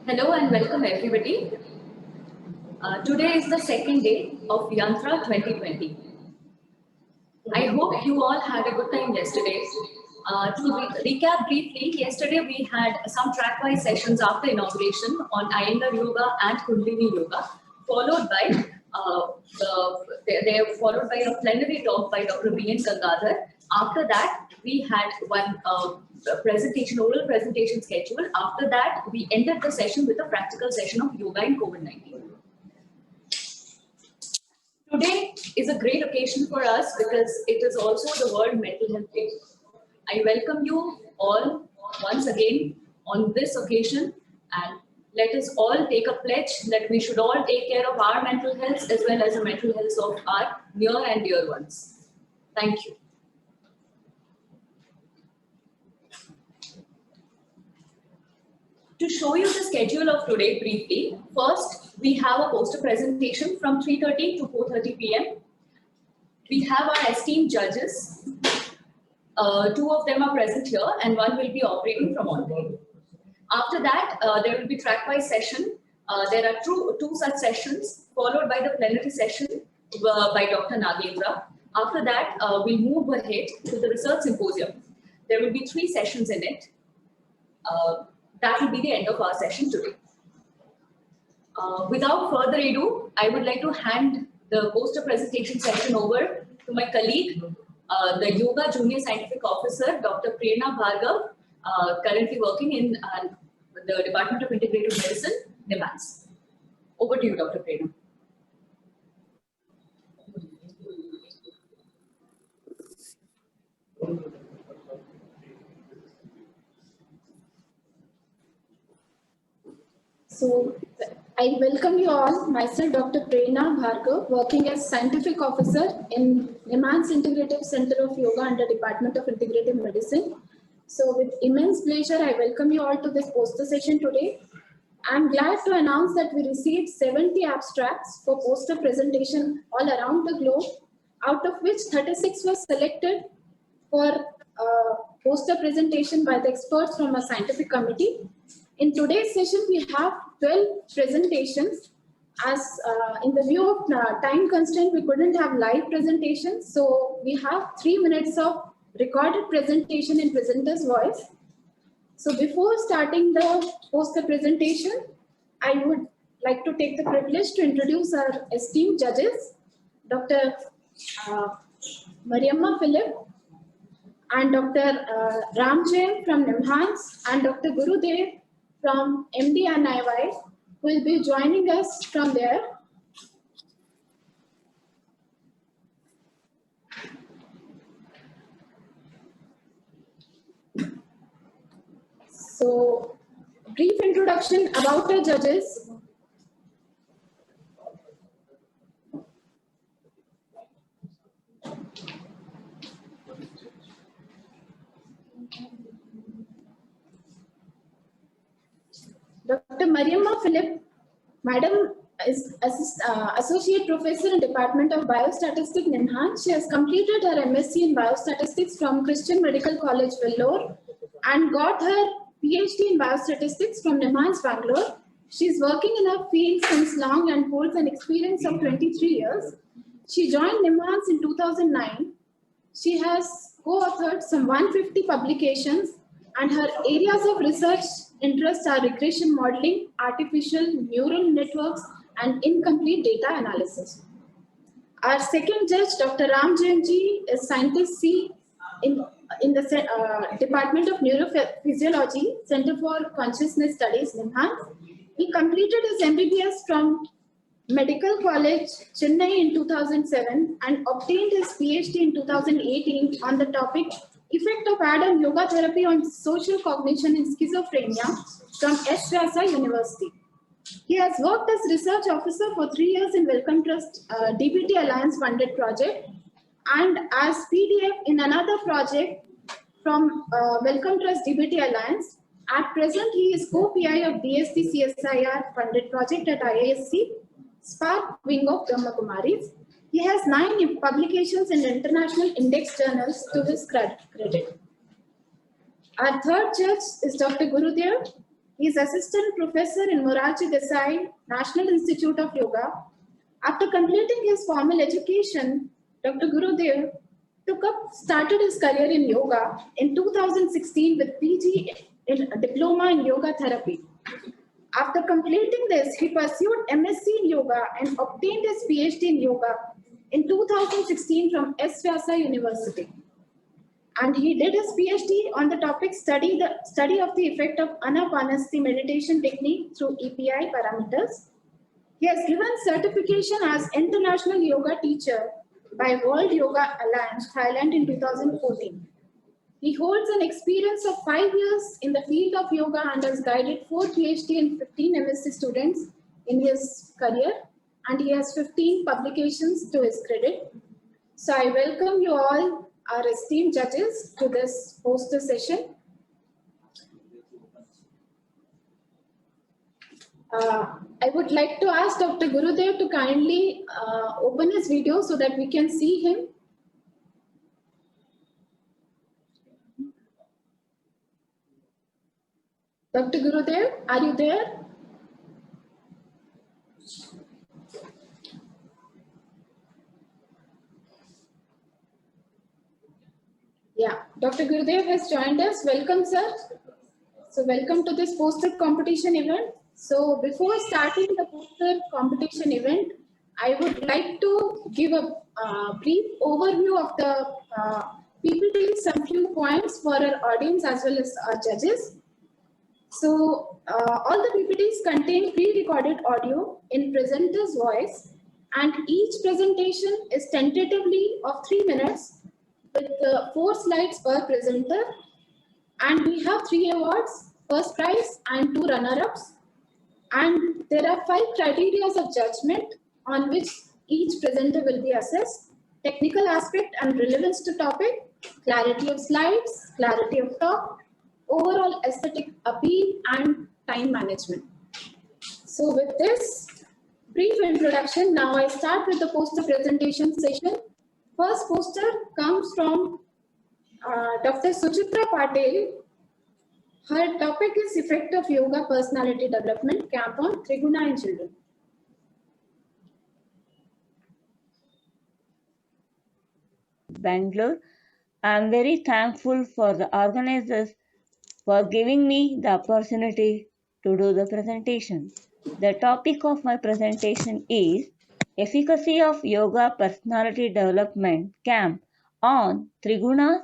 Hello and welcome everybody. Today is the second day of YANTRA 2020. I hope you all had a good time yesterday. To recap briefly, yesterday we had some track-wise sessions after inauguration on Iyengar Yoga and Kundalini Yoga, followed by followed by a plenary talk by Dr. B.N. Gangadhar. After that, we had one oral presentation schedule. After that, we ended the session with a practical session of yoga in COVID-19. Today is a great occasion for us because it is also the World Mental Health Day. I welcome you all once again on this occasion, and let us all take a pledge that we should all take care of our mental health as well as the mental health of our near and dear ones. Thank you. To show you the schedule of today briefly, first we have a poster presentation from 3:30 to 4:30 p.m. We have our esteemed judges. Two of them are present here and one will be operating from online. After that, there will be track-wise session. There are two such sessions followed by the plenary session by Dr. Nagendra. After that, we'll move ahead to the research symposium. There will be 3 sessions in it. That will be the end of our session today. Without further ado, I would like to hand the poster presentation session over to my colleague, the Yoga Junior Scientific Officer, Dr. Prerna Bhargav, currently working in the Department of Integrative Medicine, NIMHANS. Over to you, Dr. Prerna. So, I welcome you all. Myself, Dr. Prerna Bhargav, working as Scientific Officer in NIMHANS Integrative Center of Yoga under Department of Integrative Medicine. So, with immense pleasure, I welcome you all to this poster session today. I'm glad to announce that we received 70 abstracts for poster presentation all around the globe, out of which 36 were selected for poster presentation by the experts from a scientific committee. In today's session, we have 12 presentations. As in the view of time constraint, we couldn't have live presentations. So we have 3 minutes of recorded presentation in presenter's voice. So before starting the poster presentation, I would like to take the privilege to introduce our esteemed judges, Dr. Mariamma Philip and Dr. Ramjay from NIMHANS and Dr. Gurudev from MD and IY, who will be joining us from there. So, brief introduction about our judges. Dr. Mariamma Philip, Madam is Associate Professor in Department of Biostatistics, NIMHANS. She has completed her MSc in Biostatistics from Christian Medical College, Vellore, and got her PhD in Biostatistics from NIMHANS, Bangalore. She is working in her field since long and holds an experience of 23 years. She joined NIMHANS in 2009. She has co-authored some 150 publications, and her areas of research interests are regression modeling, artificial neural networks, and incomplete data analysis. Our second judge, Dr. Ramjay, is Scientist C in the Department of Neurophysiology, Center for Consciousness Studies, NIMHANS. He completed his MBBS from Medical College, Chennai in 2007 and obtained his PhD in 2018 on the topic Effect of Adam Yoga Therapy on Social Cognition in Schizophrenia from S. Vyasa University. He has worked as research officer for 3 years in Wellcome Trust DBT Alliance funded project and as PDF in another project from Wellcome Trust DBT Alliance. At present, he is co-PI of DST CSIR funded project at IISc, Spark wing of Brahma Kumaris. He has 9 publications in international index journals to his credit. Our third judge is Dr. Gurudev. He is assistant professor in Morarji Desai National Institute of Yoga. After completing his formal education, Dr. Gurudev started his career in yoga in 2016 with PG diploma in yoga therapy. After completing this, he pursued MSc in yoga and obtained his PhD in yoga in 2016 from S. Vyasa University. And he did his PhD on the topic study of the effect of Anapanasati meditation technique through EPI parameters. He has given certification as International Yoga Teacher by World Yoga Alliance, Thailand in 2014. He holds an experience of 5 years in the field of yoga and has guided 4 PhD and 15 MSc students in his career, and he has 15 publications to his credit. So I welcome you all, our esteemed judges, to this poster session. I would like to ask Dr. Gurudev to kindly open his video so that we can see him. Dr. Gurudev, are you there? Yeah, Dr. Gurudev has joined us. Welcome, sir. So welcome to this poster competition event. So before starting the poster competition event, I would like to give a brief overview of the PPT, some few points for our audience as well as our judges. So all the PPTs contain pre-recorded audio in presenter's voice, and each presentation is tentatively of 3 minutes with 4 slides per presenter. And we have 3 awards, first prize and 2 runner-ups. And there are 5 criteria of judgment on which each presenter will be assessed: technical aspect and relevance to topic, clarity of slides, clarity of talk, overall aesthetic appeal, and time management. So with this brief introduction, now I start with the poster presentation session. First poster comes from Dr. Suchitra Patel. Her topic is Effect of Yoga Personality Development Camp on Triguna in Children. Bangalore. I am very thankful for the organizers for giving me the opportunity to do the presentation. The topic of my presentation is Efficacy of Yoga Personality Development Camp on Trigunas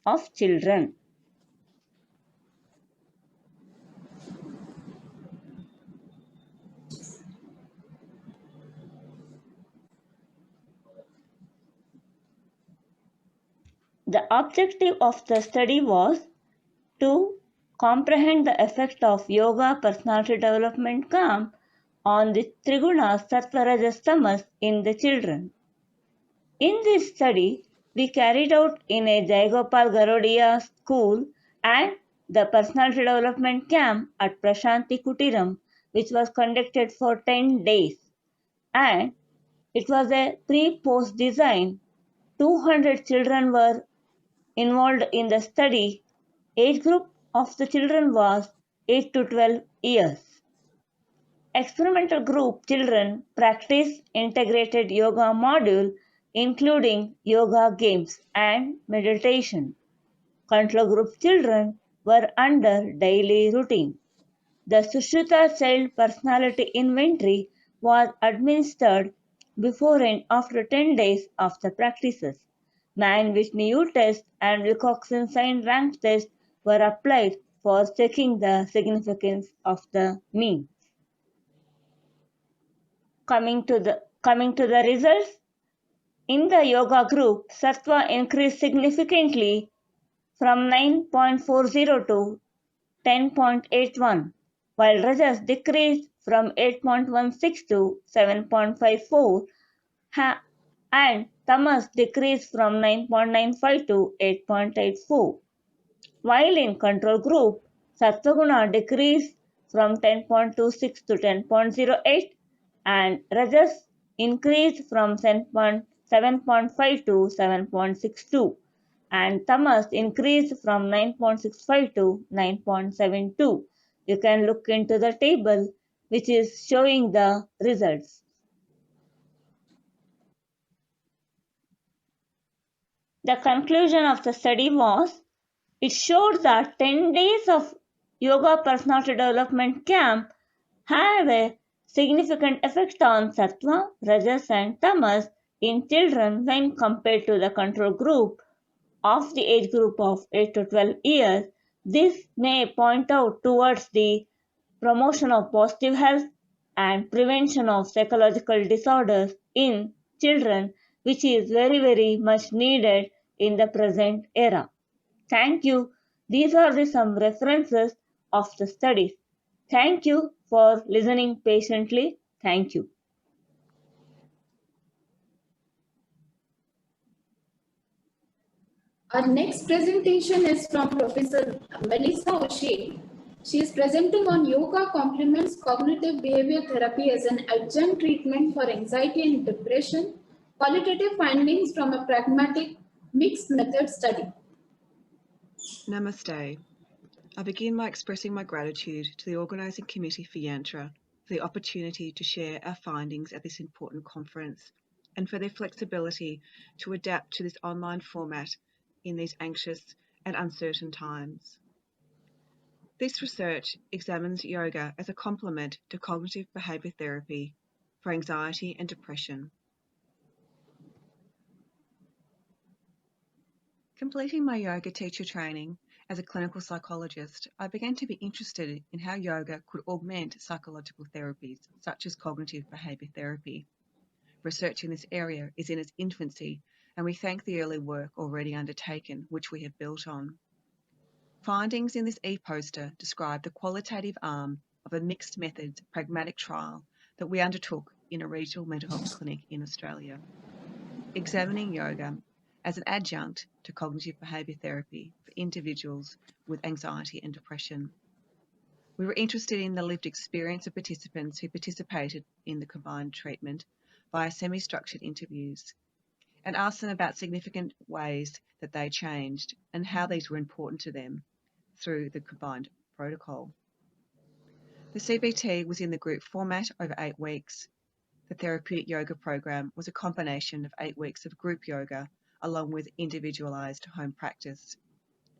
of Children. The objective of the study was to comprehend the effect of Yoga Personality Development Camp on the Trigunas Sattva Rajas Tamas in the children. In this study, we carried out in a Jayagopal Garodia school and the personality development camp at Prashanti Kutiram, which was conducted for 10 days. And it was a pre-post design. 200 children were involved in the study. Age group of the children was 8 to 12 years. Experimental group children practice integrated yoga module including yoga games and meditation. Control group children were under daily routine. The Sushruta Child Personality Inventory was administered before and after 10 days of the practices. Mann-Whitney test and Wilcoxon sign rank test were applied for checking the significance of the mean. Coming to the results, in the yoga group, sattva increased significantly from 9.40 to 10.81, while rajas decreased from 8.16 to 7.54, and tamas decreased from 9.95 to 8.84. While in control group, sattva-guna decreased from 10.26 to 10.08, and rajas increased from 7.5 to 7.62, and tamas increased from 9.65 to 9.72. You can look into the table which is showing the results. The conclusion of the study was, it showed that 10 days of yoga personality development camp have a significant effect on sattva, rajas and tamas in children when compared to the control group of the age group of 8 to 12 years. This may point out towards the promotion of positive health and prevention of psychological disorders in children, which is very much needed in the present era. Thank you. These are some references of the studies. Thank you for listening patiently. Thank you. Our next presentation is from Professor Melissa O'Shea. She is presenting on yoga complements cognitive behavior therapy as an adjunct treatment for anxiety and depression, qualitative findings from a pragmatic mixed method study. Namaste. I begin by expressing my gratitude to the organising committee for YANTRA for the opportunity to share our findings at this important conference and for their flexibility to adapt to this online format in these anxious and uncertain times. This research examines yoga as a complement to cognitive behaviour therapy for anxiety and depression. Completing my yoga teacher training as a clinical psychologist, I began to be interested in how yoga could augment psychological therapies such as cognitive behaviour therapy. Research in this area is in its infancy, and we thank the early work already undertaken, which we have built on. Findings in this e-poster describe the qualitative arm of a mixed methods pragmatic trial that we undertook in a regional mental health clinic in Australia, examining yoga as an adjunct to cognitive behaviour therapy for individuals with anxiety and depression. We were interested in the lived experience of participants who participated in the combined treatment via semi-structured interviews and asked them about significant ways that they changed and how these were important to them through the combined protocol. The CBT was in the group format over 8 weeks. The therapeutic yoga program was a combination of 8 weeks of group yoga along with individualised home practice.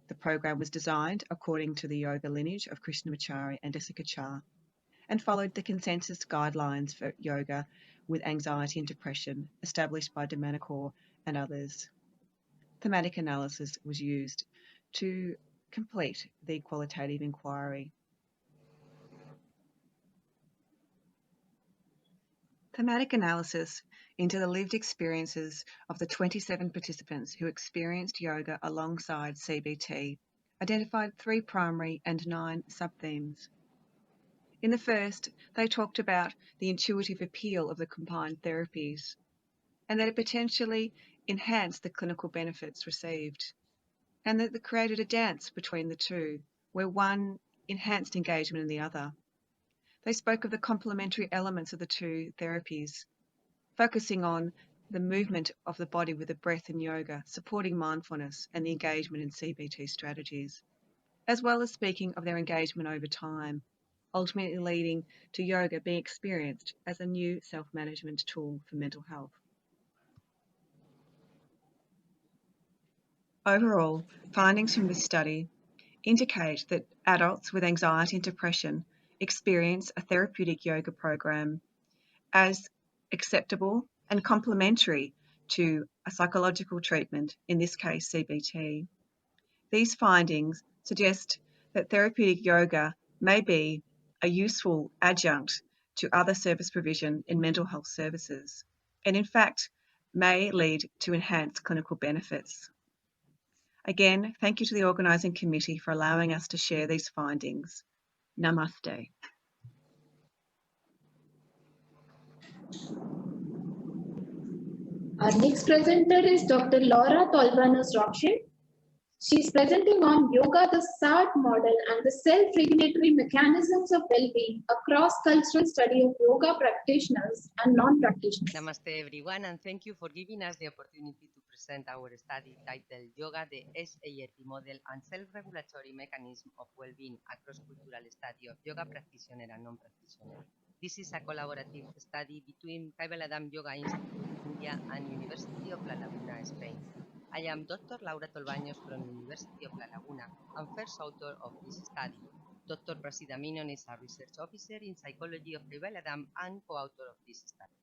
The program was designed according to the yoga lineage of Krishnamacharya and Desikachar and followed the consensus guidelines for yoga with anxiety and depression established by Domanicor and others. Thematic analysis was used to complete the qualitative inquiry. Thematic analysis into the lived experiences of the 27 participants who experienced yoga alongside CBT identified 3 primary and 9 sub-themes. In the first, they talked about the intuitive appeal of the combined therapies and that it potentially enhanced the clinical benefits received, and that it created a dance between the two, where one enhanced engagement in the other. They spoke of the complementary elements of the 2 therapies, focusing on the movement of the body with the breath in yoga, supporting mindfulness and the engagement in CBT strategies, as well as speaking of their engagement over time, ultimately leading to yoga being experienced as a new self-management tool for mental health. Overall, findings from this study indicate that adults with anxiety and depression experience a therapeutic yoga program as acceptable and complementary to a psychological treatment, in this case CBT. These findings suggest that therapeutic yoga may be a useful adjunct to other service provision in mental health services, and in fact may lead to enhanced clinical benefits. Again, thank you to the organising committee for allowing us to share these findings. Namaste. Our next presenter is Dr. Laura Tolvanos-Rothschild. She is presenting on yoga, the SART model, and the self-regulatory mechanisms of well-being, a cross-cultural study of yoga practitioners and non-practitioners. Namaste everyone, and thank you for giving us the opportunity to present. present our study titled Yoga, the SART Model and Self-Regulatory Mechanism of Well-Being, a cross-cultural study of yoga practitioner and non-practitioner. This is a collaborative study between Kaivaladam Yoga Institute, India and University of La Laguna, Spain. I am Dr. Laura Tolbaños from University of La Laguna and first author of this study. Dr. Prasida Menon is a research officer in psychology of Kaivaladam and co-author of this study.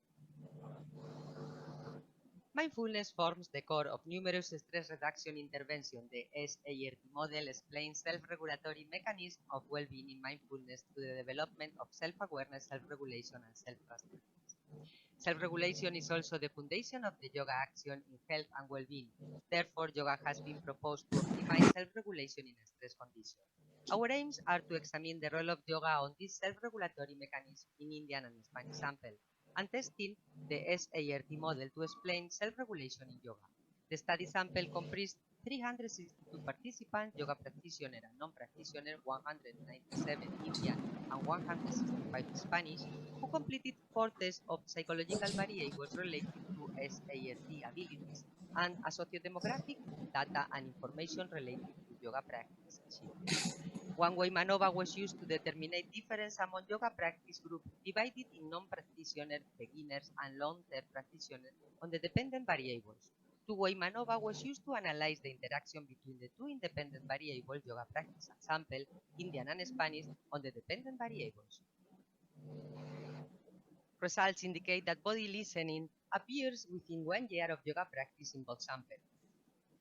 Mindfulness forms the core of numerous stress reduction interventions. The SART model explains self-regulatory mechanisms of well-being in mindfulness through the development of self-awareness, self-regulation, and self-trust. Self-regulation is also the foundation of the yoga action in health and well-being. Therefore, yoga has been proposed to optimize self-regulation in stress conditions. Our aims are to examine the role of yoga on this self-regulatory mechanism in Indian and Spanish sample, and testing the SART model to explain self-regulation in yoga. The study sample comprised 362 participants, yoga practitioner and non-practitioner, 197 Indian and 165 Spanish, who completed 4 tests of psychological variables related to SART abilities and a sociodemographic data and information related to yoga practice achievement. One-way MANOVA was used to determine difference among yoga practice groups divided in non-practitioner, beginners, and long-term practitioners on the dependent variables. Two-way MANOVA was used to analyze the interaction between the two independent variables, yoga practice and sample, Indian and Spanish, on the dependent variables. Results indicate that body listening appears within 1 year of yoga practice in both samples.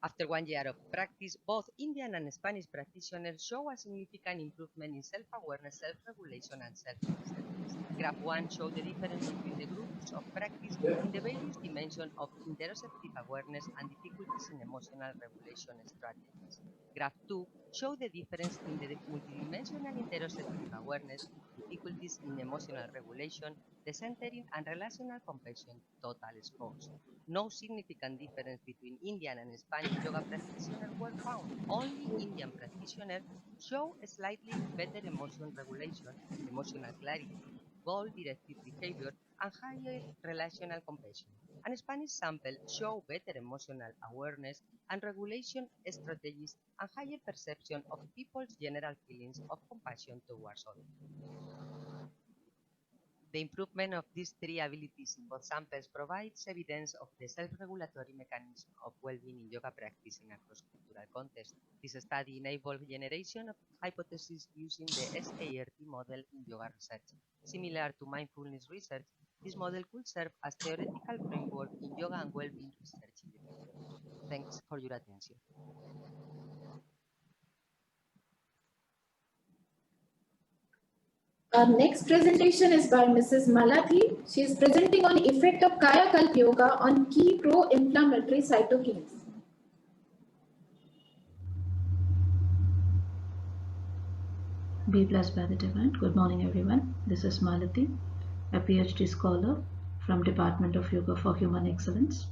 After 1 year of practice, both Indian and Spanish practitioners show a significant improvement in self-awareness, self-regulation, and self-acceptance. Graph 1 shows the difference between the groups of practice in the various dimensions of interoceptive awareness and difficulties in emotional regulation strategies. Graph 2 shows the difference in the multidimensional interoceptive awareness, difficulties in emotional regulation, decentering, and relational compassion total scores. No significant difference between Indian and Spanish yoga practitioners were found. Only Indian practitioners show a slightly better emotion regulation, emotional clarity, goal-directed behavior, and higher relational compassion. And Spanish sample show better emotional awareness and regulation strategies and higher perception of people's general feelings of compassion towards others. The improvement of these 3 abilities in both samples provides evidence of the self-regulatory mechanism of well-being in yoga practice in a cross-cultural context. This study enabled generation of hypotheses using the SART model in yoga research. Similar to mindfulness research, this model could serve as theoretical framework in yoga and well-being research in the future. Thanks for your attention. Our next presentation is by Mrs. Malathi. She is presenting on effect of Kaya Kalp Yoga on key pro-inflammatory cytokines. Be blessed by the divine. Good morning, everyone. This is Malathi, a PhD scholar from Department of Yoga for Human Excellence,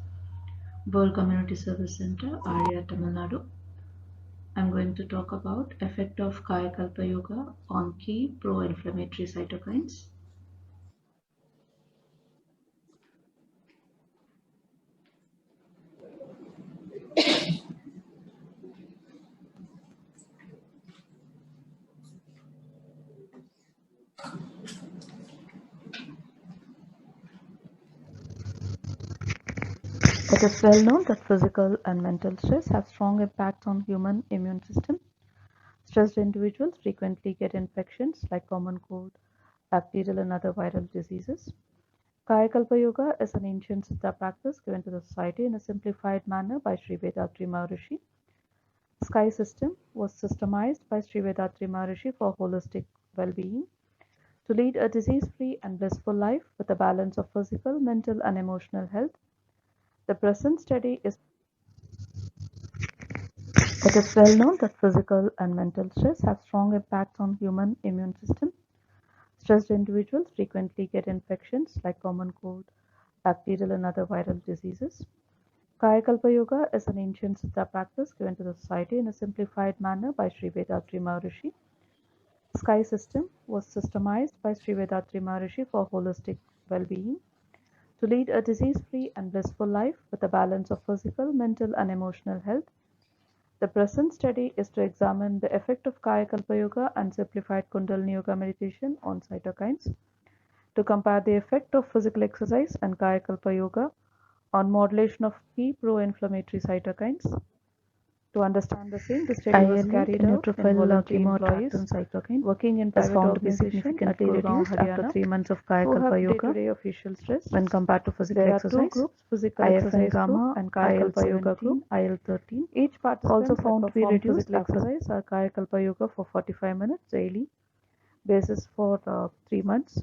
World Community Service Center, Arya, Tamil Nadu. I'm going to talk about effect of Kaya Kalpa Yoga on key pro-inflammatory cytokines. It is well known that physical and mental stress have strong impacts on human immune system. Stressed individuals frequently get infections like common cold, bacterial and other viral diseases. Kaya Kalpa Yoga is an ancient Siddha practice given to the society in a simplified manner by Sri Vedatri Maharishi. Sky system was systemized by Sri Vedatri Maharishi for holistic well-being to lead a disease-free and blissful life with a balance of physical, mental and emotional health. The present study is It is well known that physical and mental stress have strong impacts on human immune system. Stressed individuals frequently get infections like common cold, bacterial and other viral diseases. Kaya Kalpa Yoga is an ancient Siddha practice given to the society in a simplified manner by Sri Vedatri Maharishi. Sky system was systemized by Sri Vedatri Maharishi for holistic well-being To lead a disease-free and blissful life with a balance of physical, mental, and emotional health. The present study is to examine the effect of Kaya Kalpa Yoga and simplified Kundalini Yoga meditation on cytokines, to compare the effect of physical exercise and Kaya Kalpa Yoga on modulation of key pro-inflammatory cytokines. To understand the same, the study was carried out in voluntary employees working in private organization at Gurgaon, Haryana, 3 months of Kaya Kalpa Yoga day-to-day official stress when compared to physical exercise. There are 2 groups, physical exercise group and Kaya Kalpa Yoga group, IL-13. Each participant also found to be reduced physical exercise or Kaya Kalpa Yoga for 45 minutes daily basis for 3 months.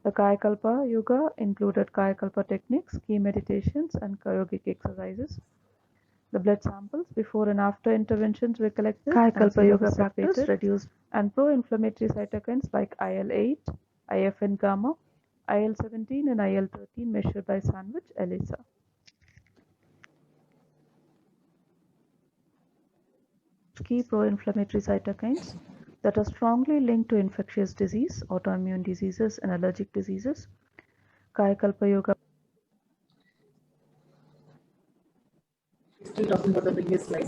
The Kaya Kalpa Yoga included Kaya Kalpa techniques, key meditations, and yogic exercises. The blood samples before and after interventions were collected. Kaya Kalpa Yoga practice reduced and pro-inflammatory cytokines like IL-8, IFN gamma, IL-17, and IL-13 measured by Sandwich ELISA. Key pro-inflammatory cytokines that are strongly linked to infectious disease, autoimmune diseases, and allergic diseases. Kaya Kalpa Yoga. Still talking about the previous slide.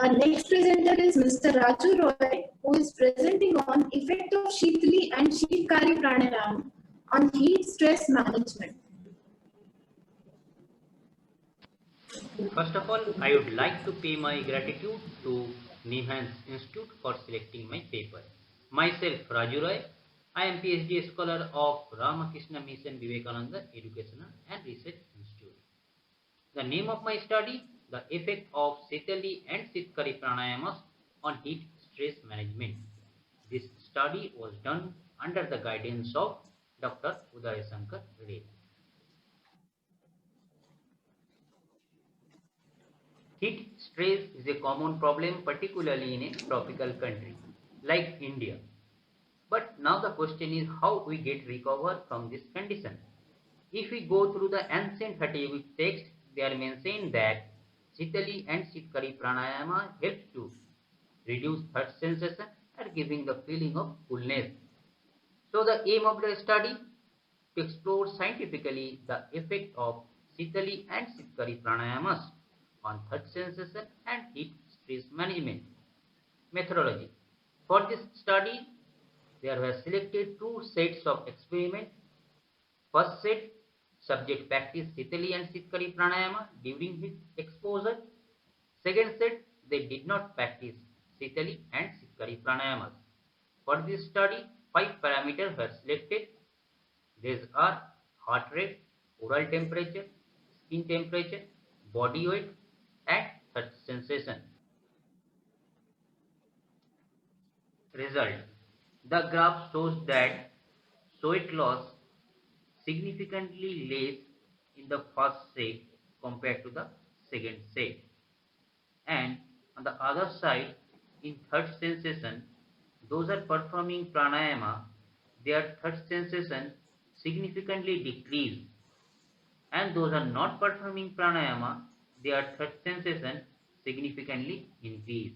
Our next presenter is Mr. Raju Roy, who is presenting on effect of Shitali and Shitkari Pranayama on heat stress management. First of all, I would like to pay my gratitude to NIMHANS Institute for selecting my paper. Myself, Raju Roy, I am PhD scholar of Ramakrishna Mission Vivekananda Educational and Research Institute. The name of my study, the effect of Shitali and Shitkari pranayamas on heat stress management. This study was done under the guidance of Dr. Uday Shankar Ray. Heat stress is a common problem, particularly in a tropical country like India. But now the question is how we get recovered from this condition. If we go through the ancient Hatha text, they are mentioned that Shitali and Shitkari pranayama helps to reduce thirst sensation and giving the feeling of coolness. So the aim of the study to explore scientifically the effect of Shitali and Shitkari pranayamas on thirst sensation and heat stress management. Methodology. For this study, there were selected 2 sets of experiment. First set, subject practiced Shitali and Shitkari pranayama during his exposure. Second set, they did not practice Shitali and Shitkari pranayamas. For this study, 5 parameters were selected. These are heart rate, oral temperature, skin temperature, body weight, and thirst sensation. Result. The graph shows that sweat loss significantly less in the first set compared to the second set. And on the other side, in thirst sensation, those are performing pranayama, their thirst sensation significantly decrease, and those are not performing pranayama, their thirst sensation significantly increase.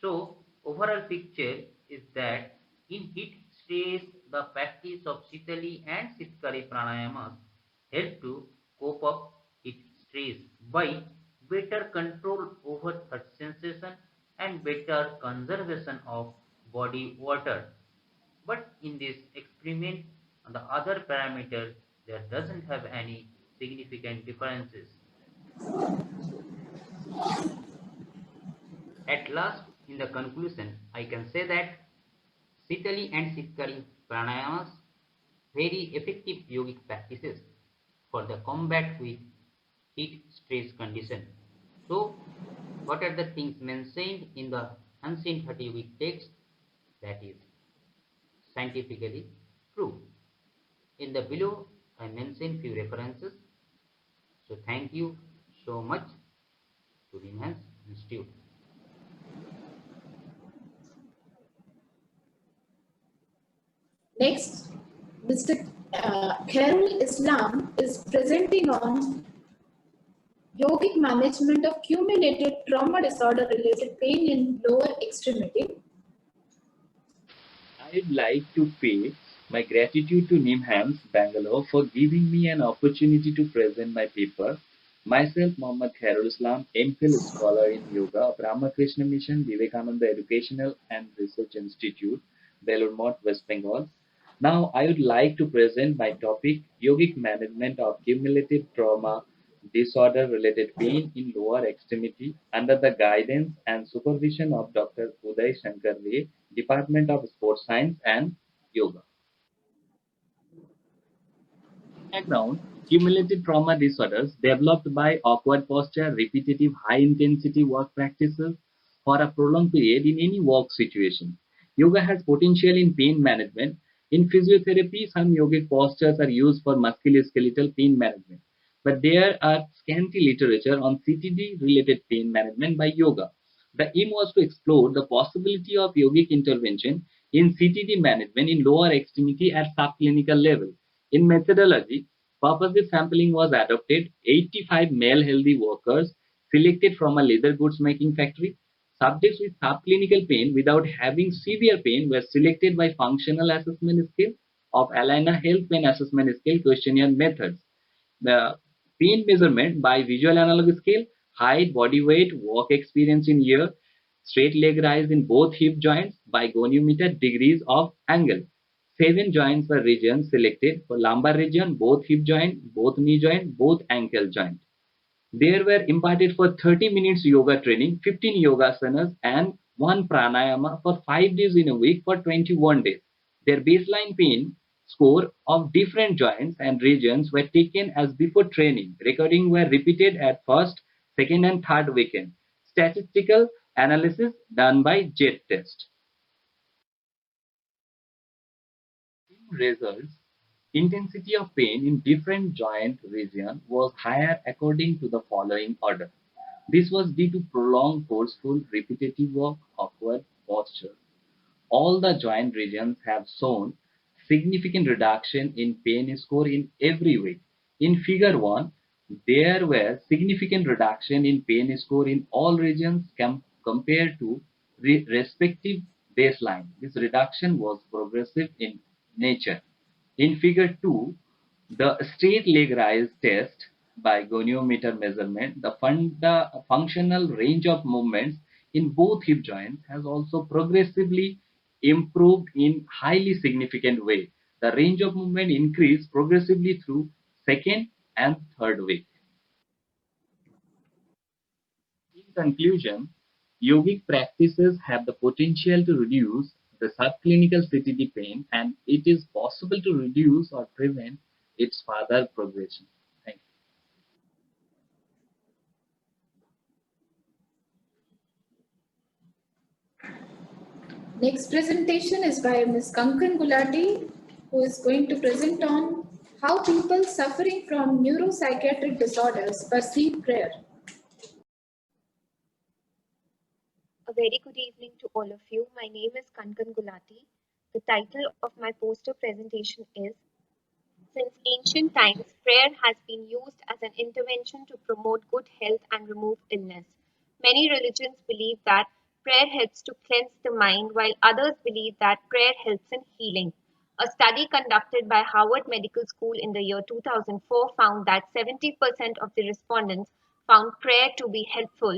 So, overall picture is that in heat stress, the practice of Shitali and Shitkari pranayamas help to cope up heat stress by better control over thirst sensation and better conservation of body water. But in this experiment, on the other parameter, there doesn't have any significant differences. At last, in the conclusion, I can say that Shitali and Shitkari pranayamas very effective yogic practices for the combat with heat stress condition. So, what are the things mentioned in the ancient Hatha yogic text that is scientifically true? In the below, I mentioned few references. So, thank you so much to the NIMHANS Institute. Next, Mr. Khairul Islam is presenting on yogic management of cumulative trauma disorder related pain in lower extremity. Hi I'd like to pay my gratitude to NIMHANS, Bangalore, for giving me an opportunity to present my paper. Myself, Mohammad Khairul Islam, MPhil scholar in yoga of Ramakrishna Mission, Vivekananda Educational and Research Institute, Belur Math, West Bengal. Now, I would like to present my topic, Yogic Management of Cumulative Trauma Disorder Related Pain in Lower Extremity under the guidance and supervision of Dr. Uday Shankar Ray, Department of Sports Science and Yoga. Background: cumulative trauma disorders developed by awkward posture, repetitive high-intensity work practices for a prolonged period in any work situation. Yoga has potential in pain management. In physiotherapy, some yogic postures are used for musculoskeletal pain management, but there are scanty literature on CTD-related pain management by yoga. The aim was to explore the possibility of yogic intervention in CTD management in lower extremity at subclinical level. In methodology, purposive sampling was adopted. 85 male healthy workers selected from a leather goods making factory. Subjects with subclinical pain without having severe pain were selected by functional assessment scale of Alina Health Pain Assessment Scale questionnaire methods. The pain measurement by visual analog scale, height, body weight, work experience in year, straight leg rise in both hip joints by goniometer, degrees of angle. 7 joints were regions selected for lumbar region, both hip joint, both knee joint, both ankle joint. There were imparted for 30 minutes yoga training, 15 yogasanas and 1 pranayama for 5 days in a week for 21 days. Their baseline pain score of different joints and regions were taken as before training. Recording were repeated at first, second and third weekend. Statistical analysis done by JET test. Results: intensity of pain in different joint regions was higher according to the following order. This was due to prolonged, forceful, repetitive work, awkward posture. All the joint regions have shown significant reduction in pain score in every way. In figure 1, there were significant reduction in pain score in all regions compared to respective baseline. This reduction was progressive in nature. In figure 2, the straight leg rise test by goniometer measurement, the functional range of movements in both hip joints has also progressively improved in highly significant way. The range of movement increased progressively through second and third week. In conclusion, yogic practices have the potential to reduce the subclinical CTD pain, and it is possible to reduce or prevent its further progression. Thank you. Next presentation is by Ms. Kankan Gulati, who is going to present on how people suffering from neuropsychiatric disorders perceive prayer. A very good evening to all of you. My name is Kankan Gulati. The title of my poster presentation is Since Ancient Times, Prayer Has Been Used as an Intervention to Promote Good Health and Remove Illness. Many religions believe that prayer helps to cleanse the mind, while others believe that prayer helps in healing. A study conducted by Harvard Medical School in the year 2004 found that 70% of the respondents found prayer to be helpful.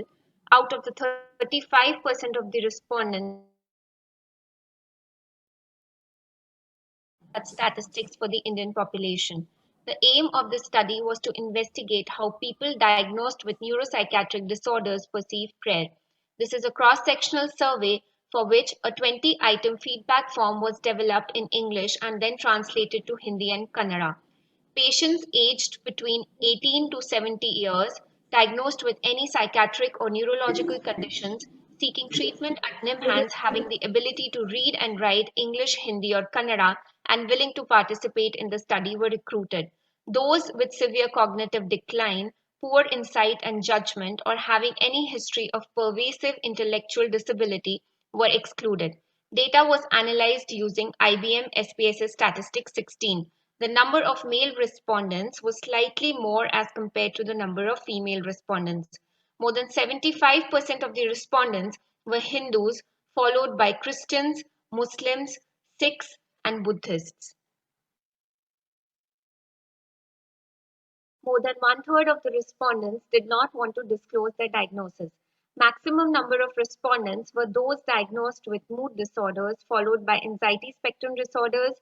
Out of the 35% of the respondents, such statistics for the Indian population. The aim of this study was to investigate how people diagnosed with neuropsychiatric disorders perceive prayer. This is a cross-sectional survey for which a 20-item feedback form was developed in English and then translated to Hindi and Kannada. Patients aged between 18 to 70 years, diagnosed with any psychiatric or neurological conditions, seeking treatment at NIMHANS, having the ability to read and write English, Hindi, or Kannada, and willing to participate in the study were recruited. Those with severe cognitive decline, poor insight and judgment, or having any history of pervasive intellectual disability were excluded. Data was analyzed using IBM SPSS Statistics 16. The number of male respondents was slightly more as compared to the number of female respondents. More than 75% of the respondents were Hindus, followed by Christians, Muslims, Sikhs, and Buddhists. More than one-third of the respondents did not want to disclose their diagnosis. Maximum number of respondents were those diagnosed with mood disorders, followed by anxiety spectrum disorders,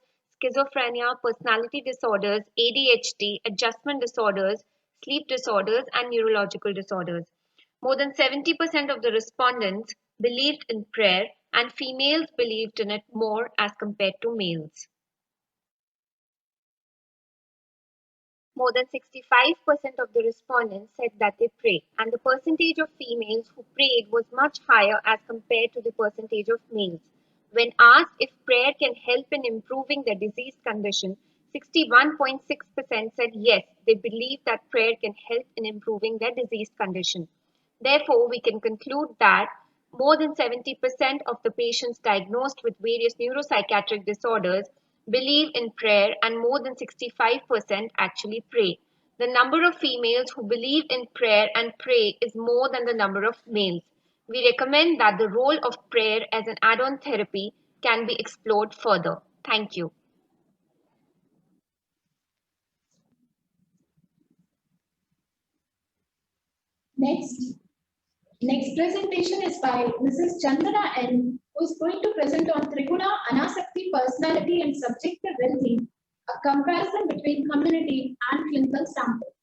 schizophrenia, personality disorders, ADHD, adjustment disorders, sleep disorders, and neurological disorders. More than 70% of the respondents believed in prayer, and females believed in it more as compared to males. More than 65% of the respondents said that they pray, and the percentage of females who prayed was much higher as compared to the percentage of males. When asked if prayer can help in improving their disease condition, 61.6% said yes, they believe that prayer can help in improving their disease condition. Therefore, we can conclude that more than 70% of the patients diagnosed with various neuropsychiatric disorders believe in prayer, and more than 65% actually pray. The number of females who believe in prayer and pray is more than the number of males. We recommend that the role of prayer as an add-on therapy can be explored further. Thank you. Next presentation is by Mrs. Chandana N, who is going to present on Triguna, Anasakti, Personality and Subjective Well-being, a comparison between community and clinical samples.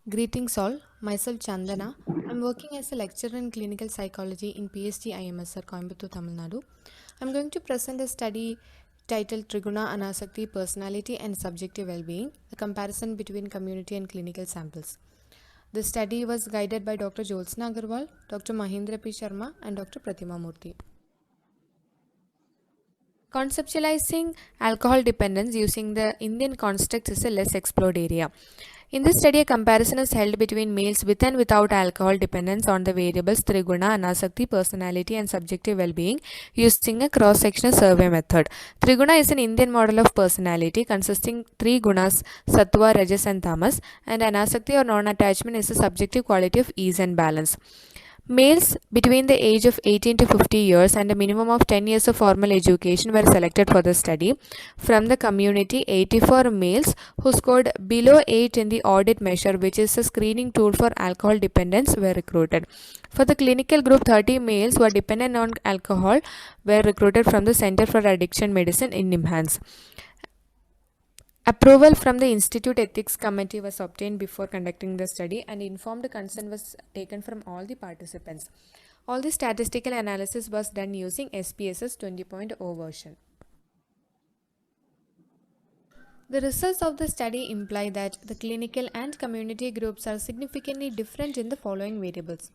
Greetings all, myself Chandana. I'm working as a lecturer in clinical psychology in PhD IMSR, Coimbatore, Tamil Nadu. I'm going to present a study titled Triguna, Anasakti, Personality and Subjective Well-being, a comparison between community and clinical samples. The study was guided by Dr. Jyotsna Agarwal, Dr. Mahendra P. Sharma and Dr. Pratima Murthy. Conceptualizing alcohol dependence using the Indian context is a less explored area. In this study, a comparison is held between males with and without alcohol dependence on the variables Triguna, Anasakti, personality and subjective well-being using a cross-sectional survey method. Triguna is an Indian model of personality consisting three gunas, Sattva, Rajas and Tamas, and Anasakti or non-attachment is a subjective quality of ease and balance. Males between the age of 18 to 50 years and a minimum of 10 years of formal education were selected for the study. From the community, 84 males who scored below 8 in the audit measure, which is a screening tool for alcohol dependence, were recruited. For the clinical group, 30 males who are dependent on alcohol were recruited from the Center for Addiction Medicine in NIMHANS. Approval from the Institute Ethics Committee was obtained before conducting the study, and informed consent was taken from all the participants. All the statistical analysis was done using SPSS 20.0 version. The results of the study imply that the clinical and community groups are significantly different in the following variables.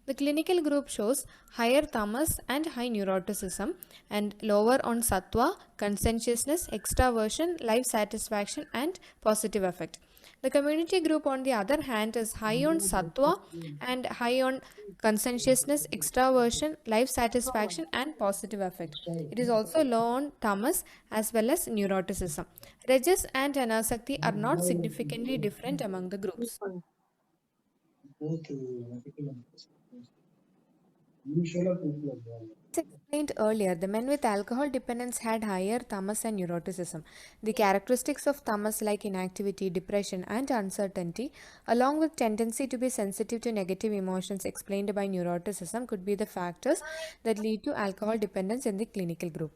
The clinical group shows higher tamas and high neuroticism, and lower on sattva, conscientiousness, extraversion, life satisfaction and positive affect. The community group, on the other hand, is high on sattva and high on conscientiousness, extraversion, life satisfaction and positive affect. It is also low on tamas as well as neuroticism. Rajas and anasakti are not significantly different among the groups. As explained earlier, the men with alcohol dependence had higher tamas and neuroticism. The characteristics of tamas, like inactivity, depression and uncertainty, along with tendency to be sensitive to negative emotions explained by neuroticism, could be the factors that lead to alcohol dependence in the clinical group.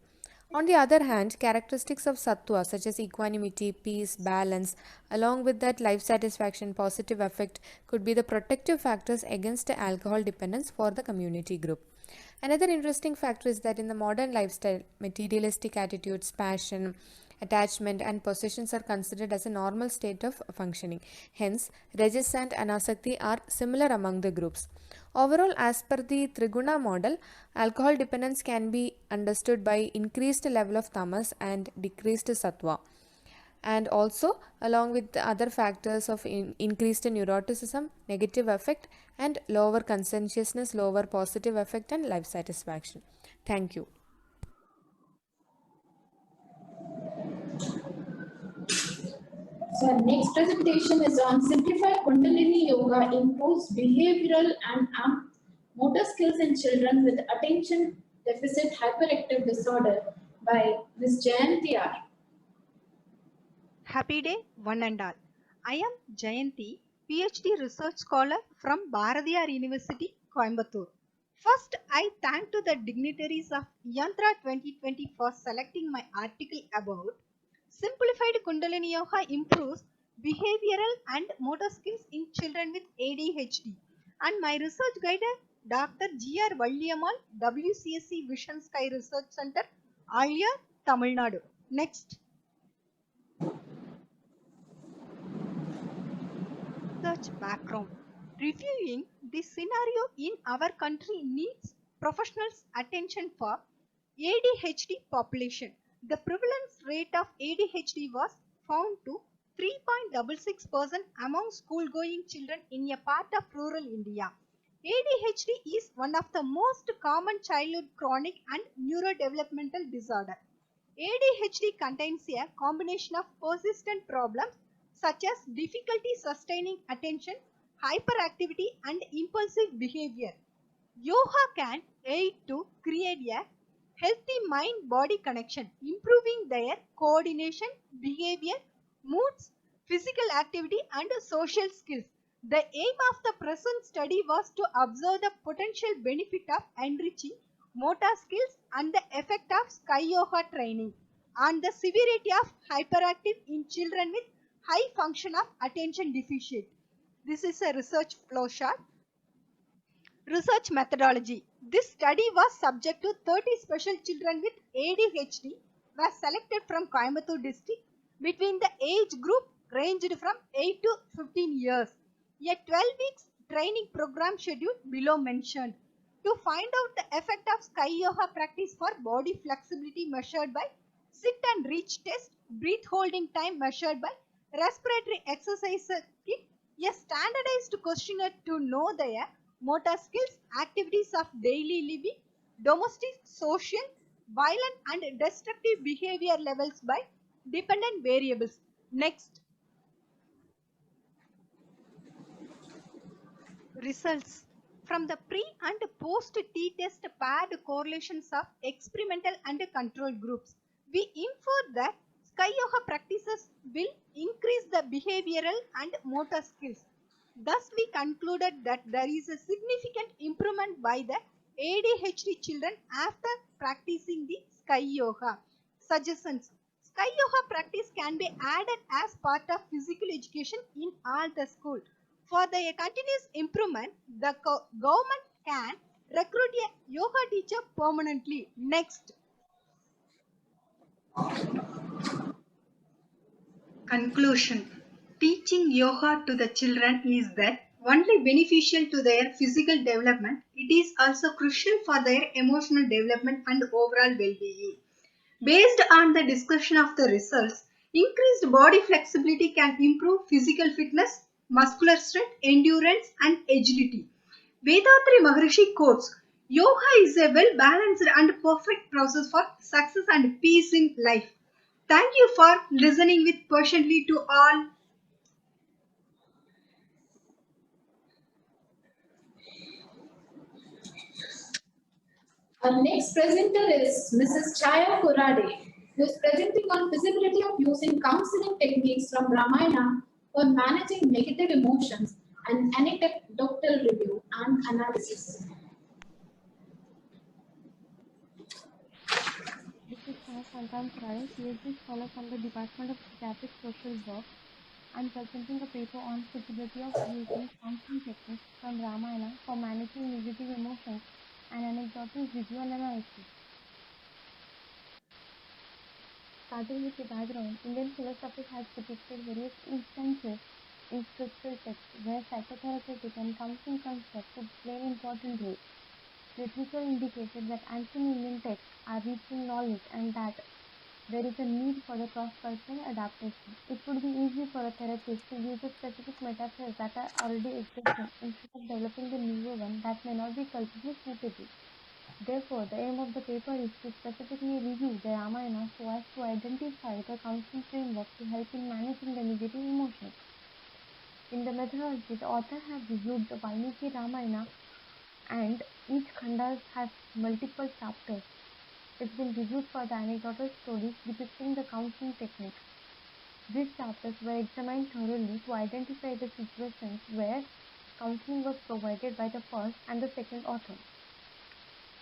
On the other hand, characteristics of sattva such as equanimity, peace, balance, along with that life satisfaction, positive affect, could be the protective factors against alcohol dependence for the community group. Another interesting factor is that in the modern lifestyle, materialistic attitudes, passion, attachment and possessions are considered as a normal state of functioning. Hence, Rajas and Anasakti are similar among the groups. Overall, as per the Triguna model, alcohol dependence can be understood by increased level of tamas and decreased sattva, and also along with the other factors of increased neuroticism, negative affect and lower conscientiousness, lower positive affect and life satisfaction. Thank you. So our next presentation is on simplified Kundalini Yoga improves behavioral and motor skills in children with attention deficit hyperactive disorder by Ms. Jayanti R. Happy day, one and all. I am Jayanti, PhD research scholar from Bharatiyar University, Coimbatore. First, I thank to the dignitaries of YANTRA 2020 for selecting my article about simplified Kundalini Yoga improves behavioral and motor skills in children with ADHD, and my research guide Dr. G.R. Valliamal, WCSC Vision Sky Research Center, Alia, Tamil Nadu. Next. Research background. Reviewing the scenario in our country needs professionals' attention for ADHD population. The prevalence rate of ADHD was found to 3.66% among school-going children in a part of rural India. ADHD is one of the most common childhood chronic and neurodevelopmental disorder. ADHD contains a combination of persistent problems such as difficulty sustaining attention, hyperactivity, and impulsive behavior. Yoga can aid to create a healthy mind-body connection, improving their coordination, behavior, moods, physical activity, and social skills. The aim of the present study was to observe the potential benefit of enriching motor skills and the effect of Sky Yoga training on the severity of hyperactive in children with high function of attention deficit. This is a research flowchart. Research methodology. This study was subject to 30 special children with ADHD were selected from Coimbatore district between the age group ranged from 8 to 15 years. A 12 weeks training program schedule below mentioned. To find out the effect of Sky Yoga practice for body flexibility measured by sit and reach test, breath holding time measured by respiratory exercise kit, a standardized questionnaire to know their motor skills, activities of daily living, domestic, social, violent and destructive behavior levels by dependent variables. Next. Results. From the pre and post t-test paired correlations of experimental and control groups, we infer that Sky Yoga practices will increase the behavioral and motor skills. Thus, we concluded that there is a significant improvement by the ADHD children after practicing the Sky Yoga. Suggestions. Sky Yoga practice can be added as part of physical education in all the school. For the continuous improvement, the government can recruit a yoga teacher permanently. Next. Conclusion. Teaching yoga to the children is that only beneficial to their physical development, it is also crucial for their emotional development and overall well-being. Based on the discussion of the results, increased body flexibility can improve physical fitness, muscular strength, endurance, and agility. Vedatri Maharishi quotes, Yoga is a well-balanced and perfect process for success and peace in life. Thank you for listening with patiently to all. Our next presenter is Mrs. Chaya Kurade, who is presenting on feasibility of using counseling techniques from Ramayana for managing negative emotions and anecdotal review and analysis. This is Chaya Kurade, PhD scholar from the Department of Psychiatric Social Work. I am presenting a paper on feasibility of using counseling techniques from Ramayana for managing negative emotions and anecdotal review and analysis. Starting with the background, Indian philosophy has depicted various instances in scriptural texts where psychotherapeutic and counseling concepts would play an important role. Literature indicated that ancient Indian texts are rich in knowledge and that there is a need for the cross-cultural adaptation. It would be easy for a therapist to use a specific metaphors that are already existing instead of developing the newer one that may not be culturally suitable. Therefore, the aim of the paper is to specifically review the Ramayana so as to identify the counseling framework to help in managing the negative emotions. In the methodology, the author has reviewed the Valmiki Ramayana and Each khanda has multiple chapters. It's been reviewed for the anecdotal stories depicting the counseling techniques. These chapters were examined thoroughly to identify the situations where counseling was provided by the first and the second author.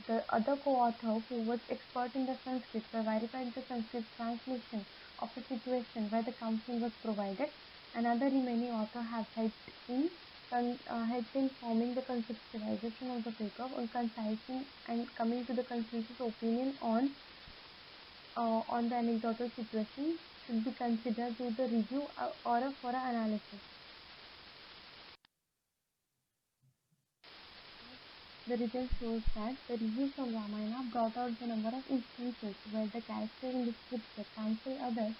The other co-author, who was expert in the Sanskrit, verified the Sanskrit translation of a situation where the counseling was provided. Another remaining author has helped in forming the conceptualization of the paper, on concising and coming to the consensus opinion on the anecdotal situation should be considered to the review or for an analysis. The result shows that the reviews on Ramayana brought out the number of instances where the characters in the scripture counsel others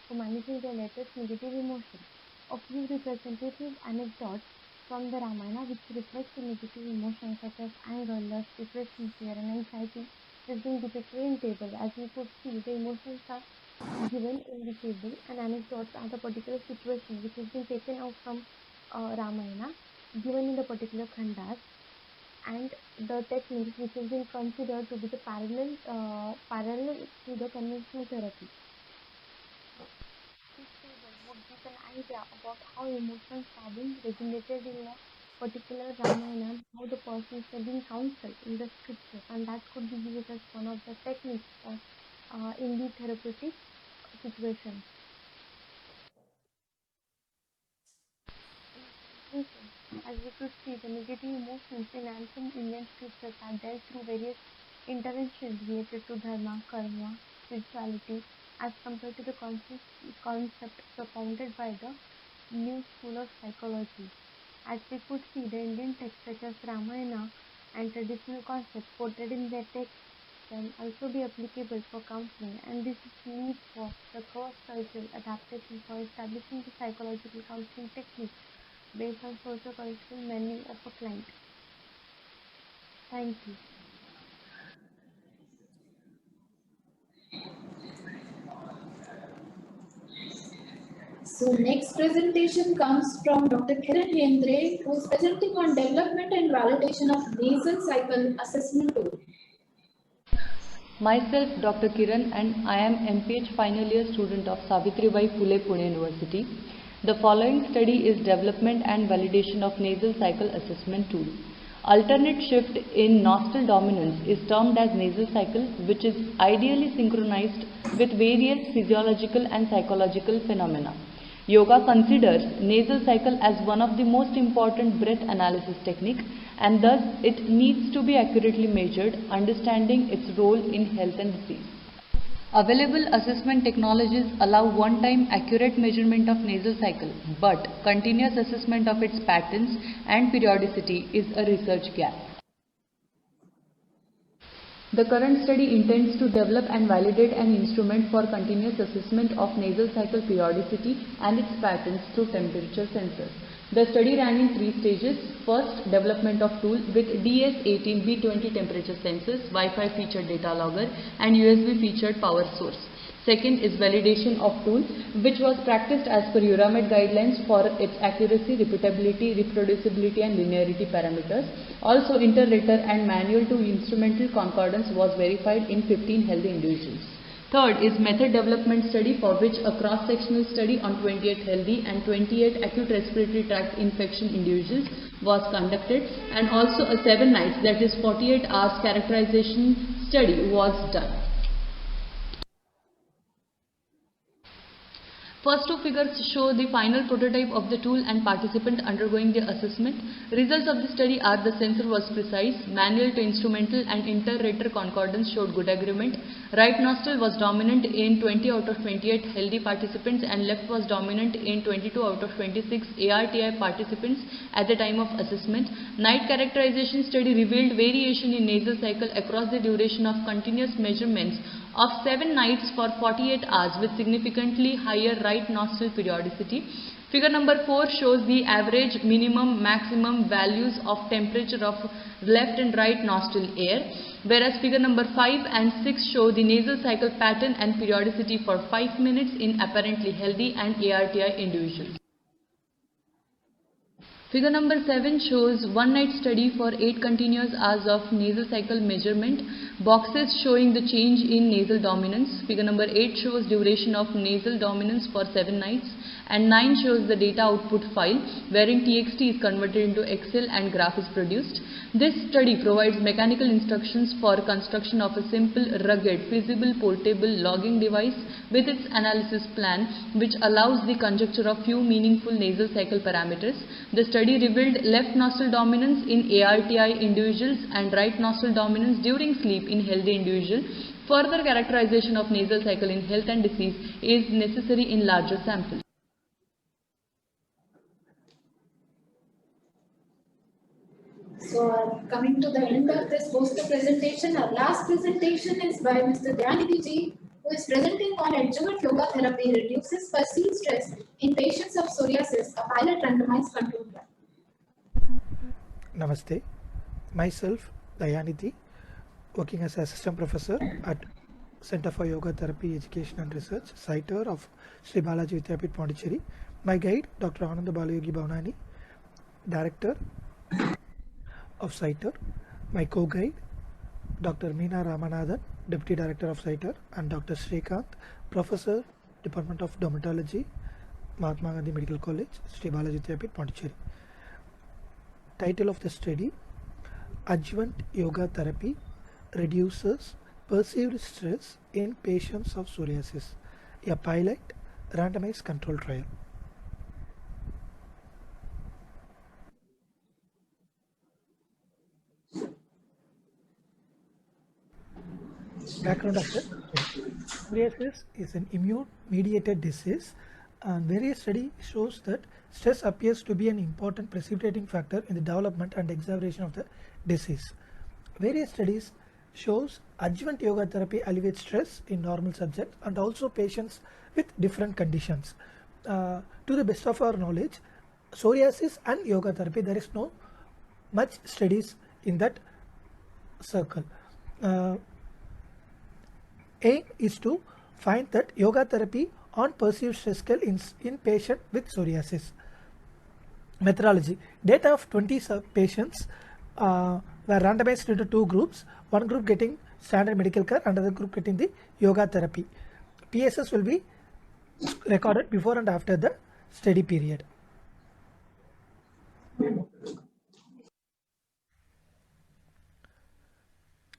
for managing their latest negative emotions. A few representative anecdotes from the Ramayana which reflect the negative emotions such as anger, lust, depression, fear and anxiety is being depicted in table. As you could see, the emotions are given in the table and anecdotes are the particular situation which has been taken out from Ramayana given in the particular khandas, and the techniques which has been considered to be the parallel to the conventional therapy. This table would give an idea about how emotions are being regulated in a particular Ramayana, how the persons are being counseled in the scripture, and that could be used as one of the techniques for in the therapeutic situation. As we could see, the negative emotions in ancient Indian scriptures are dealt through various interventions related to dharma, karma, spirituality, as compared to the concept propounded by the new school of psychology. As we could see, the Indian texts such as Ramayana and traditional concepts quoted in their texts can also be applicable for counseling, and this is need for the cross-cultural adaptation for establishing the psychological counseling techniques based on socio-cultural menu of a client. Thank you. So next presentation comes from Dr. Kiran Hendre, who is presenting on development and validation of nasal cycle assessment tool. Myself, Dr. Kiran, and I am MPH final year student of Savitribai Phule Pune University. The following study is development and validation of nasal cycle assessment tool. Alternate shift in nostril dominance is termed as nasal cycle, which is ideally synchronized with various physiological and psychological phenomena. Yoga considers nasal cycle as one of the most important breath analysis technique, and thus it needs to be accurately measured, understanding its role in health and disease. Available assessment technologies allow one-time accurate measurement of nasal cycle, but continuous assessment of its patterns and periodicity is a research gap. The current study intends to develop and validate an instrument for continuous assessment of nasal cycle periodicity and its patterns through temperature sensors. The study ran in 3 stages. First, development of tool with DS18B20 temperature sensors, Wi-Fi featured data logger and USB featured power source. Second is validation of tool, which was practiced as per Euramed guidelines for its accuracy, repeatability, reproducibility and linearity parameters. Also, inter-rater and manual to instrumental concordance was verified in 15 healthy individuals. Third is method development study, for which a cross-sectional study on 28 healthy and 28 acute respiratory tract infection individuals was conducted, and also a 7 nights, that is 48 hours characterization study was done. First 2 figures show the final prototype of the tool and participant undergoing the assessment. Results of the study are the sensor was precise, manual to instrumental and inter-rater concordance showed good agreement. Right nostril was dominant in 20 out of 28 healthy participants and left was dominant in 22 out of 26 ARTI participants at the time of assessment. Night characterization study revealed variation in nasal cycle across the duration of continuous measurements of 7 nights for 48 hours with significantly higher right nostril periodicity. Figure number 4 shows the average, minimum, maximum values of temperature of left and right nostril air, whereas figure number 5 and 6 show the nasal cycle pattern and periodicity for 5 minutes in apparently healthy and ARTI individuals. Figure number 7 shows one-night study for 8 continuous hours of nasal cycle measurement. Boxes showing the change in nasal dominance. Figure number 8 shows duration of nasal dominance for 7 nights. And 9 shows the data output file wherein TXT is converted into Excel and graph is produced. This study provides mechanical instructions for construction of a simple, rugged, feasible, portable logging device with its analysis plan, which allows the conjecture of few meaningful nasal cycle parameters. The study revealed left nostril dominance in ARTI individuals and right nostril dominance during sleep in healthy individuals. Further characterization of nasal cycle in health and disease is necessary in larger samples. So coming to the end of this poster presentation, our last presentation is by Mr. Dyanidhi ji, who is presenting on adjuvant yoga therapy reduces perceived stress in patients of psoriasis, a pilot randomized control trial. Namaste. Myself, Dyanidhi, working as assistant professor at Center for Yoga Therapy Education and Research, CITER of Sri Balaji Vidyapeeth, Pondicherry. My guide, Dr. Ananda Balayogi Bhavnani, Director of CITER. My co-guide, Dr. Meena Ramanathan, Deputy Director of CITER, and Dr. Srikanth, Professor, Department of Dermatology, Mahatma Gandhi Medical College, Sri Balaji Vidyapeeth, Pondicherry. Title of the study: Adjuvant Yoga Therapy Reduces Perceived Stress in Patients of Psoriasis, a pilot randomized control trial. Background of the study. Psoriasis is an immune-mediated disease, and various studies shows that stress appears to be an important precipitating factor in the development and exacerbation of the disease. Various studies shows adjuvant yoga therapy alleviates stress in normal subjects and also patients with different conditions. To the best of our knowledge, psoriasis and yoga therapy, there is no much studies in that circle. Aim is to find that yoga therapy on perceived stress scale in patient with psoriasis. Methodology: data of 20 patients were randomized into 2 groups, one group getting standard medical care, another group getting the yoga therapy. PSS will be recorded before and after the study period.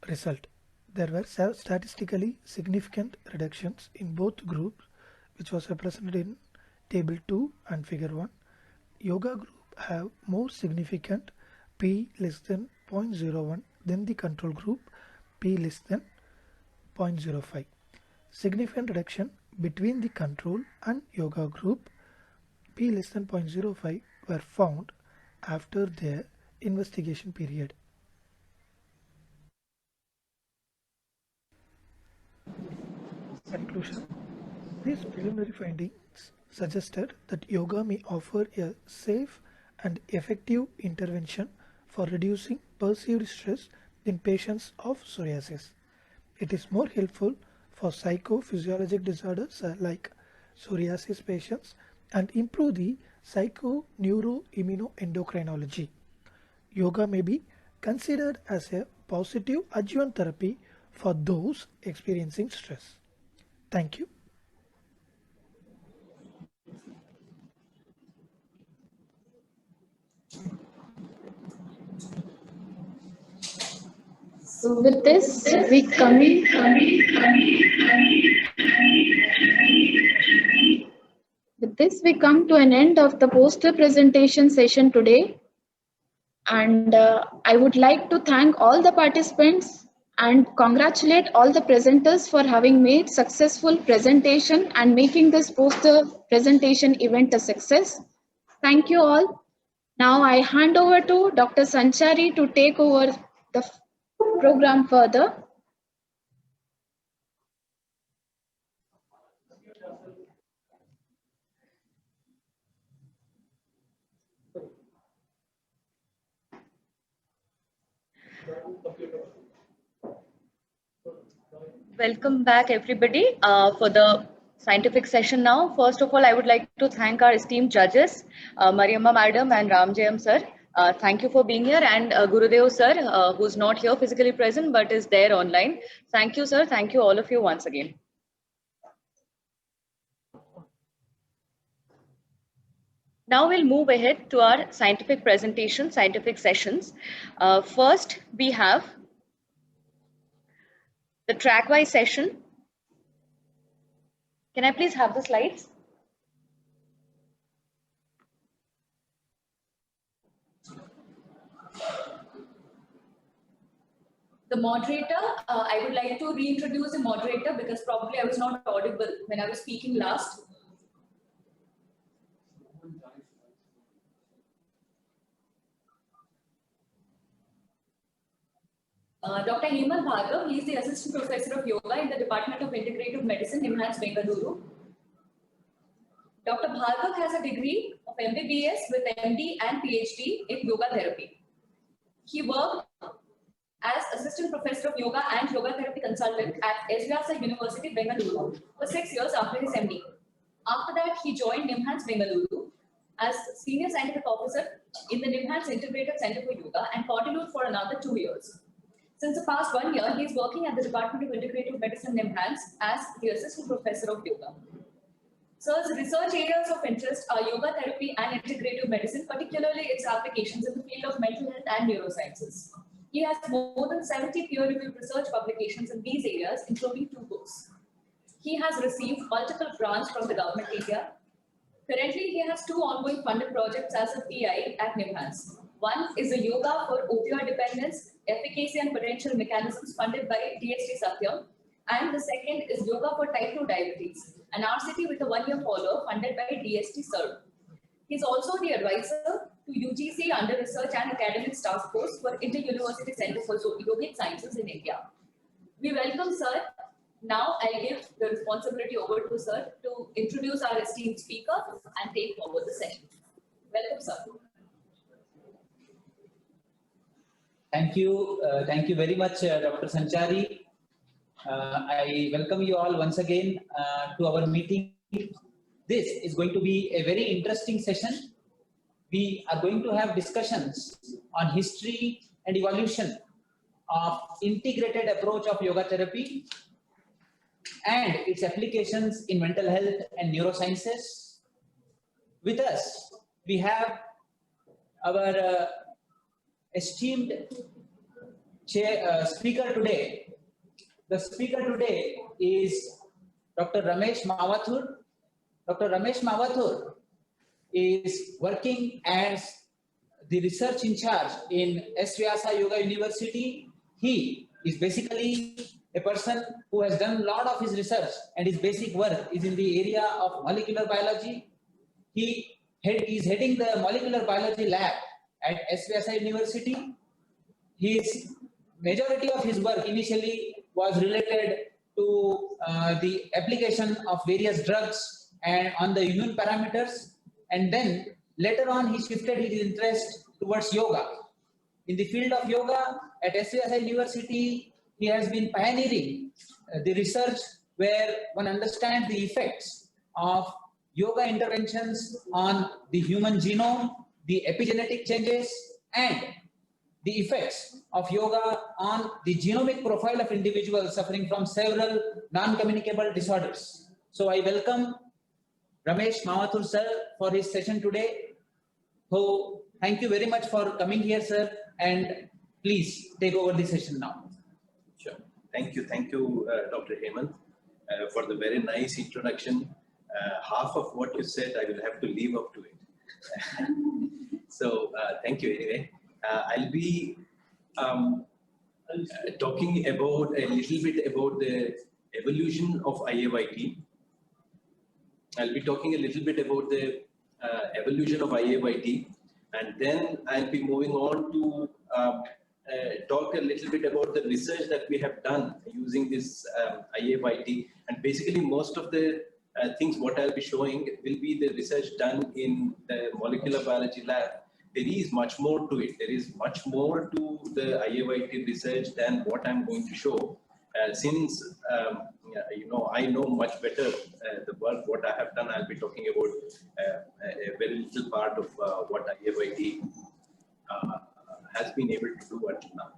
Result: there were statistically significant reductions in both groups, which was represented in table 2 and figure 1. Yoga group have more significant P less than 0.01 than the control group P less than 0.05. Significant reduction between the control and yoga group P less than 0.05 were found after their investigation period. Conclusion: these preliminary findings suggested that yoga may offer a safe and effective intervention for reducing perceived stress in patients of psoriasis. It is more helpful for psychophysiologic disorders like psoriasis patients and improve the psychoneuroimmunoendocrinology. Yoga may be considered as a positive adjuvant therapy for those experiencing stress. Thank you. So with this, we come to an end of the poster presentation session today. And I would like to thank all the participants and congratulate all the presenters for having made successful presentation and making this poster presentation event a success. Thank you all. Now I hand over to Dr. Sanchari to take over the program further. Welcome back everybody for the scientific session now. First of all, I would like to thank our esteemed judges, Mariamma Madam and Ramjayam Sir. Thank you for being here, and Gurudev Sir, who's not here physically present but is there online. Thank you, sir. Thank you, all of you, once again. Now we'll move ahead to our scientific presentation, scientific sessions. First, we have the track-wise session. Can I please have the slides? The moderator, I would like to reintroduce the moderator because probably I was not audible when I was speaking last. Dr. Hemant Bhargav, he is the Assistant Professor of Yoga in the Department of Integrative Medicine, NIMHANS, Bengaluru. Dr. Bhargav has a degree of MBBS with MD and PhD in Yoga Therapy. He worked as Assistant Professor of Yoga and Yoga Therapy Consultant at SVYASA University, Bengaluru for 6 years after his MD. After that, he joined NIMHANS, Bengaluru as Senior Scientific Officer in the NIMHANS Integrative Center for Yoga and continued for another 2 years. Since the past 1 year, he is working at the Department of Integrative Medicine, NIMHANS, as the Assistant Professor of Yoga. Sir's research areas of interest are yoga therapy and integrative medicine, particularly its applications in the field of mental health and neurosciences. He has more than 70 peer-reviewed research publications in these areas, including 2 books. He has received multiple grants from the government of India. Currently, he has 2 ongoing funded projects as a PI at NIMHANS. One is a yoga for opioid dependence, efficacy and potential mechanisms funded by DST Satyam. And the second is yoga for type 2 diabetes, an RCT with a 1-year follow funded by DST Serve. He is also the advisor to UGC Under Research and Academics Task Force for Inter-University Center for Yogic Sciences in India. We welcome Sir. Now I'll give the responsibility over to Sir to introduce our esteemed speaker and take forward the session. Welcome, Sir. Thank you very much, Dr. Sanchari. I welcome you all once again to our meeting. This is going to be a very interesting session. We are going to have discussions on history and evolution of integrated approach of yoga therapy and its applications in mental health and neurosciences. With us, we have our esteemed speaker today. The speaker today is Dr. Ramesh Mawathur. Dr. Ramesh Mawathur is working as the research in charge in SVYASA Yoga University. He is basically a person who has done a lot of his research and his basic work is in the area of molecular biology. He is heading the molecular biology lab at SVYASA University. His majority of his work initially was related to the application of various drugs and on the immune parameters, and then later on he shifted his interest towards yoga. In the field of yoga at SVYASA University, he has been pioneering the research where one understands the effects of yoga interventions on the human genome, the epigenetic changes, and the effects of yoga on the genomic profile of individuals suffering from several non-communicable disorders. So I welcome Ramesh Mawathur sir for his session today. So thank you very much for coming here, sir, and please take over the session now. Sure. Thank you, Dr. Hemant, for the very nice introduction. Half of what you said, I will have to live up to it. So thank you anyway. I'll be talking about a little bit about the evolution of IAYT. I'll be talking a little bit about the evolution of IAYT, and then I'll be moving on to talk a little bit about the research that we have done using this IAYT. And basically most of the things what I'll be showing will be the research done in the molecular biology lab. There is much more to it. There is much more to the IAYT research than what I'm going to show. since I know much better the work what I have done, I'll be talking about a very little part of what IAYT has been able to do until now.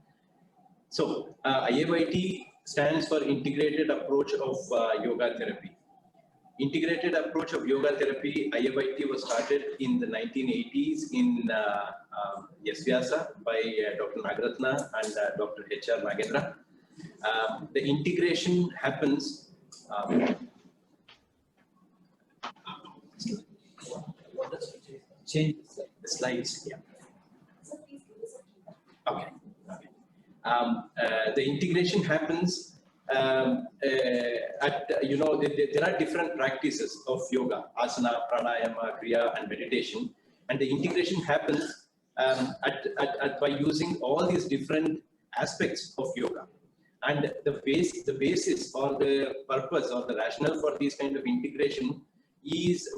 So IAYT stands for Integrated Approach of Yoga Therapy. Integrated approach of yoga therapy, IAYT was started in the 1980s in Yasvyasa by Dr. Nagaratna and Dr. H.R. Nagendra. The integration happens. Change the slides. Yeah. Okay. The integration happens. There are different practices of yoga, asana, pranayama, kriya, and meditation, and the integration happens by using all these different aspects of yoga. And the basis or the purpose or the rationale for this kind of integration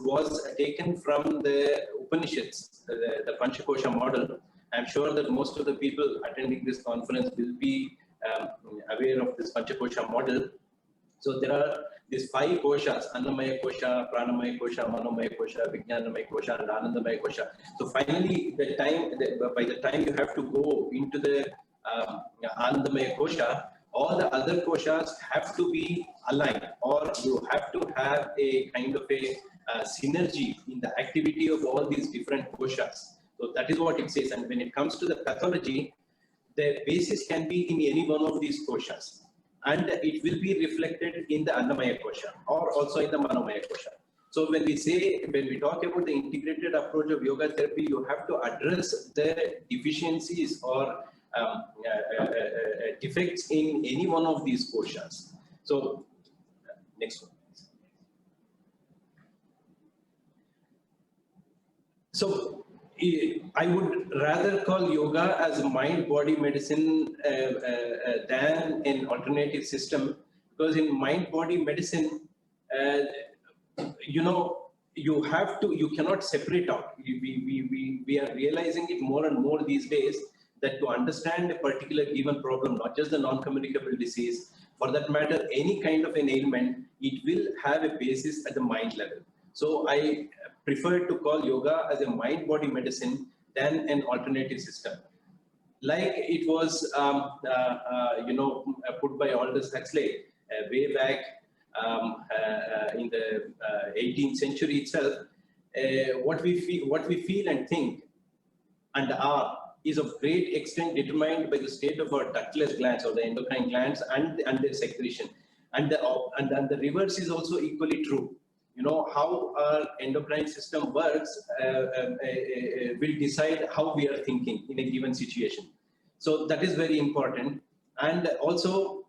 was taken from the Upanishads, the Panchakosha model. I'm sure that most of the people attending this conference will be aware of this Panchakosha model. So there are these 5 koshas: Annamaya Kosha, Pranamaya Kosha, Manomaya Kosha, Vijnanamaya Kosha, and Anandamaya Kosha. So finally, by the time you have to go into the Anandamaya Kosha, all the other koshas have to be aligned, or you have to have a kind of a synergy in the activity of all these different koshas. So that is what it says. And when it comes to the pathology, the basis can be in any one of these koshas, and it will be reflected in the Annamaya Kosha or also in the Manomaya Kosha. So when we talk about the integrated approach of yoga therapy, you have to address the deficiencies or defects in any one of these koshas. So next one. So I would rather call yoga as a mind-body medicine than an alternative system, because in mind-body medicine, you cannot separate out. We are realizing it more and more these days, that to understand a particular given problem, not just the non-communicable disease, for that matter, any kind of an ailment, it will have a basis at the mind level. So I prefer to call yoga as a mind-body medicine than an alternative system. Like it was, put by Aldous Huxley way back in the 18th century itself. What we feel and think and are is of great extent determined by the state of our ductless glands or the endocrine glands and their secretion. And the reverse is also equally true. How our endocrine system works will decide how we are thinking in a given situation. So that is very important. And also,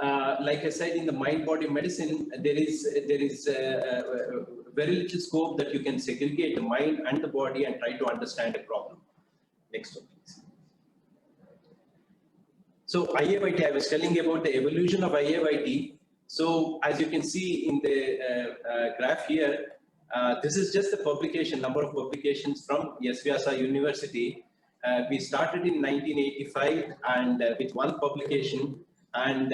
like I said, in the mind-body medicine, there is very little scope that you can segregate the mind and the body and try to understand a problem. Next one, please. So IAYT, I was telling about the evolution of IAYT. So as you can see in the graph here, this is just the publication, number of publications from Yasvyasa University. We started in 1985 and with one publication, and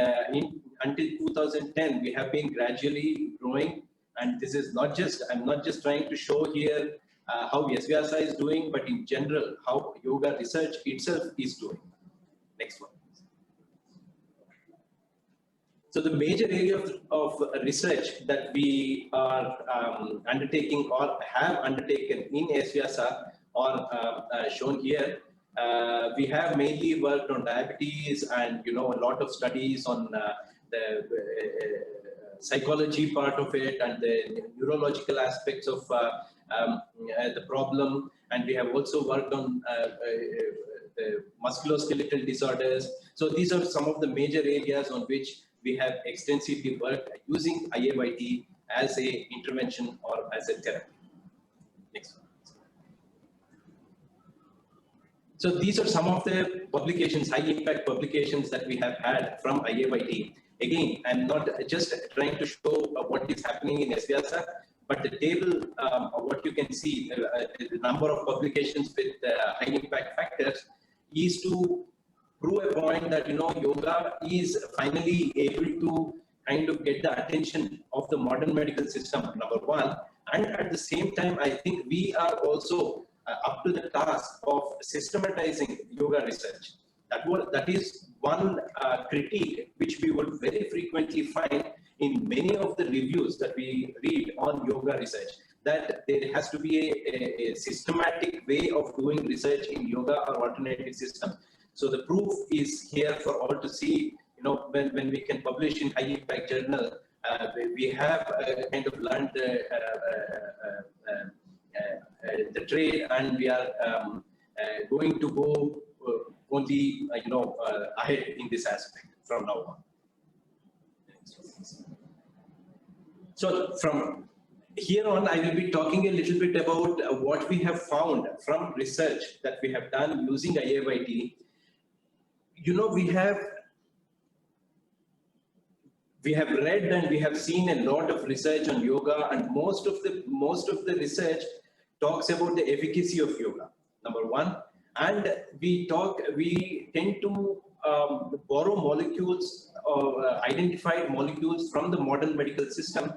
until 2010, we have been gradually growing. And this is not just, I'm not just trying to show here how Yasvyasa is doing, but in general, how yoga research itself is doing. Next one. So the major area of research that we are undertaking or have undertaken in Yasvyasa are shown here. We have mainly worked on diabetes and a lot of studies on the psychology part of it and the neurological aspects of the problem. And we have also worked on the musculoskeletal disorders. So these are some of the major areas on which we have extensively worked using IAYT as a intervention or as a therapy. Next one. So these are some of the publications, high impact publications that we have had from IAYT. Again, I'm not just trying to show what is happening in Yasvyasa, but the table of what you can see, the number of publications with high impact factors is to prove a point that, yoga is finally able to kind of get the attention of the modern medical system, number one. And at the same time, I think we are also up to the task of systematizing yoga research. That is one critique which we would very frequently find in many of the reviews that we read on yoga research, that there has to be a systematic way of doing research in yoga or alternative systems. So the proof is here for all to see. When we can publish in high impact journal, we have kind of learned the trade, and we are going to go only ahead in this aspect from now on. So from here on, I will be talking a little bit about what we have found from research that we have done using IAYT. We have read and we have seen a lot of research on yoga, and most of the research talks about the efficacy of yoga, number one. And we tend to borrow molecules or identified molecules from the modern medical system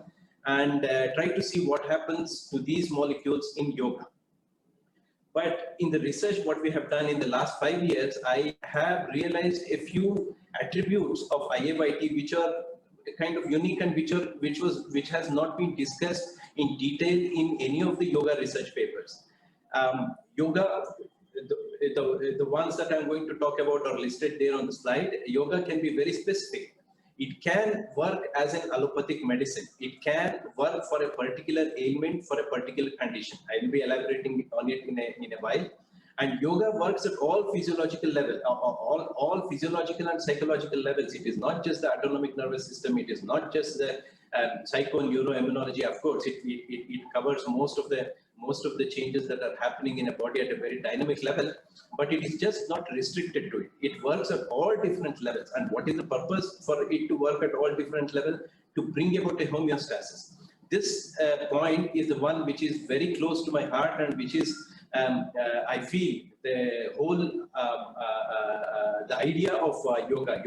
and try to see what happens to these molecules in yoga. But in the research, what we have done in the last 5 years, I have realized a few attributes of IAYT which are kind of unique and which has not been discussed in detail in any of the yoga research papers. Yoga, the ones that I'm going to talk about are listed there on the slide. Yoga can be very specific. It can work as an allopathic medicine. It can work for a particular ailment, for a particular condition. I will be elaborating on it in a while. And yoga works at all physiological levels, all physiological and psychological levels. It is not just the autonomic nervous system. It is not just the psycho-neuroimmunology. Of course, it covers most of the changes that are happening in a body at a very dynamic level. But it is just not restricted to it. It works at all different levels. And what is the purpose for it to work at all different levels? To bring about a homeostasis. This point is the one which is very close to my heart, and which is I feel the whole the idea of yoga.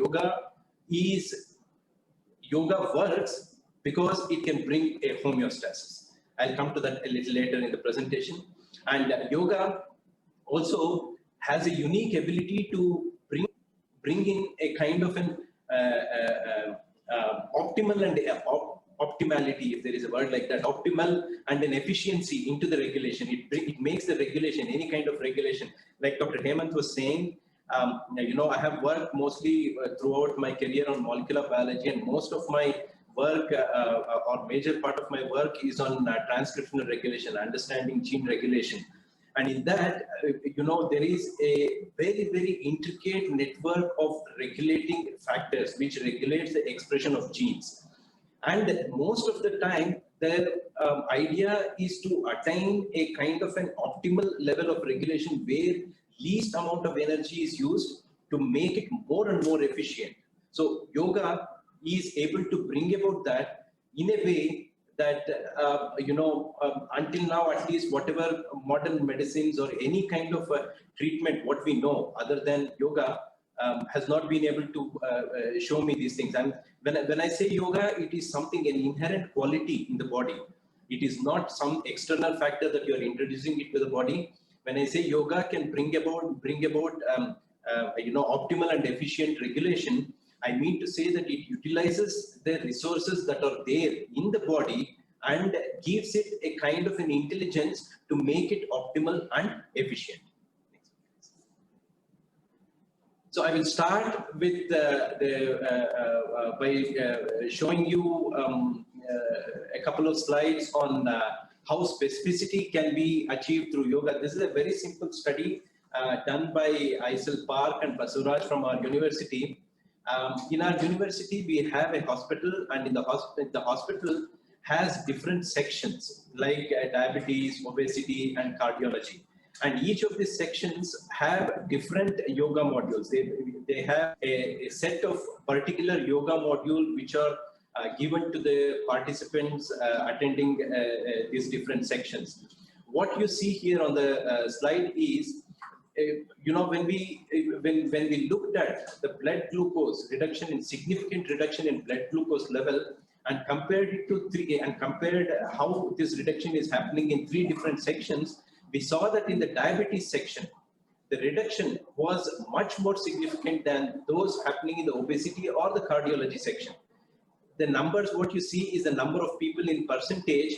Yoga works because it can bring a homeostasis. I'll come to that a little later in the presentation. And yoga also has a unique ability to bring in a kind of an optimal and optimality, if there is a word like that, optimal and an efficiency into the regulation. It makes the regulation, any kind of regulation, like Dr. Hemant was saying. I have worked mostly throughout my career on molecular biology, and most of my work or major part of my work is on transcriptional regulation, understanding gene regulation. And in that, there is a very, very intricate network of regulating factors which regulates the expression of genes. And most of the time, the idea is to attain a kind of an optimal level of regulation where least amount of energy is used to make it more and more efficient. So yoga is able to bring about that in a way that, until now, at least whatever modern medicines or any kind of treatment, what we know other than yoga, has not been able to show me these things. And when I say yoga, it is something, an inherent quality in the body. It is not some external factor that you are introducing it to the body. When I say yoga can bring about optimal and efficient regulation, I mean to say that it utilizes the resources that are there in the body and gives it a kind of an intelligence to make it optimal and efficient. So I will start with by showing you a couple of slides on how specificity can be achieved through yoga. This is a very simple study done by Aisel Park and Basuraj from our university. In our university, we have a hospital, and in the hospital has different sections like diabetes, obesity, and cardiology. And each of these sections have different yoga modules. They have a set of particular yoga modules which are given to the participants attending these different sections. What you see here on the slide is when we looked at the blood glucose reduction, in significant reduction in blood glucose level, and compared it to compared how this reduction is happening in 3 different sections, we saw that in the diabetes section, the reduction was much more significant than those happening in the obesity or the cardiology section. The numbers, what you see is the number of people in percentage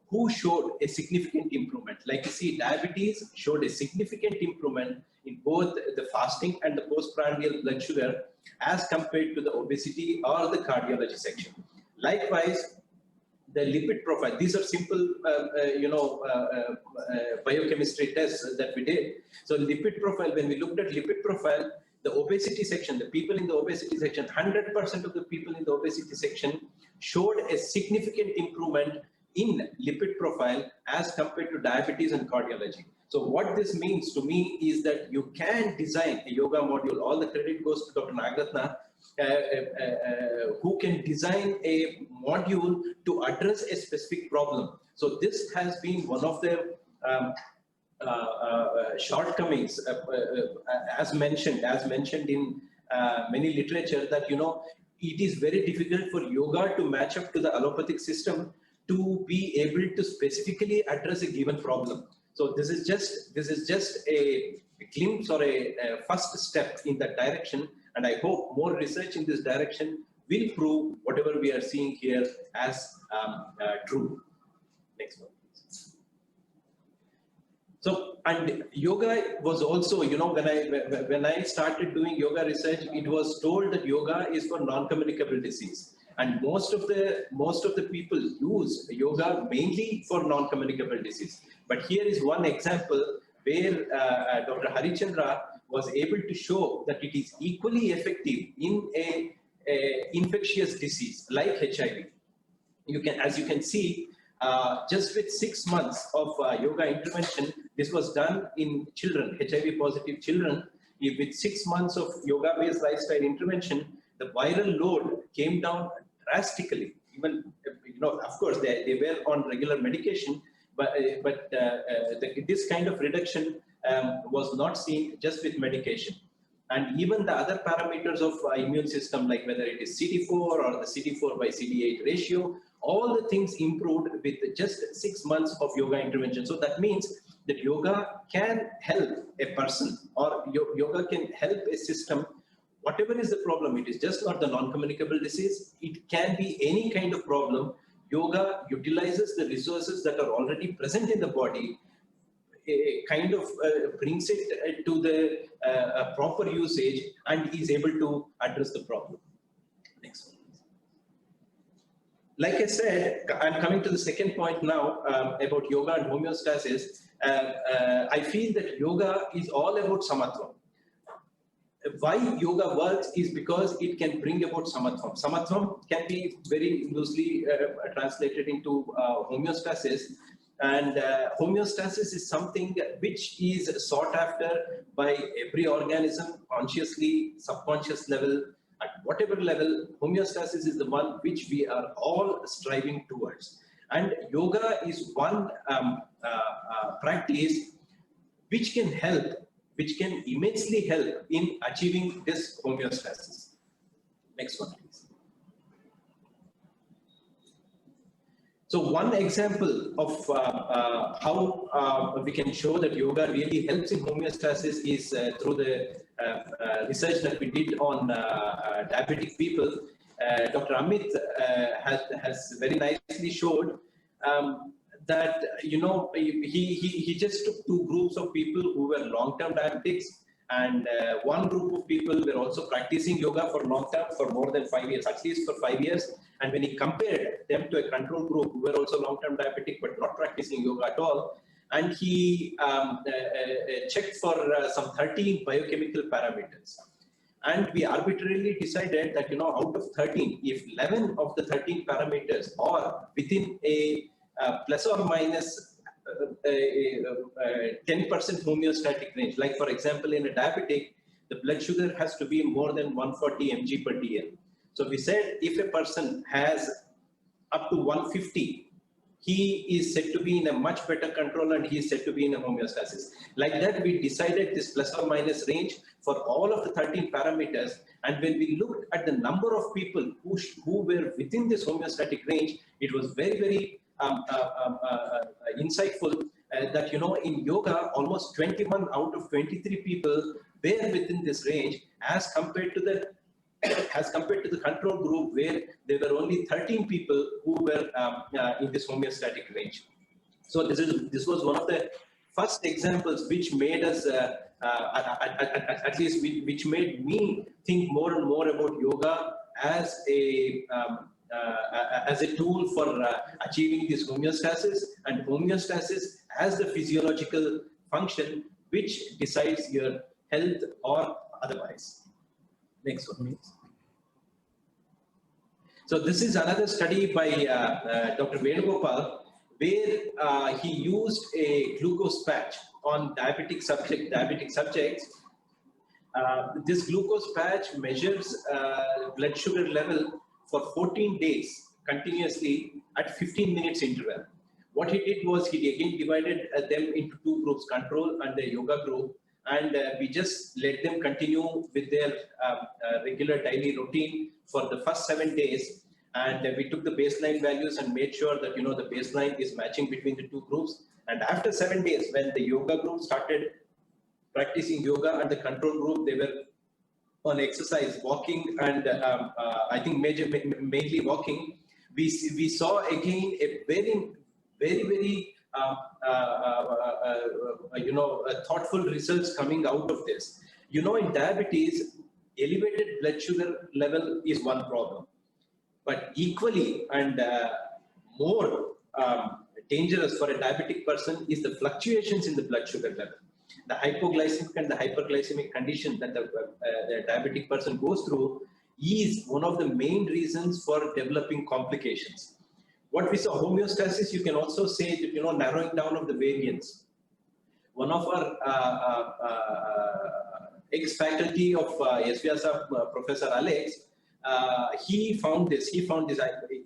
who showed a significant improvement. Like you see, diabetes showed a significant improvement in both the fasting and the postprandial blood sugar as compared to the obesity or the cardiology section. Likewise, the lipid profile, these are simple, biochemistry tests that we did. So lipid profile, when we looked at lipid profile, the obesity section, the people in the obesity section, 100% of the people in the obesity section showed a significant improvement in lipid profile as compared to diabetes and cardiology. So what this means to me is that you can design a yoga module. All the credit goes to Dr. Nagratna, who can design a module to address a specific problem. So this has been one of the shortcomings, as mentioned in many literature, that it is very difficult for yoga to match up to the allopathic system to be able to specifically address a given problem. So this is just a glimpse or a first step in that direction, and I hope more research in this direction will prove whatever we are seeing here as true. Next one, please. So, and yoga was also, when I started doing yoga research, it was told that yoga is for non-communicable disease, and most of the people use yoga mainly for non-communicable disease. But here is one example where Dr. Harichandra was able to show that it is equally effective in a infectious disease like HIV. As you can see, just with 6 months of yoga intervention, this was done in children, HIV positive children. With 6 months of yoga-based lifestyle intervention, the viral load came down drastically. Even, of course, they were on regular medication, but this kind of reduction was not seen just with medication. And even the other parameters of immune system, like whether it is CD4 or the CD4 by CD8 ratio, all the things improved with just 6 months of yoga intervention. So that means that yoga can help a person, or yoga can help a system. Whatever is the problem, it is just not the non-communicable disease. It can be any kind of problem. Yoga utilizes the resources that are already present in the body, kind of brings it to the proper usage, and is able to address the problem. Next one. Like I said, I'm coming to the second point now about yoga and homeostasis. I feel that yoga is all about samatvam. Why yoga works is because it can bring about samatvam. Samatvam can be very loosely translated into homeostasis. And homeostasis is something which is sought after by every organism, consciously, subconscious level, at whatever level. Homeostasis is the one which we are all striving towards. And yoga is one practice which can help, which can immensely help in achieving this homeostasis. Next one, please. So one example of how we can show that yoga really helps in homeostasis is through the research that we did on diabetic people. Dr. Amit has very nicely showed that he just took 2 groups of people who were long-term diabetics, and one group of people were also practicing yoga for long-term, for more than 5 years, at least for 5 years. And when he compared them to a control group who were also long-term diabetic but not practicing yoga at all, and he checked for some 13 biochemical parameters. And we arbitrarily decided that, out of 13, if 11 of the 13 parameters are within a plus or minus 10% homeostatic range, like for example, in a diabetic, the blood sugar has to be more than 140 mg per dl. So we said if a person has up to 150, he is said to be in a much better control and he is said to be in a homeostasis. Like that, we decided this plus or minus range for all of the 13 parameters. And when we looked at the number of people who were within this homeostatic range, it was very, very insightful that, you know, in yoga, almost 21 out of 23 people were within this range as compared to the control group, where there were only 13 people who were in this homeostatic range. So this was one of the first examples which made us, at least which made me think more and more about yoga as a tool for achieving this homeostasis, and homeostasis as the physiological function which decides your health or otherwise. Next one, please. So this is another study by Dr. Venugopal, where he used a glucose patch on diabetic subjects. This glucose patch measures blood sugar level for 14 days continuously at 15 minutes interval. What he did was he again divided them into two groups, control and the yoga group, and we just let them continue with their regular daily routine for the first 7 days. And we took the baseline values and made sure that, you know, the baseline is matching between the two groups. And after 7 days, when the yoga group started practicing yoga and the control group, they were on exercise, walking, and I think mainly walking, we saw again a very thoughtful results coming out of this. You know, in diabetes, elevated blood sugar level is one problem, but equally and more dangerous for a diabetic person is the fluctuations in the blood sugar level. The hypoglycemic and the hyperglycemic condition that the diabetic person goes through is one of the main reasons for developing complications. What we saw, homeostasis, you can also say that, you know, narrowing down of the variance. One of our ex-faculty of SVSA, Professor Alex, he found this.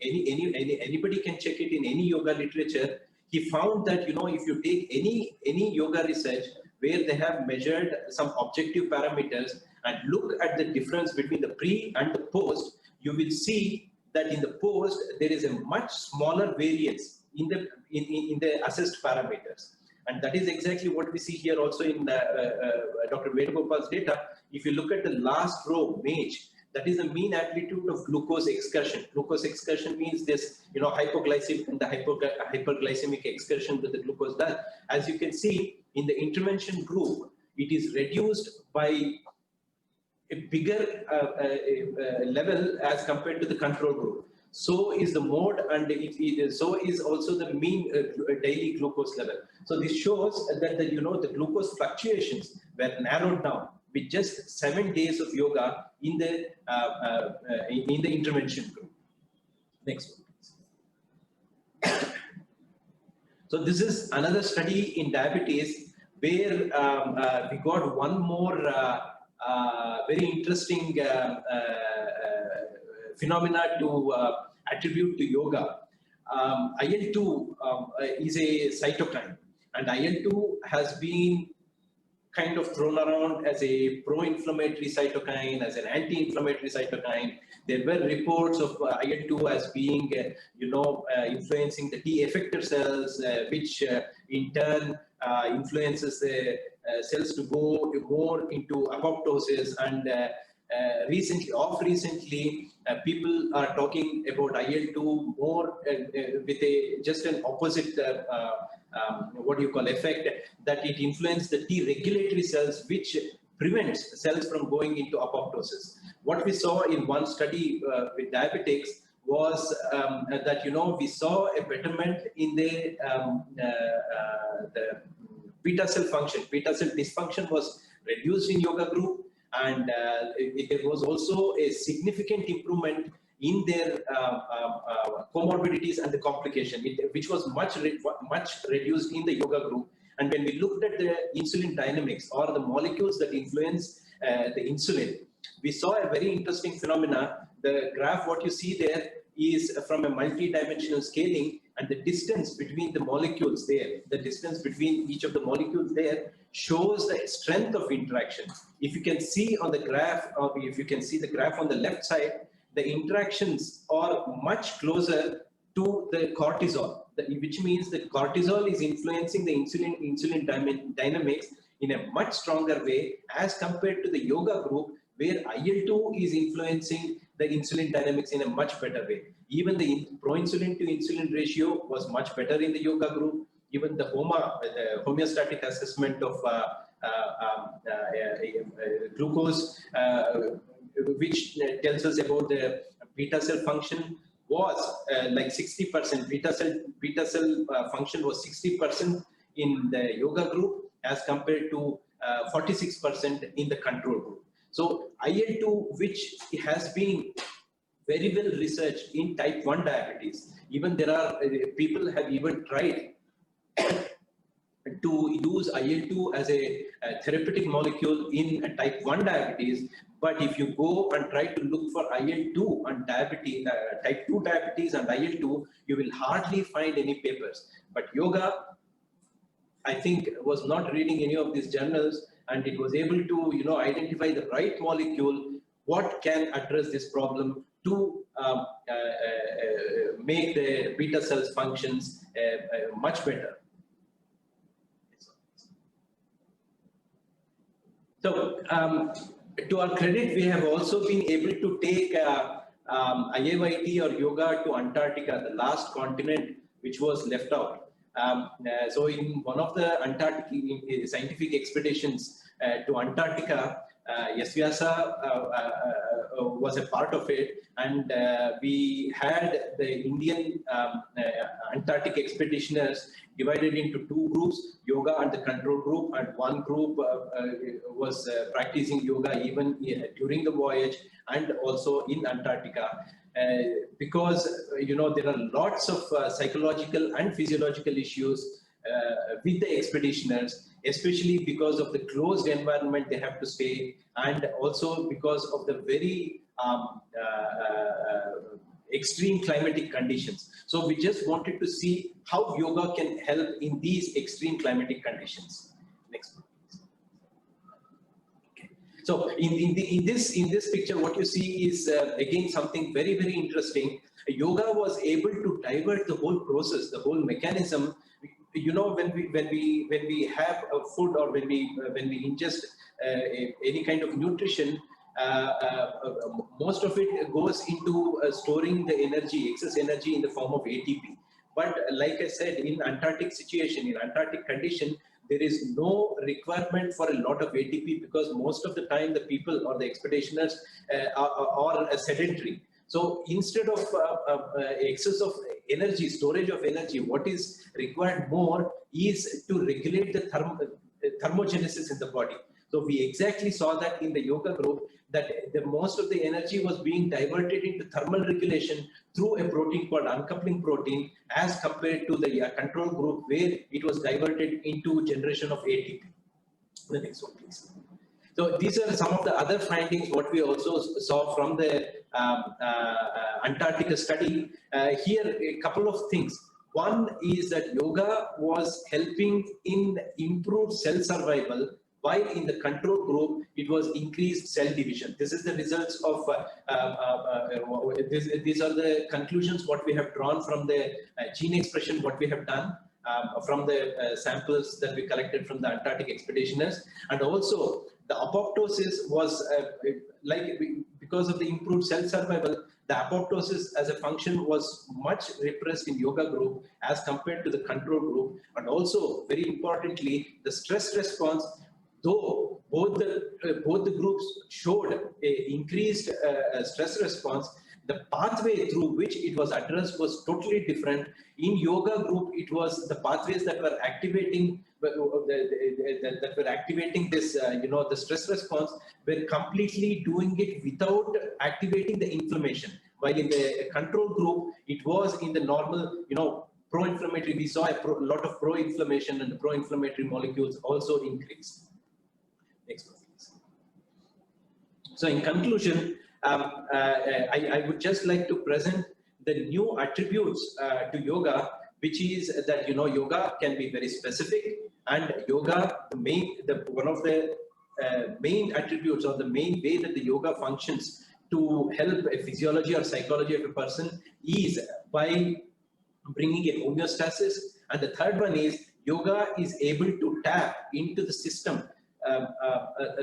Anybody can check it in any yoga literature. He found that, you know, if you take any yoga research where they have measured some objective parameters and look at the difference between the pre and the post, you will see that in the post there is a much smaller variance in the assessed parameters. And that is exactly what we see here also in Dr. Venugopal's data. If you look at the last row, MAGE, that is the mean amplitude of glucose excursion. Glucose excursion means this, you know, hypoglycemic and the hyperglycemic excursion that the glucose does. As you can see, in the intervention group, it is reduced by a bigger level as compared to the control group. So is the mode, and so is also the mean daily glucose level. So this shows that the, you know, the glucose fluctuations were narrowed down with just 7 days of yoga in the intervention group. Next one, please. So this is another study in diabetes where we got one more very interesting phenomena to attribute to yoga. IL-2 is a cytokine, and IL-2 has been kind of thrown around as a pro-inflammatory cytokine, as an anti-inflammatory cytokine. There were reports of IL-2 as being, influencing the T effector cells, which in turn influences the cells to go more into apoptosis. And recently, people are talking about IL-2 more with just an opposite effect, that it influences the T regulatory cells, which prevents cells from going into apoptosis. What we saw in one study with diabetics was that, we saw a betterment in the beta cell function. Beta cell dysfunction was reduced in yoga group, and there was also a significant improvement in their comorbidities and the complication, which was much reduced in the yoga group. And when we looked at the insulin dynamics, or the molecules that influence the insulin, we saw a very interesting phenomena. The graph, what you see there, is from a multi-dimensional scaling, and the distance between the molecules there, the distance between each of the molecules there shows the strength of interaction. If you can see on the graph, or if you can see the graph on the left side, the interactions are much closer to the cortisol, which means that cortisol is influencing the insulin dynamics in a much stronger way as compared to the yoga group, where IL-2 is influencing the insulin dynamics in a much better way. Even the proinsulin to insulin ratio was much better in the yoga group. Even the homeostatic assessment of glucose, which tells us about the beta cell function, was like 60%. Beta cell function was 60% in the yoga group as compared to 46% in the control group. So IL-2, which has been very well researched in type 1 diabetes. Even there are people have even tried to use IL-2 as a therapeutic molecule in type 1 diabetes. But if you go and try to look for IL-2 and diabetes, type 2 diabetes and IL-2, you will hardly find any papers. But yoga, I think, was not reading any of these journals, and it was able to, identify the right molecule, what can address this problem to make the beta cells functions much better. So, to our credit, we have also been able to take IAYT or yoga to Antarctica, the last continent which was left out. So in one of the Antarctic scientific expeditions to Antarctica, Yasvyasa was a part of it, and we had the Indian Antarctic expeditioners divided into two groups, yoga and the control group, and one group was practicing yoga even during the voyage and also in Antarctica. Because there are lots of psychological and physiological issues with the expeditioners, especially because of the closed environment they have to stay, and also because of the very extreme climatic conditions. So we just wanted to see how yoga can help in these extreme climatic conditions. Next one, please. Okay. So in this picture, what you see is again something very, very interesting. Yoga was able to divert the whole process, the whole mechanism. When we have a food, or when we ingest any kind of nutrition, most of it goes into storing the energy, excess energy in the form of ATP. But like I said, in Antarctic situation, in Antarctic condition, there is no requirement for a lot of ATP, because most of the time the people or the expeditioners are sedentary. So instead of excess of energy, storage of energy, what is required more is to regulate the thermogenesis in the body. So we exactly saw that in the yoga group, that the most of the energy was being diverted into thermal regulation through a protein called uncoupling protein, as compared to the control group, where it was diverted into generation of ATP. The next one, please. So these are some of the other findings what we also saw from the Antarctica study. Here, a couple of things. One is that yoga was helping in improved cell survival, while in the control group, it was increased cell division. This is the results of, these are the conclusions what we have drawn from the gene expression what we have done. From the samples that we collected from the Antarctic expeditioners. And also the apoptosis was because of the improved cell survival, the apoptosis as a function was much repressed in yoga group as compared to the control group. And also, very importantly, the stress response, though both the groups showed a increased stress response, the pathway through which it was addressed was totally different. In yoga group, it was the pathways that were activating this, the stress response, were completely doing it without activating the inflammation. While in the control group, it was in the normal, pro-inflammatory. We saw a lot of pro-inflammation, and the pro-inflammatory molecules also increased. Next one, please. So in conclusion, I would just like to present the new attributes to yoga, which is that yoga can be very specific, and yoga one of the main attributes or the main way that the yoga functions to help a physiology or psychology of a person is by bringing a homeostasis. And the third one is yoga is able to tap into the system.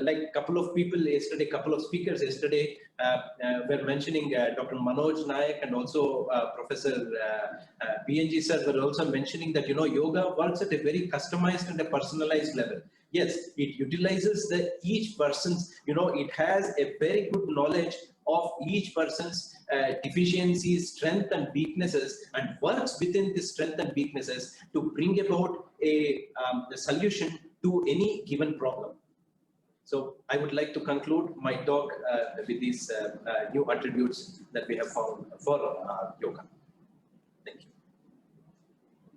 Like a couple of speakers yesterday were mentioning, Dr. Manoj Nayak and also Professor PNG sir were also mentioning that yoga works at a very customized and a personalized level. Yes, it utilizes each person's, it has a very good knowledge of each person's deficiencies, strength and weaknesses, and works within this strength and weaknesses to bring about a solution to any given problem. So I would like to conclude my talk with these new attributes that we have found for yoga. Thank you.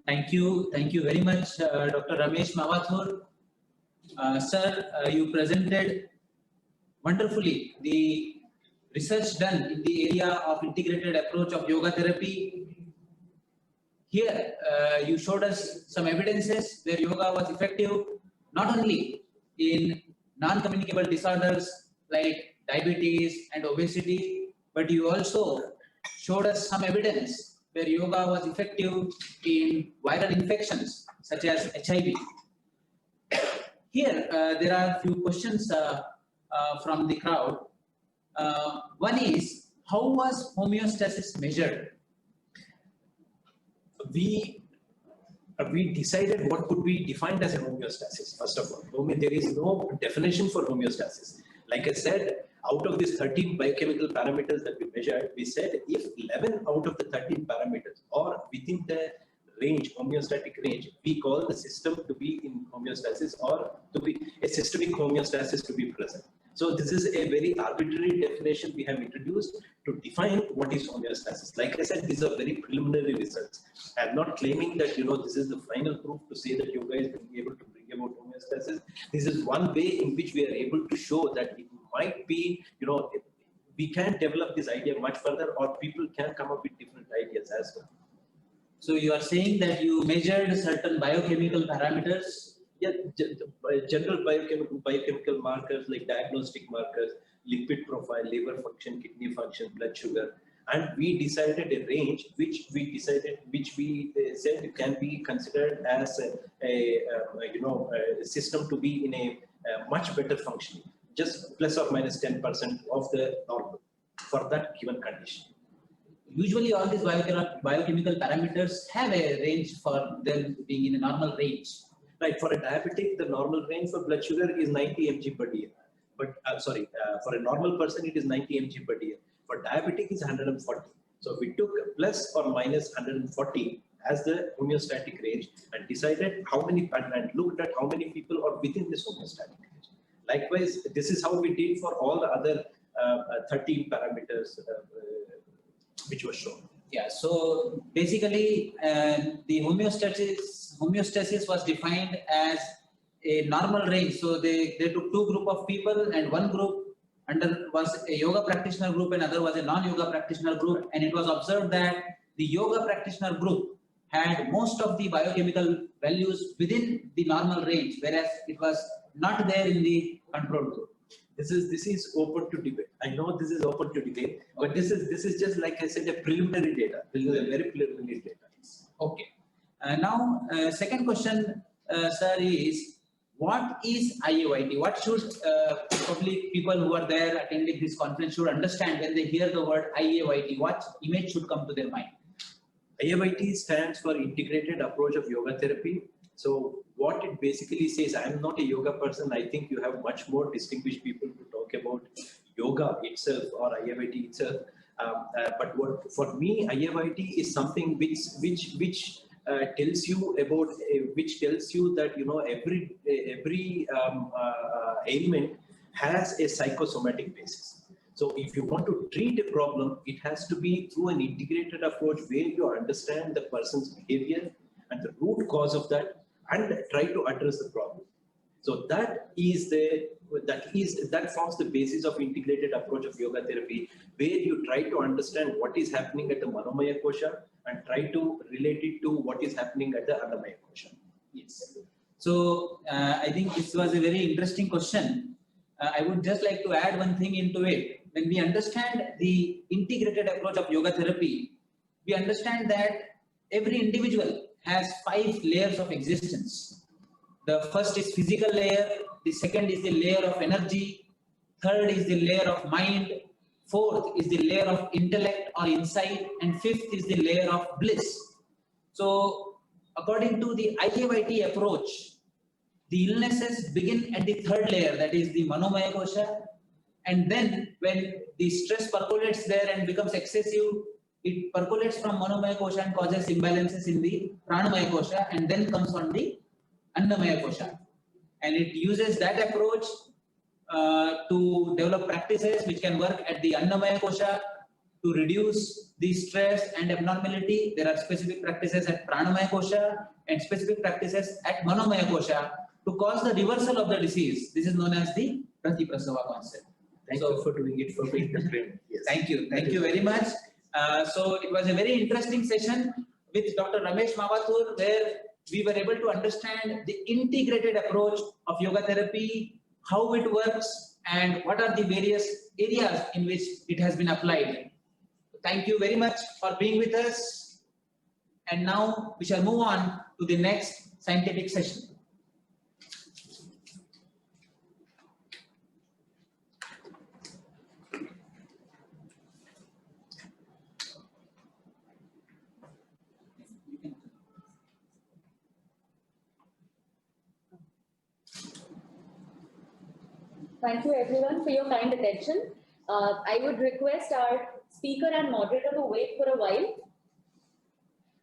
Thank you. Thank you very much, Dr. Ramesh Mavathur. Sir, you presented wonderfully the research done in the area of integrated approach of yoga therapy. Here, you showed us some evidences where yoga was effective, not only in non-communicable disorders like diabetes and obesity, but you also showed us some evidence where yoga was effective in viral infections such as HIV. Here, there are a few questions from the crowd. One is, how was homeostasis measured? We decided what could be defined as a homeostasis, first of all. There is no definition for homeostasis. Like I said, out of these 13 biochemical parameters that we measured, we said if 11 out of the 13 parameters are within the range, homeostatic range, we call the system to be in homeostasis or to be a systemic homeostasis to be present. So this is a very arbitrary definition we have introduced to define what is homeostasis. Like I said, these are very preliminary results. I am not claiming that this is the final proof to say that yoga is being able to bring about homeostasis. This is one way in which we are able to show that it might be, we can develop this idea much further, or people can come up with different ideas as well. So you are saying that you measured certain biochemical parameters? Yeah, general biochemical markers like diagnostic markers, lipid profile, liver function, kidney function, blood sugar, and we decided a range which we said can be considered as a system to be in a much better functioning, just plus or minus 10% of the normal for that given condition. Usually all these biochemical parameters have a range for them being in a normal range. Right, for a diabetic, the normal range for blood sugar is 90 mg per dl. But for a normal person, it is 90 mg per dl. For diabetic, it's 140. So we took plus or minus 140 as the homeostatic range and decided and looked at how many people are within this homeostatic range. Likewise, this is how we did for all the other 13 parameters which were shown. Yeah, so basically the homeostasis was defined as a normal range. So they took two groups of people, and one group was a yoga practitioner group and other was a non-yoga practitioner group, and it was observed that the yoga practitioner group had most of the biochemical values within the normal range, whereas it was not there in the control group. This is open to debate. I know this is open to debate, but this is just, like I said, a preliminary data. This is a very preliminary data. Okay. Now, second question, sir, is what is IAYT? What should probably people who are there attending this conference should understand when they hear the word IAYT? What image should come to their mind? IAYT stands for Integrated Approach of Yoga Therapy. So what it basically says, I am not a yoga person. I think you have much more distinguished people to talk about yoga itself or IAYT itself. But for me, IAYT is something which tells you that every ailment has a psychosomatic basis. So if you want to treat a problem, it has to be through an integrated approach where you understand the person's behavior and the root cause of that and try to address the problem. So that forms the basis of integrated approach of yoga therapy, where you try to understand what is happening at the Manomaya Kosha and try to relate it to what is happening at the Annamaya Kosha. Yes. So I think this was a very interesting question. I would just like to add one thing into it. When we understand the integrated approach of yoga therapy, we understand that every individual has 5 layers of existence. The first is physical layer, the second is the layer of energy, third is the layer of mind, fourth is the layer of intellect or insight, and fifth is the layer of bliss. So according to the IAYT approach, the illnesses begin at the third layer, that is the Manomaya Kosha, and then when the stress percolates there and becomes excessive, it percolates from Manomaya Kosha and causes imbalances in the Pranamaya Kosha, and then comes on the Annamaya Kosha. And it uses that approach to develop practices which can work at the Annamaya Kosha to reduce the stress and abnormality. There are specific practices at Pranamaya Kosha and specific practices at Manomaya Kosha to cause the reversal of the disease. This is known as the Pratiprasava concept. Thank you for doing it for me. Yes. Thank you very much. So it was a very interesting session with Dr. Ramesh Mavathur, where we were able to understand the integrated approach of yoga therapy, how it works, and what are the various areas in which it has been applied. Thank you very much for being with us. And now we shall move on to the next scientific session. Thank you everyone for your kind attention. I would request our speaker and moderator to wait for a while.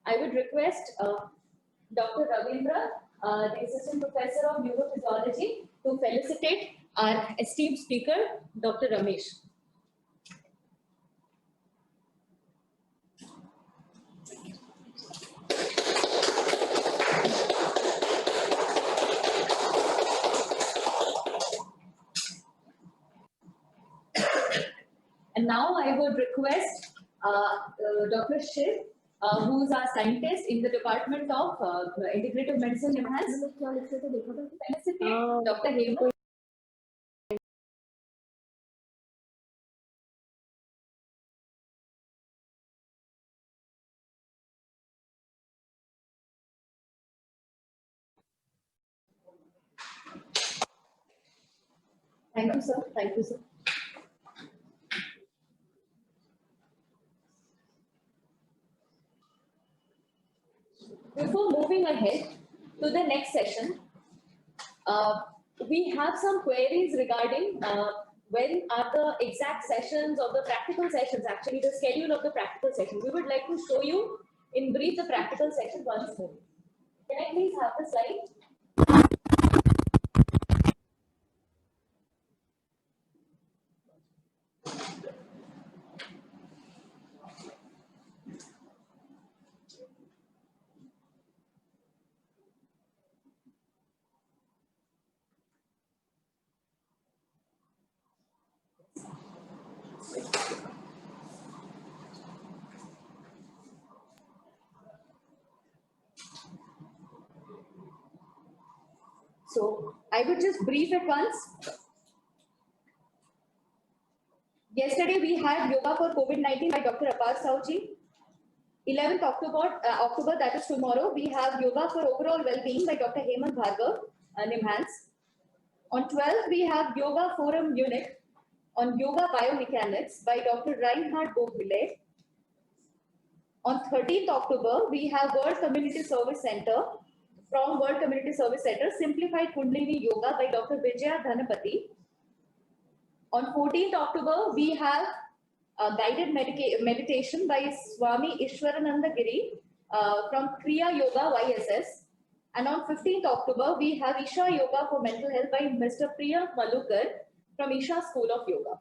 I would request Dr. Ravindra, the Assistant Professor of Neurophysiology, to felicitate our esteemed speaker, Dr. Ramesh. And now I would request Dr. Shiv, who is our scientist in the Department of Integrative Medicine, NIMHANS. Felicitate Dr. Hemant. Thank you, sir. Thank you, sir. Before moving ahead to the next session, we have some queries regarding when are the exact sessions of the practical sessions, actually the schedule of the practical sessions. We would like to show you in brief the practical session once more. Can I please have the slide? So I would just brief it once. Yesterday we had yoga for COVID-19 by Dr. Apar Sauji. 11th October, that is tomorrow, we have yoga for overall well-being by Dr. Hemant Bhargav, NIMHANS. On 12th, we have yoga forum unit on yoga biomechanics by Dr. Reinhard Bogwille. On 13th October, we have World Community Service Center from World Community Service Center, Simplified Kundalini Yoga by Dr. Vijaya Dhanapati. On 14th October, we have a guided meditation by Swami Ishwarananda Giri from Kriya Yoga YSS. And on 15th October, we have Isha Yoga for Mental Health by Mr. Priya Malukar from Isha School of Yoga.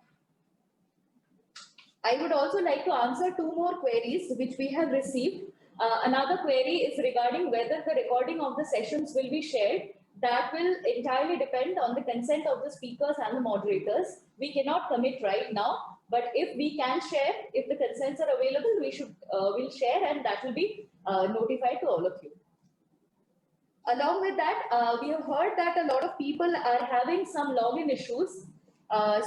I would also like to answer 2 more queries which we have received. Another query is regarding whether the recording of the sessions will be shared. that will entirely depend on the consent of the speakers and the moderators. We cannot commit right now, but if we can share, if the consents are available, we'll share, and that will be notified to all of you. Along with that, we have heard that a lot of people are having some login issues.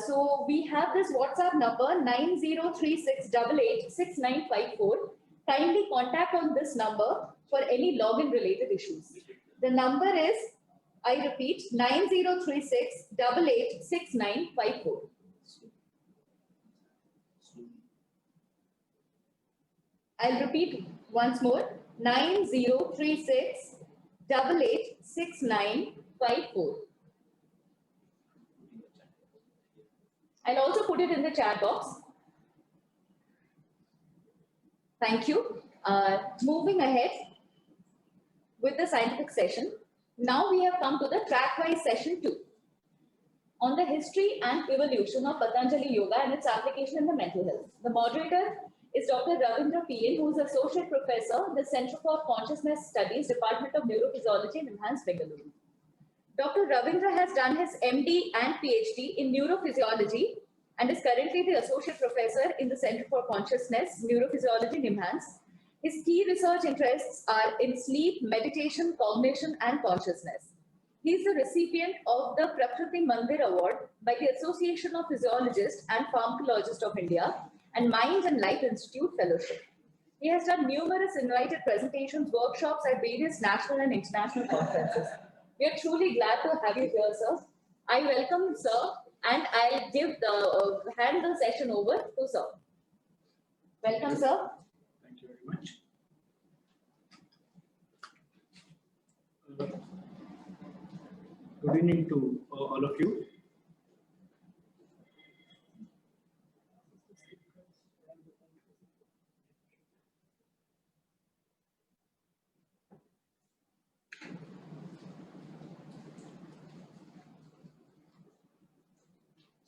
So we have this WhatsApp number 9036886954. Kindly contact on this number for any login related issues. The number is, I repeat, 9036886954. I'll repeat once more, 9036886954. I'll also put it in the chat box. Thank you. Moving ahead with the scientific session. Now we have come to the track-wise session 2 on the history and evolution of Patanjali Yoga and its application in the mental health. The moderator is Dr. Ravindra PN, who is Associate Professor in the Center for Consciousness Studies, Department of Neurophysiology, NIMHANS, Bengaluru. Dr. Ravindra has done his MD and PhD in Neurophysiology and is currently the Associate Professor in the Center for Consciousness, Neurophysiology, NIMHANS. His key research interests are in sleep, meditation, cognition, and consciousness. He is the recipient of the Prakriti Mandir Award by the Association of Physiologists and Pharmacologists of India and Mind and Life Institute Fellowship. He has done numerous invited presentations, workshops at various national and international conferences. We are truly glad to have you here, sir. I welcome sir, and I'll hand the session over to sir. Welcome, sir. Thank you very much. Good evening to all of you.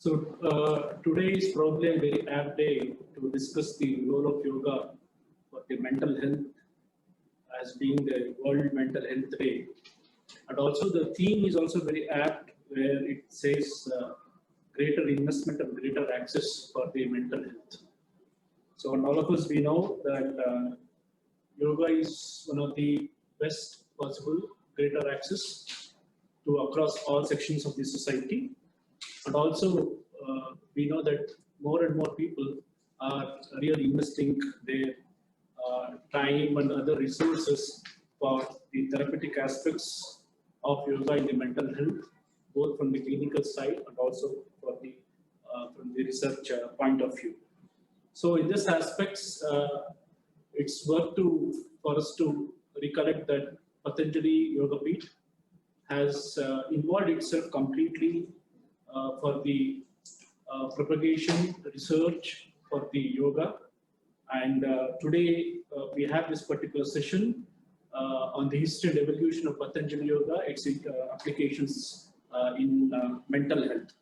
So today is probably a very apt day to discuss the role of yoga for the mental health as being the World Mental Health Day. And also the theme is also very apt where it says greater investment and greater access for the mental health. So and all of us, we know that yoga is one of the best possible greater access to across all sections of the society. And also, we know that more and more people are really investing their time and other resources for the therapeutic aspects of yoga in the mental health, both from the clinical side and also for the from the research point of view. So, in this aspects, it's worth for us to recollect that Patanjali Yoga Peeth has involved itself completely for the propagation, research for the yoga. And today we have this particular session on the history and evolution of Patanjali Yoga, its applications in mental health.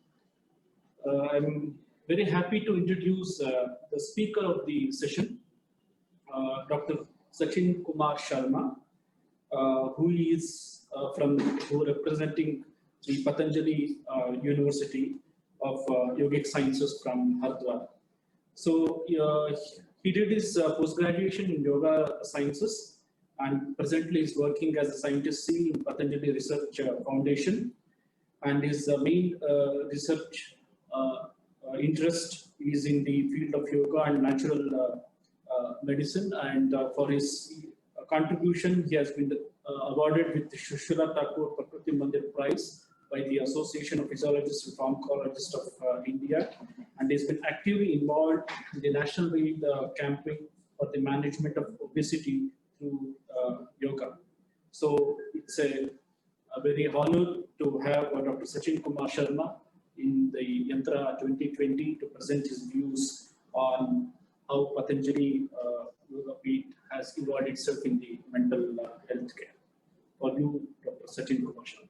I'm very happy to introduce the speaker of the session, Dr. Sachin Kumar Sharma, who is representing the Patanjali University of Yogic Sciences from Haridwar. So he did his post-graduation in Yoga Sciences and presently is working as a scientist C in Patanjali Research Foundation. And his main research interest is in the field of yoga and natural medicine. And for his contribution, he has been awarded with the Shushila Thakur Prakriti Mandir Prize by the Association of Physiologists and Pharmacologists of India, and has been actively involved in the national-wide campaign for the management of obesity through yoga. So it's a very honor to have Dr. Sachin Kumar Sharma in the YANTRA 2020 to present his views on how Patanjali Yoga Peeth has involved itself in the mental health care. For you, Dr. Sachin Kumar Sharma.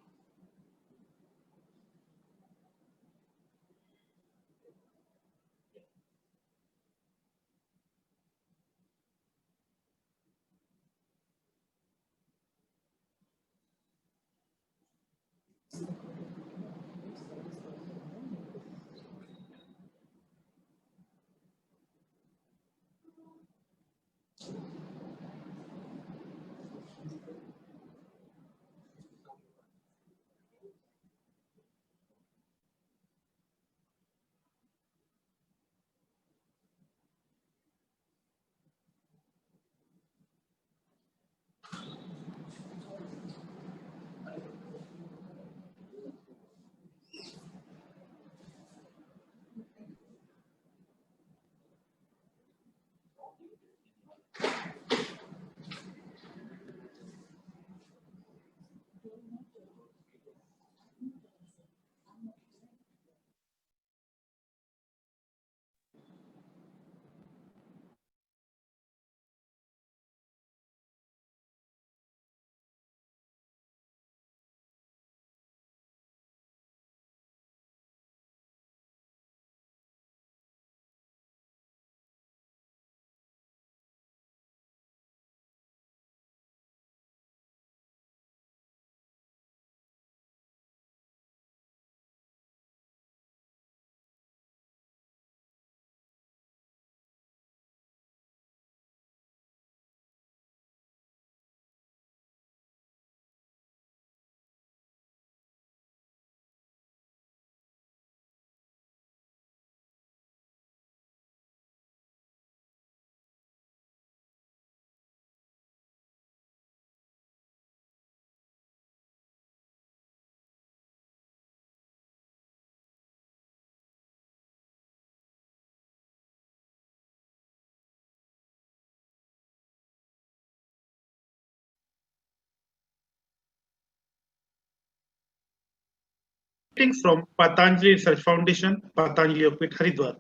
Greetings from Patanjali Research Foundation, Patanjali Yoga Haridwar.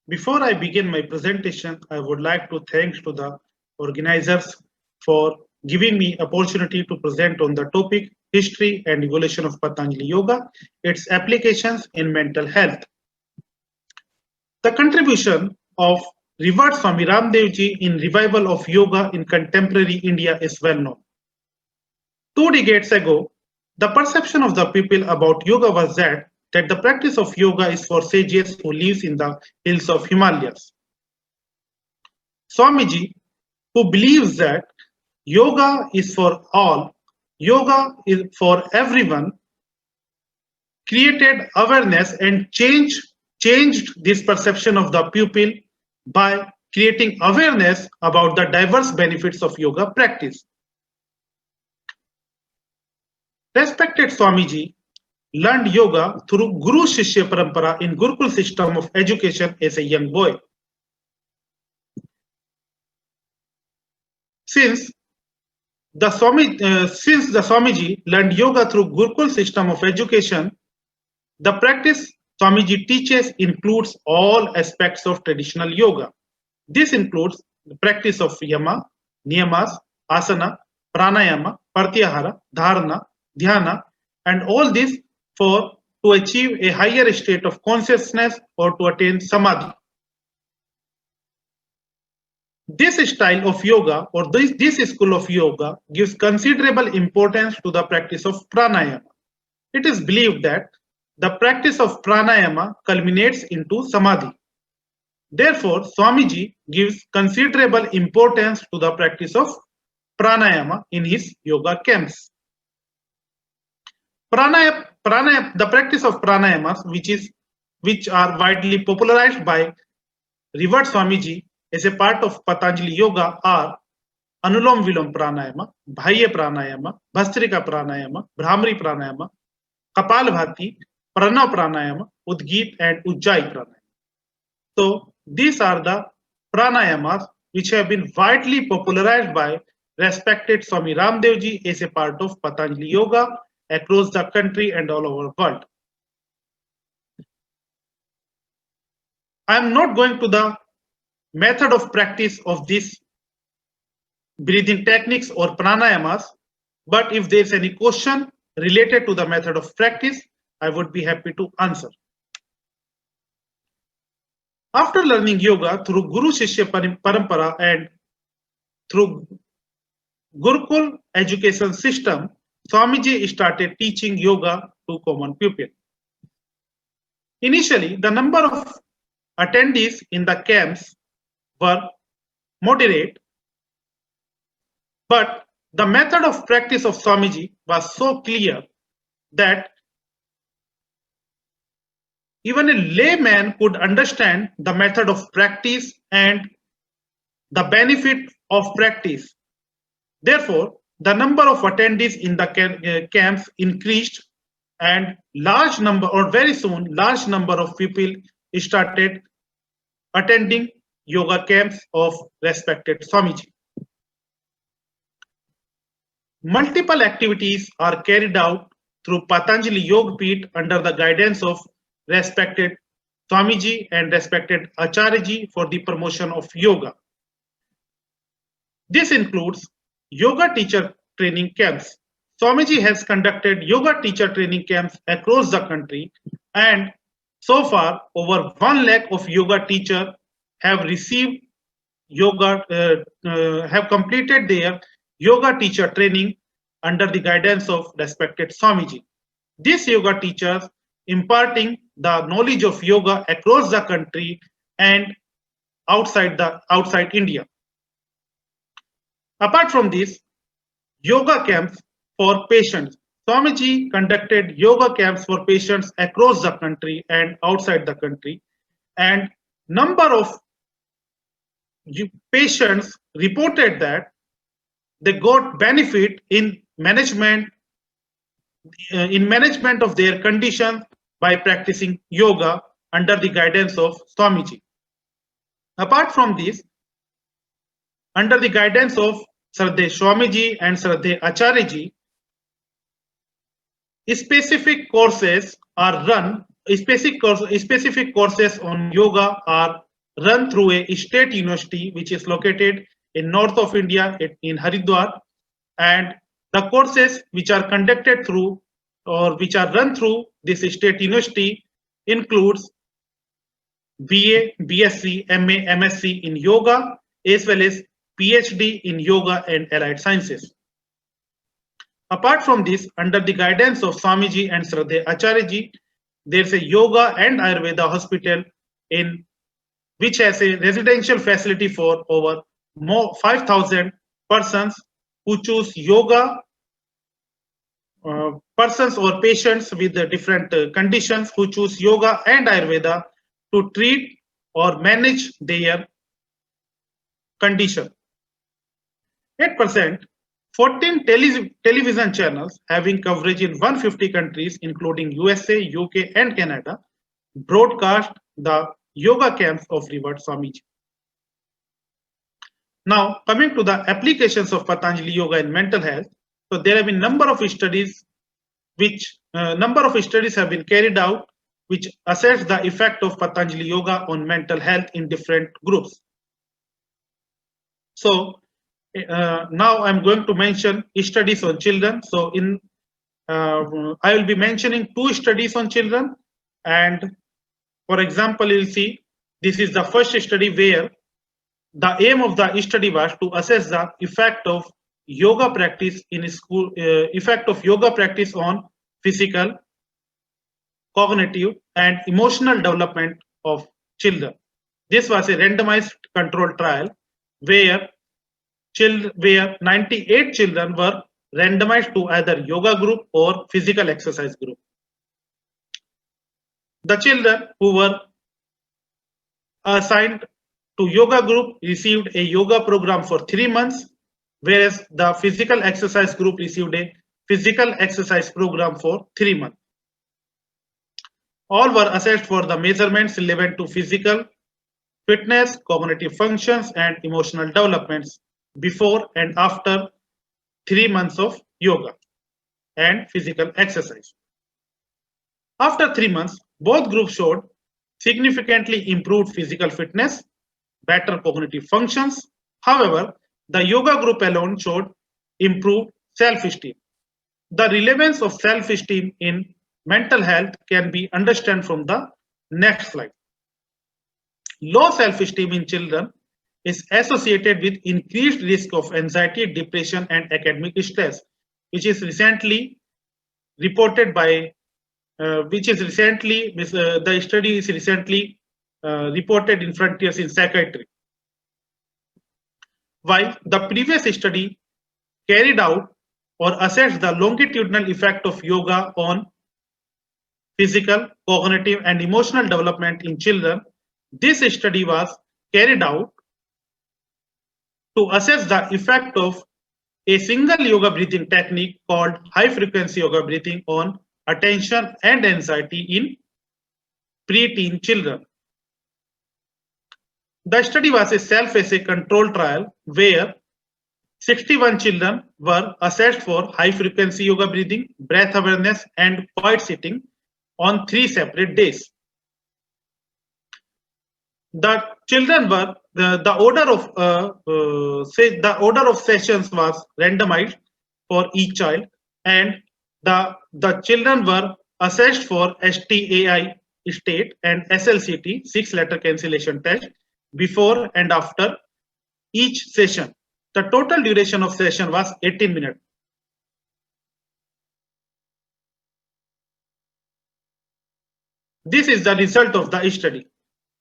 Before I begin my presentation, I would like to thank to the organizers for giving me opportunity to present on the topic History and Evolution of Patanjali Yoga, its applications in mental health. The contribution of Revered Swami Ramdev Ji in revival of yoga in contemporary India is well known. 2 decades ago, the perception of the people about yoga was that the practice of yoga is for sages who live in the hills of Himalayas. Swamiji, who believes that yoga is for all, yoga is for everyone, created awareness and changed this perception of the pupil by creating awareness about the diverse benefits of yoga practice. Respected Swamiji learned yoga through Guru Shishya Parampara in Gurukul system of education as a young boy. Since the Swamiji learned yoga through Gurukul system of education, the practice Swamiji teaches includes all aspects of traditional yoga. This includes the practice of yama, niyamas, asana, pranayama, pratyahara, dharana, dhyana, and all this to achieve a higher state of consciousness or to attain samadhi. This style of yoga or this school of yoga gives considerable importance to the practice of pranayama. It is believed that the practice of pranayama culminates into samadhi. Therefore, Swamiji gives considerable importance to the practice of pranayama in his yoga camps. The practice of pranayamas, which are widely popularized by Revered Swamiji as a part of Patanjali Yoga are Anulom Vilom Pranayama, Bhaya Pranayama, Bhastrika Pranayama, Brahmari Pranayama, Kapalbhati, Pranav Pranayama, Udgit and Ujjayi Pranayama. So these are the pranayamas which have been widely popularized by respected Swami Ramdev Ji as a part of Patanjali Yoga across the country and all over the world. I am not going to the method of practice of these breathing techniques or pranayamas, but if there is any question related to the method of practice, I would be happy to answer. After learning yoga through Guru Shishya Parampara and through Gurukul education system, Swamiji started teaching yoga to common people. Initially, the number of attendees in the camps were moderate, but the method of practice of Swamiji was so clear that even a layman could understand the method of practice and the benefit of practice. Therefore, the number of attendees in the camps increased and very soon, large number of people started attending yoga camps of respected Swamiji. Multiple activities are carried out through Patanjali Yoga Peeth under the guidance of respected Swamiji and respected Acharya for the promotion of yoga. This includes yoga teacher training camps. Swamiji has conducted yoga teacher training camps across the country, and so far over 1 lakh of yoga teachers have received have completed their yoga teacher training under the guidance of respected Swamiji. These yoga teachers imparting the knowledge of yoga across the country and outside India. Apart from this, yoga camps for patients. Swamiji conducted yoga camps for patients across the country and outside the country, and number of patients reported that they got benefit in management of their condition by practicing yoga under the guidance of Swamiji. Apart from this, under the guidance of Shraddhe Swamiji and Shraddhe Acharya ji, specific courses are run. Specific courses on yoga are run through a state university which is located in north of India in Haridwar, and the courses which are conducted through or which are run through this state university includes BA, BSc, MA, MSc in yoga as well as PhD in yoga and allied sciences. Apart from this, under the guidance of Swamiji and Shraddha Acharyaji, there's a yoga and Ayurveda hospital in which has a residential facility for over 5,000 persons who choose yoga, persons or patients with the different conditions who choose yoga and Ayurveda to treat or manage their condition. At present, 14 television channels having coverage in 150 countries, including USA, UK, and Canada, broadcast the yoga camps of revered Swamiji. Now, coming to the applications of Patanjali Yoga in mental health, so there have been number of studies have been carried out which assess the effect of Patanjali Yoga on mental health in different groups. So now I'm going to mention studies on children. So I will be mentioning 2 studies on children, and for example, you'll see this is the first study where the aim of the study was to assess the effect of yoga practice in school, effect of yoga practice on physical, cognitive, and emotional development of children. This was a randomized controlled trial where 98 children were randomized to either yoga group or physical exercise group. The children who were assigned to yoga group received a yoga program for 3 months, whereas the physical exercise group received a physical exercise program for 3 months. All were assessed for the measurements relevant to physical fitness, cognitive functions, and emotional developments before and after 3 months of yoga and physical exercise. After 3 months, both groups showed significantly improved physical fitness, better cognitive functions. However, the yoga group alone showed improved self-esteem. The relevance of self-esteem in mental health can be understood from the next slide. Low self-esteem in children is associated with increased risk of anxiety, depression, and academic stress, which is recently reported by, the study is recently reported in Frontiers in Psychiatry. While the previous study carried out or assessed the longitudinal effect of yoga on physical, cognitive, and emotional development in children, this study was carried out to assess the effect of a single yoga breathing technique called high frequency yoga breathing on attention and anxiety in preteen children. The study was a self-assay controlled trial where 61 children were assessed for high frequency yoga breathing, breath awareness, and quiet sitting on 3 separate days. The children were the order of sessions was randomized for each child, and the children were assessed for STAI state and SLCT 6-letter cancellation test before and after each session. The total duration of session was 18 minutes. This is the result of the study.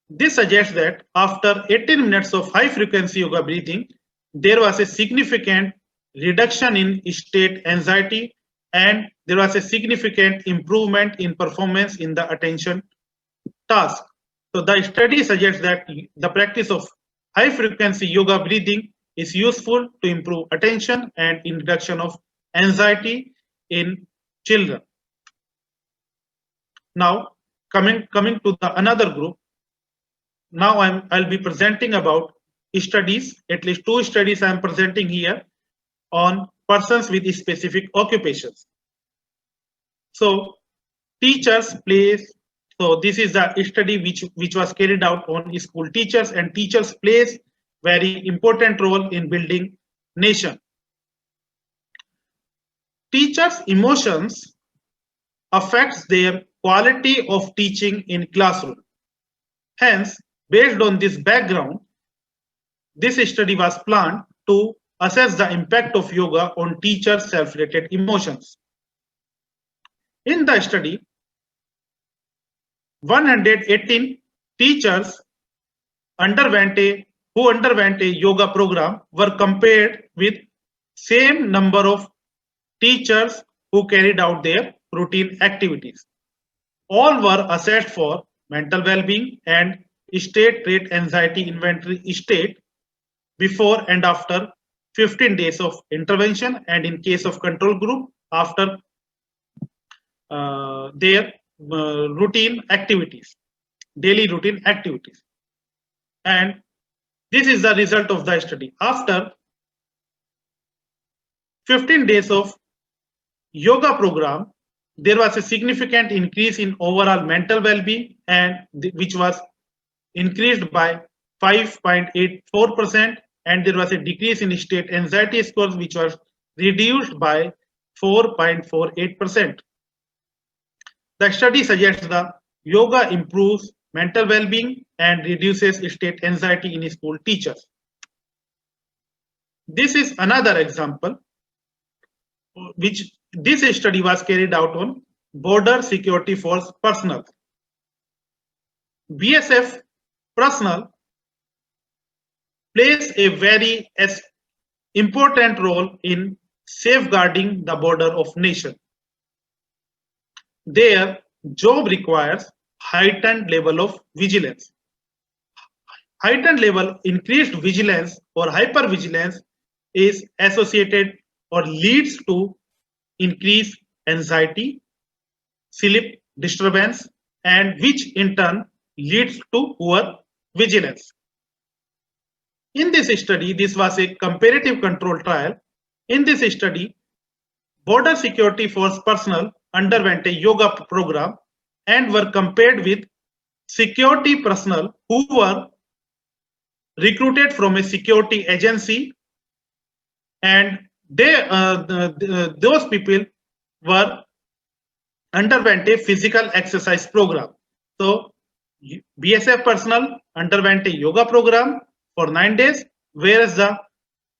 This suggests that after 18 minutes of high frequency yoga breathing, there was a significant reduction in state anxiety, and there was a significant improvement in performance in the attention task. So the study suggests that the practice of high frequency yoga breathing is useful to improve attention and in reduction of anxiety in children. Now, coming to the another group. Now I'll be presenting about studies, at least 2 studies I'm presenting here on persons with specific occupations. So teachers plays. So this is the study which was carried out on school teachers, and teachers plays very important role in building nation. Teachers' emotions affects their quality of teaching in classroom. Hence, based on this background, this study was planned to assess the impact of yoga on teachers' self-related emotions. In the study, 118 teachers who underwent a yoga program were compared with same number of teachers who carried out their routine activities. All were assessed for mental well-being and state trait anxiety inventory state before and after 15 days of intervention, and in case of control group after their routine activities, daily routine activities. And this is the result of the study. After 15 days of yoga program, there was a significant increase in overall mental well-being, and which was increased by 5.84%, and there was a decrease in state anxiety scores which was reduced by 4.48%. The study suggests that yoga improves mental well-being and reduces state anxiety in school teachers. This is another example which this study was carried out on border security force personnel. BSF personnel plays a very important role in safeguarding the border of nation. Their job requires heightened level of vigilance. Heightened level, increased vigilance or hypervigilance is associated or leads to increased anxiety, sleep disturbance, and which in turn leads to poor vigilance. In this study, this was a comparative control trial. In this study, border security force personnel underwent a yoga program and were compared with security personnel who were recruited from a security agency, and those people were underwent a physical exercise program. So BSF personnel underwent a yoga program for 9 days, whereas the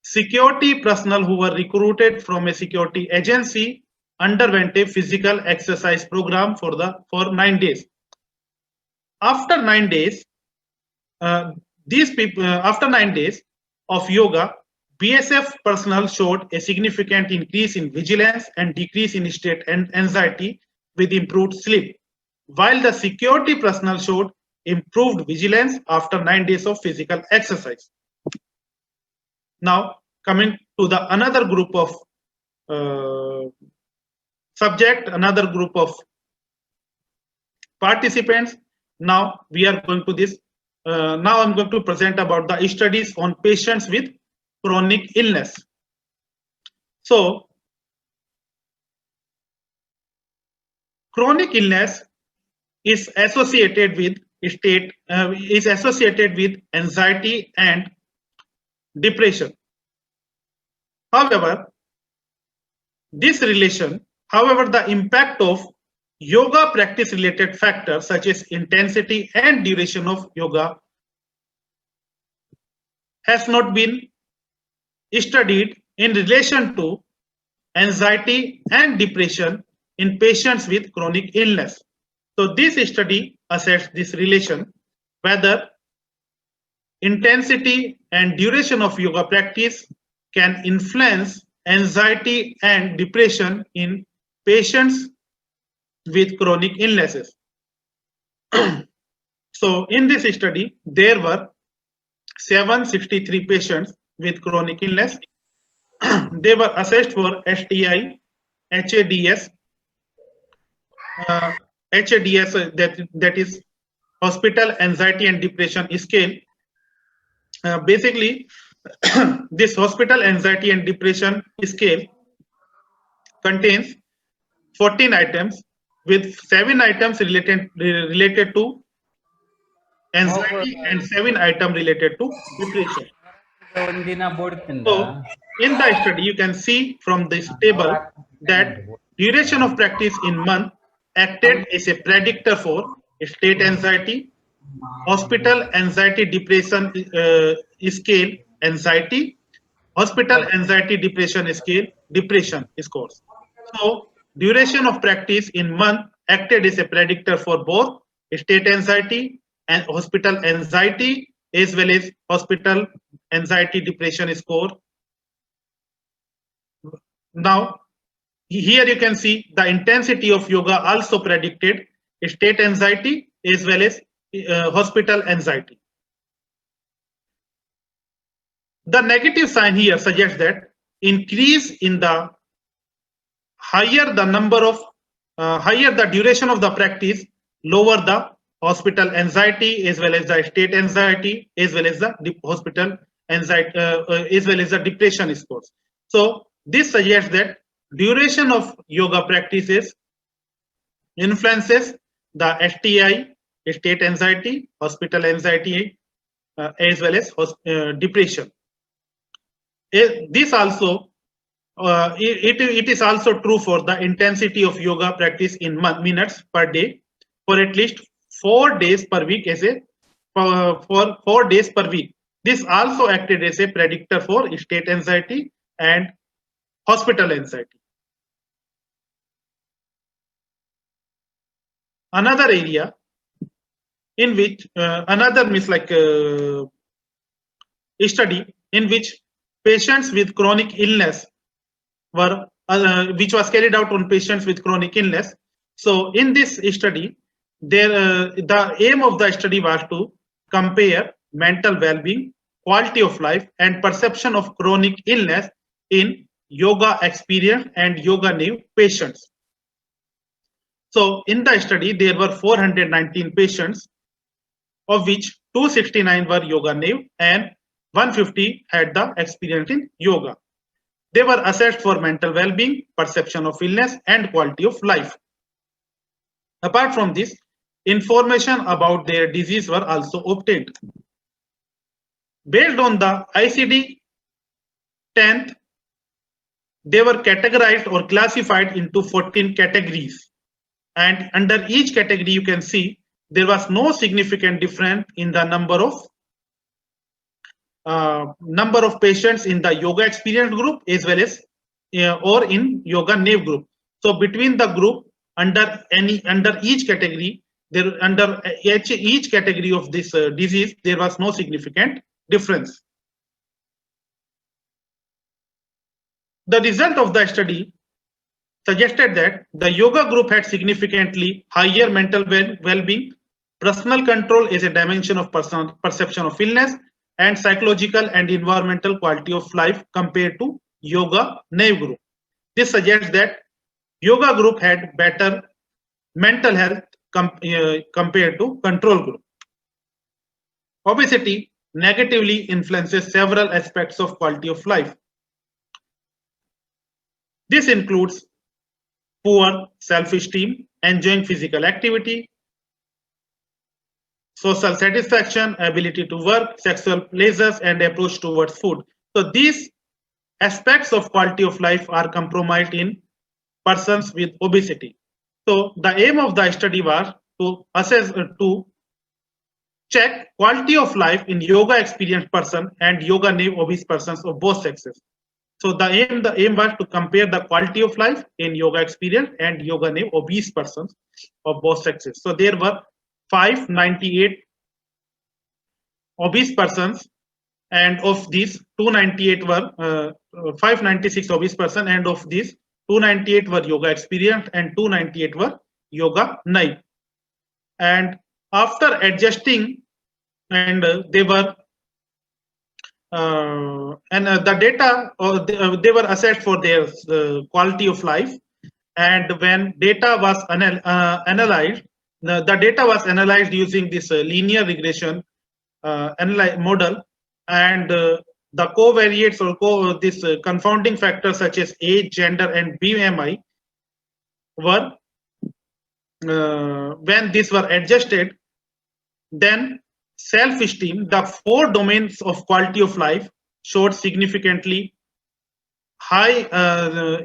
security personnel who were recruited from a security agency underwent a physical exercise program for 9 days. After 9 days, after 9 days of yoga, BSF personnel showed a significant increase in vigilance and decrease in state and anxiety with improved sleep, while the security personnel showed improved vigilance after 9 days of physical exercise. Now, coming to the another group of another group of participants. Now we are going to this. Now I'm going to present about the studies on patients with chronic illness. So, chronic illness is associated with anxiety and depression. However, the impact of yoga practice related factors such as intensity and duration of yoga has not been studied in relation to anxiety and depression in patients with chronic illness. So this study assessed this relation, whether intensity and duration of yoga practice can influence anxiety and depression in patients with chronic illnesses. So in this study, there were 763 patients with chronic illness. They were assessed for STI, HADS, that is Hospital Anxiety and Depression Scale. Basically, this Hospital Anxiety and Depression Scale contains 14 items, with 7 items related to anxiety and 7 items related to depression. So, in the study, you can see from this table that duration of practice in month acted as a predictor for state anxiety, hospital anxiety depression scale anxiety, hospital anxiety depression scale depression scores. So, duration of practice in month acted as a predictor for both state anxiety and hospital anxiety as well as hospital anxiety depression score. Now, here you can see the intensity of yoga also predicted state anxiety as well as hospital anxiety. The negative sign here suggests that increase in the higher the number of higher the duration of the practice, lower the hospital anxiety as well as the state anxiety as well as the hospital anxiety as well as the depression scores. So this suggests that duration of yoga practices influences the STI, state anxiety, hospital anxiety, as well as depression. This also it is also true for the intensity of yoga practice in minutes per day for at least 4 days per week as a for 4 days per week. This also acted as a predictor for state anxiety and hospital anxiety. Another area in which study in which patients with chronic illness were which was carried out on patients with chronic illness. So in this study, the aim of the study was to compare mental well-being, quality of life, and perception of chronic illness in yoga experience and yoga naive patients. So in the study, there were 419 patients, of which 269 were yoga naive and 150 had the experience in yoga. They were assessed for mental well-being, perception of illness, and quality of life. Apart from this, information about their disease were also obtained. Based on the ICD-10, they were categorized or classified into 14 categories. And under each category, you can see there was no significant difference in the number of patients in the yoga experience group as well as or in yoga naive group. So between the group under each category, under each category of this disease, there was no significant difference. The result of the study suggested that the yoga group had significantly higher mental well-being, personal control is a dimension of perception of illness, and psychological and environmental quality of life compared to yoga naive group. This suggests that yoga group had better mental health compared to control group. Obesity negatively influences several aspects of quality of life. This includes poor self-esteem, enjoying physical activity, social satisfaction, ability to work, sexual pleasures, and approach towards food. So these aspects of quality of life are compromised in persons with obesity. So the aim of the study was to assess to check quality of life in yoga experienced person and yoga naive obese persons of both sexes. So the aim was to compare the quality of life in yoga experience and yoga naive obese persons of both sexes. So there were 598 obese persons, and of these 298 were 596 obese persons, and of these 298 were yoga experienced and 298 were yoga naive. And after adjusting, and they were the data they were assessed for their quality of life, and when data was analyzed, the data was analyzed using this linear regression model, and the covariates or this confounding factors such as age, gender, and BMI were when these were adjusted, then self-esteem, the 4 domains of quality of life, showed significantly high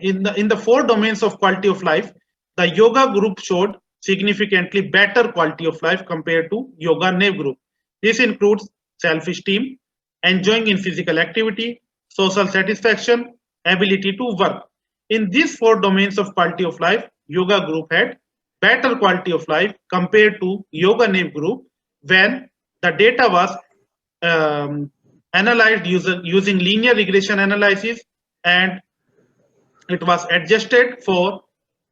in the 4 domains of quality of life. The yoga group showed significantly better quality of life compared to yoga NIV group. This includes self-esteem, enjoying in physical activity, social satisfaction, ability to work. In these 4 domains of quality of life, yoga group had better quality of life compared to yoga NIV group when the data was analyzed using linear regression analysis, and it was adjusted for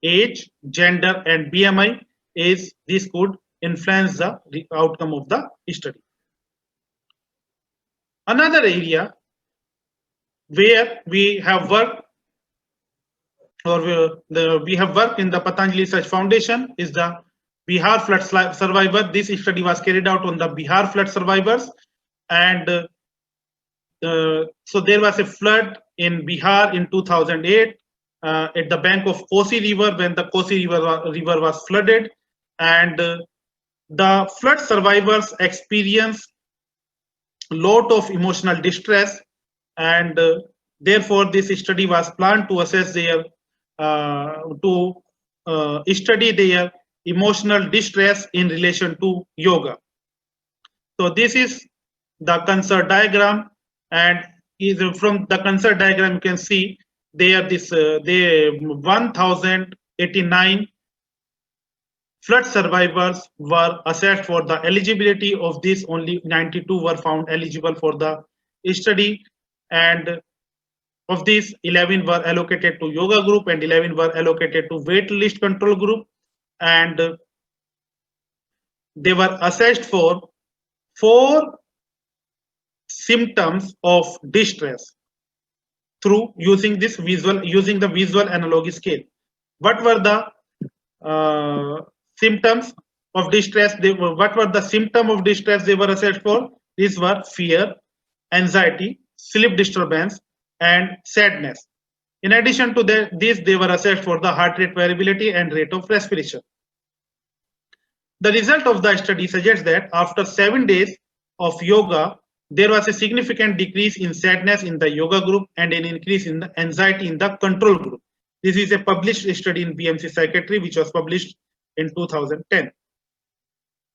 age, gender, and BMI, as this could influence the outcome of the study. Another area where we have worked we have worked in the Patanjali Research Foundation is the Bihar flood survivor. This study was carried out on the Bihar flood survivors, and so there was a flood in Bihar in 2008 at the bank of Kosi River when the Kosi River was flooded, and the flood survivors experienced lot of emotional distress, and therefore this study was planned to assess their study their emotional distress in relation to yoga. So this is the Cancer diagram, and from the Cancer diagram you can see there this 1089 flood survivors were assessed for the eligibility of this. Only 92 were found eligible for the study, and of these 11 were allocated to yoga group and 11 were allocated to wait list control group, and they were assessed for 4 symptoms of distress through using the visual analogy scale. What were the symptoms of distress? What were the symptom of distress they were assessed for? These were fear, anxiety, sleep disturbance, and sadness. In addition to this, they were assessed for the heart rate variability and rate of respiration. The result of the study suggests that after 7 days of yoga, there was a significant decrease in sadness in the yoga group and an increase in the anxiety in the control group. This is a published study in BMC Psychiatry, which was published in 2010.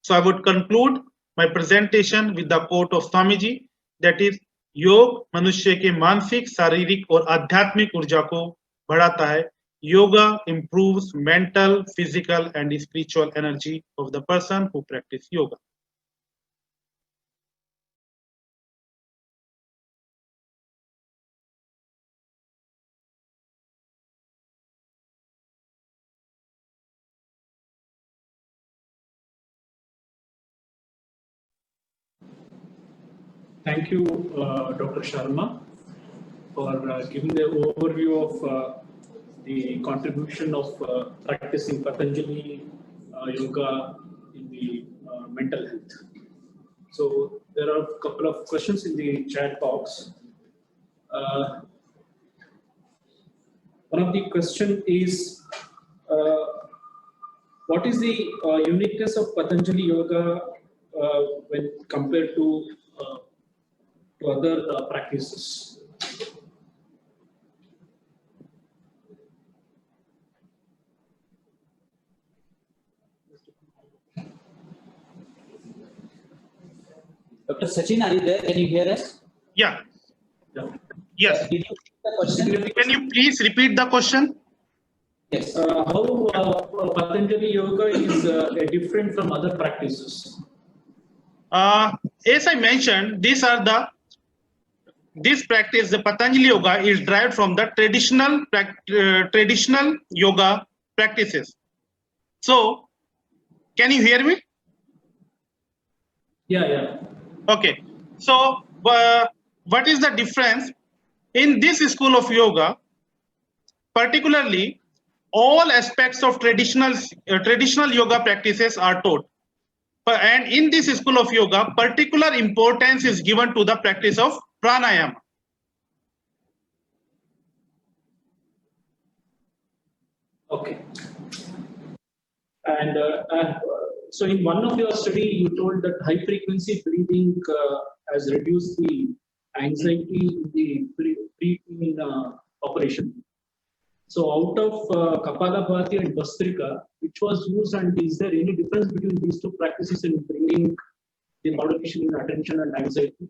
So I would conclude my presentation with the quote of Swamiji, that is, योग मनुष्य के मानसिक, शारीरिक और आध्यात्मिक ऊर्जा को बढ़ाता है. Yoga improves mental, physical, and spiritual energy of the person who practice yoga. Thank you, Dr. Sharma, for giving the overview of the contribution of practicing Patanjali yoga in the mental health. So there are a couple of questions in the chat box. One of the question is, what is the uniqueness of Patanjali yoga when compared to other practices? Dr. Sachin, are you there? Can you hear us? Yeah. Yes. Did you the question? Can you please repeat the question? Yes. How Patanjali yoga is different from other practices? As I mentioned, this practice, the Patanjali yoga, is derived from the traditional yoga practices. So, can you hear me? Yeah. Okay. So, what is the difference in this school of yoga? Particularly, all aspects of traditional yoga practices are taught. And in this school of yoga, particular importance is given to the practice of pranayama. Okay. And so in one of your study, you told that high frequency breathing has reduced the anxiety in the pre-teen operation. So out of Kapalabhati and Bastrika, which was used, and is there any difference between these two practices in bringing the modulation in attention and anxiety?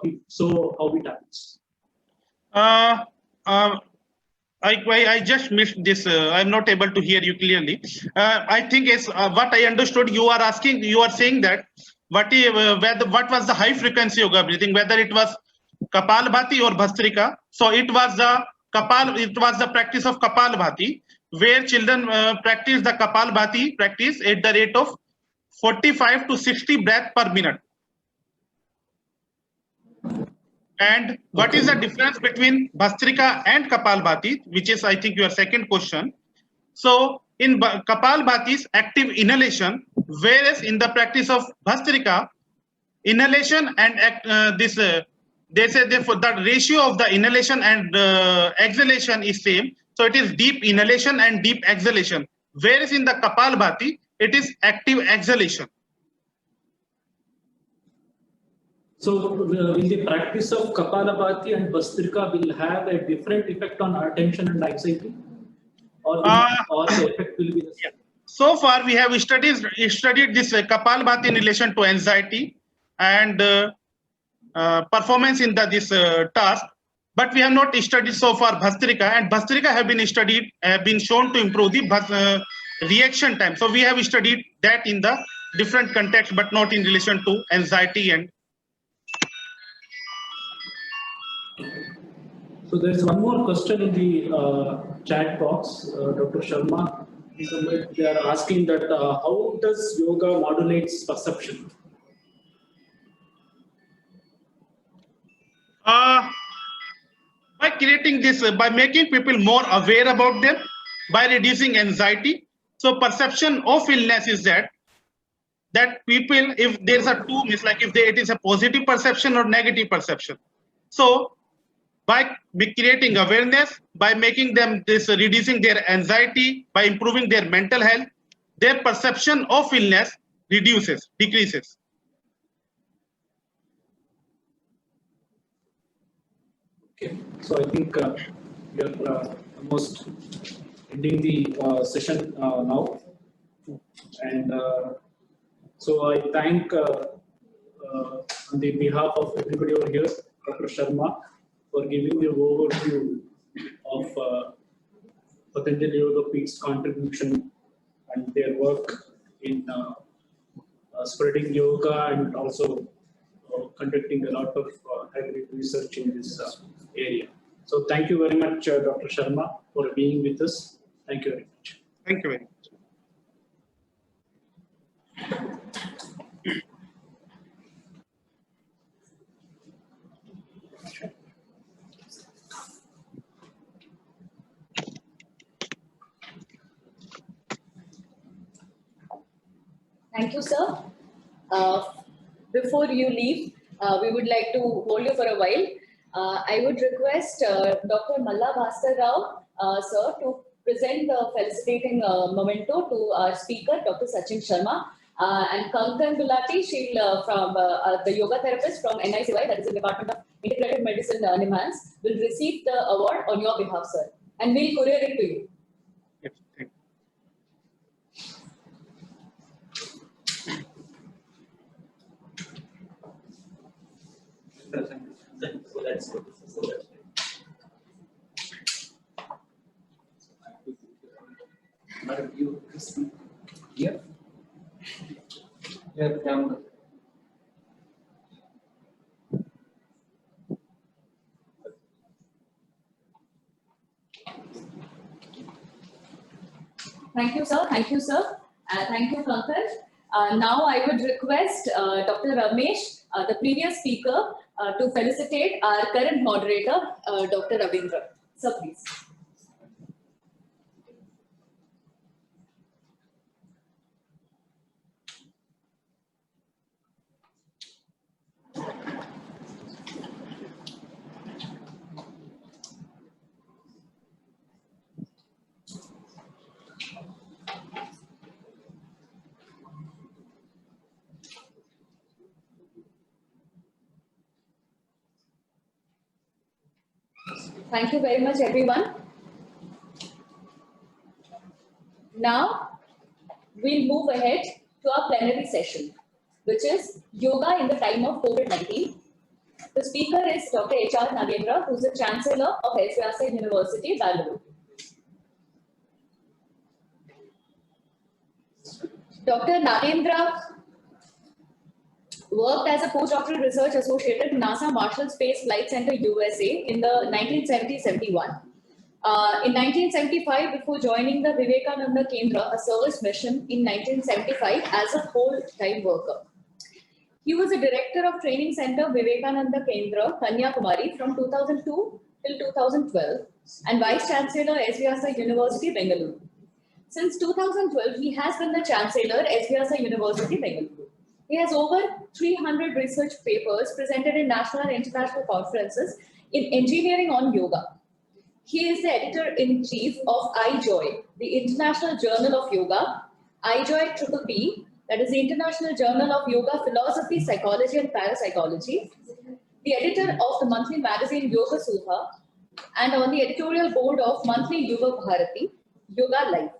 If so, how it happens? I just missed this. I'm not able to hear you clearly. I think it's what I understood. You are asking. You are saying that what was the high frequency yoga breathing? Whether it was Kapalbhati or Bhastrika. So it was the It was the practice of Kapalbhati, where children practice the Kapalbhati practice at the rate of 45 to 60 breath per minute. And what is the difference between Bhastrika and Kapalbhati, which is, I think, your second question. So in Kapalbhati is active inhalation, whereas in the practice of Bhastrika, inhalation and they say therefore the ratio of the inhalation and exhalation is same. So it is deep inhalation and deep exhalation, whereas in the Kapalbhati, it is active exhalation. So will the practice of Kapalabhati and Bastrika will have a different effect on attention and anxiety? Or the effect will be the same? So far, we have studied this Kapalbhati in relation to anxiety and performance in this task, but we have not studied so far Bhastrika, and Bhastrika have been shown to improve the reaction time. So we have studied that in the different context, but not in relation to anxiety. And so there's one more question in the chat box, Dr. Sharma. They are asking that how does yoga modulates perception? By creating this, by making people more aware about them, by reducing anxiety. So perception of illness is that people, if there's a two, means like if it is a positive perception or negative perception. So by creating awareness, by making them reducing their anxiety, by improving their mental health, their perception of illness decreases. Okay, so I think we are almost ending the session now, and so I thank on the behalf of everybody over here, Dr. Sharma, for giving the overview of Patanjali Yoga Peak's contribution and their work in spreading yoga and also conducting a lot of high-grade research in this area. So thank you very much, Dr. Sharma, for being with us. Thank you very much. Thank you very much. Thank you, sir. Before you leave, we would like to hold you for a while. I would request Dr. Malla Bhaskar Rao, sir, to present the felicitating memento to our speaker, Dr. Sachin Sharma, and Kankan Gulati, she'll from the yoga therapist from NICY, that is the Department of Integrative Medicine, NIMHANS, will receive the award on your behalf, sir, and we'll courier it to you. That's good. Madam, you speak here. Here, camera. Thank you, sir. Thank you, sir. Thank you, Pankaj. Now I would request Dr. Ramesh, the previous speaker, to felicitate our current moderator, Dr. Ravindra. Sir, please. Thank you very much, everyone. Now, we'll move ahead to our plenary session, which is Yoga in the Time of COVID-19. The speaker is Dr. H.R. Nagendra, who's the Chancellor of SVSI University, Bangalore. Dr. Nagendra worked as a postdoctoral research associate at NASA Marshall Space Flight Center, USA in the 1970-71. In 1975, before joining the Vivekananda Kendra, a service mission in 1975 as a whole-time worker. He was a director of Training Center Vivekananda Kendra, Kanyakumari from 2002 till 2012 and Vice Chancellor SVSI University, Bengaluru. Since 2012, he has been the Chancellor SVSI University, Bengaluru. He has over 300 research papers presented in national and international conferences in engineering on yoga. He is the editor-in-chief of iJoy, the International Journal of Yoga, iJoy PPP, that is the International Journal of Yoga Philosophy, Psychology and Parapsychology, the editor of the monthly magazine Yoga Sudha, and on the editorial board of monthly Yoga Bharati, Yoga Life.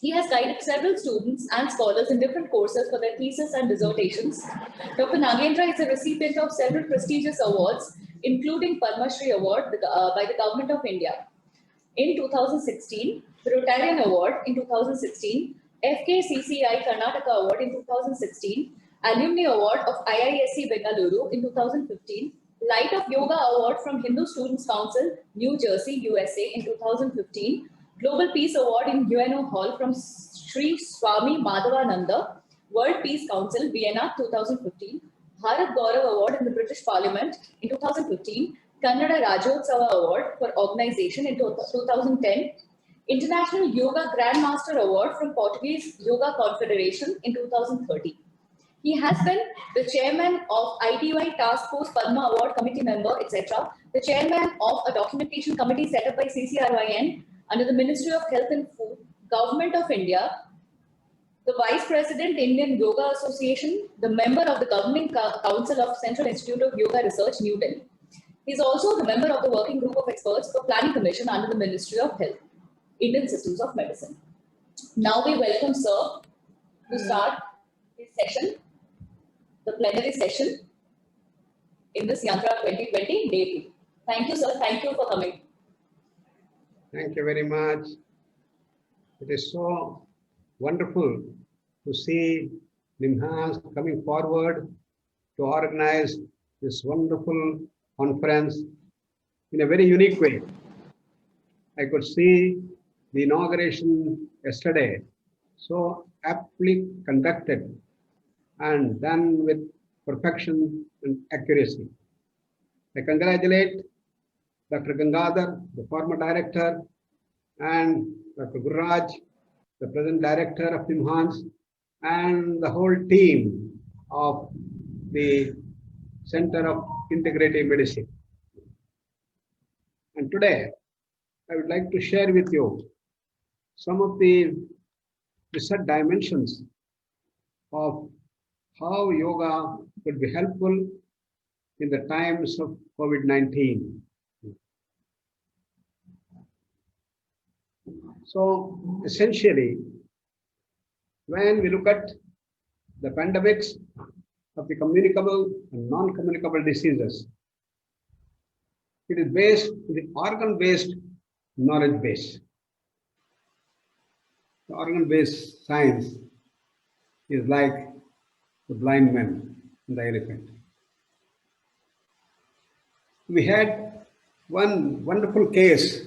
He has guided several students and scholars in different courses for their thesis and dissertations. Dr. Nagendra is a recipient of several prestigious awards, including Padma Shri Award by the Government of India in 2016, the Rotarian Award in 2016, FKCCI Karnataka Award in 2016, Alumni Award of IISc Bengaluru in 2015, Light of Yoga Award from Hindu Students Council, New Jersey, USA in 2015, Global Peace Award in UNO Hall from Sri Swami Madhavananda, World Peace Council, Vienna 2015, Bharat Gaurav Award in the British Parliament in 2015, Kannada Rajotsava Award for Organization in 2010, International Yoga Grandmaster Award from Portuguese Yoga Confederation in 2013. He has been the chairman of ITY Task Force Padma Award Committee member, etc., the chairman of a documentation committee set up by CCRYN under the Ministry of Health and Food, Government of India, the Vice President, Indian Yoga Association, the member of the Governing Council of Central Institute of Yoga Research, New Delhi. He is also the member of the Working Group of Experts for Planning Commission under the Ministry of Health, Indian Systems of Medicine. Now we welcome Sir to start his session, the plenary session in this YANTRA 2020 Day 2. Thank you, sir. Thank you for coming. Thank you very much. It is so wonderful to see NIMHANS coming forward to organize this wonderful conference in a very unique way. I could see the inauguration yesterday, so aptly conducted and done with perfection and accuracy. I congratulate Dr. Gangadhar, the former director, and Dr. Gurraj, the present director of NIMHANS, and the whole team of the Center of Integrative Medicine. And today, I would like to share with you some of the research dimensions of how yoga could be helpful in the times of COVID-19. So essentially, when we look at the pandemics of the communicable and non-communicable diseases, it is based on the organ-based knowledge base. The organ-based science is like the blind man and the elephant. We had one wonderful case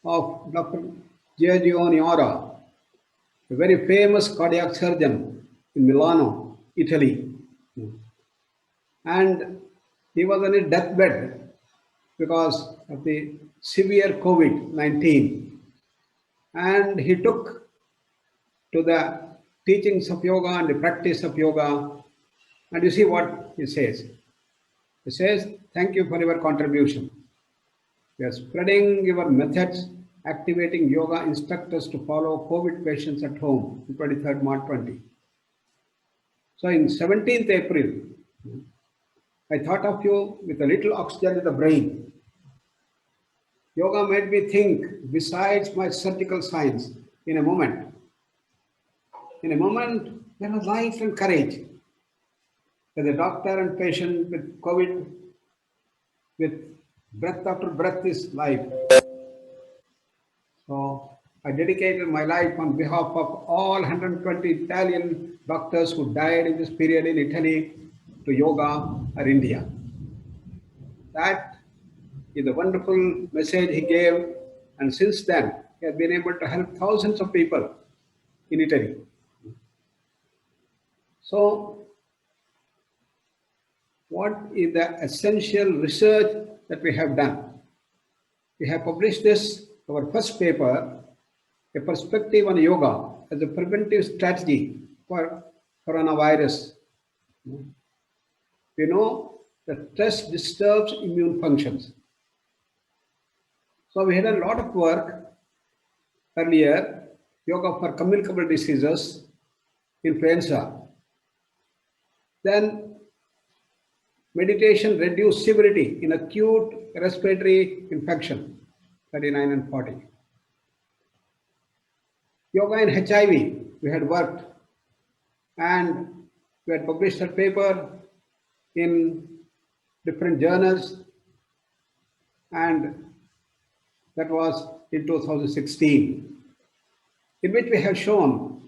of Dr. Giorgio Niora, a very famous cardiac surgeon in Milano, Italy. And he was on a deathbed because of the severe COVID-19. And he took to the teachings of yoga and the practice of yoga. And you see what he says. He says, "Thank you for your contribution. We are spreading your methods, activating yoga instructors to follow COVID patients at home on 23rd March 20. So in 17th April, I thought of you with a little oxygen in the brain. Yoga made me think besides my surgical science in a moment. In a moment, there was life and courage. As a doctor and patient with COVID, with breath after breath is life. So I dedicated my life on behalf of all 120 Italian doctors who died in this period in Italy to yoga or India. That is a wonderful message he gave, and since then he has been able to help thousands of people in Italy. So what is the essential research that we have done? We have published this, our first paper, a perspective on yoga as a preventive strategy for coronavirus. We know that stress disturbs immune functions. So we had a lot of work earlier, yoga for communicable diseases, influenza. Then meditation reduced severity in acute respiratory infection, 39 and 40. Yoga in HIV, we had worked, and we had published a paper in different journals, and that was in 2016, in which we have shown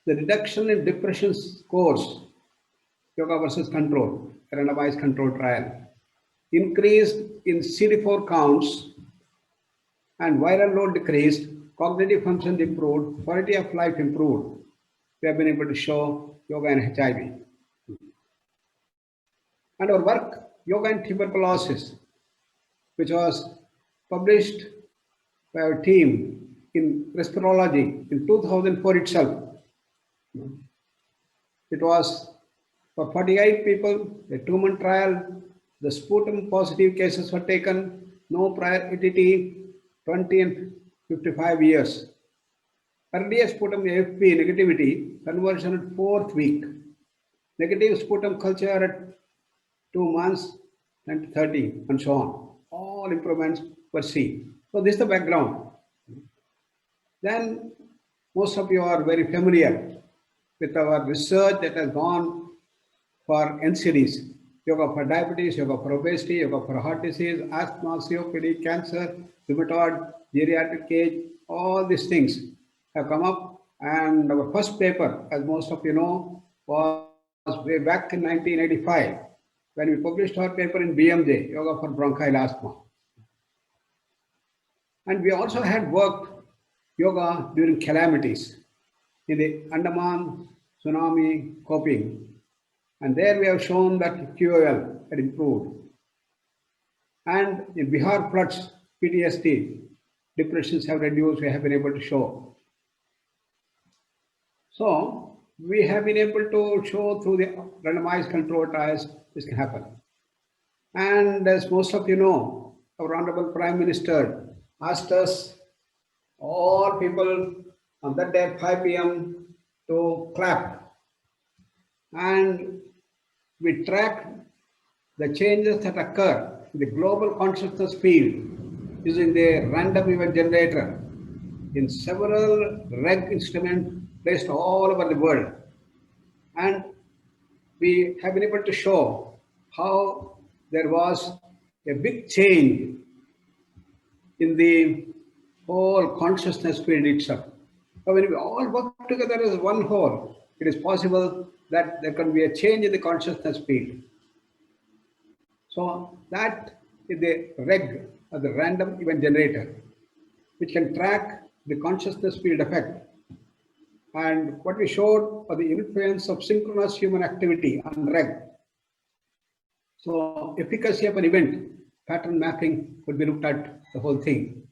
the reduction in depression scores, yoga versus control, a randomized control trial, increased in CD4 counts, and viral load decreased, cognitive function improved, quality of life improved. We have been able to show yoga and HIV. And our work, yoga and tuberculosis, which was published by our team in respirology in 2004 itself. It was for 48 people, a 2-month trial. The sputum positive cases were taken, no prior ETT, 20 and 55 years. Earlier sputum AFP negativity, conversion at 4th week. Negative sputum culture at 2 months and 30, and so on. All improvements were seen. So this is the background. Then most of you are very familiar with our research that has gone for NCDs, yoga for diabetes, yoga for obesity, yoga for heart disease, asthma, COPD, cancer, rheumatoid, geriatric age, all these things have come up. And our first paper, as most of you know, was way back in 1985, when we published our paper in BMJ, Yoga for Bronchial Asthma. And we also had worked yoga during calamities in the Andaman tsunami coping. And there we have shown that QOL had improved. And in Bihar floods, PTSD, depressions have reduced, we have been able to show. So we have been able to show through the randomized control trials this can happen. And as most of you know, our Honorable Prime Minister asked us, all people on that day at 5 p.m. to clap. And we track the changes that occur in the global consciousness field using the random event generator in several REG instruments placed all over the world. And we have been able to show how there was a big change in the whole consciousness field itself. So when we all work together as one whole, it is possible that there can be a change in the consciousness field. So that is the REG, or the random event generator, which can track the consciousness field effect. And what we showed was the influence of synchronous human activity on REG. So efficacy of an event, pattern mapping could be looked at the whole thing.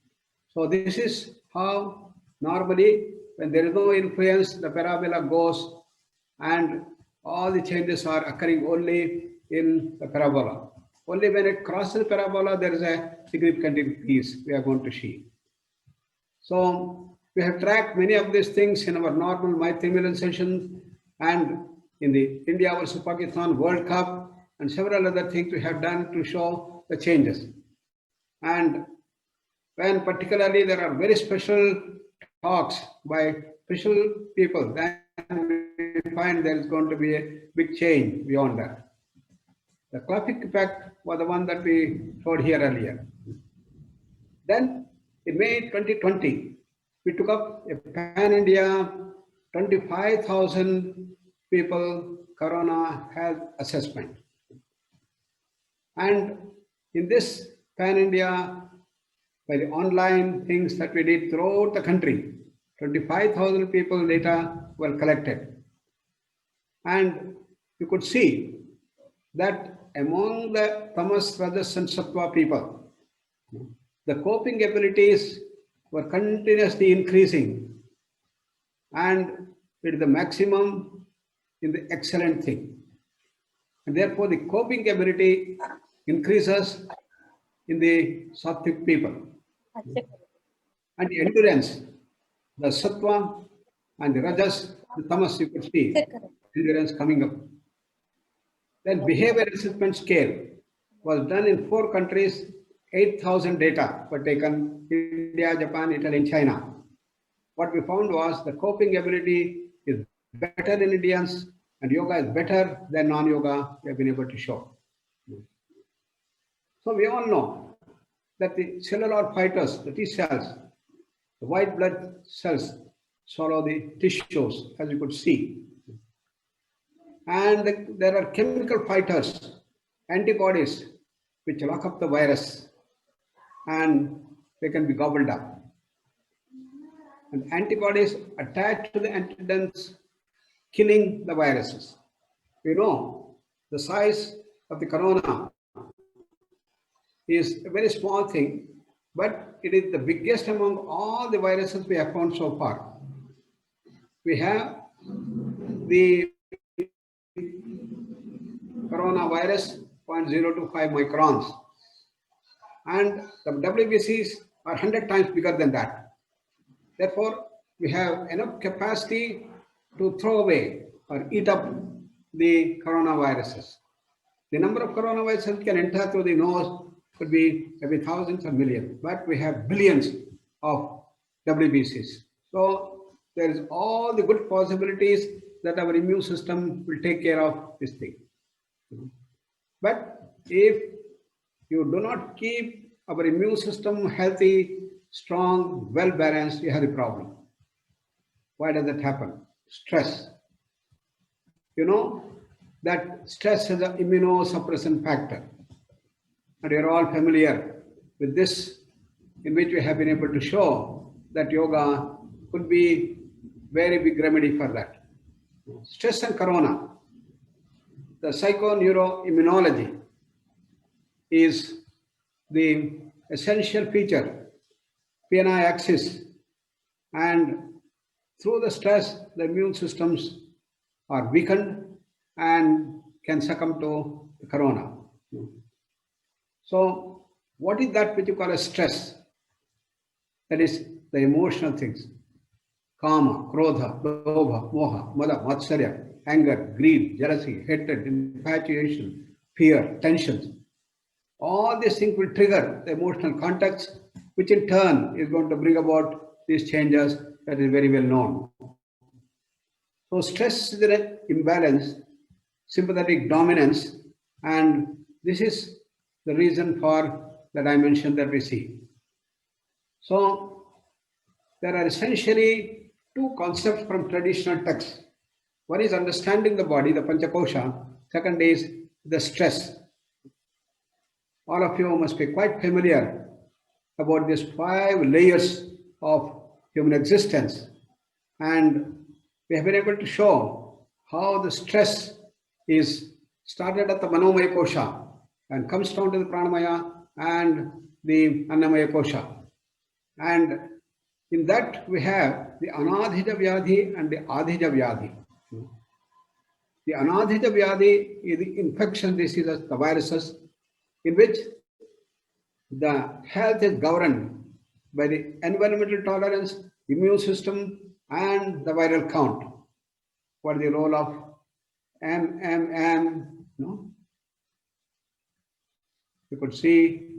So this is how normally when there is no influence, the parabola goes and all the changes are occurring only in the parabola. Only when it crosses the parabola, there is a significant increase we are going to see. So we have tracked many of these things in our normal My 3 million sessions and in the India versus Pakistan World Cup and several other things we have done to show the changes. And when particularly there are very special talks by special people, then we find there is going to be a big change beyond that. The classic effect was the one that we showed here earlier. Then in May 2020, we took up a pan-India 25,000 people Corona health assessment. And in this pan-India, by the online things that we did throughout the country, 25,000 people data were collected. And you could see that among the tamas, rajas and sattva people, the coping abilities were continuously increasing, and it is the maximum in the excellent thing. And therefore the coping ability increases in the sattvic people. And the endurance, the sattva and the rajas, the tamas, you could see endurance coming up. Then behavior assessment scale was done in 4 countries. 8,000 data were taken: India, Japan, Italy, and China. What we found was the coping ability is better in Indians, and yoga is better than non-yoga, we have been able to show. So we all know that the cellular fighters, the T cells, the white blood cells swallow the tissues, as you could see. And there are chemical fighters, antibodies, which lock up the virus, and they can be gobbled up. And antibodies attach to the antigens, killing the viruses. We know the size of the corona is a very small thing, but it is the biggest among all the viruses we have found so far. We have the coronavirus 0.025 microns, and the WBCs are 100 times bigger than that. Therefore, we have enough capacity to throw away or eat up the coronaviruses. The number of coronaviruses can enter through the nose could be maybe thousands or millions, but we have billions of WBCs. So there is all the good possibilities that our immune system will take care of this thing. But if you do not keep our immune system healthy, strong, well balanced, you have a problem. Why does that happen? Stress. You know that stress is an immunosuppressant factor. And you're all familiar with this, in which we have been able to show that yoga could be very big remedy for that. Stress and corona. The psychoneuroimmunology is the essential feature, PNI axis, and through the stress, the immune systems are weakened and can succumb to the corona. So, what is that which you call as stress? That is the emotional things. Kama, krodha, lobha, moha, mada, matsarya, anger, greed, jealousy, hatred, infatuation, fear, tensions. All these things will trigger the emotional context, which in turn is going to bring about these changes that is very well known. So stress is an imbalance, sympathetic dominance, and this is the reason for the dimension that we see. So there are essentially 2 concepts from traditional texts. One is understanding the body, the Panchakosha. Second is the stress. All of you must be quite familiar about these 5 layers of human existence. And we have been able to show how the stress is started at the Manomaya Kosha and comes down to the Pranamaya and the Annamaya Kosha. And in that we have the Anadhija Vyadhi and the Adhija Vyadhi. The Anadhija Vyadhi is the infection diseases, the viruses, in which the health is governed by the environmental tolerance, immune system, and the viral count. What is the role of MMM? No? You could see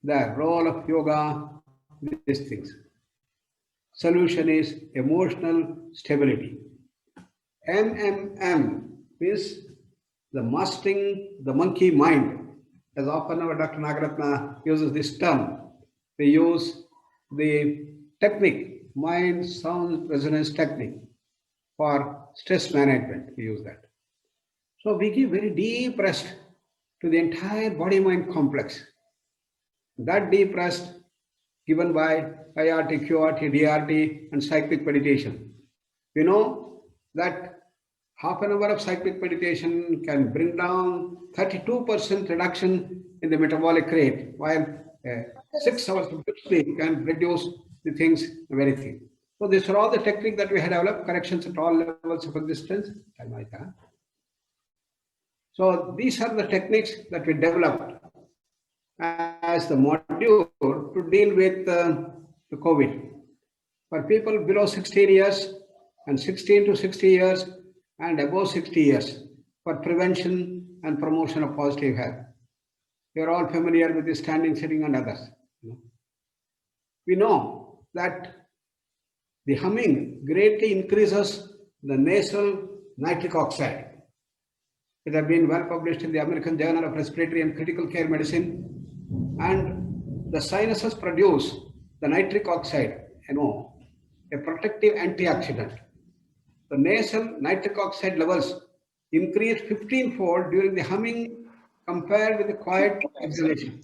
the role of yoga these things. Solution is emotional stability. MMM means the mastering the monkey mind. As often our Dr. Nagaratna uses this term, we use the technique, mind sound resonance technique for stress management. We use that. So we give very deep rest to the entire body-mind complex. That deep rest given by IRT, QRT, DRT, and cyclic meditation. We know that half an hour of cyclic meditation can bring down 32% reduction in the metabolic rate, while 6 hours of sleep can reduce the things, everything. So these are all the techniques that we had developed, corrections at all levels of existence. So these are the techniques that we developed as the module to deal with the COVID. For people below 16 years and 16 to 60 years and above 60 years for prevention and promotion of positive health. You are all familiar with the standing, sitting and others. We know that the humming greatly increases the nasal nitric oxide. It has been well published in the American Journal of Respiratory and Critical Care Medicine. And the sinuses produce the nitric oxide, a protective antioxidant. The nasal nitric oxide levels increase 15-fold during the humming compared with the quiet exhalation.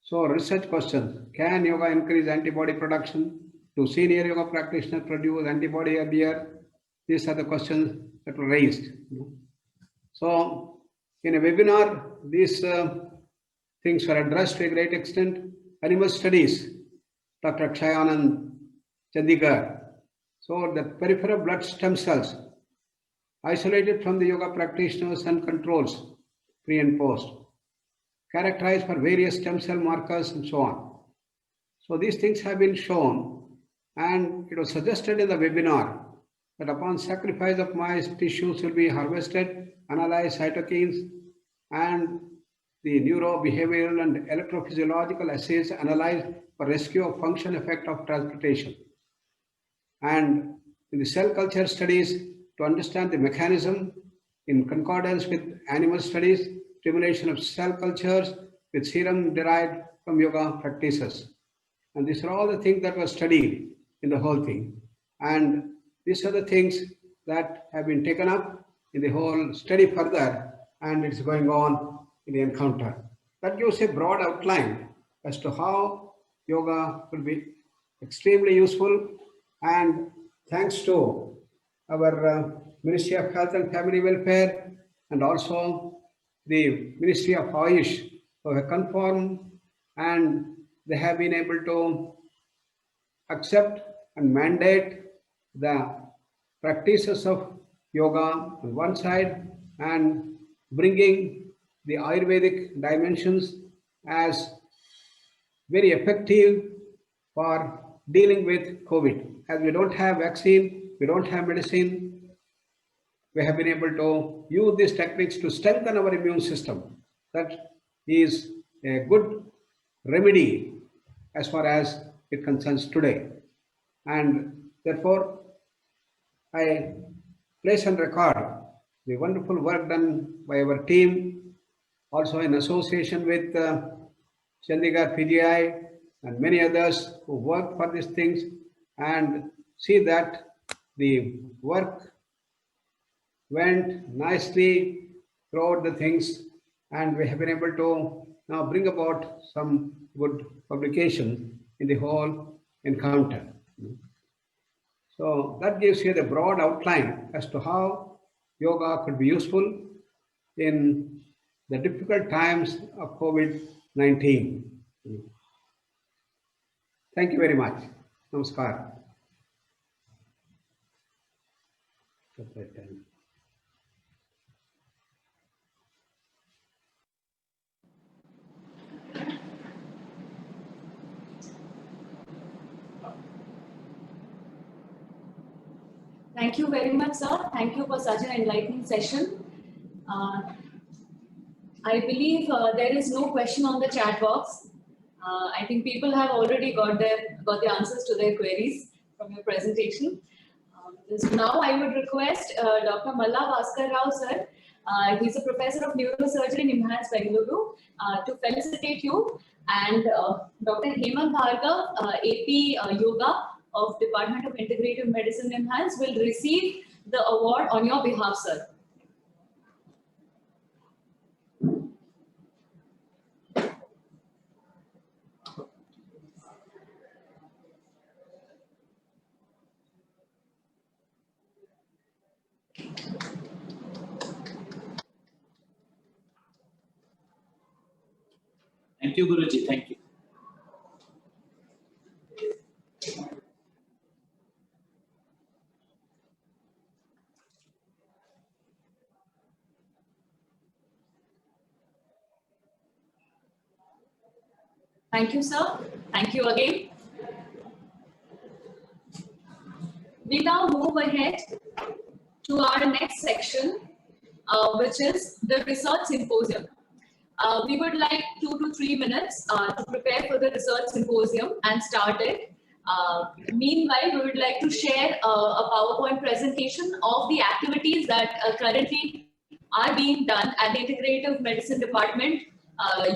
So research questions: can yoga increase antibody production? Do senior yoga practitioners produce antibody earlier? These are the questions that were raised. So in a webinar, these things were addressed to a great extent. Animal studies, Dr. Chayanand Chandigarh. So the peripheral blood stem cells isolated from the yoga practitioners and controls, pre and post, characterized for various stem cell markers and so on. So these things have been shown, and it was suggested in the webinar that upon sacrifice of mice, tissues will be harvested, analyzed, cytokines, and the neurobehavioral and electrophysiological assays analyzed for rescue of function effect of transplantation. And in the cell culture studies, to understand the mechanism in concordance with animal studies, stimulation of cell cultures with serum derived from yoga practices. And these are all the things that were studied in the whole thing. And these are the things that have been taken up in the whole study further, and it's going on in the encounter. That gives a broad outline as to how yoga will be extremely useful. And thanks to our Ministry of Health and Family Welfare and also the Ministry of Ayush, who have confirmed, and they have been able to accept and mandate the practices of yoga on one side and bringing the Ayurvedic dimensions as very effective for dealing with COVID. As we don't have vaccine, we don't have medicine, we have been able to use these techniques to strengthen our immune system. That is a good remedy as far as it concerns today. And therefore, I place on record the wonderful work done by our team, also in association with Chandigarh PGI and many others who work for these things, and see that the work went nicely throughout the things, and we have been able to now bring about some good publications in the whole encounter. So that gives you the broad outline as to how yoga could be useful in the difficult times of COVID-19. Thank you very much. Namaskar. Thank you very much, sir. Thank you for such an enlightening session. I believe there is no question on the chat box. I think people have already got the answers to their queries from your presentation. So now I would request Dr. Malla Bhaskar Rao sir. He's a professor of neurosurgery in NIMHANS, Bengaluru, to felicitate you. And Dr. Hemant Bhargav, AP Yoga of Department of Integrative Medicine, NIMHANS, will receive the award on your behalf, sir. Thank you, Guruji. Thank you. Thank you, sir. Thank you again. We now move ahead to our next section, which is the research symposium. We would like 2 to 3 minutes to prepare for the research symposium and start it. Meanwhile, we would like to share a PowerPoint presentation of the activities that currently are being done at the Integrative Medicine Department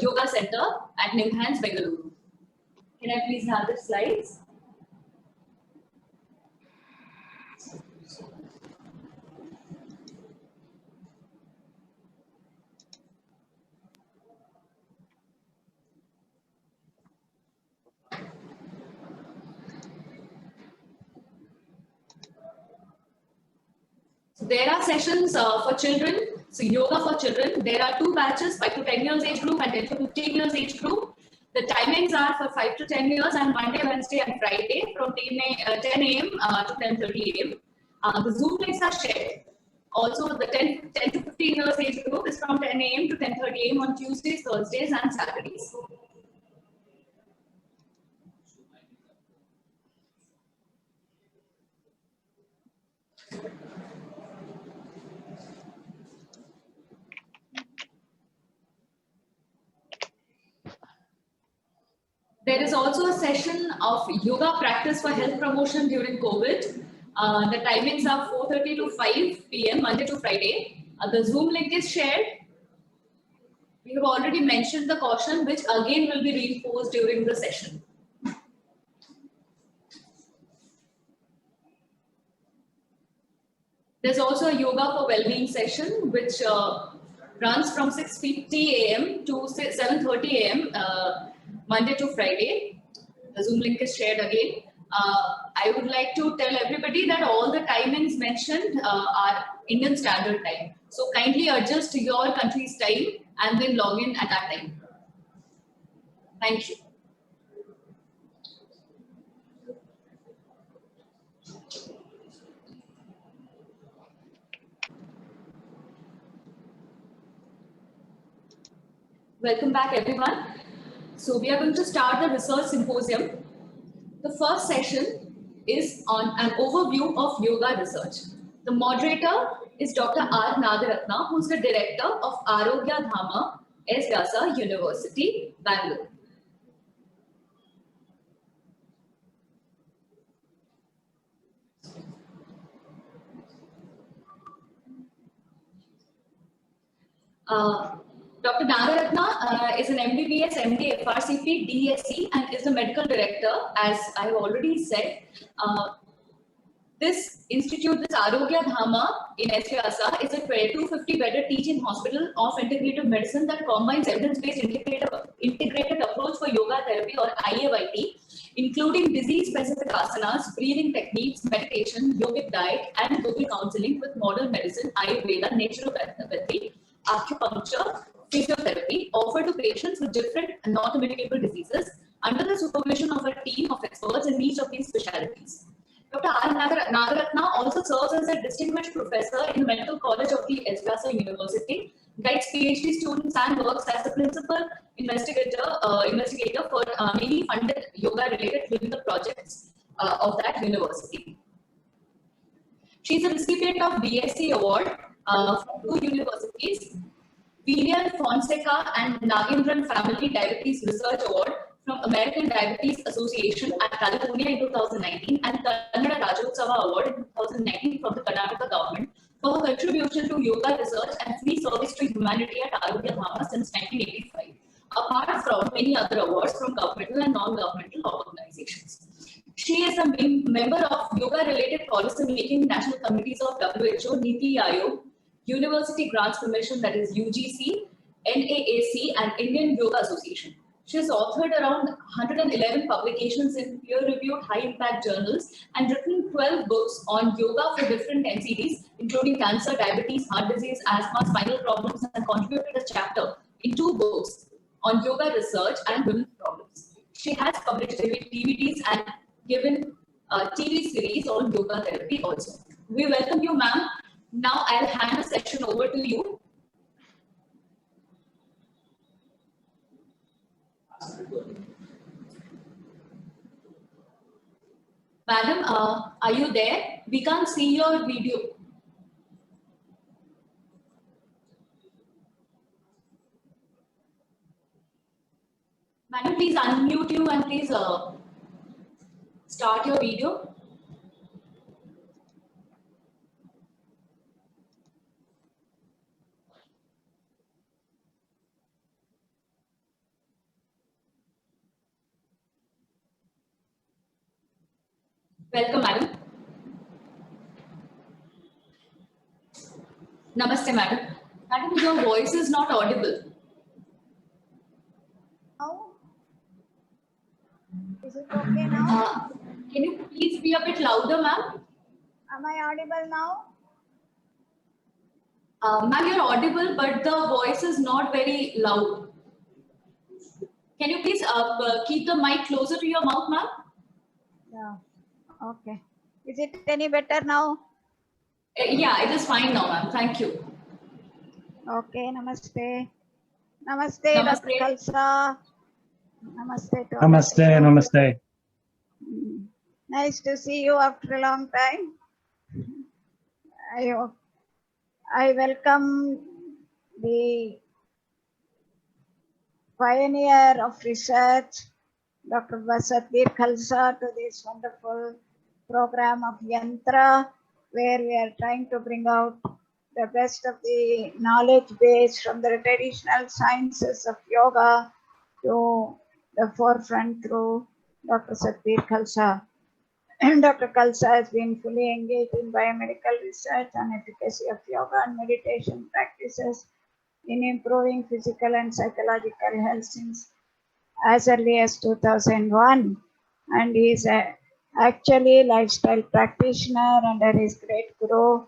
Yoga Center at NIMHANS, Bengaluru. Can I please have the slides? So there are sessions for children, so yoga for children. There are 2 batches, 5 to 10 years age group and 10 to 15 years age group. The timings are for 5 to 10 years and Monday, Wednesday and Friday from 10 a.m. to 10:30 a.m. The Zoom links are shared. Also, the 10 to 15 years age group is from 10 a.m. to 10:30 a.m. on Tuesdays, Thursdays and Saturdays. There is also a session of yoga practice for health promotion during COVID. The timings are 4:30 to 5 p.m. Monday to Friday. The Zoom link is shared. We have already mentioned the caution, which again will be reinforced during the session. There's also a yoga for well-being session, which runs from 6:50 a.m. to 7:30 a.m. Monday to Friday. The Zoom link is shared again. I would like to tell everybody that all the timings mentioned are Indian Standard Time. So kindly adjust to your country's time and then log in at that time. Thank you. Welcome back, everyone. So we are going to start the research symposium. The first session is on an overview of yoga research. The moderator is Dr. R. Nagaratna, who is the director of Arogya Dhama, S. Vyasa University, Bangalore. Dr. Nagaratna is an MBBS, MD, FRCP, DSc, and is the medical director, as I have already said. This institute, this Arogya Dhama in S. Vyasa, is a 250-bedded teaching hospital of integrative medicine that combines evidence-based integrated approach for yoga therapy or IAYT, including disease-specific asanas, breathing techniques, meditation, yogic diet, and yogic counseling with modern medicine, Ayurveda, naturopathy, acupuncture, physiotherapy, offered to patients with different non-communicable diseases under the supervision of a team of experts in each of these specialties. Dr. R. Nagaratna also serves as a distinguished professor in the Medical College of the S. Vyasa University, guides PhD students and works as a principal investigator for many funded yoga-related clinical projects of that university. She is a recipient of BSc award from 2 universities, Vivian Fonseca and Nagendran Family Diabetes Research Award from American Diabetes Association at California in 2019 and Kannada Rajotsava Award in 2019 from the Karnataka government for her contribution to yoga research and free service to humanity at Arogya Dhama since 1985, apart from many other awards from governmental and non-governmental organizations. She is a member of yoga-related policy-making national committees of WHO, Niti Aayog, University Grants Commission, that is UGC, NAAC, and Indian Yoga Association. She has authored around 111 publications in peer-reviewed high-impact journals and written 12 books on yoga for different NCDs, including cancer, diabetes, heart disease, asthma, spinal problems, and contributed a chapter in 2 books on yoga research and women's problems. She has published DVDs and given a TV series on yoga therapy also. We welcome you, ma'am. Now I'll hand the session over to you. Madam, are you there? We can't see your video. Madam, please unmute you and please start your video. Welcome, madam. Namaste, madam. Madam, your voice is not audible. Now? Is it okay now? Can you please be a bit louder, ma'am? Am I audible now? Ma'am, you're audible, but the voice is not very loud. Can you please keep the mic closer to your mouth, ma'am? Yeah. Okay. Is it any better now? Yeah, it is fine now, ma'am. Thank you. Okay. Namaste. Namaste, Dr. Khalsa. Namaste. Namaste. Namaste. Nice to see you after a long time. I welcome the pioneer of research, Dr. Satbir Khalsa, to this wonderful program of YANTRA, where we are trying to bring out the best of the knowledge base from the traditional sciences of yoga to the forefront through Dr. Satbir Khalsa. Dr. Khalsa has been fully engaged in biomedical research on efficacy of yoga and meditation practices in improving physical and psychological health since as early as 2001. And he is actually a lifestyle practitioner under his great guru,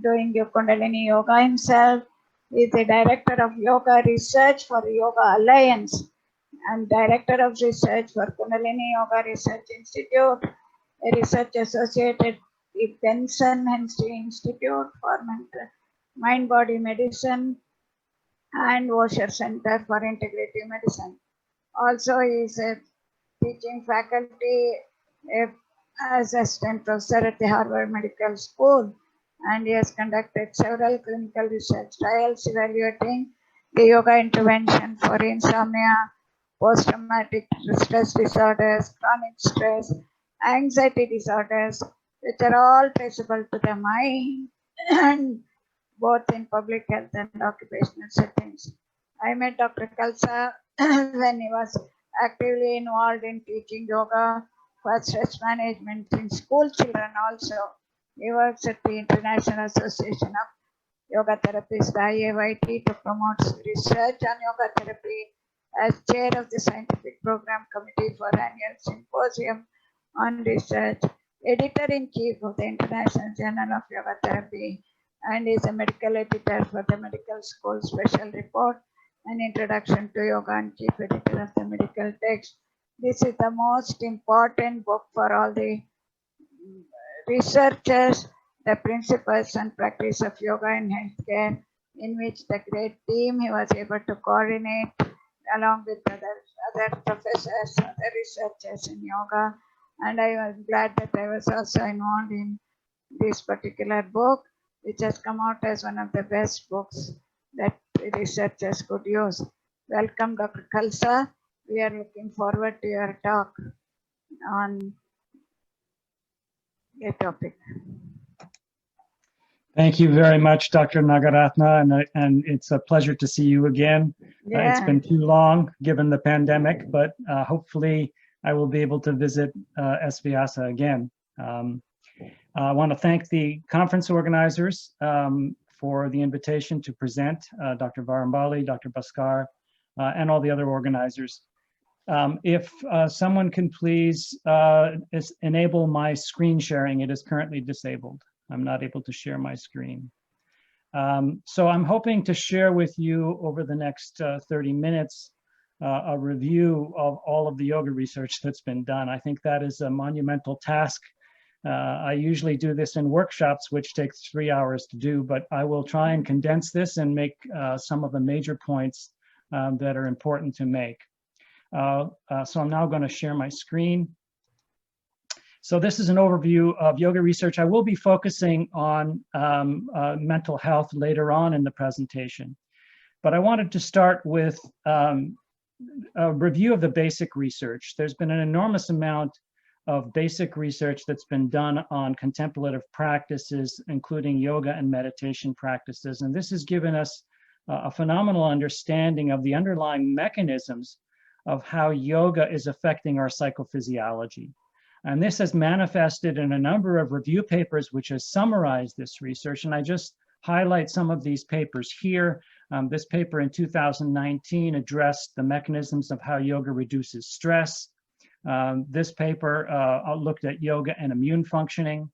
doing Kundalini Yoga himself. He is the director of yoga research for Yoga Alliance and director of research for Kundalini Yoga Research Institute, a research associated with Benson Henry Institute for Mind-Body Medicine and Washer Center for Integrative Medicine. Also, he is a teaching faculty as assistant professor at the Harvard Medical School, and he has conducted several clinical research trials evaluating the yoga intervention for insomnia, post-traumatic stress disorders, chronic stress, anxiety disorders, which are all traceable to the mind, and both in public health and occupational settings. I met Dr. Khalsa when he was actively involved in teaching yoga for stress management in school children also. He works at the International Association of Yoga Therapists, IAYT, to promote research on yoga therapy as chair of the Scientific Program Committee for Annual Symposium on Research, editor-in-chief of the International Journal of Yoga Therapy, and is a medical editor for the Medical School Special Report, An Introduction to Yoga, and chief editor of the medical text. This is the most important book for all the researchers, the principles and practice of yoga in healthcare, in which the great team he was able to coordinate along with other professors, other researchers in yoga. And I was glad that I was also involved in this particular book, which has come out as one of the best books that the researchers could use. Welcome, Dr. Khalsa. We are looking forward to your talk on a topic. Thank you very much, Dr. Nagaratna, and it's a pleasure to see you again. It's Yeah. been too long given the pandemic, but hopefully I will be able to visit SVIASA again. I want to thank the conference organizers for the invitation to present, Dr. Varambali, Dr. Bhaskar, and all the other organizers. If someone can please enable my screen sharing, it is currently disabled. I'm not able to share my screen. So I'm hoping to share with you over the next 30 minutes a review of all of the yoga research that's been done. I think that is a monumental task. I usually do this in workshops, which takes 3 hours to do, but I will try and condense this and make some of the major points that are important to make. So I'm now going to share my screen. So this is an overview of yoga research. I will be focusing on mental health later on in the presentation, but I wanted to start with a review of the basic research. There's been an enormous amount of basic research that's been done on contemplative practices, including yoga and meditation practices, and this has given us a phenomenal understanding of the underlying mechanisms of how yoga is affecting our psychophysiology. And this has manifested in a number of review papers which has summarized this research. And I just highlight some of these papers here. This paper in 2019 addressed the mechanisms of how yoga reduces stress. This paper looked at yoga and immune functioning.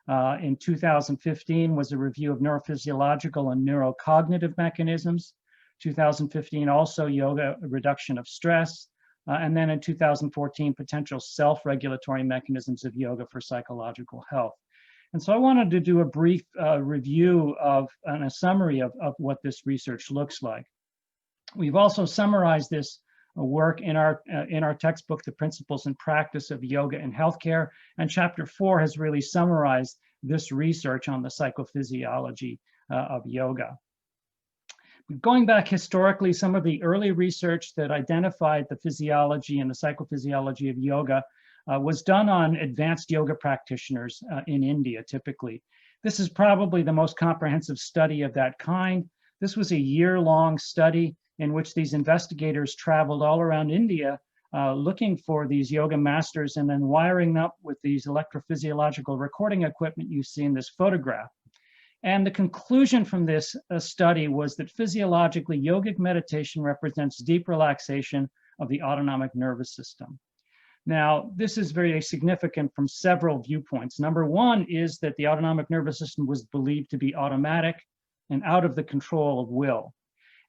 In 2015 was a review of neurophysiological and neurocognitive mechanisms. 2015 also yoga reduction of stress. And then in 2014, potential self-regulatory mechanisms of yoga for psychological health. And so I wanted to do a brief review of and a summary of what this research looks like. We've also summarized this work in our textbook, The Principles and Practice of Yoga in Healthcare, and chapter 4 has really summarized this research on the psychophysiology of yoga. Going back historically, some of the early research that identified the physiology and the psychophysiology of yoga was done on advanced yoga practitioners in India, typically. This is probably the most comprehensive study of that kind. This was a year-long study in which these investigators traveled all around India looking for these yoga masters and then wiring up with these electrophysiological recording equipment you see in this photograph. And the conclusion from this study was that physiologically, yogic meditation represents deep relaxation of the autonomic nervous system. Now, this is very significant from several viewpoints. Number one is that the autonomic nervous system was believed to be automatic and out of the control of will.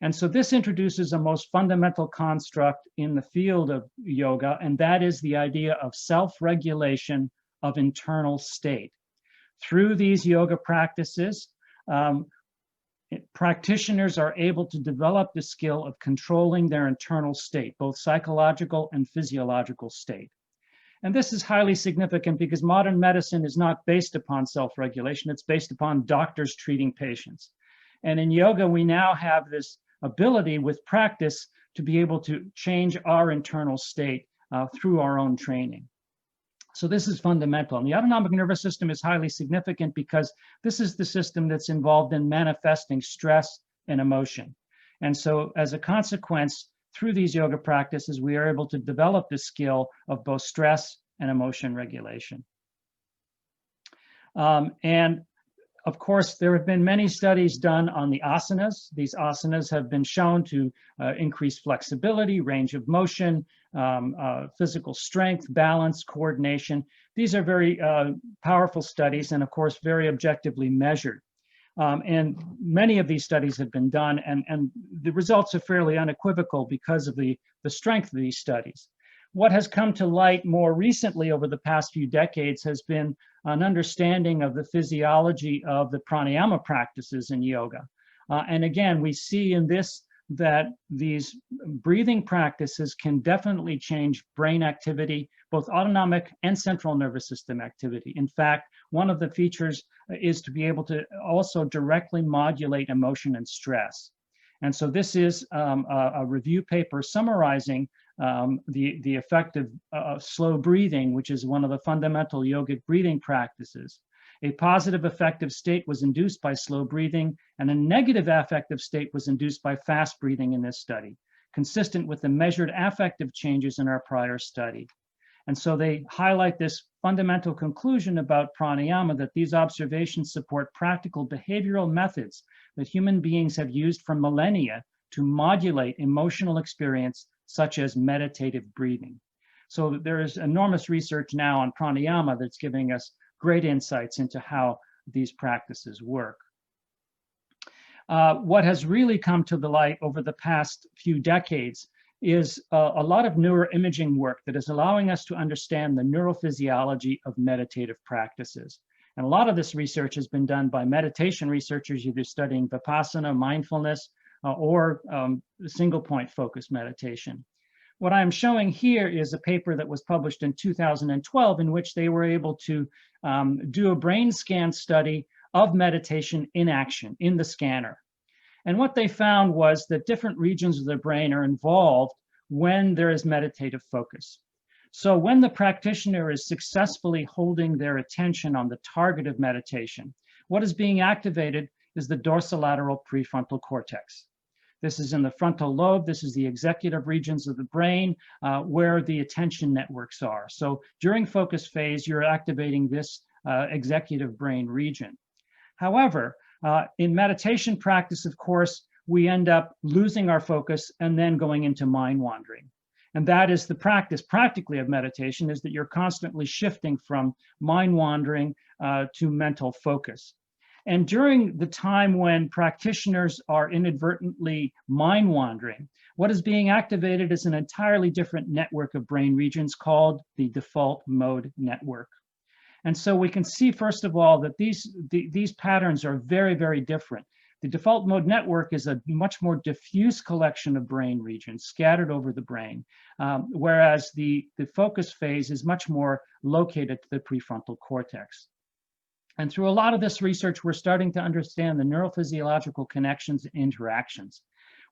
And so this introduces a most fundamental construct in the field of yoga, and that is the idea of self-regulation of internal state. Through these yoga practices, practitioners are able to develop the skill of controlling their internal state, both psychological and physiological state. And this is highly significant because modern medicine is not based upon self-regulation, it's based upon doctors treating patients. And in yoga, we now have this ability with practice to be able to change our internal state through our own training. So this is fundamental. And the autonomic nervous system is highly significant because this is the system that's involved in manifesting stress and emotion. And so as a consequence, through these yoga practices, we are able to develop the skill of both stress and emotion regulation. And of course, there have been many studies done on the asanas. These asanas have been shown to increase flexibility, range of motion, physical strength, balance, coordination. These are very powerful studies and of course, very objectively measured. And many of these studies have been done and the results are fairly unequivocal because of the strength of these studies. What has come to light more recently over the past few decades has been an understanding of the physiology of the pranayama practices in yoga. And again, we see in this that these breathing practices can definitely change brain activity, both autonomic and central nervous system activity. In fact, one of the features is to be able to also directly modulate emotion and stress. And so this is a review paper summarizing the effect of slow breathing, which is one of the fundamental yogic breathing practices. A positive affective state was induced by slow breathing, and a negative affective state was induced by fast breathing in this study, consistent with the measured affective changes in our prior study. And so they highlight this fundamental conclusion about pranayama, that these observations support practical behavioral methods that human beings have used for millennia to modulate emotional experience, such as meditative breathing. So there is enormous research now on pranayama that's giving us great insights into how these practices work. What has really come to the light over the past few decades is a lot of neuroimaging work that is allowing us to understand the neurophysiology of meditative practices. And a lot of this research has been done by meditation researchers, either studying Vipassana, mindfulness, or single point focus meditation. What I'm showing here is a paper that was published in 2012 in which they were able to do a brain scan study of meditation in action in the scanner. And what they found was that different regions of the brain are involved when there is meditative focus. So when the practitioner is successfully holding their attention on the target of meditation, what is being activated is the dorsolateral prefrontal cortex. This is in the frontal lobe. This is the executive regions of the brain where the attention networks are. So during focus phase, you're activating this executive brain region. However, in meditation practice, of course, we end up losing our focus and then going into mind wandering. And that is the practice practically of meditation, is that you're constantly shifting from mind wandering to mental focus. And during the time when practitioners are inadvertently mind wandering, what is being activated is an entirely different network of brain regions called the default mode network. And so we can see, first of all, that these patterns are very, very different. The default mode network is a much more diffuse collection of brain regions scattered over the brain, whereas the focus phase is much more located to the prefrontal cortex. And through a lot of this research, we're starting to understand the neurophysiological connections and interactions.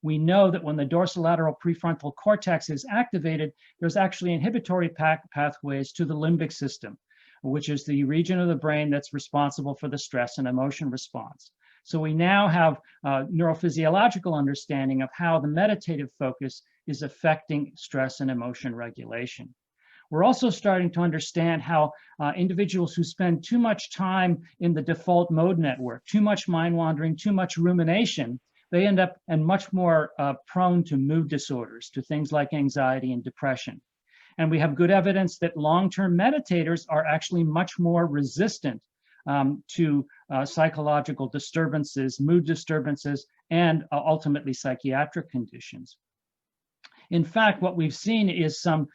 We know that when the dorsolateral prefrontal cortex is activated, there's actually inhibitory pathways to the limbic system, which is the region of the brain that's responsible for the stress and emotion response. So we now have neurophysiological understanding of how the meditative focus is affecting stress and emotion regulation. We're also starting to understand how individuals who spend too much time in the default mode network, too much mind wandering, too much rumination, they end up and much more prone to mood disorders, to things like anxiety and depression. And we have good evidence that long-term meditators are actually much more resistant to psychological disturbances, mood disturbances, and ultimately psychiatric conditions. In fact, what we've seen is some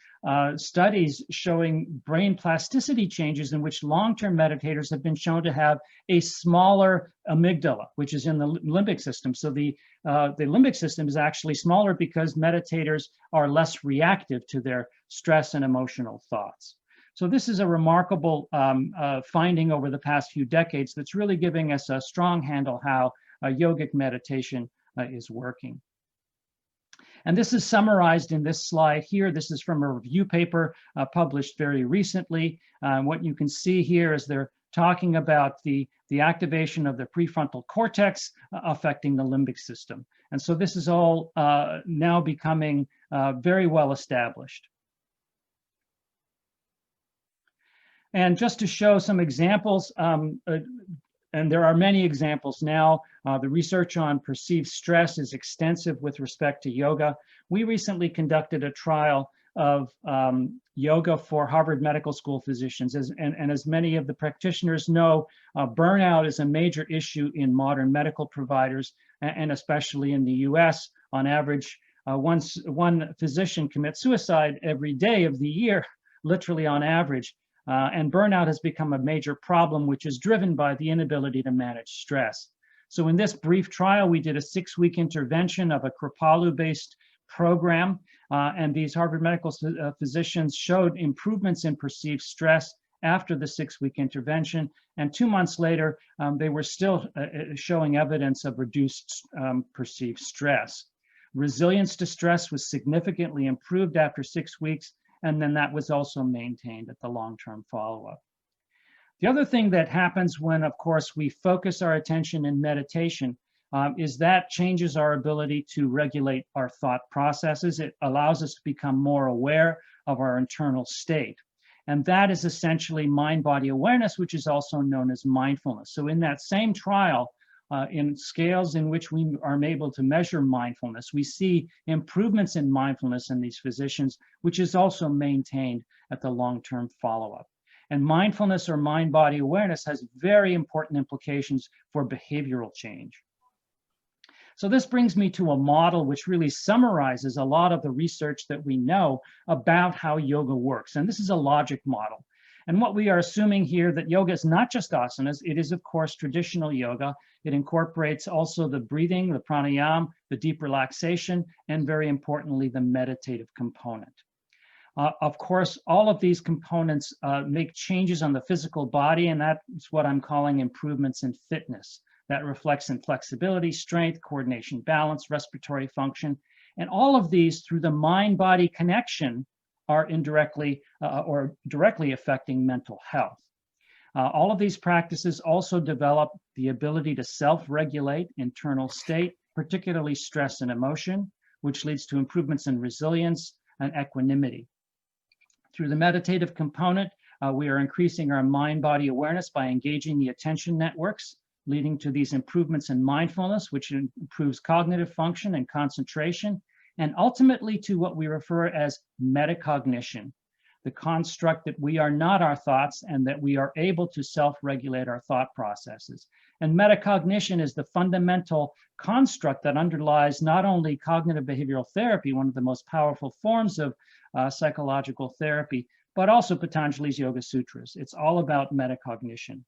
studies showing brain plasticity changes in which long-term meditators have been shown to have a smaller amygdala, which is in the limbic system. So the limbic system is actually smaller because meditators are less reactive to their stress and emotional thoughts. So this is a remarkable finding over the past few decades that's really giving us a strong handle how yogic meditation is working. And this is summarized in this slide here. This is from a review paper published very recently. What you can see here is they're talking about the activation of the prefrontal cortex affecting the limbic system. And so this is all now becoming very well established. And just to show some examples, and there are many examples now. The research on perceived stress is extensive with respect to yoga. We recently conducted a trial of yoga for Harvard Medical School physicians. And as many of the practitioners know, burnout is a major issue in modern medical providers, and especially in the US. On average, one physician commits suicide every day of the year, literally on average. And burnout has become a major problem, which is driven by the inability to manage stress. So in this brief trial, we did a 6-week intervention of a Kripalu-based program, and these Harvard Medical physicians showed improvements in perceived stress after the 6-week intervention. And 2 months later, they were still showing evidence of reduced perceived stress. Resilience to stress was significantly improved after 6 weeks, and then that was also maintained at the long-term follow-up. The other thing that happens when, of course, we focus our attention in meditation is that changes our ability to regulate our thought processes. It allows us to become more aware of our internal state. And that is essentially mind-body awareness, which is also known as mindfulness. So in that same trial, in scales in which we are able to measure mindfulness, we see improvements in mindfulness in these physicians, which is also maintained at the long-term follow-up. And mindfulness or mind-body awareness has very important implications for behavioral change. So this brings me to a model which really summarizes a lot of the research that we know about how yoga works. And this is a logic model. And what we are assuming here that yoga is not just asanas, it is of course traditional yoga. It incorporates also the breathing, the pranayama, the deep relaxation, and very importantly, the meditative component. Of course, all of these components make changes on the physical body, and that's what I'm calling improvements in fitness. That reflects in flexibility, strength, coordination, balance, respiratory function. And all of these, through the mind-body connection, are indirectly or directly affecting mental health. All of these practices also develop the ability to self-regulate internal state, particularly stress and emotion, which leads to improvements in resilience and equanimity. Through the meditative component, we are increasing our mind-body awareness by engaging the attention networks, leading to these improvements in mindfulness, which improves cognitive function and concentration, and ultimately to what we refer as metacognition, the construct that we are not our thoughts and that we are able to self-regulate our thought processes. And metacognition is the fundamental construct that underlies not only cognitive behavioral therapy, one of the most powerful forms of psychological therapy, but also Patanjali's Yoga Sutras. It's all about metacognition.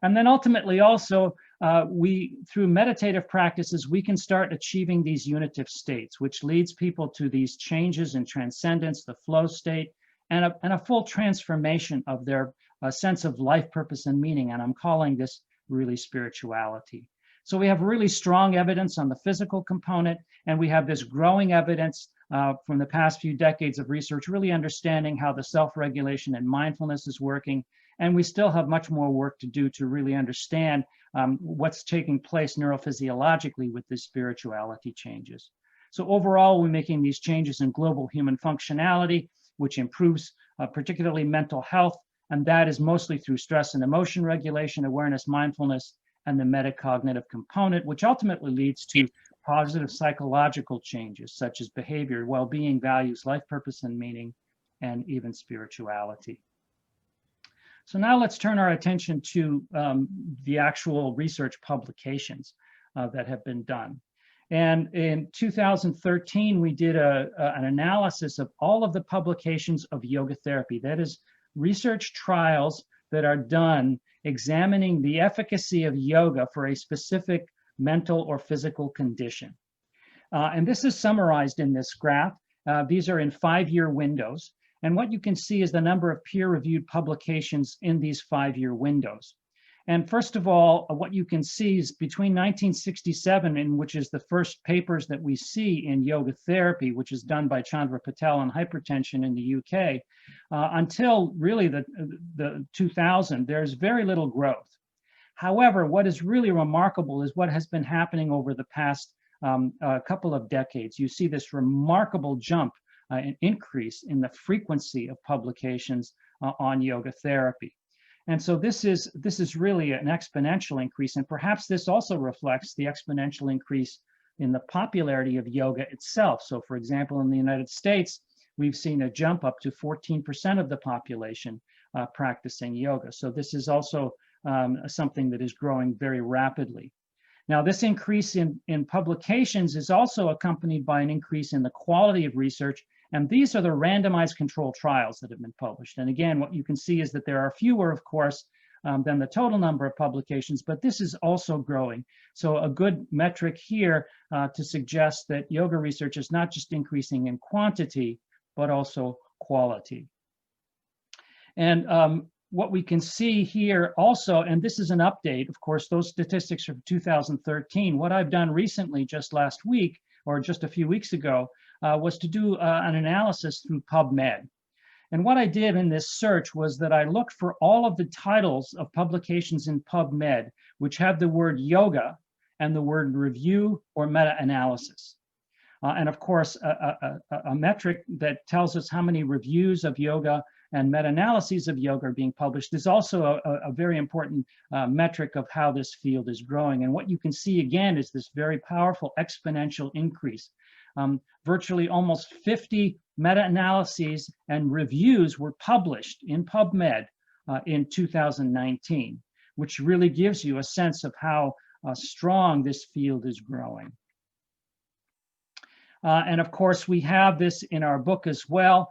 And then ultimately also, through meditative practices, we can start achieving these unitive states, which leads people to these changes in transcendence, the flow state, and a full transformation of their sense of life purpose and meaning. And I'm calling this really spirituality. So we have really strong evidence on the physical component, and we have this growing evidence from the past few decades of research, really understanding how the self-regulation and mindfulness is working. And we still have much more work to do to really understand what's taking place neurophysiologically with these spirituality changes. So overall, we're making these changes in global human functionality, which improves particularly mental health. And that is mostly through stress and emotion regulation, awareness, mindfulness, and the metacognitive component, which ultimately leads to positive psychological changes, such as behavior, well-being, values, life purpose and meaning, and even spirituality. So now let's turn our attention to the actual research publications that have been done. And in 2013, we did an analysis of all of the publications of yoga therapy. That is research trials that are done examining the efficacy of yoga for a specific mental or physical condition. And this is summarized in this graph. These are in 5-year windows. And what you can see is the number of peer-reviewed publications in these 5-year windows. And first of all, what you can see is between 1967, in which is the first papers that we see in yoga therapy, which is done by Chandra Patel on hypertension in the UK, until really the 2000, there's very little growth. However, what is really remarkable is what has been happening over the past couple of decades. You see this remarkable jump, an increase in the frequency of publications on yoga therapy. And so this is really an exponential increase, and perhaps this also reflects the exponential increase in the popularity of yoga itself. So for example, in the United States, we've seen a jump up to 14% of the population practicing yoga. So this is also something that is growing very rapidly. Now, this increase in publications is also accompanied by an increase in the quality of research. And these are the randomized controlled trials that have been published. And again, what you can see is that there are fewer, of course, than the total number of publications, but this is also growing. So a good metric here to suggest that yoga research is not just increasing in quantity, but also quality. And what we can see here also, and this is an update, of course, those statistics are from 2013. What I've done recently, just last week, or just a few weeks ago, was to do an analysis through PubMed. And what I did in this search was that I looked for all of the titles of publications in PubMed which have the word yoga and the word review or meta-analysis. And of course, a metric that tells us how many reviews of yoga and meta-analyses of yoga are being published is also a very important metric of how this field is growing. And what you can see again is this very powerful exponential increase. Virtually almost 50 meta-analyses and reviews were published in PubMed in 2019, which really gives you a sense of how strong this field is growing. And of course, we have this in our book as well.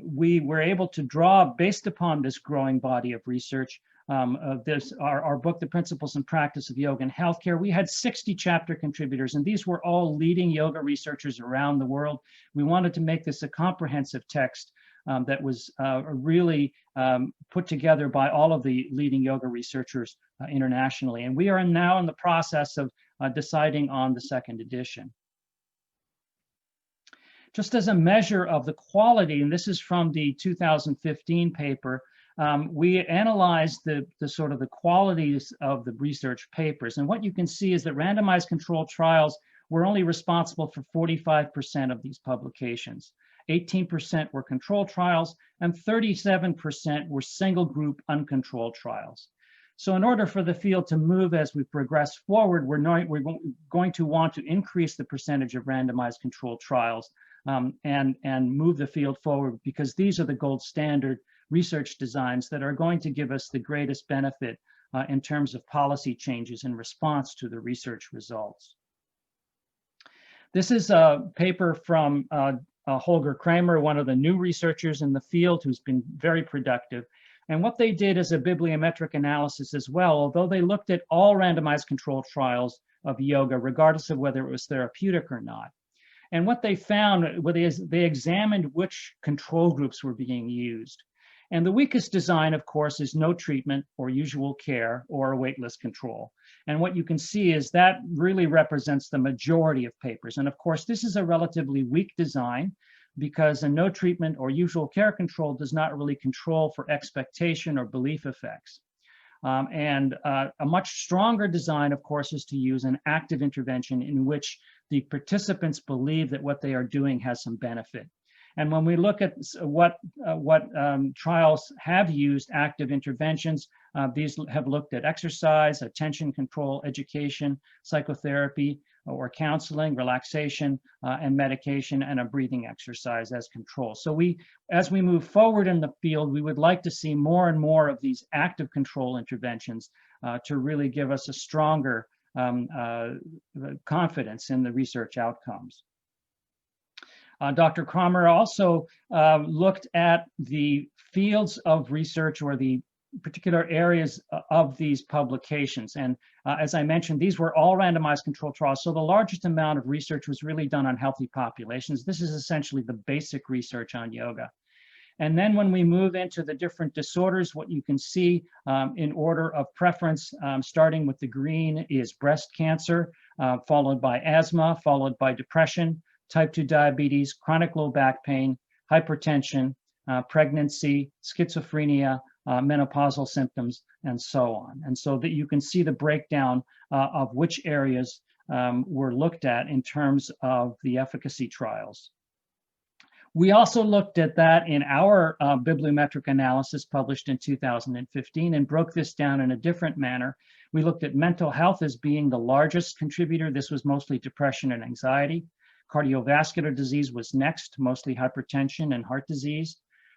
We were able to draw, based upon this growing body of research, our book, The Principles and Practice of Yoga in Healthcare. We had 60 chapter contributors, and these were all leading yoga researchers around the world. We wanted to make this a comprehensive text that was really put together by all of the leading yoga researchers internationally. And we are now in the process of deciding on the second edition. Just as a measure of the quality, and this is from the 2015 paper, we analyzed the sort of the qualities of the research papers. And what you can see is that randomized controlled trials were only responsible for 45% of these publications. 18% were controlled trials, and 37% were single group uncontrolled trials. So in order for the field to move as we progress forward, we're going to want to increase the percentage of randomized controlled trials and move the field forward, because these are the gold standard research designs that are going to give us the greatest benefit in terms of policy changes in response to the research results. This is a paper from Holger Kramer, one of the new researchers in the field who's been very productive. And what they did is a bibliometric analysis as well, although they looked at all randomized controlled trials of yoga, regardless of whether it was therapeutic or not. And what they found is they examined which control groups were being used. And the weakest design, of course, is no treatment or usual care or weightless control. And what you can see is that really represents the majority of papers. And of course, this is a relatively weak design because a no treatment or usual care control does not really control for expectation or belief effects. A much stronger design, of course, is to use an active intervention in which the participants believe that what they are doing has some benefit. And when we look at what trials have used active interventions, these have looked at exercise, attention control, education, psychotherapy, or counseling, relaxation, and medication, and a breathing exercise as control. So as we move forward in the field, we would like to see more and more of these active control interventions to really give us a stronger confidence in the research outcomes. Dr. Kramer also looked at the fields of research or the particular areas of these publications. And as I mentioned, these were all randomized controlled trials. So the largest amount of research was really done on healthy populations. This is essentially the basic research on yoga. And then when we move into the different disorders, what you can see in order of preference, starting with the green, is breast cancer, followed by asthma, followed by depression, type 2 diabetes, chronic low back pain, hypertension, pregnancy, schizophrenia, menopausal symptoms, and so on. And so that you can see the breakdown of which areas were looked at in terms of the efficacy trials. We also looked at that in our bibliometric analysis published in 2015 and broke this down in a different manner. We looked at mental health as being the largest contributor. This was mostly depression and anxiety. Cardiovascular disease was next, mostly hypertension and heart disease.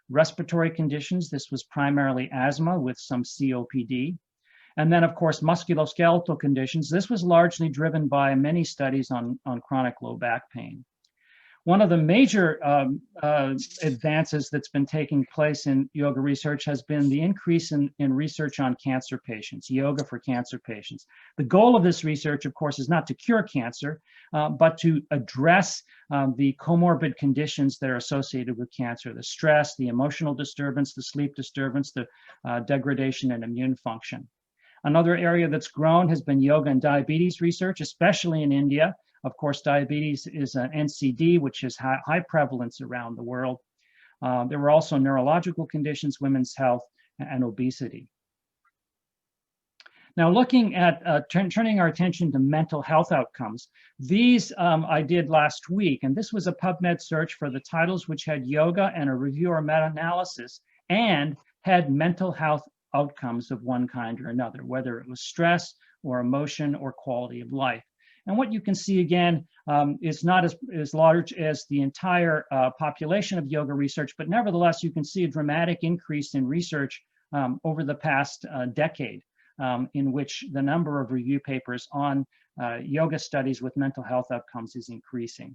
Respiratory conditions, this was primarily asthma with some COPD. And then, of course, musculoskeletal conditions. This was largely driven by many studies on chronic low back pain. One of the major advances that's been taking place in yoga research has been the increase in research on cancer patients, yoga for cancer patients. The goal of this research, of course, is not to cure cancer, but to address the comorbid conditions that are associated with cancer, the stress, the emotional disturbance, the sleep disturbance, the degradation in immune function. Another area that's grown has been yoga and diabetes research, especially in India. Of course, diabetes is an NCD, which has high prevalence around the world. There were also neurological conditions, women's health, and obesity. Now, looking at turning our attention to mental health outcomes, these I did last week, and this was a PubMed search for the titles which had yoga and a review or meta-analysis and had mental health outcomes of one kind or another, whether it was stress or emotion or quality of life. And what you can see again is not as large as the entire population of yoga research, but nevertheless, you can see a dramatic increase in research over the past decade, in which the number of review papers on yoga studies with mental health outcomes is increasing.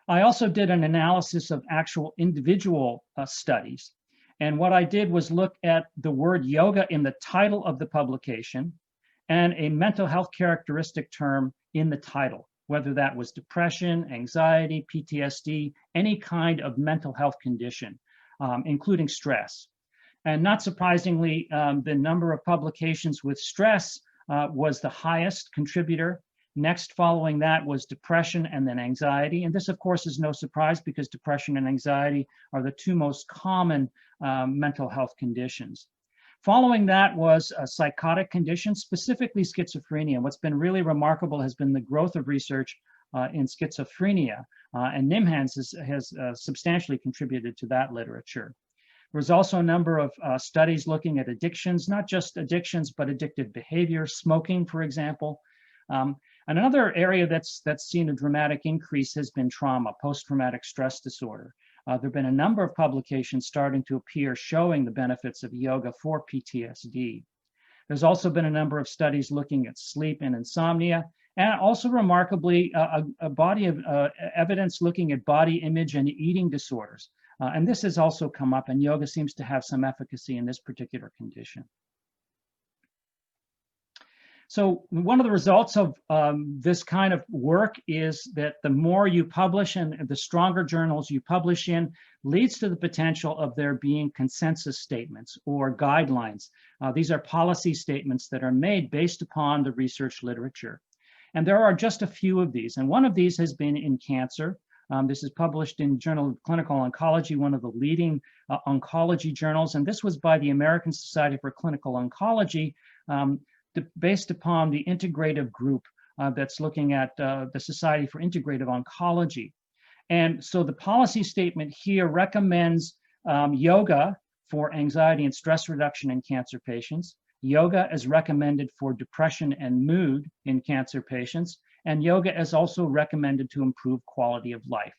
I also did an analysis of actual individual studies. And what I did was look at the word yoga in the title of the publication and a mental health characteristic term in the title, whether that was depression, anxiety, PTSD, any kind of mental health condition, including stress. And not surprisingly, the number of publications with stress was the highest contributor. Next, following that was depression and then anxiety. And this, of course, is no surprise because depression and anxiety are the two most common mental health conditions. Following that was a psychotic condition, specifically schizophrenia. What's been really remarkable has been the growth of research in schizophrenia, and NIMHANS has substantially contributed to that literature. There was also a number of studies looking at addictions, not just addictions, but addictive behavior, smoking, for example. And another area that's seen a dramatic increase has been trauma, post-traumatic stress disorder. There have been a number of publications starting to appear showing the benefits of yoga for PTSD. There's also been a number of studies looking at sleep and insomnia, and also remarkably, a body of evidence looking at body image and eating disorders. And this has also come up, and yoga seems to have some efficacy in this particular condition. So one of the results of this kind of work is that the more you publish and the stronger journals you publish in leads to the potential of there being consensus statements or guidelines. These are policy statements that are made based upon the research literature. And there are just a few of these. And one of these has been in cancer. This is published in Journal of Clinical Oncology, one of the leading oncology journals. And this was by the American Society for Clinical Oncology, based upon the integrative group that's looking at the Society for Integrative Oncology. And so the policy statement here recommends yoga for anxiety and stress reduction in cancer patients. Yoga is recommended for depression and mood in cancer patients. And yoga is also recommended to improve quality of life.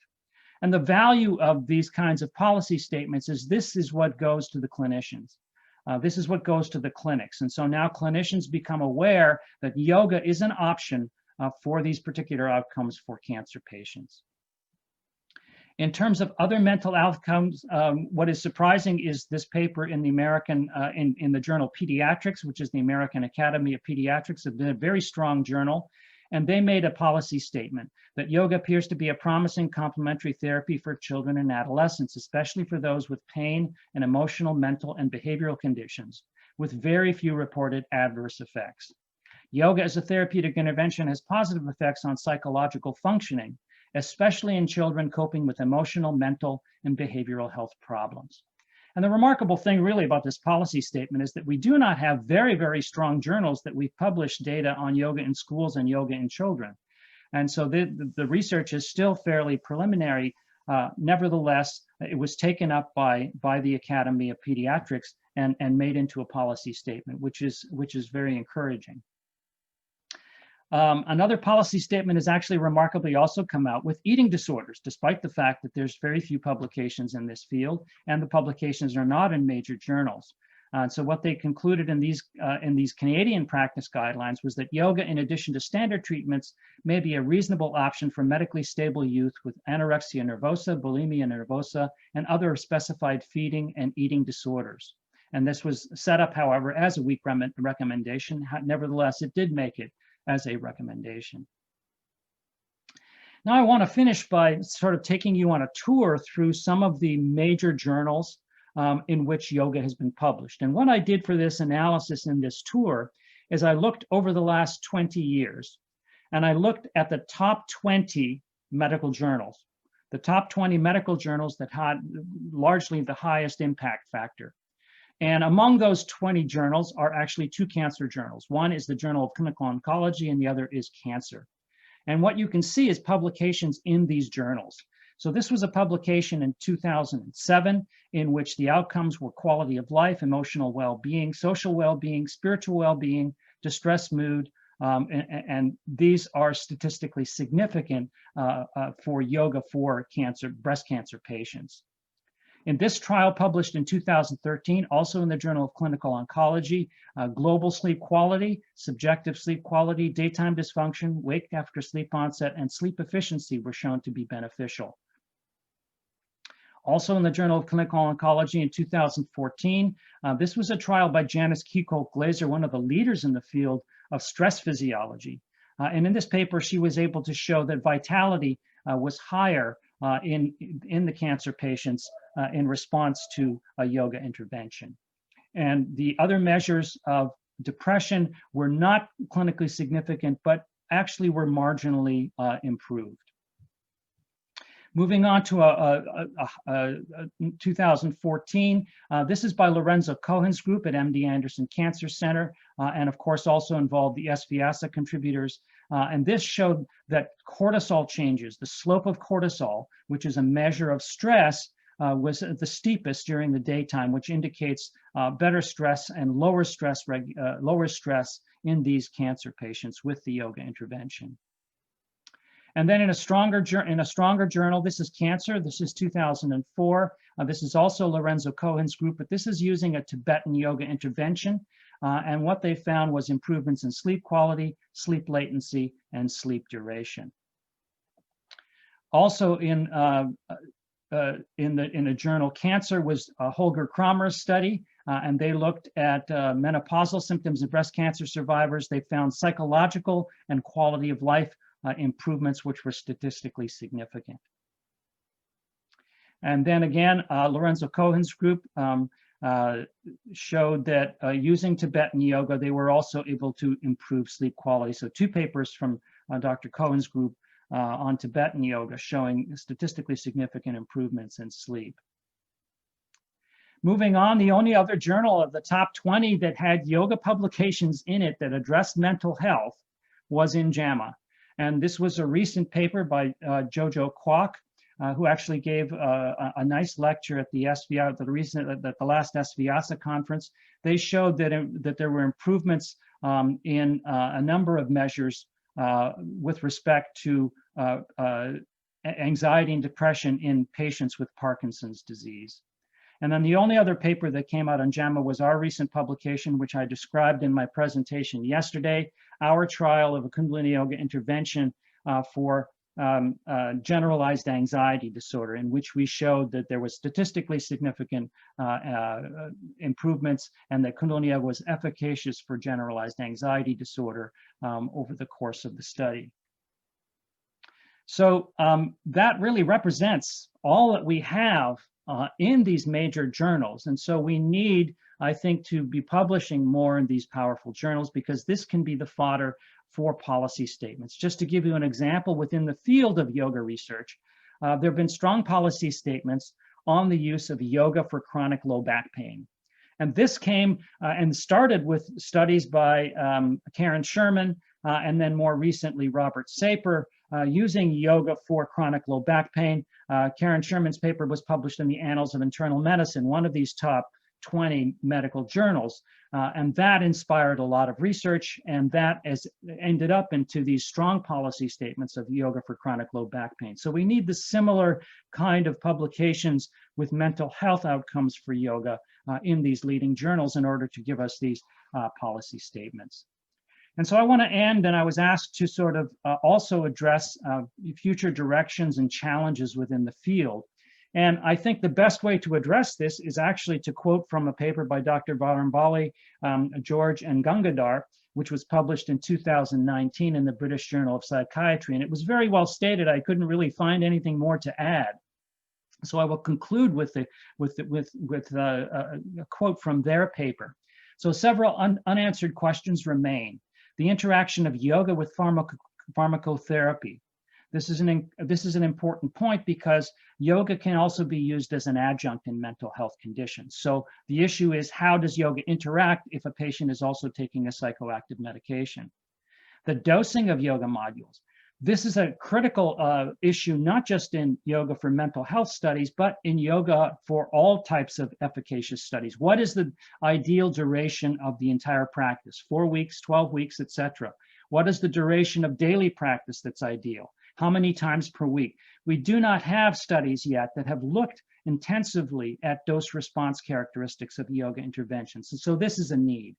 And the value of these kinds of policy statements is this is what goes to the clinicians. This is what goes to the clinics. And so now clinicians become aware that yoga is an option for these particular outcomes for cancer patients. In terms of other mental outcomes, what is surprising is this paper in the in the journal Pediatrics, which is the American Academy of Pediatrics, a very strong journal. And they made a policy statement that yoga appears to be a promising complementary therapy for children and adolescents, especially for those with pain and emotional, mental, and behavioral conditions, with very few reported adverse effects. Yoga as a therapeutic intervention has positive effects on psychological functioning, especially in children coping with emotional, mental, and behavioral health problems. And the remarkable thing really about this policy statement is that we do not have very, very strong journals that we've published data on yoga in schools and yoga in children. And so the research is still fairly preliminary. Nevertheless, it was taken up by the Academy of Pediatrics and made into a policy statement, which is very encouraging. Another policy statement has actually remarkably also come out with eating disorders, despite the fact that there's very few publications in this field, and the publications are not in major journals. So what they concluded in these Canadian practice guidelines was that yoga, in addition to standard treatments, may be a reasonable option for medically stable youth with anorexia nervosa, bulimia nervosa, and other specified feeding and eating disorders. And this was set up, however, as a weak recommendation. Nevertheless, it did make it as a recommendation. Now I want to finish by sort of taking you on a tour through some of the major journals in which yoga has been published. And what I did for this analysis in this tour is I looked over the last 20 years, and I looked at the top 20 medical journals, the top 20 medical journals that had largely the highest impact factor. And among those 20 journals are actually two cancer journals. One is the Journal of Clinical Oncology, and the other is Cancer. And what you can see is publications in these journals. So this was a publication in 2007 in which the outcomes were quality of life, emotional well-being, social well-being, spiritual well-being, distress, mood, and these are statistically significant for yoga for breast cancer patients. In this trial published in 2013, also in the Journal of Clinical Oncology, global sleep quality, subjective sleep quality, daytime dysfunction, wake after sleep onset, and sleep efficiency were shown to be beneficial. Also in the Journal of Clinical Oncology in 2014, this was a trial by Janice Kiecolt-Glaser, one of the leaders in the field of stress physiology. And in this paper, she was able to show that vitality was higher in the cancer patients in response to a yoga intervention. And the other measures of depression were not clinically significant, but actually were marginally improved. Moving on to 2014, this is by Lorenzo Cohen's group at MD Anderson Cancer Center, and of course also involved the SVIASA contributors. And this showed that cortisol changes, the slope of cortisol, which is a measure of stress, was the steepest during the daytime, which indicates better stress and lower stress in these cancer patients with the yoga intervention. And then in a stronger journal, this is Cancer. This is 2004. This is also Lorenzo Cohen's group, but this is using a Tibetan yoga intervention. And what they found was improvements in sleep quality, sleep latency, and sleep duration. Also in a journal Cancer was Holger Kramer's study, and they looked at menopausal symptoms of breast cancer survivors. They found psychological and quality of life improvements which were statistically significant. And then again, Lorenzo Cohen's group showed that using Tibetan yoga, they were also able to improve sleep quality. So two papers from Dr. Cohen's group on Tibetan yoga showing statistically significant improvements in sleep. Moving on, the only other journal of the top 20 that had yoga publications in it that addressed mental health was in JAMA. And this was a recent paper by Jojo Kwok, who actually gave a nice lecture at the last SVIASA conference. They showed that there were improvements in a number of measures with respect to anxiety and depression in patients with Parkinson's disease. And then the only other paper that came out on JAMA was our recent publication, which I described in my presentation yesterday, our trial of a Kundalini Yoga intervention for generalized anxiety disorder, in which we showed that there was statistically significant improvements and that Kundalini Yoga was efficacious for generalized anxiety disorder over the course of the study. So that really represents all that we have in these major journals. And so we need, I think, to be publishing more in these powerful journals, because this can be the fodder for policy statements. Just to give you an example, within the field of yoga research, there have been strong policy statements on the use of yoga for chronic low back pain. And this came and started with studies by Karen Sherman, and then more recently, Robert Saper, using yoga for chronic low back pain. Karen Sherman's paper was published in the Annals of Internal Medicine, one of these top 20 medical journals. And that inspired a lot of research, and that has ended up into these strong policy statements of yoga for chronic low back pain. So we need the similar kind of publications with mental health outcomes for yoga in these leading journals in order to give us these policy statements. And so I want to end, and I was asked to sort of also address future directions and challenges within the field. And I think the best way to address this is actually to quote from a paper by Dr. Varambali, George, and Gangadhar, which was published in 2019 in the British Journal of Psychiatry. And it was very well stated. I couldn't really find anything more to add. So I will conclude with a quote from their paper. So several unanswered questions remain. The interaction of yoga with pharmacotherapy. This is an important point because yoga can also be used as an adjunct in mental health conditions. So the issue is, how does yoga interact if a patient is also taking a psychoactive medication? The dosing of yoga modules. This is a critical issue, not just in yoga for mental health studies, but in yoga for all types of efficacious studies. What is the ideal duration of the entire practice? 4 weeks, 12 weeks, etc. What is the duration of daily practice that's ideal? How many times per week? We do not have studies yet that have looked intensively at dose response characteristics of yoga interventions. And so this is a need.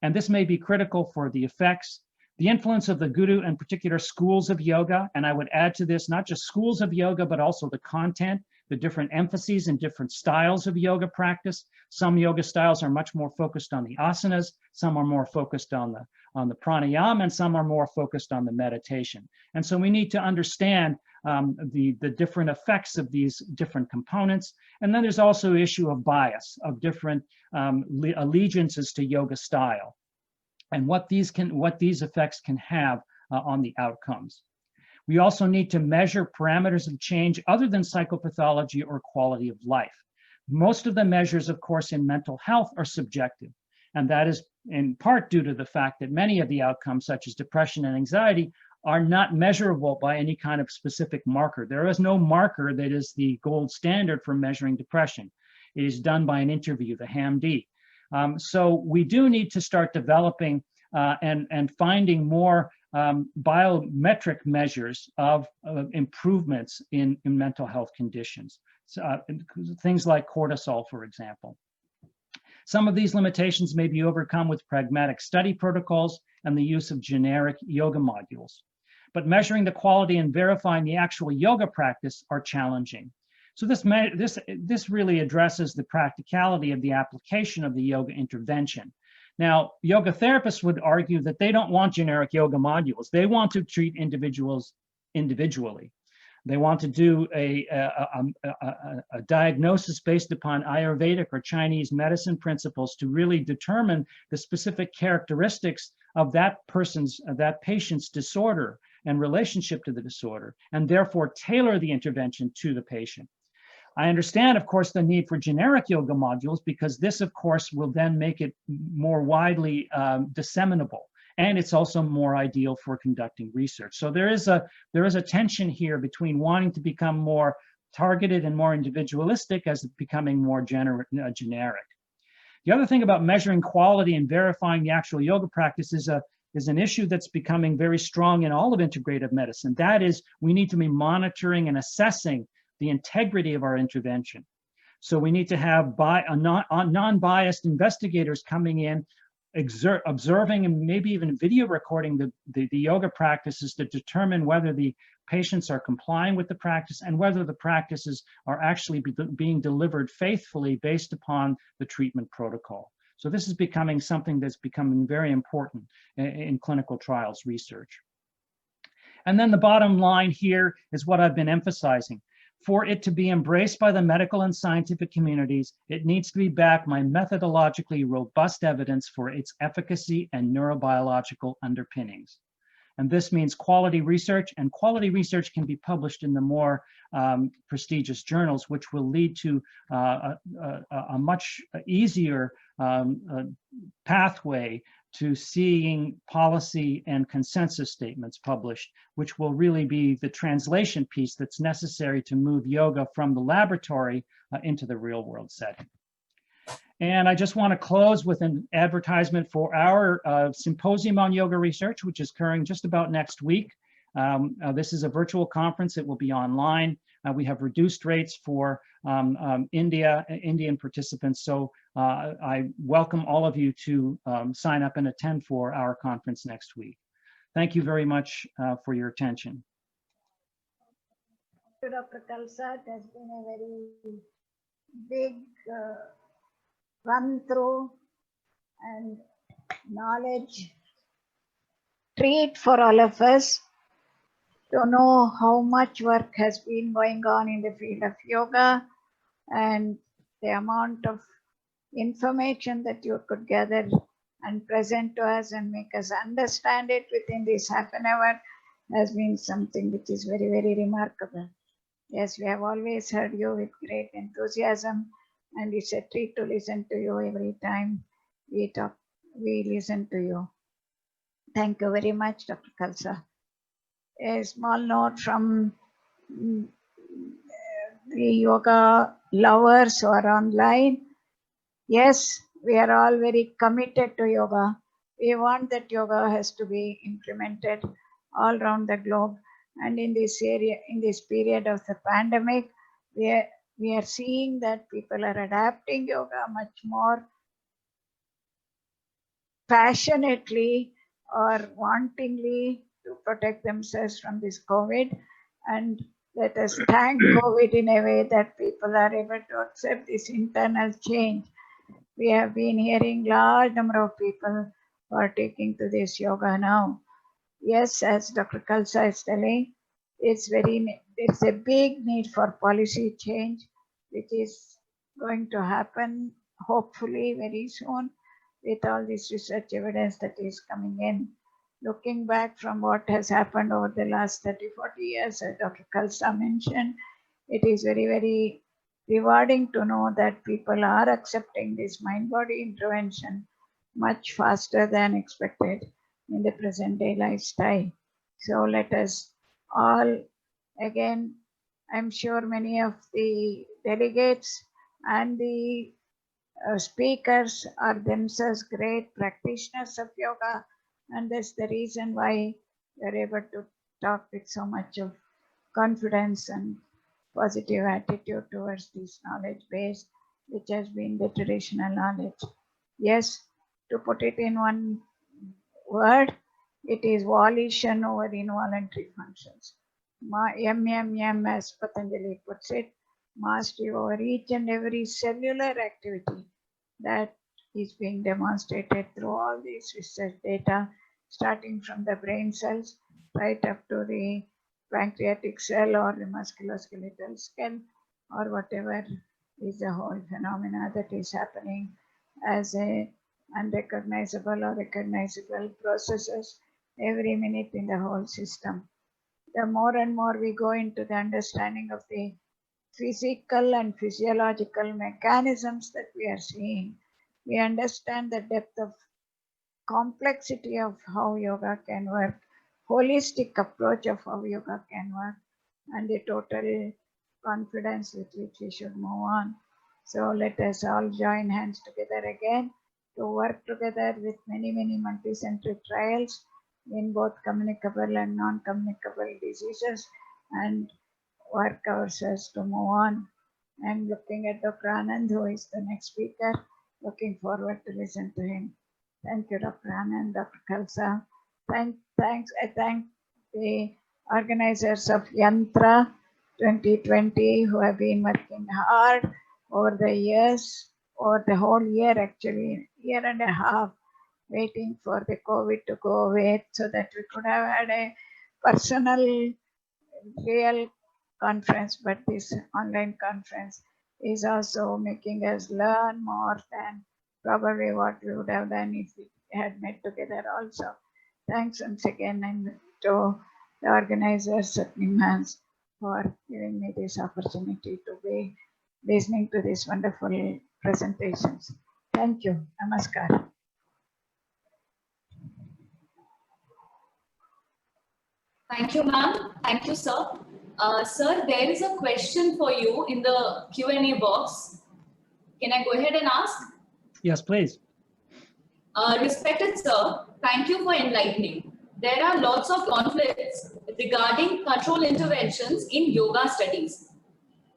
And this may be critical for the effects, the influence of the guru and particular schools of yoga. And I would add to this, not just schools of yoga, but also the content, the different emphases and different styles of yoga practice. Some yoga styles are much more focused on the asanas, some are more focused on the pranayama, and some are more focused on the meditation. And so we need to understand the different effects of these different components. And then there's also an issue of bias, of different allegiances to yoga style, and what these effects can have on the outcomes. We also need to measure parameters of change other than psychopathology or quality of life. Most of the measures, of course, in mental health are subjective, and that is in part due to the fact that many of the outcomes, such as depression and anxiety, are not measurable by any kind of specific marker. There is no marker that is the gold standard for measuring depression. It is done by an interview, the HAM-D. So we do need to start developing and finding more biometric measures of improvements in mental health conditions. Things like cortisol, for example. Some of these limitations may be overcome with pragmatic study protocols and the use of generic yoga modules. But measuring the quality and verifying the actual yoga practice are challenging. So this really addresses the practicality of the application of the yoga intervention. Now, yoga therapists would argue that they don't want generic yoga modules. They want to treat individuals individually. They want to do a diagnosis based upon Ayurvedic or Chinese medicine principles to really determine the specific characteristics of that patient's disorder and relationship to the disorder, and therefore tailor the intervention to the patient. I understand, of course, the need for generic yoga modules, because this, of course, will then make it more widely disseminable. And it's also more ideal for conducting research. So there is a tension here between wanting to become more targeted and more individualistic as becoming more generic. The other thing about measuring quality and verifying the actual yoga practice is an issue that's becoming very strong in all of integrative medicine. That is, we need to be monitoring and assessing the integrity of our intervention. So we need to have non-biased investigators coming in, observing and maybe even video recording the yoga practices to determine whether the patients are complying with the practice and whether the practices are actually being delivered faithfully based upon the treatment protocol. So this is becoming something that's becoming very important in clinical trials research. And then the bottom line here is what I've been emphasizing. For it to be embraced by the medical and scientific communities, it needs to be backed by methodologically robust evidence for its efficacy and neurobiological underpinnings. And this means quality research, and quality research can be published in the more prestigious journals, which will lead to a much easier pathway to seeing policy and consensus statements published, which will really be the translation piece that's necessary to move yoga from the laboratory into the real world setting. And I just want to close with an advertisement for our symposium on yoga research, which is occurring just about next week. This is a virtual conference. It will be online. We have reduced rates for Indian participants. So I welcome all of you to sign up and attend for our conference next week. Thank you very much for your attention. To Dr. Khalsa, it has been a very big run through and knowledge treat for all of us to know how much work has been going on in the field of yoga and the amount of information that you could gather and present to us and make us understand it within this half an hour has been something which is very, very remarkable. Yes, we have always heard you with great enthusiasm, and it's a treat to listen to you every time we talk, we listen to you. Thank you very much, Dr. Khalsa. A small note from the yoga lovers who are online. Yes, we are all very committed to yoga. We want that yoga has to be implemented all around the globe. And in this area, in this period of the pandemic, we are seeing that people are adapting yoga much more passionately or wantingly to protect themselves from this COVID. And let us thank COVID in a way that people are able to accept this internal change. We have been hearing large number of people who are taking to this yoga now. Yes, as Dr. Khalsa is telling, it's a big need for policy change, which is going to happen hopefully very soon with all this research evidence that is coming in. Looking back from what has happened over the last 30, 40 years, as Dr. Khalsa mentioned, it is very, very rewarding to know that people are accepting this mind-body intervention much faster than expected in the present day lifestyle. So let us all, again, I'm sure many of the delegates and the speakers are themselves great practitioners of yoga, and that's the reason why we're able to talk with so much of confidence and positive attitude towards this knowledge base, which has been the traditional knowledge. Yes, to put it in one word, it is volition over involuntary functions. MMM, as Patanjali puts it, mastery over each and every cellular activity that is being demonstrated through all these research data, starting from the brain cells right up to the pancreatic cell or the musculoskeletal cell or whatever is the whole phenomena that is happening as a unrecognizable or recognizable processes every minute in the whole system. The more and more we go into the understanding of the physical and physiological mechanisms that we are seeing, we understand the depth of complexity of how yoga can work, holistic approach of how yoga can work, and the total confidence with which we should move on. So let us all join hands together again to work together with many, many multicentric trials in both communicable and non-communicable diseases and work ourselves to move on. I'm looking at Dr. Anand, who is the next speaker, looking forward to listen to him. Thank you, Dr. Anand, Dr. Khalsa. I thank the organizers of YANTRA 2020 who have been working hard over the years, over the whole year actually, year and a half, waiting for the COVID to go away so that we could have had a personal, real conference, but this online conference is also making us learn more than probably what we would have done if we had met together also. Thanks once again and to the organizers at NIMHANS for giving me this opportunity to be listening to these wonderful presentations. Thank you. Namaskar. Thank you, ma'am. Thank you, sir. Sir, there is a question for you in the Q&A box. Can I go ahead and ask? Yes, please. Respected sir, thank you for enlightening. There are lots of conflicts regarding control interventions in yoga studies.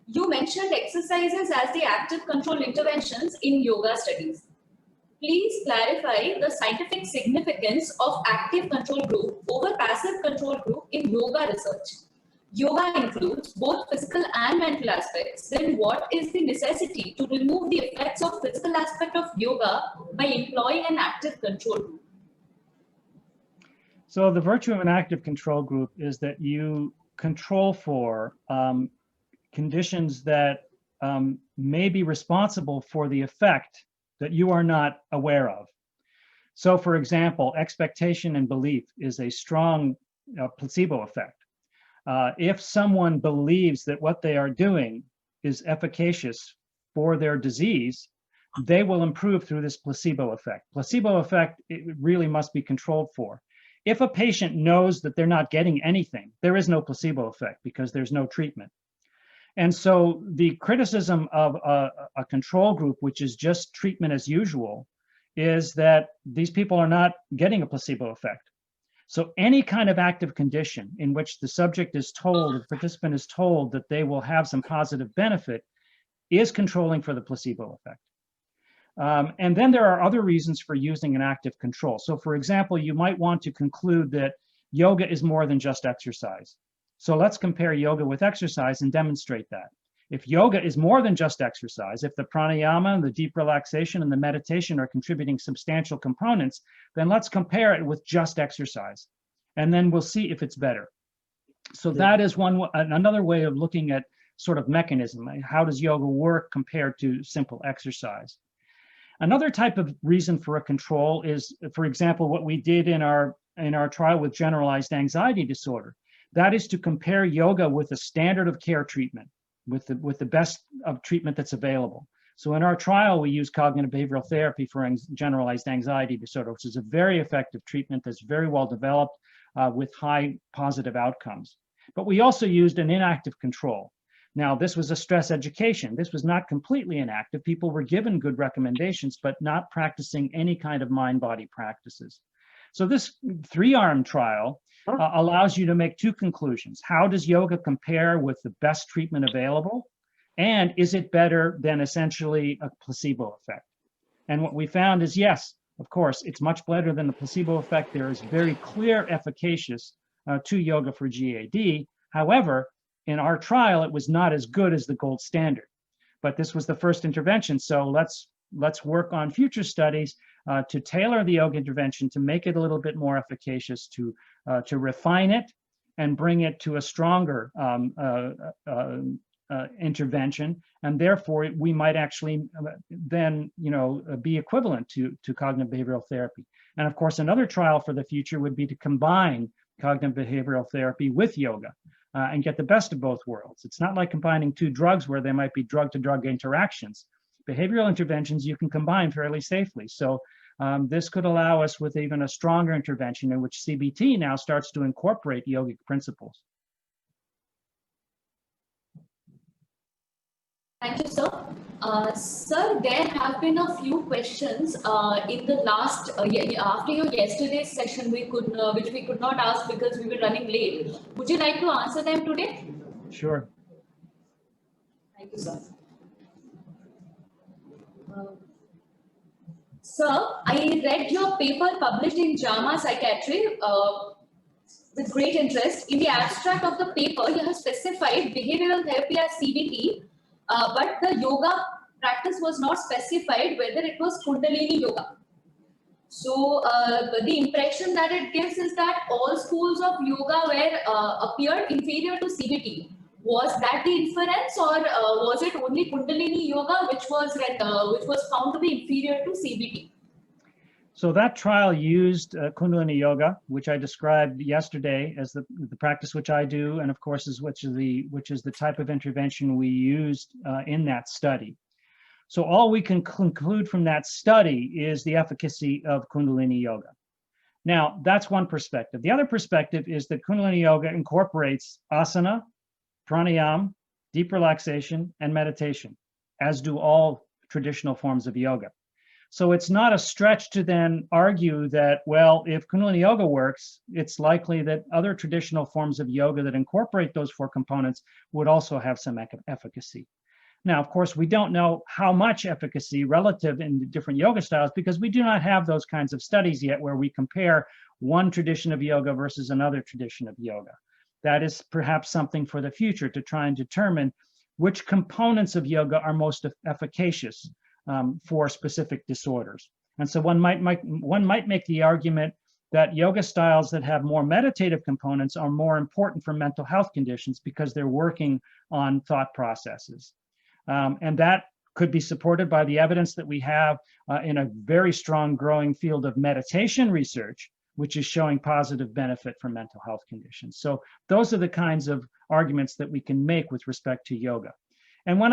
You mentioned exercises as the active control interventions in yoga studies. Please clarify the scientific significance of active control group over passive control group in yoga research. Yoga includes both physical and mental aspects. Then what is the necessity to remove the effects of physical aspect of yoga by employing an active control group? So the virtue of an active control group is that you control for conditions that may be responsible for the effect that you are not aware of. So for example, expectation and belief is a strong placebo effect. If someone believes that what they are doing is efficacious for their disease, they will improve through this placebo effect. Placebo effect, it really must be controlled for. If a patient knows that they're not getting anything, there is no placebo effect because there's no treatment. And so the criticism of a control group, which is just treatment as usual, is that these people are not getting a placebo effect. So any kind of active condition in which the subject is told, the participant is told that they will have some positive benefit is controlling for the placebo effect. And then there are other reasons for using an active control. So for example, you might want to conclude that yoga is more than just exercise. So let's compare yoga with exercise and demonstrate that. If yoga is more than just exercise, if the pranayama, the deep relaxation, and the meditation are contributing substantial components, then let's compare it with just exercise. And then we'll see if it's better. So that is another way of looking at sort of mechanism. How does yoga work compared to simple exercise? Another type of reason for a control is, for example, what we did in our trial with generalized anxiety disorder. That is to compare yoga with a standard of care treatment, with the best of treatment that's available. So in our trial, we use cognitive behavioral therapy for generalized anxiety disorder, which is a very effective treatment that's very well developed with high positive outcomes. But we also used an inactive control. Now, this was a stress education. This was not completely inactive. People were given good recommendations, but not practicing any kind of mind-body practices. So this three-arm trial allows you to make two conclusions. How does yoga compare with the best treatment available? And is it better than essentially a placebo effect? And what we found is, yes, of course, it's much better than the placebo effect. There is very clear efficacious to yoga for GAD. However, in our trial, it was not as good as the gold standard. But this was the first intervention. So let's work on future studies to tailor the yoga intervention, to make it a little bit more efficacious, to refine it and bring it to a stronger intervention. And therefore, we might actually then, be equivalent to cognitive behavioral therapy. And of course, another trial for the future would be to combine cognitive behavioral therapy with yoga and get the best of both worlds. It's not like combining two drugs where there might be drug-to-drug interactions. Behavioral interventions you can combine fairly safely. So this could allow us with even a stronger intervention in which CBT now starts to incorporate yogic principles. Thank you, sir. Sir, there have been a few questions in the last, after your yesterday's session, which we could not ask because we were running late. Would you like to answer them today? Sure. Thank you, sir. Sir, I read your paper published in JAMA Psychiatry with great interest. In the abstract of the paper, you have specified behavioral therapy as CBT, but the yoga practice was not specified whether it was Kundalini yoga. So the impression that it gives is that all schools of yoga appeared inferior to CBT. Was that the inference, or was it only Kundalini yoga which was found to be inferior to CBT? So that trial used Kundalini yoga, which I described yesterday as the practice which I do, and of course which is the type of intervention we used in that study. So all we can conclude from that study is the efficacy of Kundalini yoga. Now, that's one perspective. The other perspective is that Kundalini yoga incorporates asana, pranayama, deep relaxation, and meditation, as do all traditional forms of yoga. So it's not a stretch to then argue that, well, if Kundalini Yoga works, it's likely that other traditional forms of yoga that incorporate those 4 components would also have some efficacy. Now, of course, we don't know how much efficacy relative in the different yoga styles because we do not have those kinds of studies yet where we compare one tradition of yoga versus another tradition of yoga. That is perhaps something for the future to try and determine which components of yoga are most efficacious for specific disorders. And so one might make the argument that yoga styles that have more meditative components are more important for mental health conditions because they're working on thought processes. And that could be supported by the evidence that we have in a very strong growing field of meditation research, which is showing positive benefit for mental health conditions. So those are the kinds of arguments that we can make with respect to yoga. And when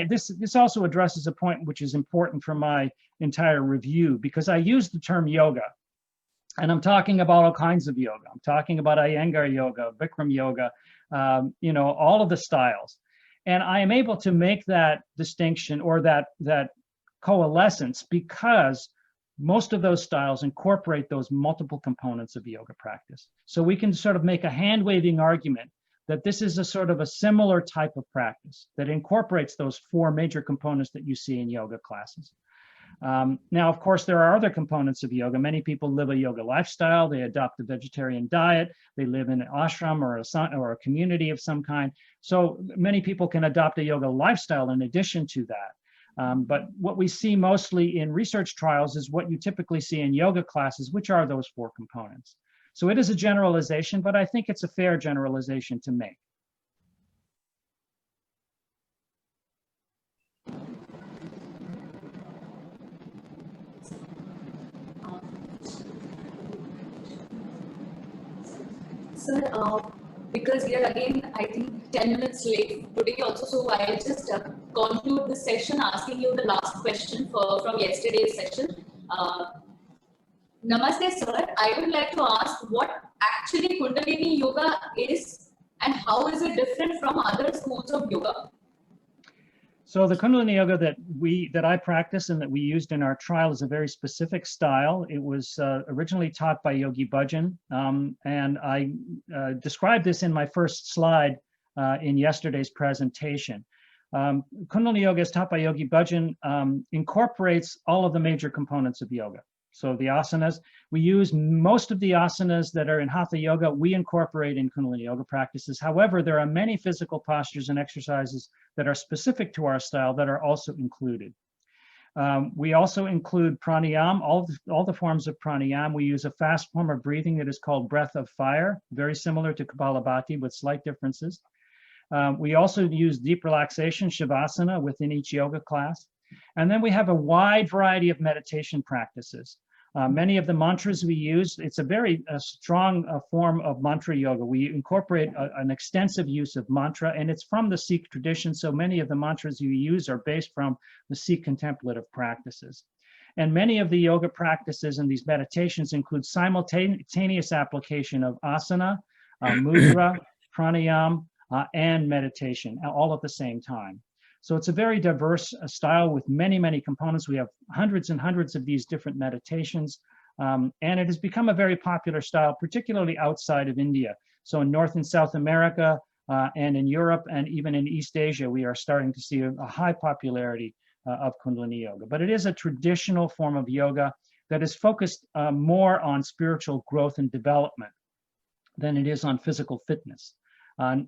this also addresses a point which is important for my entire review, because I use the term yoga, and I'm talking about all kinds of yoga. I'm talking about Iyengar yoga, Bikram yoga, all of the styles. And I am able to make that distinction or that coalescence because most of those styles incorporate those multiple components of yoga practice. So we can sort of make a hand-waving argument that this is a sort of a similar type of practice that incorporates those 4 major components that you see in yoga classes. Now, of course, there are other components of yoga. Many people live a yoga lifestyle. They adopt a vegetarian diet. They live in an ashram or a community of some kind. So many people can adopt a yoga lifestyle in addition to that. But what we see mostly in research trials is what you typically see in yoga classes, which are those 4 components. So it is a generalization, but I think it's a fair generalization to make. Sir, because we are again, I think, 10 minutes late today also, so I'll just conclude this session asking you the last question from yesterday's session. Namaste, sir. I would like to ask what actually Kundalini Yoga is and how is it different from other schools of yoga? So the Kundalini Yoga that I practice and that we used in our trial is a very specific style. It was originally taught by Yogi Bhajan, and I described this in my first slide in yesterday's presentation. Kundalini Yoga is taught by Yogi Bhajan, incorporates all of the major components of yoga. So the asanas, we use most of the asanas that are in Hatha Yoga, we incorporate in Kundalini Yoga practices. However, there are many physical postures and exercises that are specific to our style that are also included. We also include pranayam, all the forms of pranayam. We use a fast form of breathing that is called breath of fire, very similar to Kapalabhati with slight differences. We also use deep relaxation, shavasana, within each yoga class. And then we have a wide variety of meditation practices. Many of the mantras we use, it's a very strong form of mantra yoga. We incorporate an extensive use of mantra, and it's from the Sikh tradition, so many of the mantras you use are based from the Sikh contemplative practices. And many of the yoga practices and these meditations include simultaneous application of asana, mudra, pranayam, and meditation, all at the same time. So it's a very diverse style with many, many components. We have hundreds and hundreds of these different meditations, and it has become a very popular style, particularly outside of India. So in North and South America, and in Europe, and even in East Asia, we are starting to see a high popularity of Kundalini Yoga. But it is a traditional form of yoga that is focused more on spiritual growth and development than it is on physical fitness.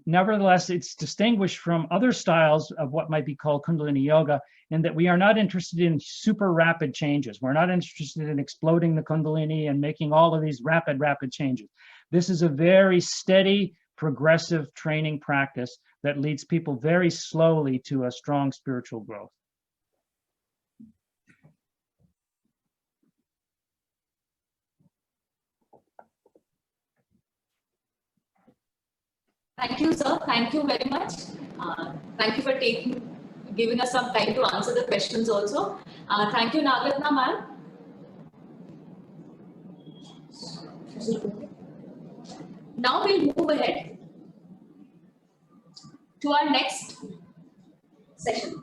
Nevertheless, it's distinguished from other styles of what might be called Kundalini Yoga in that we are not interested in super rapid changes. We're not interested in exploding the Kundalini and making all of these rapid changes. This is a very steady, progressive training practice that leads people very slowly to a strong spiritual growth. Thank you, sir. Thank you very much. Thank you for giving us some time to answer the questions also. Thank you, Nagratna ma'am. Now we'll move ahead to our next session.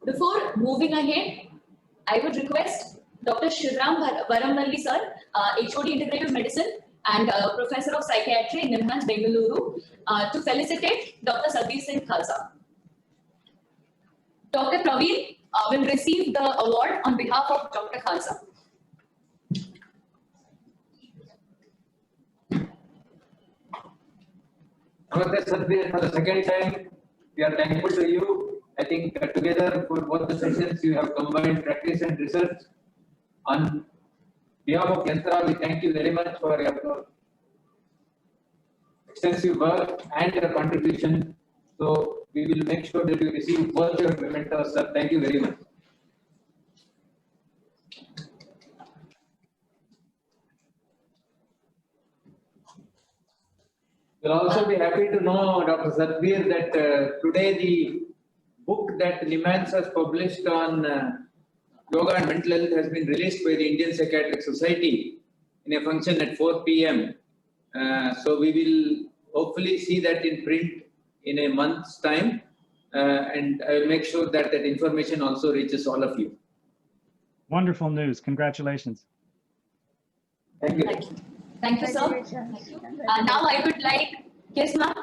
Before moving ahead, I would request Dr. Shivram Varamvalli sir, HOD Integrative Medicine and Professor of Psychiatry in NIMHANS, Bengaluru, to felicitate Dr. Sabir Singh Khalsa. Dr. Praveen will receive the award on behalf of Dr. Khalsa. Namaste Sadhguru, for the second time, we are thankful to you. I think together for both the sessions, you have combined practice and research. On behalf of YANTRA, we thank you very much for your extensive work and your contribution. So we will make sure that you receive both your mementos, sir. Thank you very much. You'll also be happy to know, Dr. Sadhbir, that today the book that NIMHANS has published on yoga and mental health has been released by the Indian Psychiatric Society in a function at 4 p.m. So we will hopefully see that in print in a month's time, and I will make sure that that information also reaches all of you. Wonderful news. Congratulations. Thank you. Thank you. Thank you, sir. Now I would like, yes, ma'am.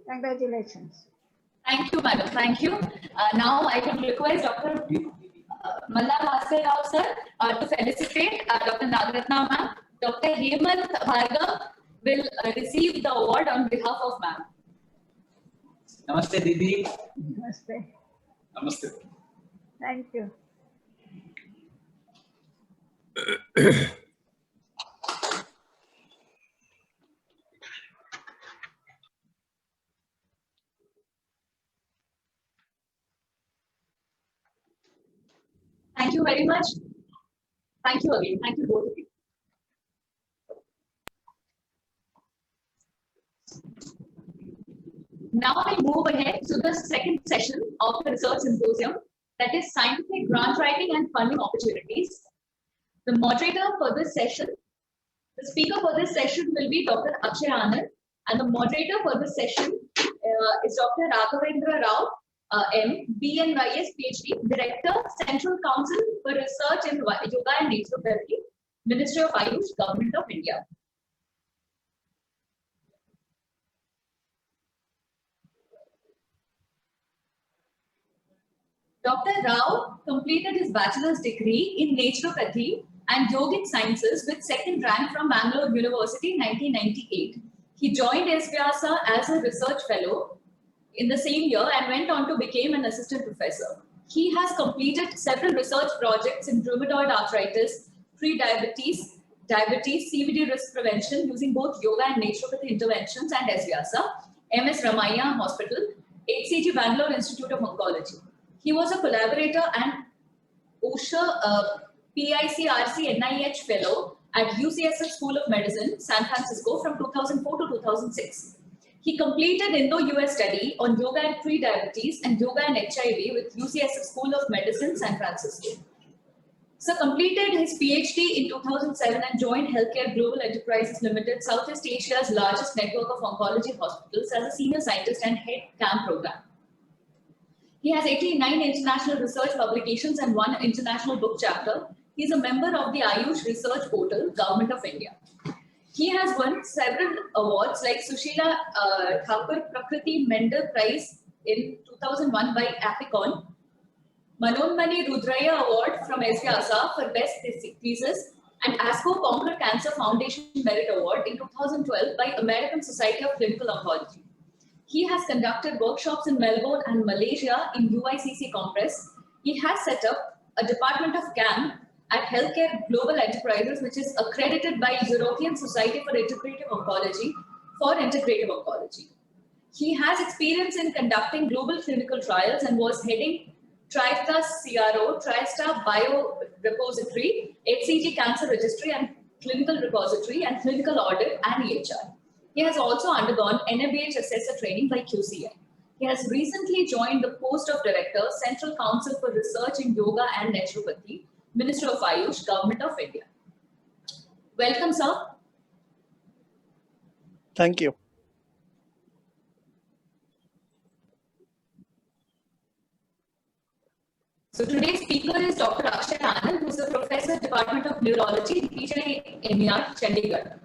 Congratulations. Thank you, madam. Thank you. Now I would request Dr. Malla Bhaskar Rao, sir, to felicitate Dr. Nagaratna, ma'am. Dr. Hemant Bhargav will receive the award on behalf of ma'am. Namaste, Didi. Namaste. Namaste. Thank you. Thank you very much. Thank you again. Thank you both of you. Now we move ahead to the second session of the research symposium, that is scientific grant writing and funding opportunities. The moderator for this session, the speaker for this session will be Dr. Akshay Anand, and the moderator for this session is Dr. Raghavendra Rao, M, BNYS PhD, Director, Central Council for Research in Yoga and Naturopathy, Ministry of Ayush, Government of India. Dr. Rao completed his bachelor's degree in naturopathy and yogic sciences with second rank from Bangalore University in 1998. He joined SVYASA as a research fellow in the same year and went on to become an assistant professor. He has completed several research projects in rheumatoid arthritis, pre-diabetes, diabetes, CVD risk prevention using both yoga and naturopathy interventions and SVYASA, MS Ramaiah Hospital, HCG Bangalore Institute of Oncology. He was a collaborator and OSHA PICRC NIH Fellow at UCSF School of Medicine, San Francisco from 2004 to 2006. He completed Indo-US study on yoga and pre-diabetes and yoga and HIV with UCSF School of Medicine, San Francisco. So completed his PhD in 2007 and joined Healthcare Global Enterprises Limited, Southeast Asia's largest network of oncology hospitals, as a senior scientist and head CAM program. He has 89 international research publications and 1 international book chapter. He is a member of the Ayush Research Portal, Government of India. He has won several awards like Sushila Thakur Prakriti Mendel Prize in 2001 by Apicon, Manonmani Rudraya Award from SVYASA for Best Thesis, and ASCO Conquer Cancer Foundation Merit Award in 2012 by American Society of Clinical Oncology. He has conducted workshops in Melbourne and Malaysia in UICC Congress. He has set up a department of CAM at Healthcare Global Enterprises, which is accredited by European Society for Integrative Oncology for Integrative Oncology. He has experience in conducting global clinical trials and was heading TriStar CRO, TriStar Bio Repository, HCG Cancer Registry and Clinical Repository and Clinical Audit and EHR. He has also undergone NABH assessor training by QCI. He has recently joined the post of Director, Central Council for Research in Yoga and Naturopathy, Ministry of Ayush, Government of India. Welcome, sir. Thank you. So today's speaker is Dr. Akshay Anand, who is a professor, Department of Neurology, PGI Chandigarh.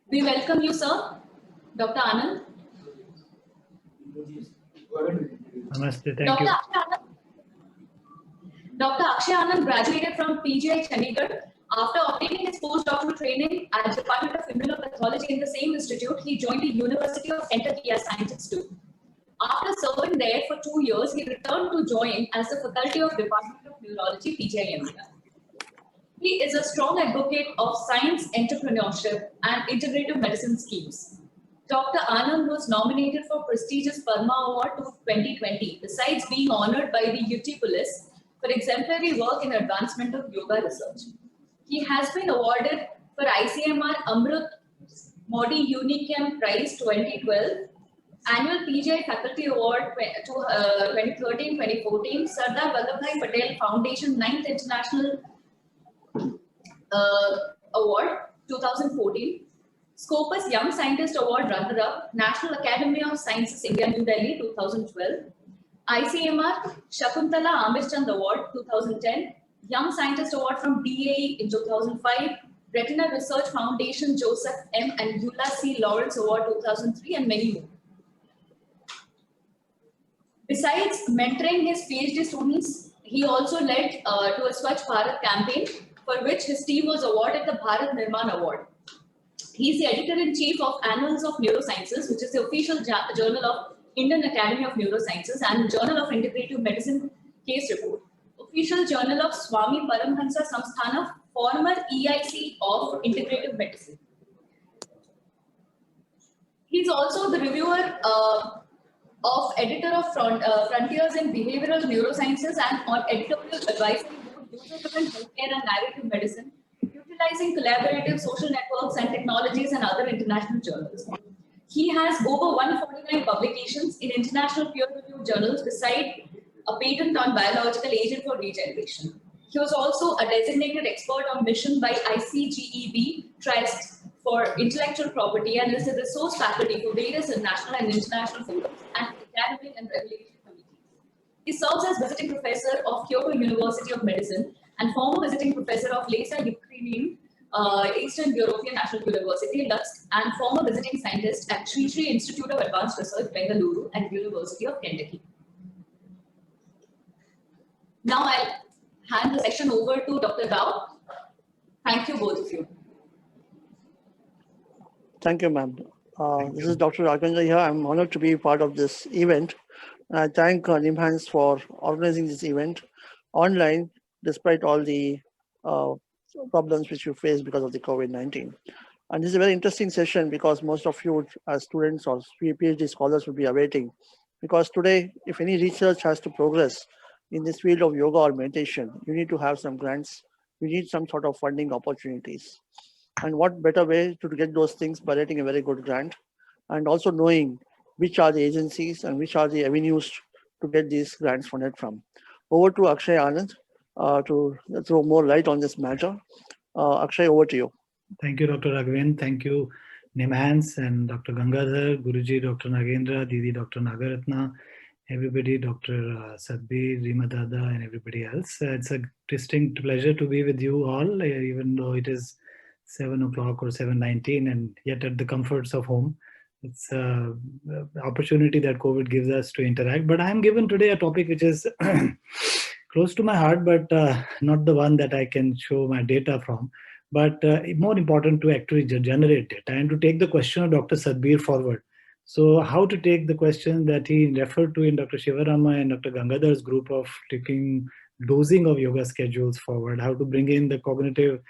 We welcome you, sir. Dr. Anand. Namaste, thank you. Dr. Akshay Anand graduated from PGI Chandigarh. After obtaining his postdoctoral training at Department of Immunopathology in the same institute, he joined the University of Kentucky as scientist too. After serving there for 2 years, he returned to join as the faculty of Department of Neurology, PGI. He is a strong advocate of science, entrepreneurship, and integrative medicine schemes. Dr. Anand was nominated for prestigious Padma Award 2020, besides being honored by the UT Police for exemplary work in advancement of yoga research. He has been awarded for ICMR Amrut Modi Unichem Prize 2012, Annual PGI Faculty Award 2013-2014, Sardar Vallabhbhai Patel Foundation 9th International Award 2014, Scopus Young Scientist Award runner-up, National Academy of Sciences India New Delhi 2012, ICMR Shakuntala Ambirchand Award 2010, Young Scientist Award from DAE in 2005, Retina Research Foundation Joseph M. and Eula C. Lawrence Award 2003, and many more. Besides mentoring his PhD students, he also led to a Swachh Bharat campaign, for which his team was awarded the Bharat Nirman Award. He is the editor-in-chief of Annals of Neurosciences, which is the official journal of Indian Academy of Neurosciences, and Journal of Integrative Medicine Case Report. Official journal of Swami Paramhansa Samsthana, former EIC of Integrative Medicine. He is also the reviewer of editor of Frontiers in Behavioral Neurosciences and on editorial advisory board, user-driven healthcare and narrative medicine, utilizing collaborative social networks and technologies and other international journals. He has over 149 publications in international peer-reviewed journals, beside a patent on biological agent for regeneration. He was also a designated expert on mission by ICGEB Trust for Intellectual Property and is a resource faculty for various national and international forums and academic and regulatory committees. He serves as visiting professor of Kyoto University of Medicine and former visiting professor of Lesa Ukrainian Eastern European National University, Lutsk, and former visiting scientist at Sri Sri Institute of Advanced Research, Bengaluru, and University of Kentucky. Now I'll hand the session over to Dr. Rao. Thank you, both of you. Thank you, ma'am. This is Dr. Raghavendra here. I'm honored to be part of this event. I thank NIMHANS for organizing this event online, despite all the problems which you face because of the COVID-19. And this is a very interesting session because most of you as students or PhD scholars will be awaiting. Because today, if any research has to progress in this field of yoga or meditation, you need to have some grants, you need some sort of funding opportunities. And what better way to get those things by writing a very good grant and also knowing which are the agencies and which are the avenues to get these grants funded from. Over to Akshay Anand to throw more light on this matter. Akshay, over to you. Thank you, Dr. Raghavendra. Thank you, NIMHANS and Dr. Gangadhar, Guruji, Dr. Nagendra, Didi, Dr. Nagaratna, everybody, Dr. Sadbir, Rima Dada, and everybody else. It's a distinct pleasure to be with you all, even though it is 7 o'clock or 7:19 and yet at the comforts of home. It's an opportunity that COVID gives us to interact. But I'm given today a topic which is close to my heart, but not the one that I can show my data from. But more important to actually generate data and to take the question of Dr. Sadbir forward. So how to take the question that he referred to in Dr. Shivarama and Dr. Gangadhar's group of taking dosing of yoga schedules forward, how to bring in the cognitive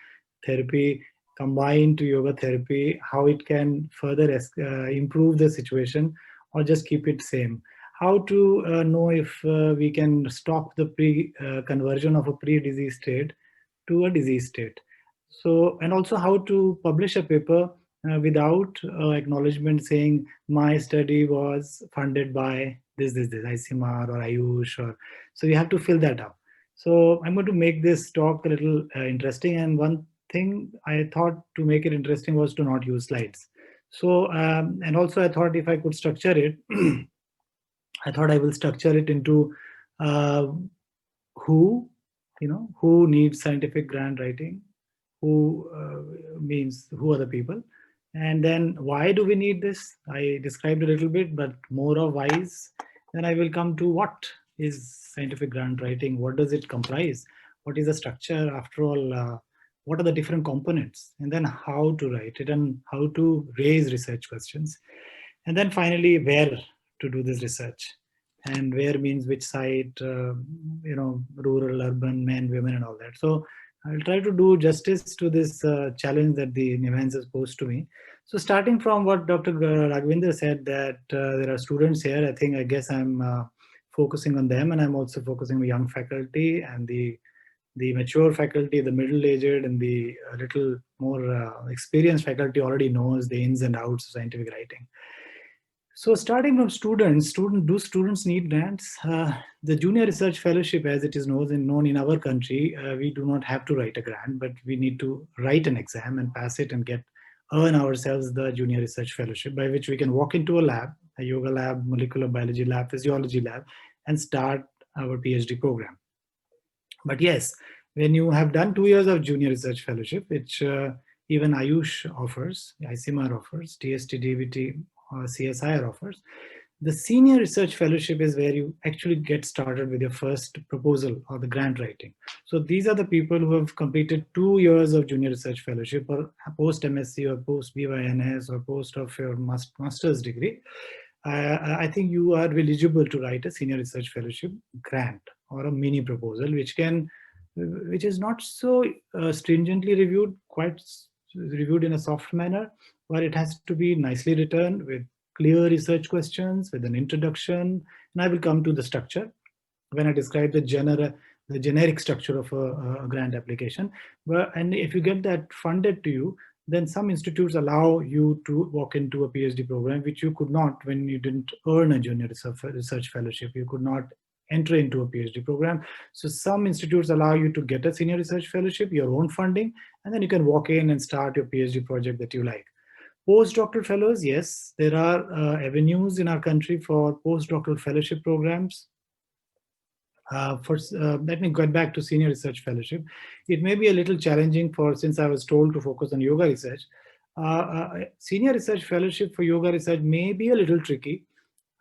therapy combined to yoga therapy, how it can further improve the situation or just keep it same. How to know if we can stop the conversion of a pre-disease state to a disease state. So, and also how to publish a paper without acknowledgement saying my study was funded by this, ICMR or Ayush, or so you have to fill that up. So I'm going to make this talk a little interesting, and one thing I thought to make it interesting was to not use slides. So, and also I thought if I could structure it, I thought I will structure it into uh, who, who needs scientific grant writing, who means who are the people, and then why do we need this? I described a little bit, but more of whys. Then I will come to what is scientific grant writing, what does it comprise, what is the structure, after all, what are the different components, and then how to write it and how to raise research questions, and then finally where to do this research, and where means which site, rural, urban, men, women, and all that. So I'll try to do justice to this challenge that the NIMHANS has posed to me. So starting from what Dr. Raghavendra said, that there are students here, I guess I'm focusing on them, and I'm also focusing on young faculty and the mature faculty, the middle-aged, and the little more experienced faculty already knows the ins and outs of scientific writing. So starting from students, do students need grants? The Junior Research Fellowship, as it is known in our country, we do not have to write a grant, but we need to write an exam and pass it and earn ourselves the Junior Research Fellowship, by which we can walk into a lab, a yoga lab, molecular biology lab, physiology lab, and start our PhD program. But yes, when you have done 2 years of Junior Research Fellowship, which even Ayush offers, ICMR offers, TST, DVT, CSIR offers, the Senior Research Fellowship is where you actually get started with your first proposal or the grant writing. So these are the people who have completed 2 years of Junior Research Fellowship, or post MSc, or post BYNS, or post of your master's degree. I think you are eligible to write a Senior Research Fellowship grant or a mini proposal, which is not so stringently reviewed, quite reviewed in a soft manner, but it has to be nicely written with clear research questions, with an introduction, and I will come to the structure when I describe the generic structure of a grant application. And if you get that funded to you, then some institutes allow you to walk into a PhD program, which you could not when you didn't earn a Junior Research Fellowship. You could not enter into a PhD program. So some institutes allow you to get a Senior Research Fellowship, your own funding, and then you can walk in and start your PhD project that you like. Postdoctoral fellows, yes, there are avenues in our country for postdoctoral fellowship programs. Let me get back to Senior Research Fellowship. It may be a little challenging since I was told to focus on yoga research. Senior Research Fellowship for yoga research may be a little tricky.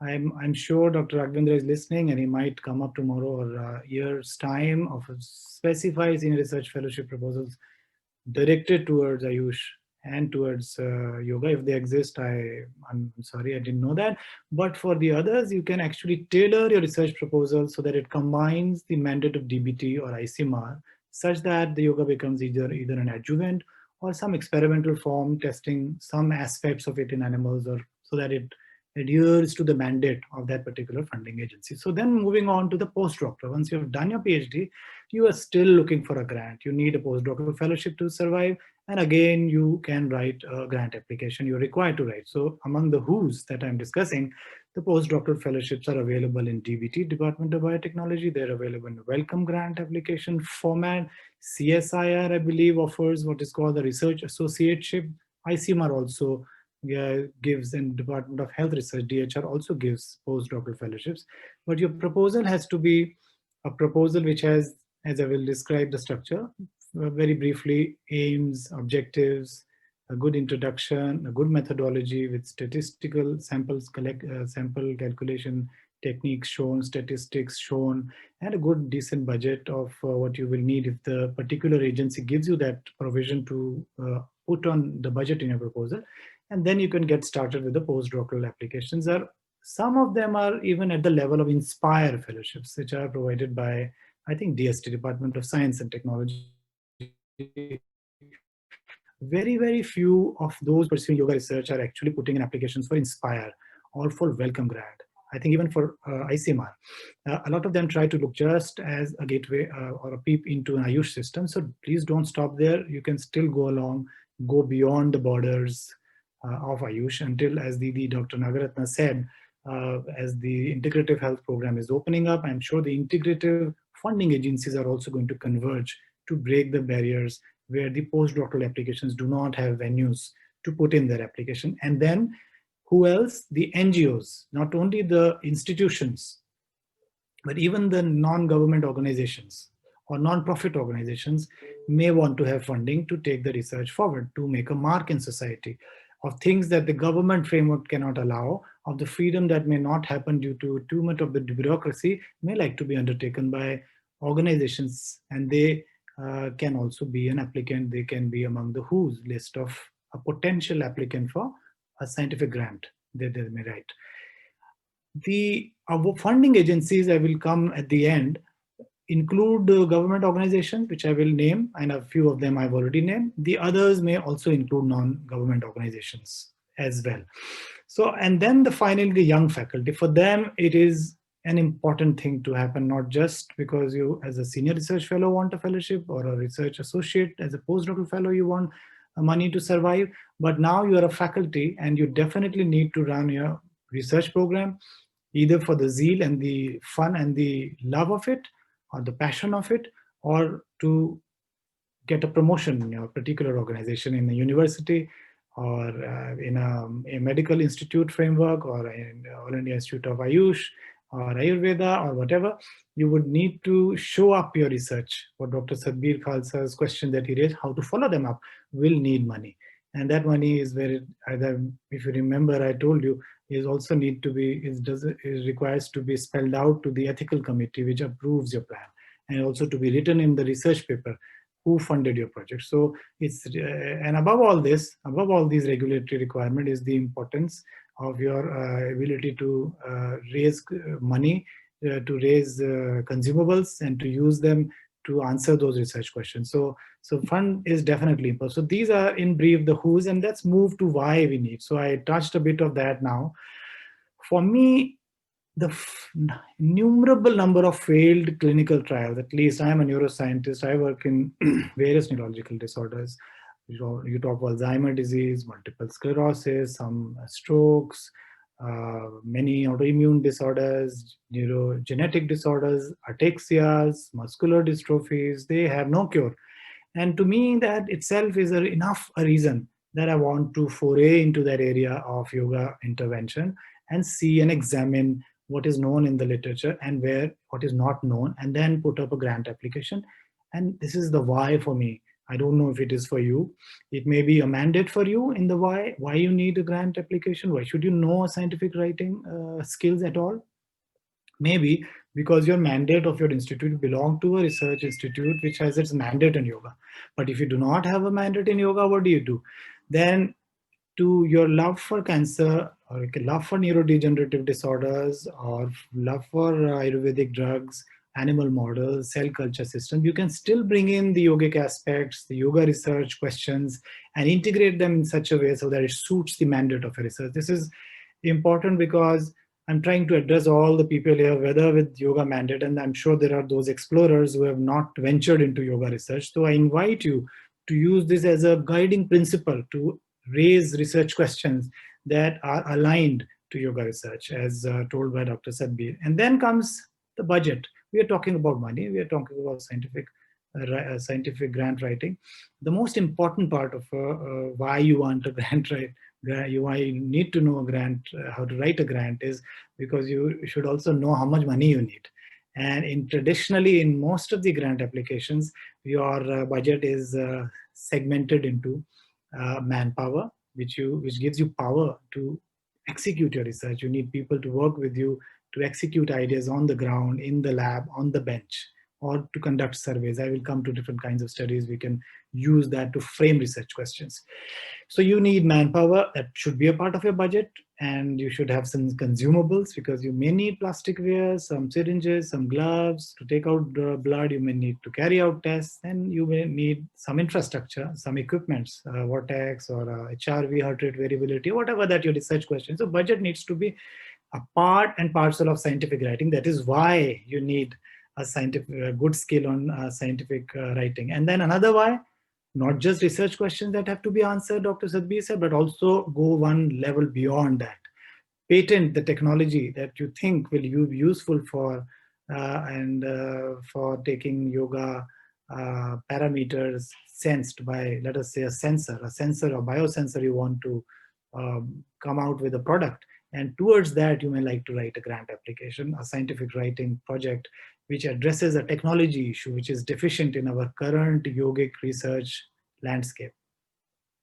I'm sure Dr. Raghavendra is listening, and he might come up tomorrow or a year's time of specified Senior Research Fellowship proposals directed towards Ayush and towards yoga. If they exist, I'm sorry, I didn't know that. But for the others, you can actually tailor your research proposal so that it combines the mandate of DBT or ICMR, such that the yoga becomes either an adjuvant or some experimental form, testing some aspects of it in animals, or so that it adheres to the mandate of that particular funding agency. So then moving on to the postdoctoral. Once you have done your PhD, you are still looking for a grant. You need a postdoctoral fellowship to survive. And again, you can write a grant application. You're required to write. So among the who's that I'm discussing, the postdoctoral fellowships are available in DBT, Department of Biotechnology. They're available in welcome grant application format. CSIR, I believe, offers what is called the research associateship. ICMR also gives, and Department of Health Research, DHR, also gives postdoctoral fellowships. But your proposal has to be a proposal which has, as I will describe the structure very briefly, aims, objectives, a good introduction, a good methodology with statistical sample calculation techniques shown, statistics shown, and a good decent budget of what you will need if the particular agency gives you that provision to put on the budget in your proposal. And then you can get started with the postdoctoral applications. Some of them are even at the level of Inspire fellowships, which are provided by, I think, DST, Department of Science and Technology. Very, very few of those pursuing yoga research are actually putting in applications for Inspire or for Welcome Grant. I think even for ICMR, a lot of them try to look just as a gateway or a peep into an Ayush system. So please don't stop there. You can still go beyond the borders of Ayush until, as the Dr. Nagaratna said, as the integrative health program is opening up, I'm sure the integrative funding agencies are also going to converge to break the barriers where the postdoctoral applications do not have venues to put in their application. And then who else? The NGOs, not only the institutions, but even the non-government organizations or non-profit organizations may want to have funding to take the research forward, to make a mark in society of things that the government framework cannot allow, of the freedom that may not happen due to too much of the bureaucracy, may like to be undertaken by organizations. And they can also be an applicant. They can be among the WHO's list of a potential applicant for a scientific grant that they may write. The funding agencies, I will come at the end, include government organizations, which I will name, and a few of them I've already named. The others may also include non-government organizations as well. So, and then finally, the young faculty. For them, it is an important thing to happen, not just because you, as a senior research fellow, want a fellowship, or a research associate, as a postdoctoral fellow, you want money to survive, but now you are a faculty and you definitely need to run your research program, either for the zeal and the fun and the love of it, or the passion of it, or to get a promotion in your particular organization, in a university, or in a medical institute framework, or in All India Institute of Ayush, or Ayurveda, or whatever. You would need to show up your research. What Dr. Sadbir Khalsa's question that he raised, how to follow them up, will need money. And that money is where, if you remember, I told you, is also need to be, is requires to be spelled out to the ethical committee which approves your plan, and also to be written in the research paper who funded your project. So it's, and above all this, above all these regulatory requirements, is the importance of your ability to raise money, to raise consumables, and to use them to answer those research questions. So fund is definitely important. So these are in brief the who's, and let's move to why we need. So I touched a bit of that now. For me, the innumerable number of failed clinical trials, at least I am a neuroscientist, I work in various neurological disorders. You talk Alzheimer's disease, multiple sclerosis, some strokes, many autoimmune disorders, neurogenetic disorders, ataxias, muscular dystrophies, they have no cure. And to me, that itself is enough a reason that I want to foray into that area of yoga intervention and see and examine what is known in the literature and what is not known, and then put up a grant application. And this is the why for me. I don't know if it is for you. It may be a mandate for you in the why you need a grant application. Why should you know scientific writing skills at all? Maybe because your mandate of your institute belong to a research institute which has its mandate in yoga. But if you do not have a mandate in yoga, what do you do? Then to your love for cancer, or love for neurodegenerative disorders, or love for Ayurvedic drugs, animal models, cell culture systems, you can still bring in the yogic aspects, the yoga research questions, and integrate them in such a way so that it suits the mandate of a research. This is important because I'm trying to address all the people here, whether with yoga mandate, and I'm sure there are those explorers who have not ventured into yoga research. So I invite you to use this as a guiding principle to raise research questions that are aligned to yoga research, as told by Dr. Sadbir. And then comes the budget. We are talking about money. We are talking about scientific grant writing. The most important part of why you want a grant why you need to know a grant, how to write a grant, is because you should also know how much money you need. And traditionally, in most of the grant applications, your budget is segmented into manpower, which gives you power to execute your research. You need people to work with you to execute ideas on the ground, in the lab, on the bench, or to conduct surveys. I will come to different kinds of studies. We can use that to frame research questions. So you need manpower. That should be a part of your budget, and you should have some consumables, because you may need plasticware, some syringes, some gloves to take out the blood. You may need to carry out tests, and you may need some infrastructure, some equipments, vortex or HRV, heart rate variability, whatever that your research question. So budget needs to be a part and parcel of scientific writing. That is why you need a good skill on scientific writing. And then another why, not just research questions that have to be answered, Dr. Sadbir said, but also go one level beyond that. Patent the technology that you think will be useful for for taking yoga parameters sensed by, let us say, a sensor or biosensor. You want to come out with a product, and towards that you may like to write a grant application, a scientific writing project which addresses a technology issue which is deficient in our current yogic research landscape.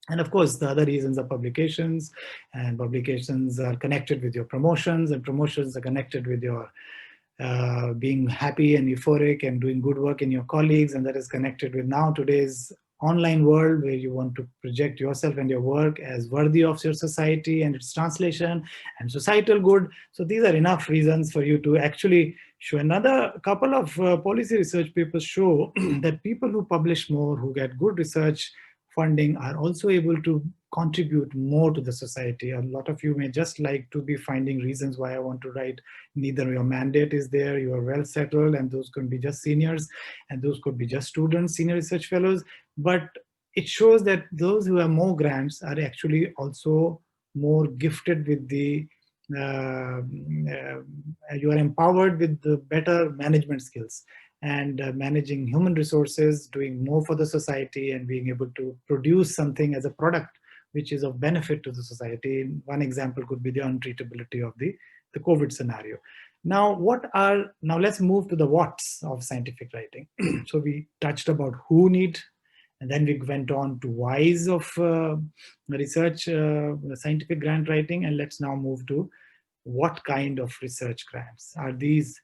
And of course, the other reasons are publications, and publications are connected with your promotions, and promotions are connected with your being happy and euphoric and doing good work in your colleagues, and that is connected with now today's online world where you want to project yourself and your work as worthy of your society and its translation and societal good. So these are enough reasons for you to actually show. Another couple of policy research papers show that people who publish more, who get good research funding, are also able to contribute more to the society. A lot of you may just like to be finding reasons why I want to write. Neither your mandate is there, you are well settled, and those could be just seniors, and those could be just students, senior research fellows. But it shows that those who have more grants are actually also more gifted with the you are empowered with the better management skills and managing human resources, doing more for the society, and being able to produce something as a product which is of benefit to the society. One example could be the untreatability of the COVID scenario. Now, let's move to the whats of scientific writing. So we touched about who need, and then we went on to whys of research, scientific grant writing, and let's now move to what kind of research grants. Are these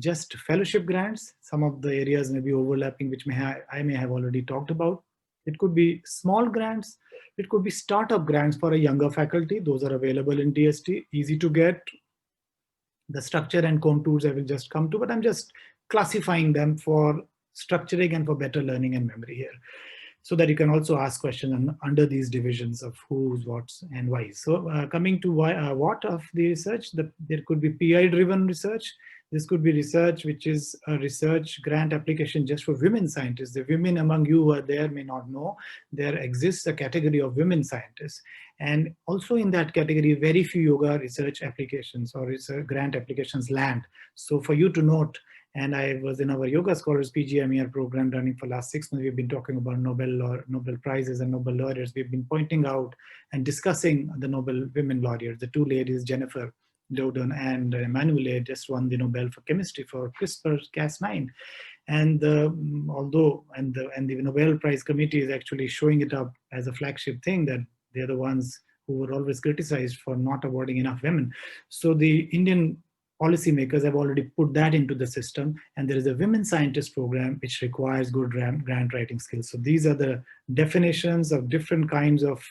just fellowship grants? Some of the areas may be overlapping, which I may have already talked about. It could be small grants. It could be startup grants for a younger faculty. Those are available in DST, easy to get. The structure and contours I will just come to, but I'm just classifying them for structuring and for better learning and memory here, so that you can also ask questions under these divisions of who's, what's, and why. So coming to what of the research, there could be PI-driven research. This could be research which is a research grant application just for women scientists. The women among you who are there may not know, there exists a category of women scientists. And also in that category, very few yoga research applications or research grant applications land. So for you to note, and I was in our Yoga Scholars PGMER program running for last 6 months. We've been talking about Nobel Prizes and Nobel laureates. We've been pointing out and discussing the Nobel women laureates. The two ladies, Jennifer Doudna and Emmanuelle, just won the Nobel for chemistry for CRISPR-Cas9. And the Nobel Prize Committee is actually showing it up as a flagship thing, that they're the ones who were always criticized for not awarding enough women. So the Indian policymakers have already put that into the system, and there is a women scientist program which requires good grant writing skills. So these are the definitions of different kinds of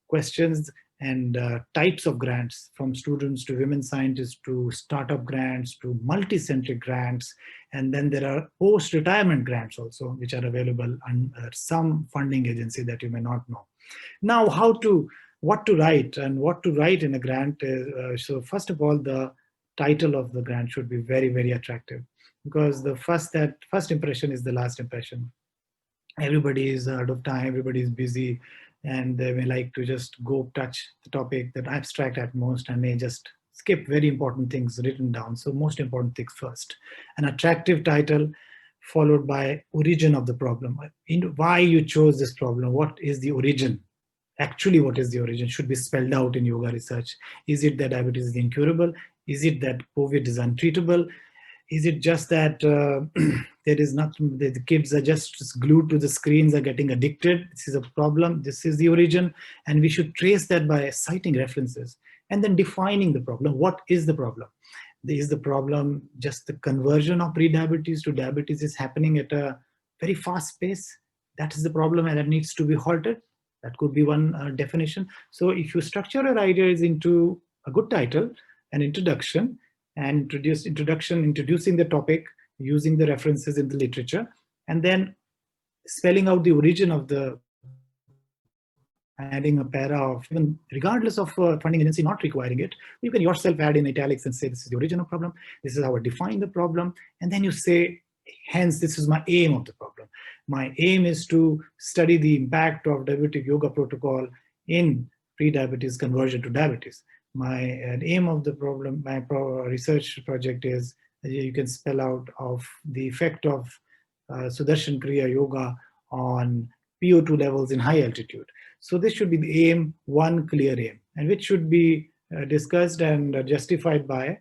questions and types of grants, from students to women scientists to startup grants to multi-centric grants. And then there are post-retirement grants also, which are available under some funding agency that you may not know. Now, what to write and what to write in a grant. So first of all, the title of the grant should be very, very attractive, because the first impression is the last impression. Everybody is out of time, everybody is busy, and they may like to just go touch the topic that abstract at most and may just skip very important things written down. So most important things first. An attractive title followed by origin of the problem. Why you chose this problem, what is the origin? Actually, what is the origin should be spelled out in yoga research. Is it that diabetes is incurable? Is it that COVID is untreatable? Is it just that there is nothing, the kids are just glued to the screens, are getting addicted? This is a problem. This is the origin. And we should trace that by citing references and then defining the problem. What is the problem? Is the problem just the conversion of pre-diabetes to diabetes is happening at a very fast pace? That is the problem, and that needs to be halted. That could be one definition. So if you structure your ideas into a good title, an introduction, and introducing the topic, using the references in the literature, and then spelling out the origin of the, adding a para of, even regardless of funding agency not requiring it, you can yourself add in italics and say, this is the original problem, this is how I define the problem, and then you say, hence, this is my aim of the problem. My aim is to study the impact of diabetic yoga protocol in pre-diabetes conversion to diabetes. My aim of the problem, my research project is, you can spell out of the effect of Sudarshan Kriya Yoga on PO2 levels in high altitude. So this should be the aim, one clear aim, and which should be discussed and justified by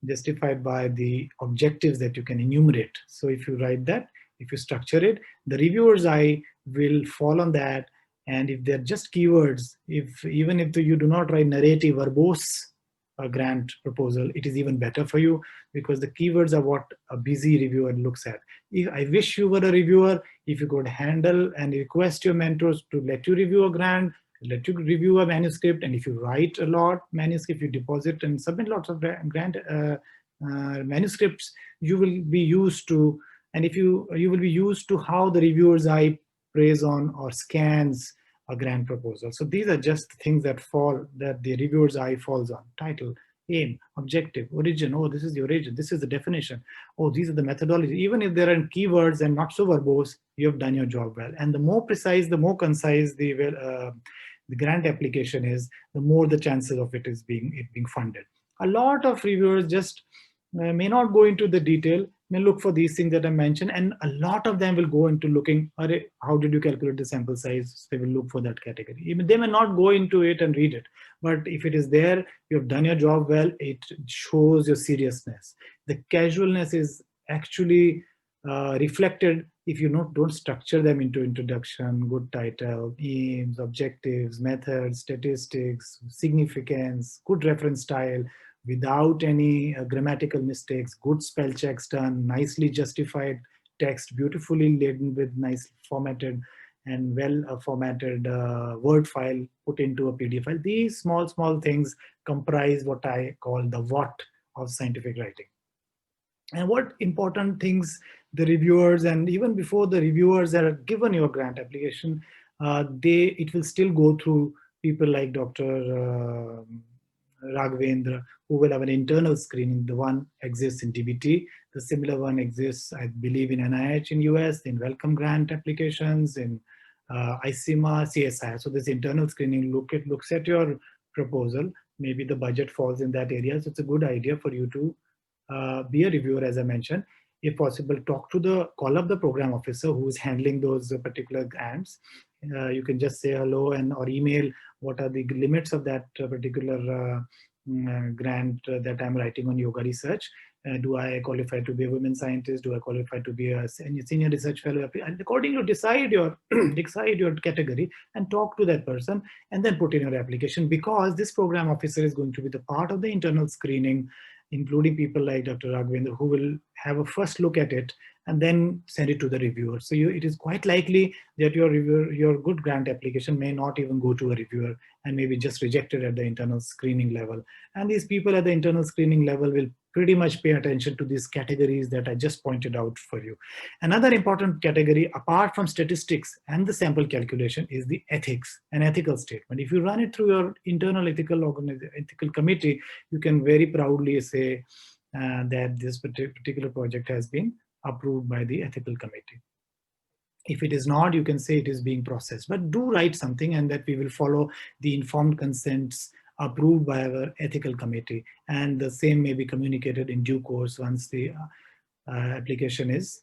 the objectives that you can enumerate. So if you write that, if you structure it, the reviewer's eye will fall on that. And if they're just keywords, even if you do not write narrative, verbose grant proposal, it is even better for you, because the keywords are what a busy reviewer looks at. I wish you were a reviewer, if you could handle and request your mentors to let you review a grant, let you review a manuscript, and if you write a lot manuscript, you deposit and submit lots of grant manuscripts, you will be used to, and if you will be used to how the reviewer's eye preys on or scans a grant proposal. So these are just things that the reviewer's eye falls on: title, aim, objective, origin. Oh, this is the origin. This is the definition. Oh, these are the methodology. Even if there are keywords and not so verbose, you have done your job well. And the more precise, the more concise the grant application is, the more the chances of it being funded. A lot of reviewers just may not go into the detail, may look for these things that I mentioned, and a lot of them will go into looking, how did you calculate the sample size? They will look for that category. Even they may not go into it and read it, but if it is there, you have done your job well, it shows your seriousness. The casualness is actually reflected if you don't structure them into introduction, good title, aims, objectives, methods, statistics, significance, good reference style, without any grammatical mistakes, good spell checks done, nicely justified text, beautifully laden with nice formatted and well formatted Word file put into a PDF file. These small things comprise what I call the what of scientific writing. And what important things the reviewers, and even before the reviewers are given your grant application, it will still go through people like Dr. Raghavendra, who will have an internal screening. The one exists in DBT. The similar one exists, I believe, in NIH in US, in Wellcome grant applications, in ICIMA, CSI. So this internal screening looks at your proposal. Maybe the budget falls in that area. So it's a good idea for you to be a reviewer, as I mentioned. If possible, call up the program officer who is handling those particular grants. You can just say hello or email what are the limits of that particular grant that I'm writing on yoga research. Do I qualify to be a women scientist? Do I qualify to be a senior research fellow? And accordingly, decide your category and talk to that person, and then put in your application, because this program officer is going to be the part of the internal screening, including people like Dr. Raghavendra, who will have a first look at it and then send it to the reviewer. So it is quite likely that your good grant application may not even go to a reviewer and may be just rejected at the internal screening level. And these people at the internal screening level will pretty much pay attention to these categories that I just pointed out for you. Another important category, apart from statistics and the sample calculation, is the ethics and ethical statement. If you run it through your internal ethical committee, you can very proudly say that this particular project has been approved by the ethical committee. If it is not, you can say it is being processed, but do write something, and that we will follow the informed consents approved by our ethical committee, and the same may be communicated in due course once the application is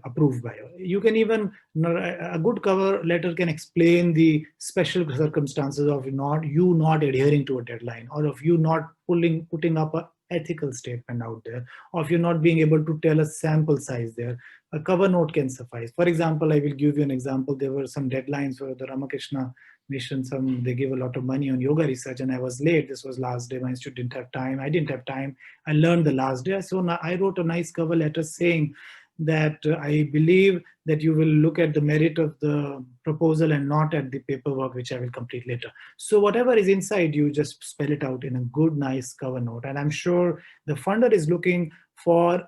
approved by you. You can even, a good cover letter can explain the special circumstances of you not adhering to a deadline, or of you not putting up a ethical statement out there, or if you're not being able to tell a sample size there. A cover note can suffice. For example, I will give you an example. There were some deadlines for the Ramakrishna mission. They gave a lot of money on yoga research, and I was late. This was last day. My institute didn't have time. I didn't have time. I learned the last day. So I wrote a nice cover letter saying that I believe that you will look at the merit of the proposal and not at the paperwork, which I will complete later. So whatever is inside, you just spell it out in a good, nice cover note. And I'm sure the funder is looking for,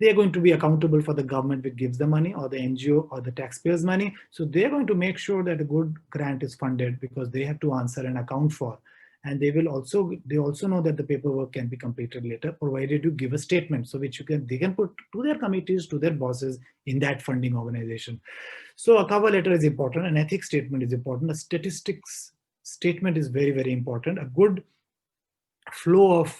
they're going to be accountable for the government which gives the money, or the NGO, or the taxpayers' money. So they're going to make sure that a good grant is funded, because they have to answer and account for. And they also know that the paperwork can be completed later, provided you give a statement, so which they can put to their committees, to their bosses in that funding organization. So a cover letter is important, an ethics statement is important, a statistics statement is very, very important. A good flow of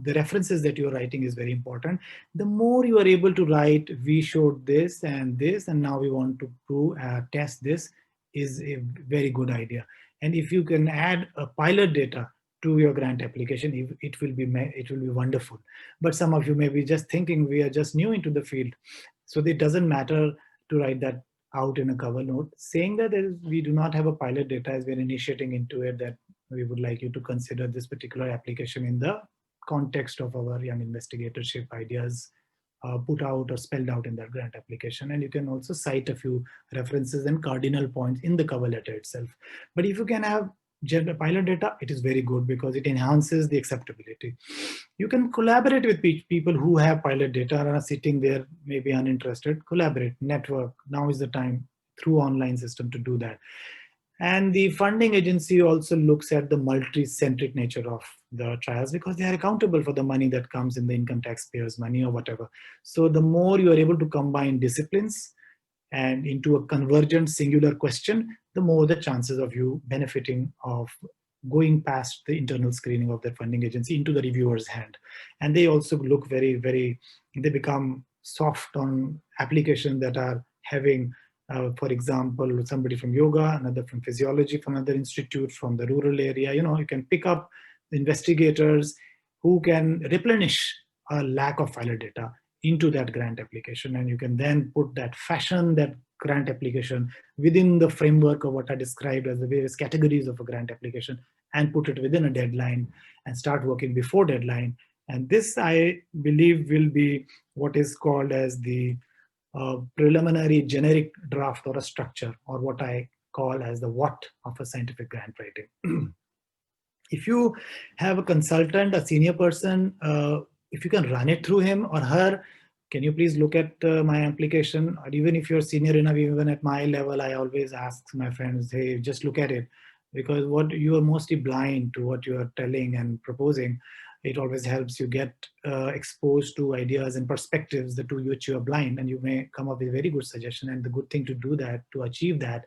the references that you're writing is very important. The more you are able to write, we showed this, and now we want to prove, test this, is a very good idea. And if you can add a pilot data to your grant application, it will be wonderful. But some of you may be just thinking we are just new into the field, so it doesn't matter to write that out in a cover note. Saying that we do not have a pilot data as we're initiating into it, that we would like you to consider this particular application in the context of our young investigatorship ideas put out or spelled out in that grant application. And you can also cite a few references and cardinal points in the cover letter itself. But if you can have pilot data, it is very good because it enhances the acceptability. You can collaborate with people who have pilot data and are sitting there, maybe uninterested. Collaborate, network. Now is the time through online system to do that. And the funding agency also looks at the multi-centric nature of the trials, because they are accountable for the money that comes in, the income taxpayers' money or whatever. So the more you are able to combine disciplines and into a convergent singular question, the more the chances of you benefiting of going past the internal screening of that funding agency into the reviewer's hand. And they also look they become soft on applications that are having, for example, somebody from yoga, another from physiology, from another institute, from the rural area. You can pick up investigators who can replenish a lack of pilot data into that grant application, and you can then fashion that grant application within the framework of what I described as the various categories of a grant application, and put it within a deadline and start working before deadline. And this, I believe, will be what is called as the preliminary generic draft or a structure, or what I call as the what of a scientific grant writing. If you have a consultant, a senior person, if you can run it through him or her, can you please look at my application? Or even if you're senior enough, even at my level, I always ask my friends, hey, just look at it. Because what you are mostly blind to what you are telling and proposing, it always helps you get exposed to ideas and perspectives to which you are blind, and you may come up with a very good suggestion. And the good thing to do that, to achieve that,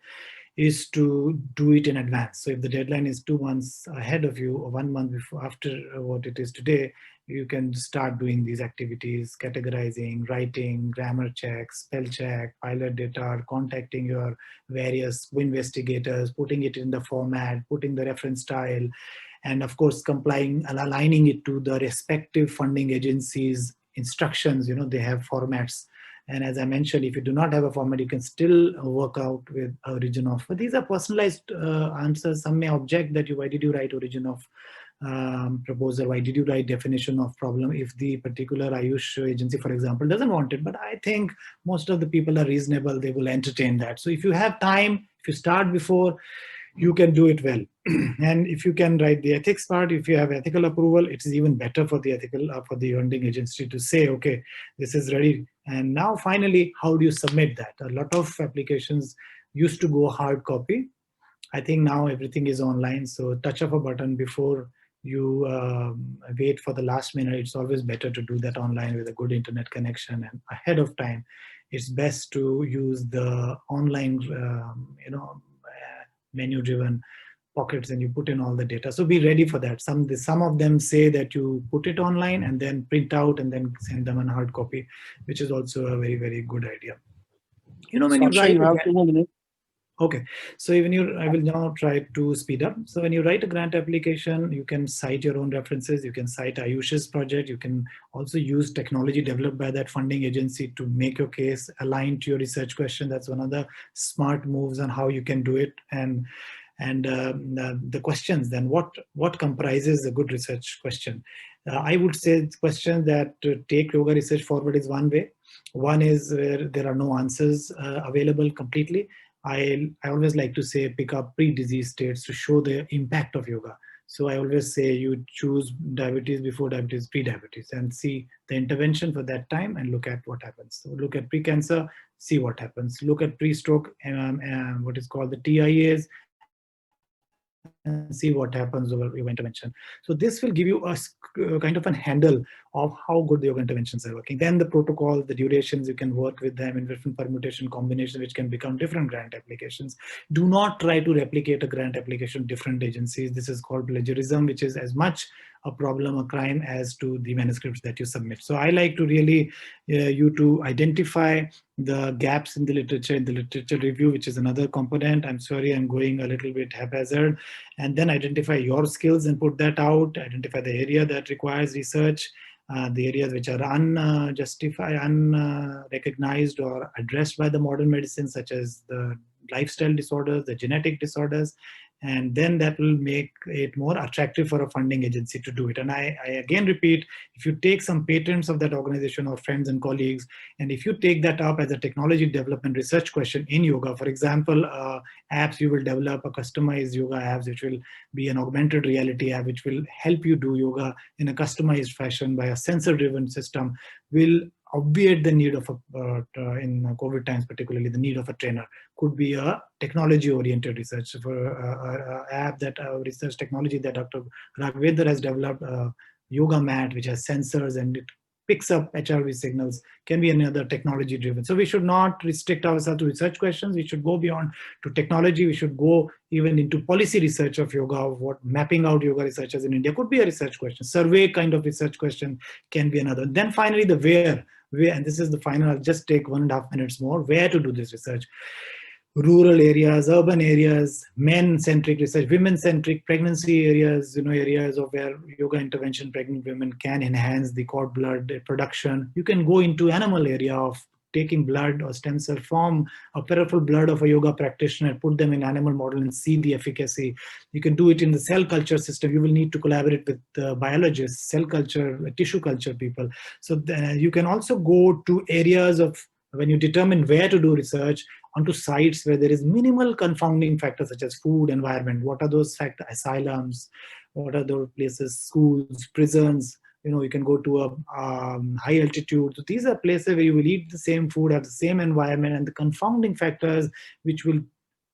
is to do it in advance. So if the deadline is 2 months ahead of you or 1 month before, after what it is today, you can start doing these activities, categorizing, writing, grammar checks, spell check, pilot data, contacting your various investigators, putting it in the format, putting the reference style, and of course complying and aligning it to the respective funding agencies' instructions. They have formats. And as I mentioned, if you do not have a format, you can still work out with origin of. But these are personalized answers. Some may object that why did you write origin of proposal? Why did you write definition of problem? If the particular Ayush agency, for example, doesn't want it. But I think most of the people are reasonable. They will entertain that. So if you have time, if you start before, you can do it well. And if you can write the ethics part, if you have ethical approval, it is even better for the for the funding agency to say, okay, this is ready. And now finally, how do you submit that? A lot of applications used to go hard copy. I think now everything is online. So touch of a button before you wait for the last minute. It's always better to do that online with a good internet connection and ahead of time. It's best to use the online, menu-driven pockets, and you put in all the data. So be ready for that. Some of them say that you put it online and then print out and then send them a hard copy, which is also a very, very good idea. When you write, you have 2 more minutes. Okay, so I will now try to speed up. So when you write a grant application, you can cite your own references. You can cite Ayush's project. You can also use technology developed by that funding agency to make your case aligned to your research question. That's one of the smart moves on how you can do it. And the questions, then what comprises a good research question? I would say questions that take yoga research forward is one way. One is where there are no answers available completely. I always like to say pick up pre-disease states to show the impact of yoga. So I always say you choose diabetes before diabetes, pre-diabetes, and see the intervention for that time and look at what happens. So look at pre-cancer, see what happens. Look at pre-stroke, what is called the TIAs, and see what happens over yoga intervention. So this will give you a kind of a handle of how good the yoga interventions are working. Then the protocol, the durations, you can work with them in different permutation combinations, which can become different grant applications. Do not try to replicate a grant application different agencies. This is called plagiarism, which is as much a problem, a crime, as to the manuscripts that you submit. So I like to really you to identify the gaps in the literature review, which is another component. I'm sorry, I'm going a little bit haphazard. And then identify your skills and put that out, identify the area that requires research, the areas which are unjustified, unrecognized or addressed by the modern medicine, such as the lifestyle disorders, the genetic disorders, and then that will make it more attractive for a funding agency to do it. And I again repeat, if you take some patents of that organization or friends and colleagues, and if you take that up as a technology development research question in yoga, for example, apps, you will develop a customized yoga apps, which will be an augmented reality app, which will help you do yoga in a customized fashion by a sensor-driven system, will obviate the need of in COVID times, particularly the need of a trainer. Could be a technology-oriented research for app that research technology that Dr. Raghavendra has developed, yoga mat, which has sensors and it picks up HRV signals, can be another technology-driven. So we should not restrict ourselves to research questions. We should go beyond to technology. We should go even into policy research of yoga, of what mapping out yoga researchers in India could be a research question. Survey kind of research question can be another. Then finally the where, and this is the final, I'll just take 1.5 minutes more, where to do this research. Rural areas, urban areas, men-centric research, women-centric pregnancy areas, areas of where yoga intervention, pregnant women can enhance the cord blood production. You can go into animal area of taking blood or stem cell from a peripheral blood of a yoga practitioner, put them in animal model and see the efficacy. You can do it in the cell culture system. You will need to collaborate with biologists, cell culture, tissue culture people. So you can also go to areas of, when you determine where to do research, onto sites where there is minimal confounding factors such as food, environment. What are those factors? Asylums, what are those places? Schools, prisons. You can go to a high altitude. So these are places where you will eat the same food, have the same environment, and the confounding factors which will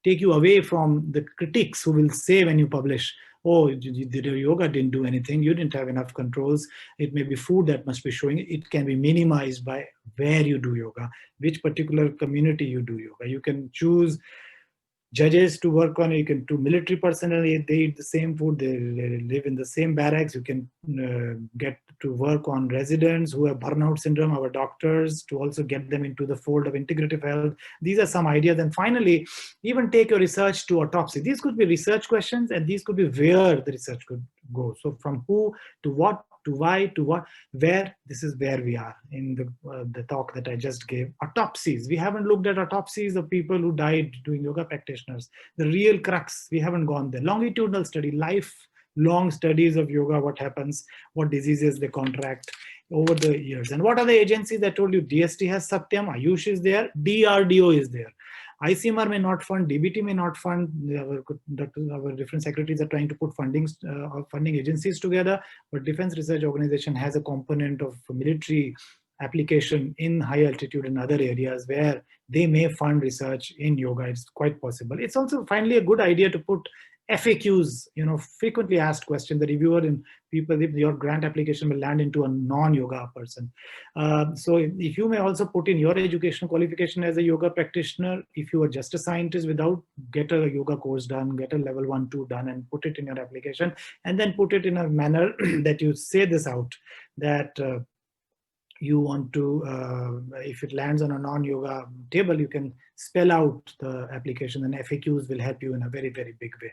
take you away from the critics who will say when you publish, oh, the yoga didn't do anything, you didn't have enough controls. It may be food that must be showing. It can be minimized by where you do yoga, which particular community you do yoga. You can choose judges to work on it. You can do military personnel, they eat the same food, they live in the same barracks. You can get to work on residents who have burnout syndrome, our doctors, to also get them into the fold of integrative health. These are some ideas. And finally, even take your research to autopsy. These could be research questions, and these could be where the research could go. So from who to what to why to what, where, this is where we are in the talk that I just gave. Autopsies, we haven't looked at autopsies of people who died doing yoga practitioners. The real crux, we haven't gone there. Longitudinal study, lifelong studies of yoga, what happens, what diseases they contract over the years. And what are the agencies that told you? DST has Satyam, Ayush is there, DRDO is there. ICMR may not fund, DBT may not fund. Our different secretaries are trying to put funding agencies together, but Defense Research Organization has a component of military application in high altitude and other areas where they may fund research in yoga. It's quite possible. It's also finally a good idea to put FAQs, frequently asked questions. The reviewer and people, if your grant application will land into a non-yoga person. So if you may also put in your educational qualification as a yoga practitioner, if you are just a scientist, get a yoga course done, get a level 1, 2 done, and put it in your application, and then put it in a manner that you say this out, that you want to, if it lands on a non-yoga table, you can spell out the application, and FAQs will help you in a very, very big way.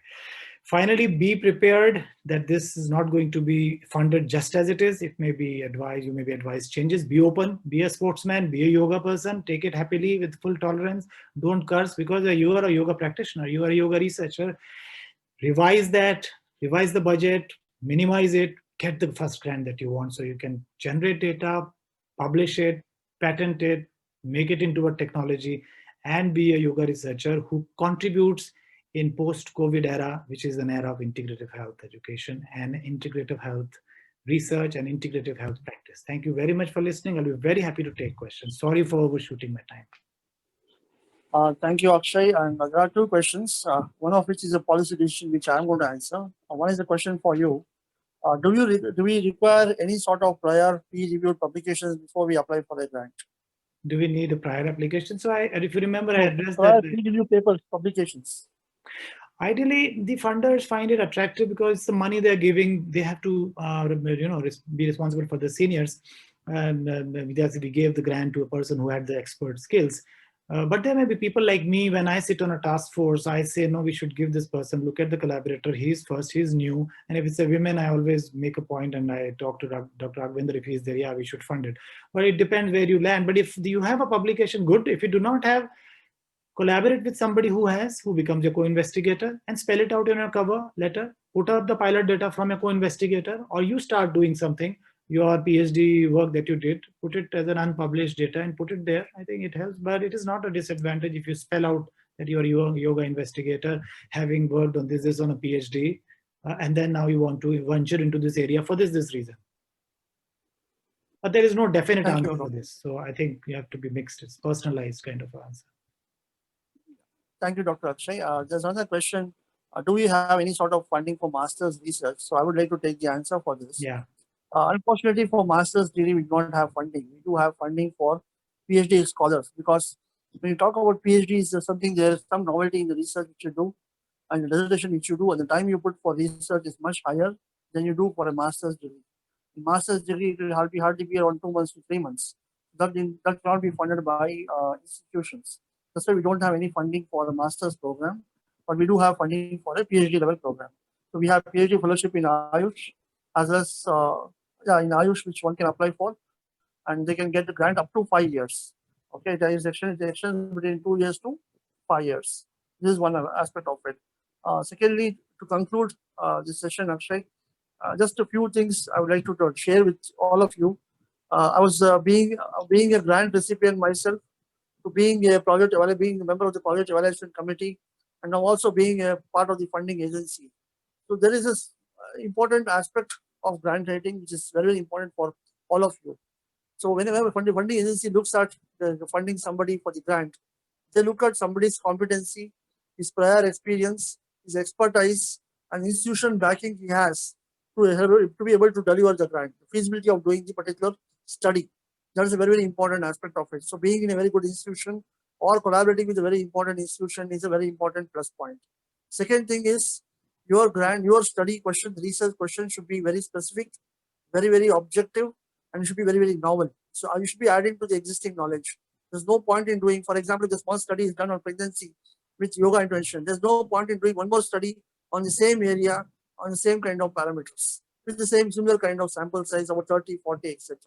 Finally, be prepared that this is not going to be funded just as it is. It may be advised, you may be advised changes. Be open, be a sportsman, be a yoga person, take it happily with full tolerance. Don't curse because you are a yoga practitioner, you are a yoga researcher. Revise that, revise the budget, minimize it, get the first grant that you want so you can generate data, publish it, patent it, make it into a technology, and be a yoga researcher who contributes in post-COVID era, which is an era of integrative health education and integrative health research and integrative health practice. Thank you very much for listening. I'll be very happy to take questions. Sorry for overshooting my time. Thank you, Akshay. And there are two questions, one of which is a policy decision which I'm going to answer. One is a question for you. Do we require any sort of prior peer-reviewed publications before we apply for a grant? Do we need a prior application? So if you remember, I addressed prior that. peer-reviewed papers, publications. Ideally, the funders find it attractive because the money they're giving, they have to, be responsible for the seniors. And we gave the grant to a person who had the expert skills. But there may be people like me, when I sit on a task force, I say, no, we should give this person, look at the collaborator, he's first, he's new. And if it's a woman, I always make a point and I talk to Dr. Raghvendra, if he's there, yeah, we should fund it. But it depends where you land. But if you have a publication, good. If you do not have, collaborate with somebody who becomes your co-investigator and spell it out in a cover letter, put up the pilot data from your co-investigator, or you start doing something, your PhD work that you did, put it as an unpublished data and put it there. I think it helps, but it is not a disadvantage if you spell out that you're a yoga investigator, having worked on this on a PhD, and then now you want to venture into this area for this reason. But there is no definite answer for this. So I think you have to be mixed. It's personalized kind of answer. Thank you, Dr. Akshay. There's another question. Do we have any sort of funding for master's research? So I would like to take the answer for this. Yeah. Unfortunately, for master's degree, we don't have funding. We do have funding for PhD scholars, because when you talk about PhDs, there's some novelty in the research which you do and the dissertation which you do, and the time you put for research is much higher than you do for a master's degree. In master's degree, it will hardly be around 2 months to 3 months. That cannot be funded by institutions. That's why we don't have any funding for a master's program, but we do have funding for a PhD level program. So we have PhD fellowship in Ayush, as well as in Ayush, which one can apply for, and they can get the grant up to 5 years. Okay, there is extension between 2 years to 5 years. This is one aspect of it. Secondly, to conclude this session, Akshay, just a few things I would like to share with all of you. I was being a grant recipient myself, to being a being a member of the project evaluation committee, and now also being a part of the funding agency. So there is this important aspect of grant writing, which is very, very important for all of you. So whenever a funding agency looks at funding somebody for the grant, they look at somebody's competency, his prior experience, his expertise, and institution backing he has to be able to deliver the grant, the feasibility of doing the particular study. That is a very, very important aspect of it. So being in a very good institution or collaborating with a very important institution is a very important plus point. Second thing is, your grant, your study question, research question should be very specific, very, very objective, and should be very, very novel. So you should be adding to the existing knowledge. There's no point in doing, for example, the small study is done on pregnancy with yoga intervention. There's no point in doing one more study on the same area, on the same kind of parameters, with the similar kind of sample size, about 30, 40, etc.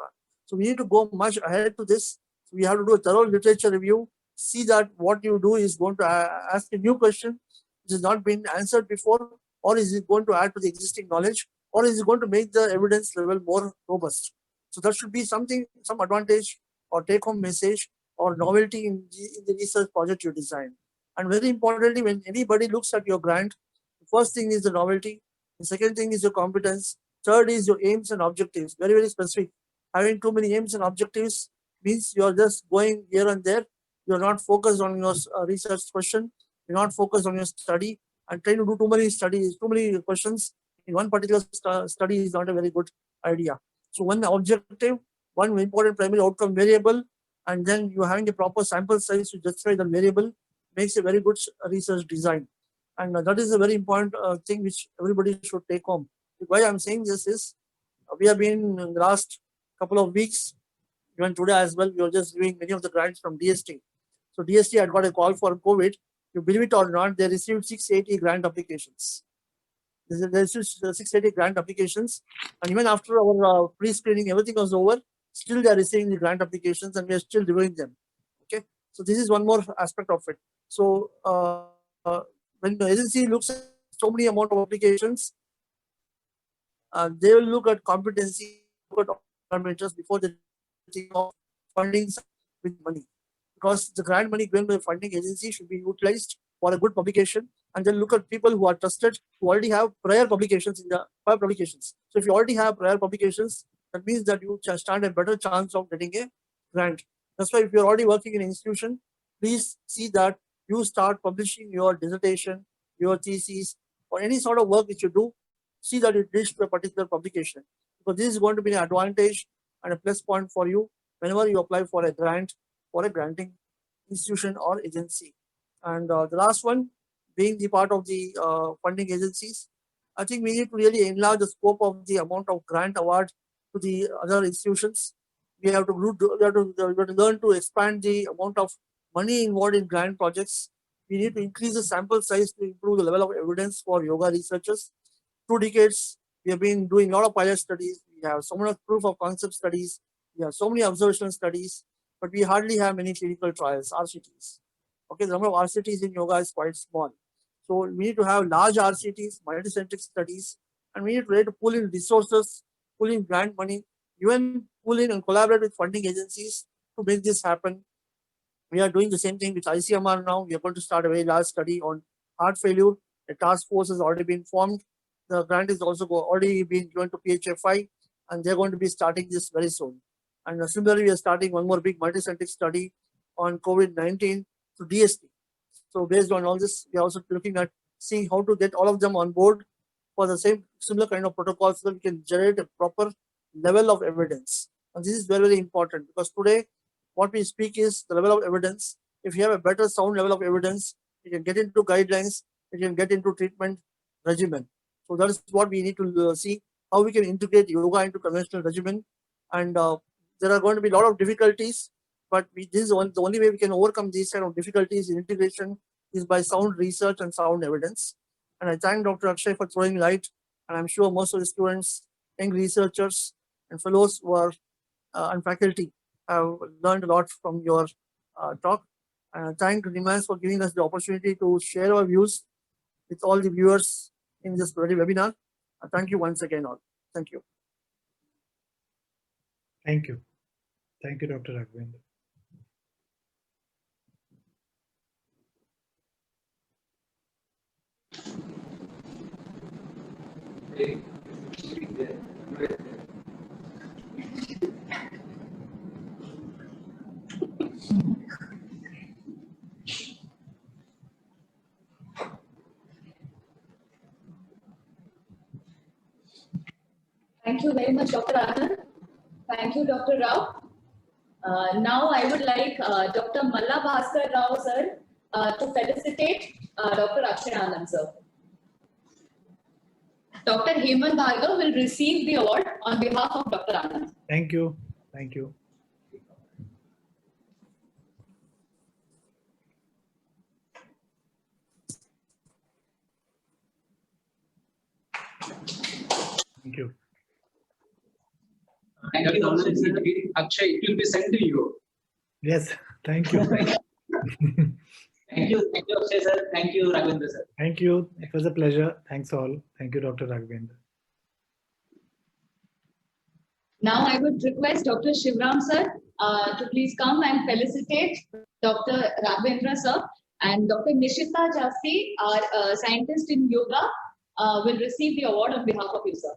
So we need to go much ahead to this. So we have to do a thorough literature review, see that what you do is going to ask a new question which has not been answered before, or is it going to add to the existing knowledge, or is it going to make the evidence level more robust. So that should be something, some advantage or take-home message or novelty in the research project you design. And very importantly, when anybody looks at your grant, the first thing is the novelty, the second thing is your competence, third is your aims and objectives, very, very specific. Having too many aims and objectives means you're just going here and there. You're not focused on your research question. You're not focused on your study, and trying to do too many studies, too many questions in one particular study is not a very good idea. So one objective, one important primary outcome variable, and then you're having a proper sample size to justify the variable makes a very good research design. And that is a very important thing which everybody should take home. Why I'm saying this is, we have been in the last couple of weeks, even today as well, we are just doing many of the grants from DST. So DST had got a call for COVID. You believe it or not, they received 680 grant applications. They received 680 grant applications, and even after our pre-screening, everything was over, still they are receiving the grant applications, and we are still reviewing them. Okay, so this is one more aspect of it. So when the agency looks at so many amount of applications, they will look at competency, look at parameters before they think of funding with money, because the grant money given by the funding agency should be utilized for a good publication, and then look at people who are trusted, who already have prior publications in the prior publications. So if you already have prior publications, that means that you stand a better chance of getting a grant. That's why if you're already working in an institution, please see that you start publishing your dissertation, your thesis, or any sort of work which you do, see that it reaches to a particular publication. Because this is going to be an advantage and a plus point for you whenever you apply for a grant for a granting institution or agency. And the last one, being the part of the funding agencies, I think we need to really enlarge the scope of the amount of grant award to the other institutions. We have to learn to expand the amount of money involved in grant projects. We need to increase the sample size to improve the level of evidence for yoga researchers. 2 decades, we have been doing a lot of pilot studies. We have so much proof of concept studies. We have so many observational studies, but we hardly have many clinical trials, RCTs. Okay, the number of RCTs in yoga is quite small. So we need to have large RCTs, multicentric studies, and we need to try to pull in resources, pull in grant money, even pull in and collaborate with funding agencies to make this happen. We are doing the same thing with ICMR now. We are going to start a very large study on heart failure. A task force has already been formed. The grant is also already been given to PHFI, and they're going to be starting this very soon. And similarly, we are starting one more big multicentric study on COVID-19 to DST. So based on all this, we are also looking at seeing how to get all of them on board for the same similar kind of protocols so that we can generate a proper level of evidence. And this is very, very important because today what we speak is the level of evidence. If you have a better sound level of evidence, you can get into guidelines, you can get into treatment regimen. So that is what we need to see, how we can integrate yoga into conventional regimen. And there are going to be a lot of difficulties, but this is the only way we can overcome these kind of difficulties in integration is by sound research and sound evidence. And I thank Dr. Akshay for throwing light. And I'm sure most of the students, young researchers and fellows who are and faculty have learned a lot from your talk. And I thank NIMHANS for giving us the opportunity to share our views with all the viewers in this very webinar. Thank you once again all. Thank you. Thank you. Thank you, Dr. Raghvendra. Thank you very much, Dr. Anand. Thank you, Dr. Rao. Now I would like Dr. Malla Bhaskar Rao, sir, to felicitate Dr. Akshay Anand, sir. Dr. Hemant Bhargav will receive the award on behalf of Dr. Anand. Thank you. Thank you. Thank you. Thank you, Akshay. It will be sent to you. Yes, thank you. Thank you, Akshay sir. Thank you, Raghvendra sir. Thank you. It was a pleasure. Thanks all. Thank you, Dr. Raghvendra. Now I would request Dr. Shivram sir to please come and felicitate Dr. Raghvendra sir, and Dr. Nishita Jasti, our scientist in yoga, will receive the award on behalf of you, sir.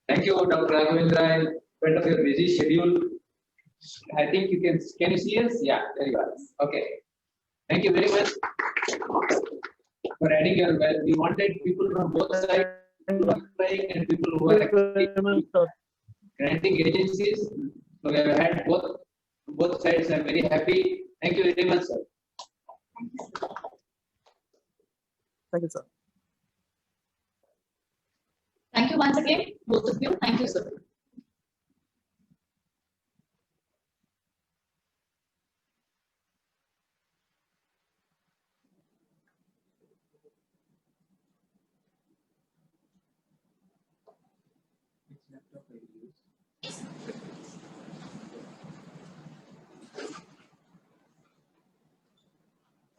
Thank you, Dr. Raghvendra. In front of your busy schedule, I think you can you see us? Yeah, there you are. Okay. Thank you very much for adding your wealth. We wanted people from both sides and people who are granting agencies. So we have had both sides. I'm very happy. Thank you very much, sir. Thank you, sir. Thank you once again, both of you. Thank you, sir.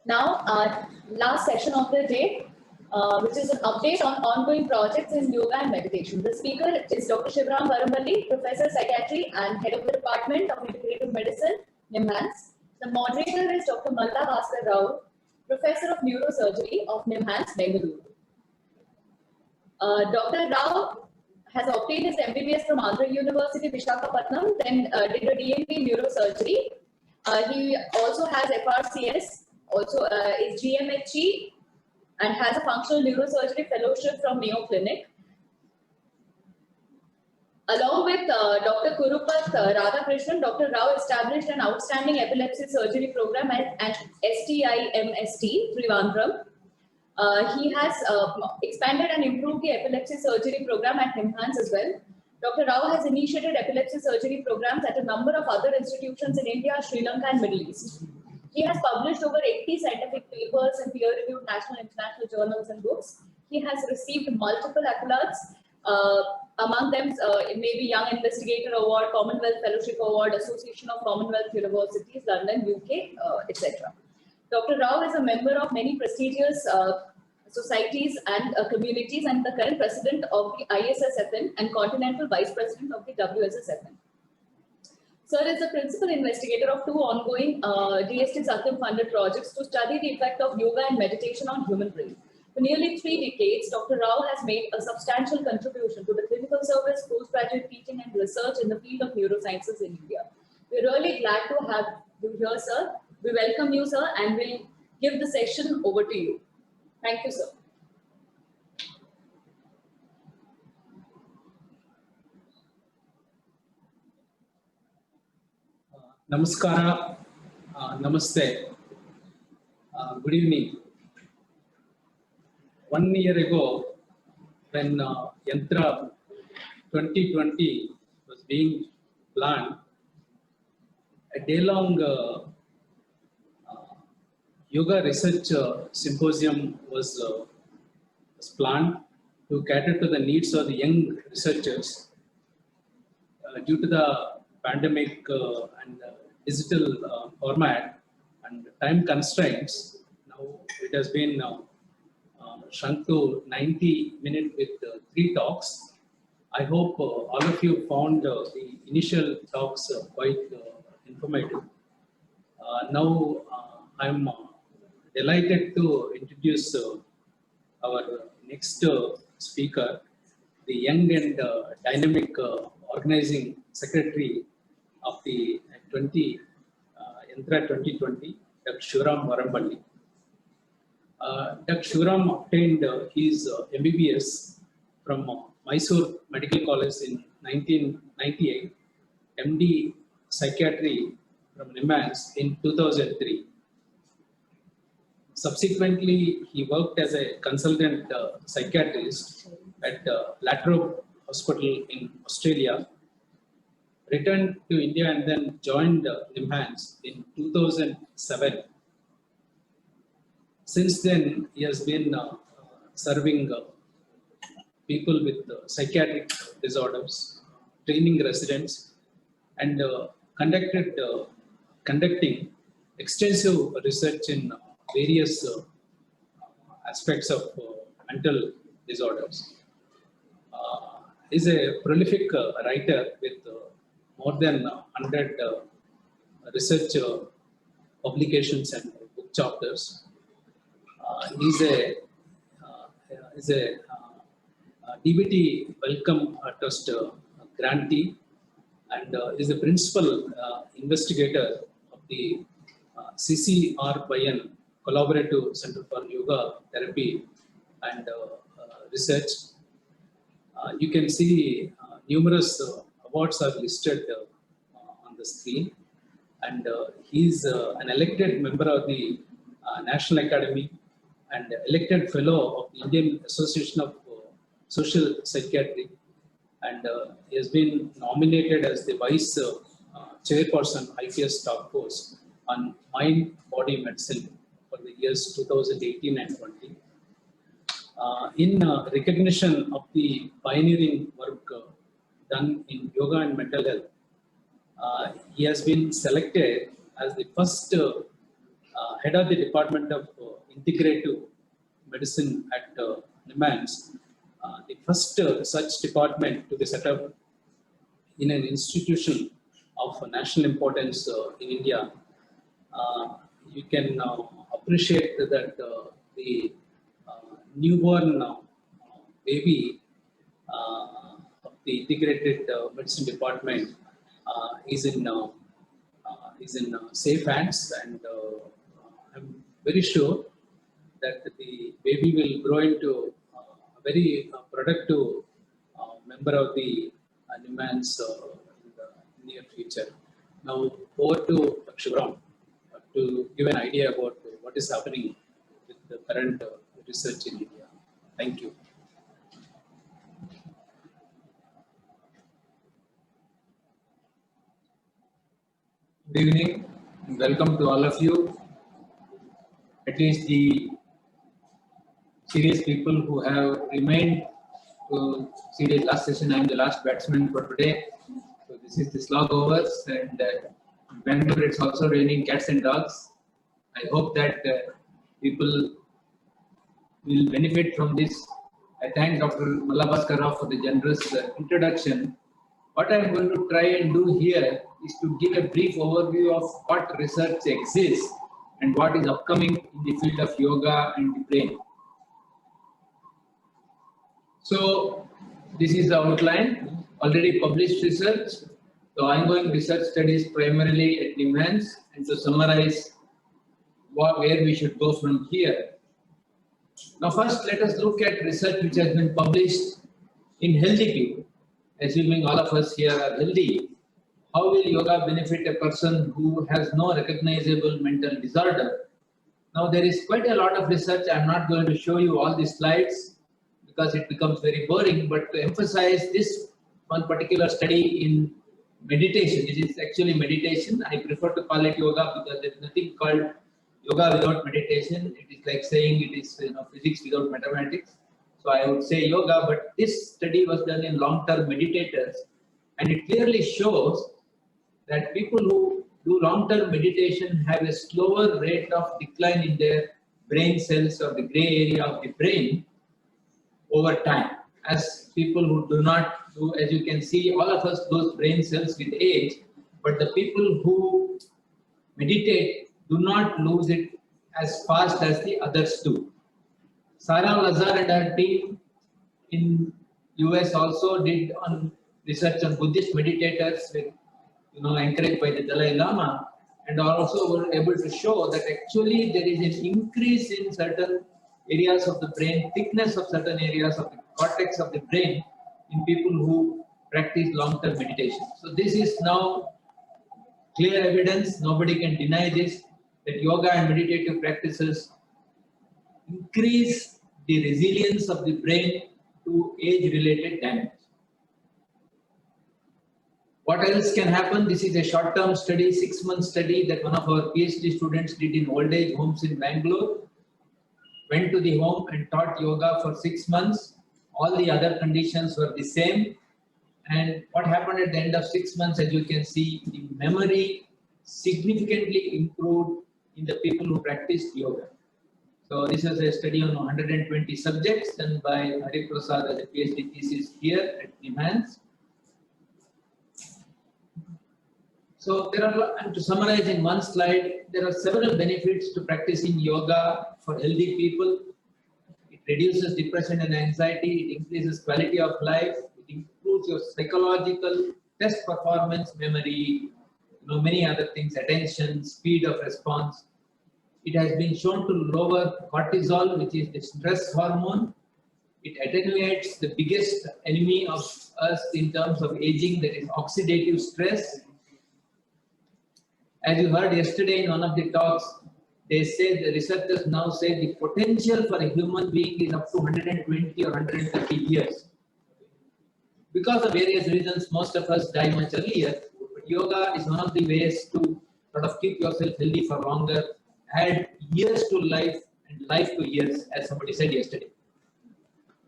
Now, our last session of the day, which is an update on ongoing projects in yoga and meditation. The speaker is Dr. Shivram Varamballi, Professor Psychiatry and Head of the Department of Integrative Medicine, NIMHANS. The moderator is Dr. Malla Bhaskar Rao, Professor of Neurosurgery of NIMHANS, Bengaluru. Dr. Rao has obtained his MBBS from Andhra University, Visakhapatnam, then did a DMB in Neurosurgery, He also has FRCS, also is GMHE, and has a functional neurosurgery fellowship from Mayo Clinic. Along with Dr. Kurupat Radhakrishnan, Dr. Rao established an outstanding epilepsy surgery program at STIMST, Trivandrum. He has expanded and improved the epilepsy surgery program at NIMHANS as well. Dr. Rao has initiated epilepsy surgery programs at a number of other institutions in India, Sri Lanka and Middle East. He has published over 80 scientific papers in peer-reviewed national and international journals and books. He has received multiple accolades. Among them, it may be Young Investigator Award, Commonwealth Fellowship Award, Association of Commonwealth Universities, London, UK, etc. Dr. Rao is a member of many prestigious societies and communities and the current president of the ISSFN and continental vice president of the WSSFN. Sir is the principal investigator of 2 ongoing DST Satyam funded projects to study the effect of yoga and meditation on human brain. For nearly 3 decades, Dr. Rao has made a substantial contribution to the clinical service, postgraduate teaching and research in the field of neurosciences in India. We're really glad to have you here, sir. We welcome you, sir, and we'll give the session over to you. Thank you, sir. Namaskara, namaste, good evening. 1 year ago, when YANTRA 2020 was being planned, a day-long yoga research symposium was planned to cater to the needs of the young researchers. Due to the pandemic and digital format and time constraints, now it has been shrunk to 90 minutes with 3 talks. I hope all of you found the initial talks quite informative. Now I'm delighted to introduce our next speaker, the young and dynamic organizing secretary of the YANTRA 2020, Dr. Shivaram Varamballi. Dr. Shivaram obtained his MBBS from Mysore Medical College in 1998, MD Psychiatry from NIMHANS in 2003. Subsequently, he worked as a consultant psychiatrist at Latrobe Hospital in Australia, returned to India and then joined NIMHANS in 2007. Since then, he has been serving people with psychiatric disorders, training residents, and conducting extensive research in various aspects of mental disorders. He is a prolific writer with more than 100 research publications and book chapters. He is a DBT Wellcome Trust grantee and is the principal investigator of the CCRYN Collaborative Center for Yoga Therapy and Research. You can see numerous awards are listed on the screen, and he is an elected member of the National Academy and elected fellow of the Indian Association of Social Psychiatry, and he has been nominated as the vice chairperson IPS Task Force on Mind Body Medicine for the years 2018 and 20. In recognition of the pioneering work done in yoga and mental health, he has been selected as the first head of the Department of Integrative Medicine at NIMHANS, the first such department to be set up in an institution of national importance in India. You can appreciate that the newborn baby of the Integrated Medicine Department is in is in safe hands, and I'm very sure that the baby will grow into a very productive member of the NIMHANS in the near future. Now over to Shivram to give an idea about what is happening with the current research in India. Thank you. Good evening, and welcome to all of you. At least the serious people who have remained to see the last session. I am the last batsman for today. So this is the slog overs, and in Bangalore it's also raining cats and dogs. I hope that people will benefit from this. I thank Dr. Malabhaskar Rao for the generous introduction. What I am going to try and do here is to give a brief overview of what research exists and what is upcoming in the field of yoga and the brain. So this is the outline, already published research. The ongoing research studies primarily at NIMHANS, and to summarize where we should go from here. Now first let us look at research which has been published in healthy people. Assuming all of us here are healthy, how will yoga benefit a person who has no recognizable mental disorder? Now there is quite a lot of research. I'm not going to show you all the slides because it becomes very boring, but to emphasize this one particular study in meditation, it is actually meditation. I prefer to call it yoga because there is nothing called yoga without meditation. It is like saying it is physics without mathematics. So I would say yoga, but this study was done in long-term meditators, and it clearly shows that people who do long-term meditation have a slower rate of decline in their brain cells or the gray area of the brain over time. As people who do not do, as you can see, all of us lose brain cells with age, but the people who meditate do not lose it as fast as the others do. Sarah Lazar and her team in US also did on research on Buddhist meditators with, encouraged by the Dalai Lama, and also were able to show that actually there is an increase in certain areas of the brain, thickness of certain areas of the cortex of the brain in people who practice long-term meditation. So this is now clear evidence, nobody can deny this, that yoga and meditative practices increase the resilience of the brain to age-related damage. What else can happen? This is a short-term study, 6-month study that one of our PhD students did in old age homes in Bangalore. Went to the home and taught yoga for 6 months. All the other conditions were the same. And what happened at the end of 6 months, as you can see, the memory significantly improved in the people who practiced yoga. So this is a study on 120 subjects done by Hari Prasad as a PhD thesis here at NIMHANS. So there are, and to summarize in one slide, there are several benefits to practicing yoga for healthy people. It reduces depression and anxiety, it increases quality of life, it improves your psychological test performance, memory, many other things, attention, speed of response. It has been shown to lower cortisol, which is the stress hormone. It attenuates the biggest enemy of us in terms of aging, that is oxidative stress. As you heard yesterday in one of the talks, they say, the researchers now say the potential for a human being is up to 120 or 130 years. Because of various reasons, most of us die much earlier. But yoga is one of the ways to sort of keep yourself healthy for longer, add years to life and life to years, as somebody said yesterday.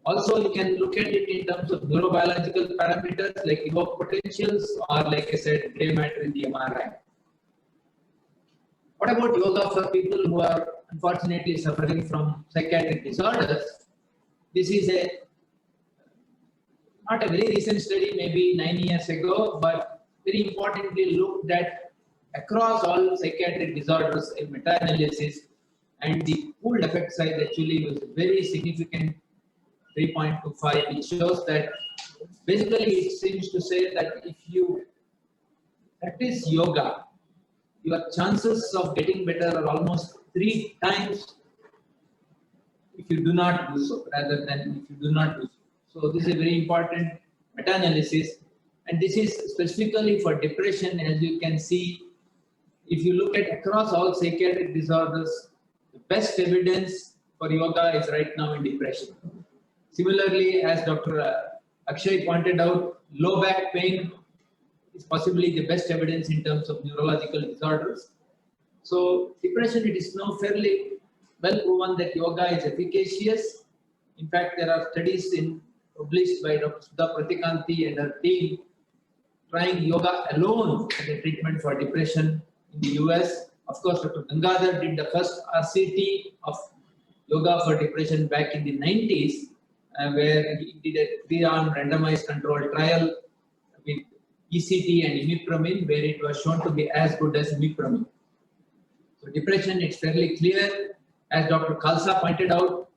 Also, you can look at it in terms of neurobiological parameters like evoked potentials or, like I said, gray matter in the MRI. What about yoga for people who are unfortunately suffering from psychiatric disorders? This is not a very recent study, maybe 9 years ago, but very importantly looked at across all psychiatric disorders in meta-analysis, and the pooled effect size actually was very significant, 3.25, which shows that basically it seems to say that if you practice yoga, your chances of getting better are almost 3 times if you do not do so, rather than if you do not do so. So this is a very important meta-analysis, and this is specifically for depression. As you can see, if you look at across all psychiatric disorders, the best evidence for yoga is right now in depression. Similarly, as Dr. Akshay pointed out, low back pain is possibly the best evidence in terms of neurological disorders. So depression, it is now fairly well proven that yoga is efficacious. In fact, there are studies published by Dr. Sudha Pratikanti and her team trying yoga alone as a treatment for depression in the US. Of course, Dr. Gangadhar did the first RCT of yoga for depression back in the 90s, where he did a 3-arm randomized controlled trial with ECT and imipramine, where it was shown to be as good as imipramine. So depression, it's fairly clear. As Dr. Khalsa pointed out,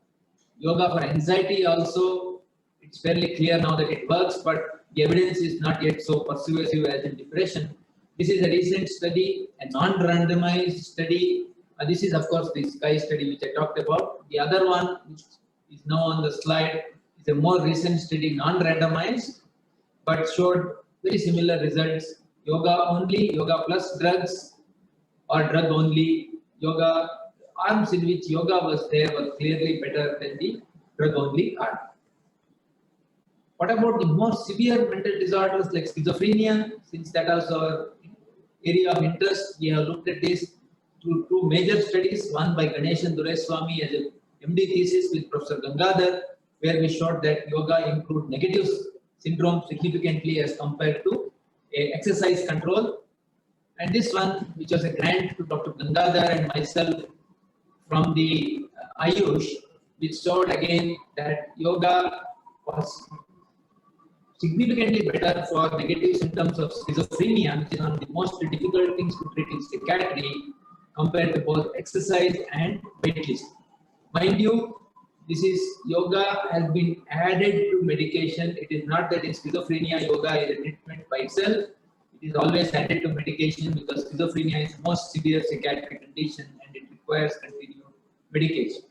yoga for anxiety also, it's fairly clear now that it works, but the evidence is not yet so persuasive as in depression. This is a recent study, a non-randomized study. This is, of course, the SKY study which I talked about. The other one, which is now on the slide, is a more recent study, non-randomized, but showed very similar results. Yoga only, yoga plus drugs, or drug only. Yoga, arms in which yoga was there were clearly better than the drug only arm. What about the more severe mental disorders like schizophrenia? Since that was our area of interest, we have looked at this through 2 major studies, one by Ganeshan Duraiswamy as a MD thesis with Professor Gangadhar, where we showed that yoga improved negative syndrome significantly as compared to exercise control. And this one, which was a grant to Dr. Gangadhar and myself from the Ayush, which showed again that yoga was significantly better for negative symptoms of schizophrenia, which is one of the most difficult things to treat in psychiatry, compared to both exercise and weightlifting. Mind you, this is yoga has been added to medication. It is not that in schizophrenia yoga is a treatment by itself. It is always added to medication because schizophrenia is the most severe psychiatric condition and it requires continued medication.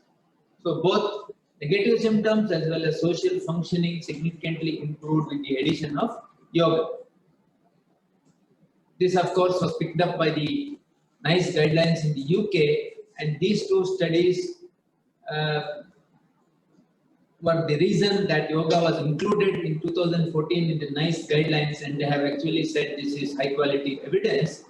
So both negative symptoms as well as social functioning significantly improved with the addition of yoga. This, of course, was picked up by the NICE guidelines in the UK, and these 2 studies were the reason that yoga was included in 2014 in the NICE guidelines, and they have actually said this is high quality evidence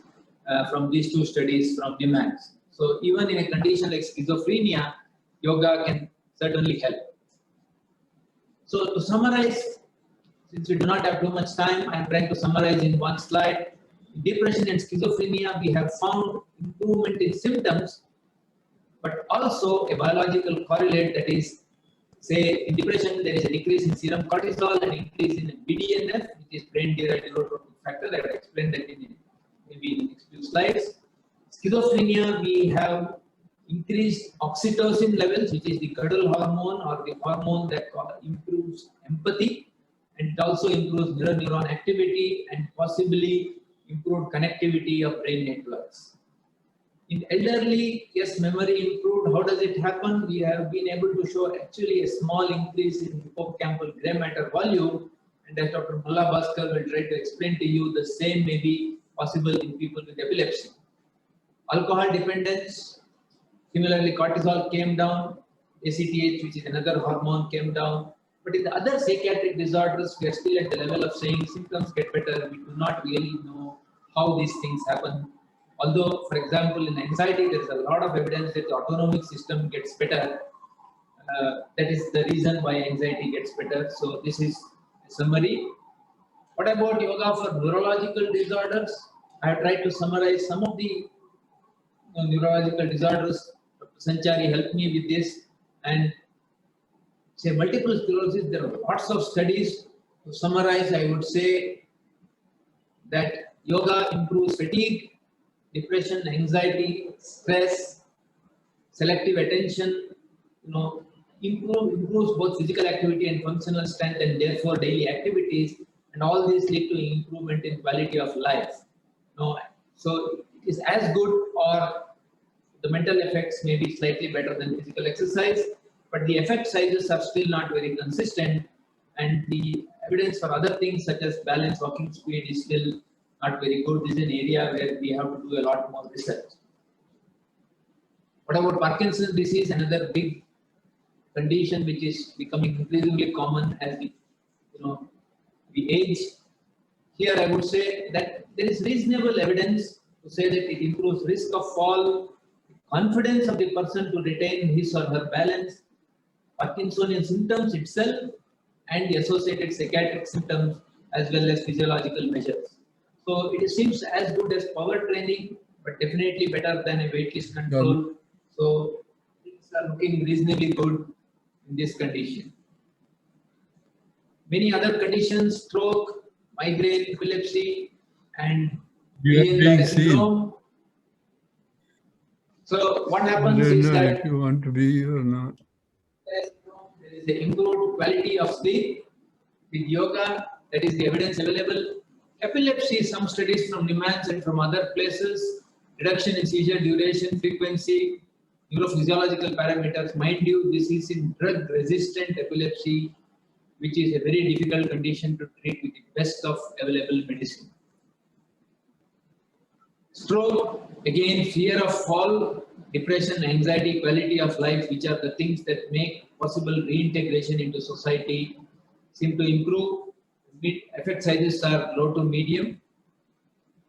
from these 2 studies from NIMHANS. So even in a condition like schizophrenia, yoga can certainly help. So to summarize, since we do not have too much time, I am trying to summarize in one slide. In depression and schizophrenia, we have found improvement in symptoms, but also a biological correlate, that is, say in depression there is a decrease in serum cortisol and increase in BDNF, which is brain-derived neurotrophic factor. I will explain that in maybe in the next few slides. Schizophrenia, we have increased oxytocin levels, which is the cuddle hormone or the hormone that improves empathy, and it also improves mirror neuron activity and possibly improved connectivity of brain networks. In elderly, yes, memory improved. How does it happen? We have been able to show actually a small increase in hippocampal gray matter volume, and as Dr. Malla Bhaskar will try to explain to you, the same may be possible in people with epilepsy. Alcohol dependence, similarly cortisol came down, ACTH, which is another hormone, came down. But in the other psychiatric disorders, we are still at the level of saying symptoms get better. We do not really know how these things happen. Although, for example, in anxiety, there is a lot of evidence that the autonomic system gets better. That is the reason why anxiety gets better. So this is a summary. What about yoga for neurological disorders? I have tried to summarize some of the neurological disorders. Dr. Sanchari helped me with this. And say multiple sclerosis, there are lots of studies. To summarize, I would say that yoga improves fatigue, depression, anxiety, stress, selective attention, improves both physical activity and functional strength, and therefore daily activities, and all these lead to improvement in quality of life. So it is as good or the mental effects may be slightly better than physical exercise, but the effect sizes are still not very consistent, and the evidence for other things such as balance, walking speed is still not very good. This is an area where we have to do a lot more research. What about Parkinson's disease? Another big condition which is becoming increasingly common as we age. Here I would say that there is reasonable evidence to say that it improves risk of fall, confidence of the person to retain his or her balance, Parkinsonian symptoms itself, and the associated psychiatric symptoms as well as physiological measures. So it seems as good as power training, but definitely better than a waitlist control. So things are looking reasonably good in this condition. Many other conditions, stroke, migraine, epilepsy, and ALS syndrome. So what happens is that if you want to be or not. there is the improved quality of sleep with yoga. That is the evidence available. Epilepsy, some studies from NIMHANS and from other places, reduction in seizure duration, frequency, neurophysiological parameters. Mind you, this is in drug-resistant epilepsy, which is a very difficult condition to treat with the best of available medicine. Stroke, again, fear of fall, depression, anxiety, quality of life, which are the things that make possible reintegration into society, seem to improve. Effect sizes are low to medium.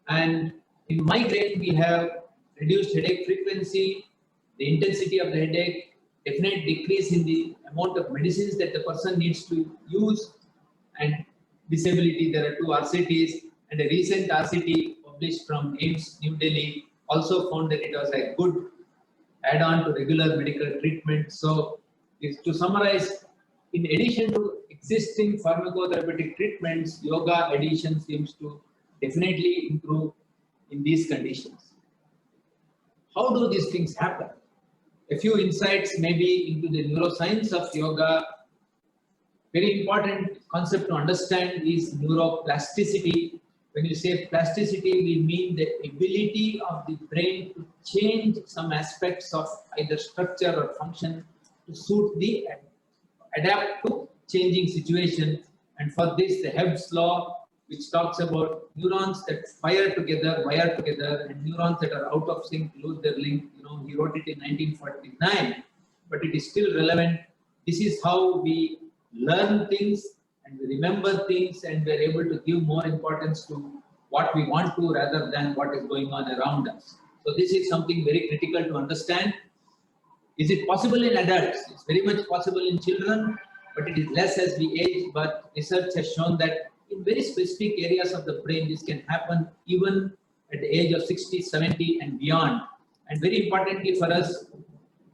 And in migraine, we have reduced headache frequency, the intensity of the headache, definite decrease in the amount of medicines that the person needs to use, and disability. There are 2 RCTs, and a recent RCT published from AIIMS, New Delhi, also found that it was a good add-on to regular medical treatment. So, to summarize, in addition to existing pharmacotherapeutic treatments, yoga addition seems to definitely improve in these conditions. How do these things happen? A few insights maybe into the neuroscience of yoga. Very important concept to understand is neuroplasticity. When you say plasticity, we mean the ability of the brain to change some aspects of either structure or function to suit the adapt to changing situations. And for this, the Hebb's law, which talks about neurons that fire together, wire together, and neurons that are out of sync lose their link. He wrote it in 1949, but it is still relevant. This is how we learn things and we remember things, and we are able to give more importance to what we want to rather than what is going on around us. So this is something very critical to understand. Is it possible in adults? It's very much possible in children, but it is less as we age. But research has shown that in very specific areas of the brain, this can happen even at the age of 60, 70 and beyond. And very importantly for us,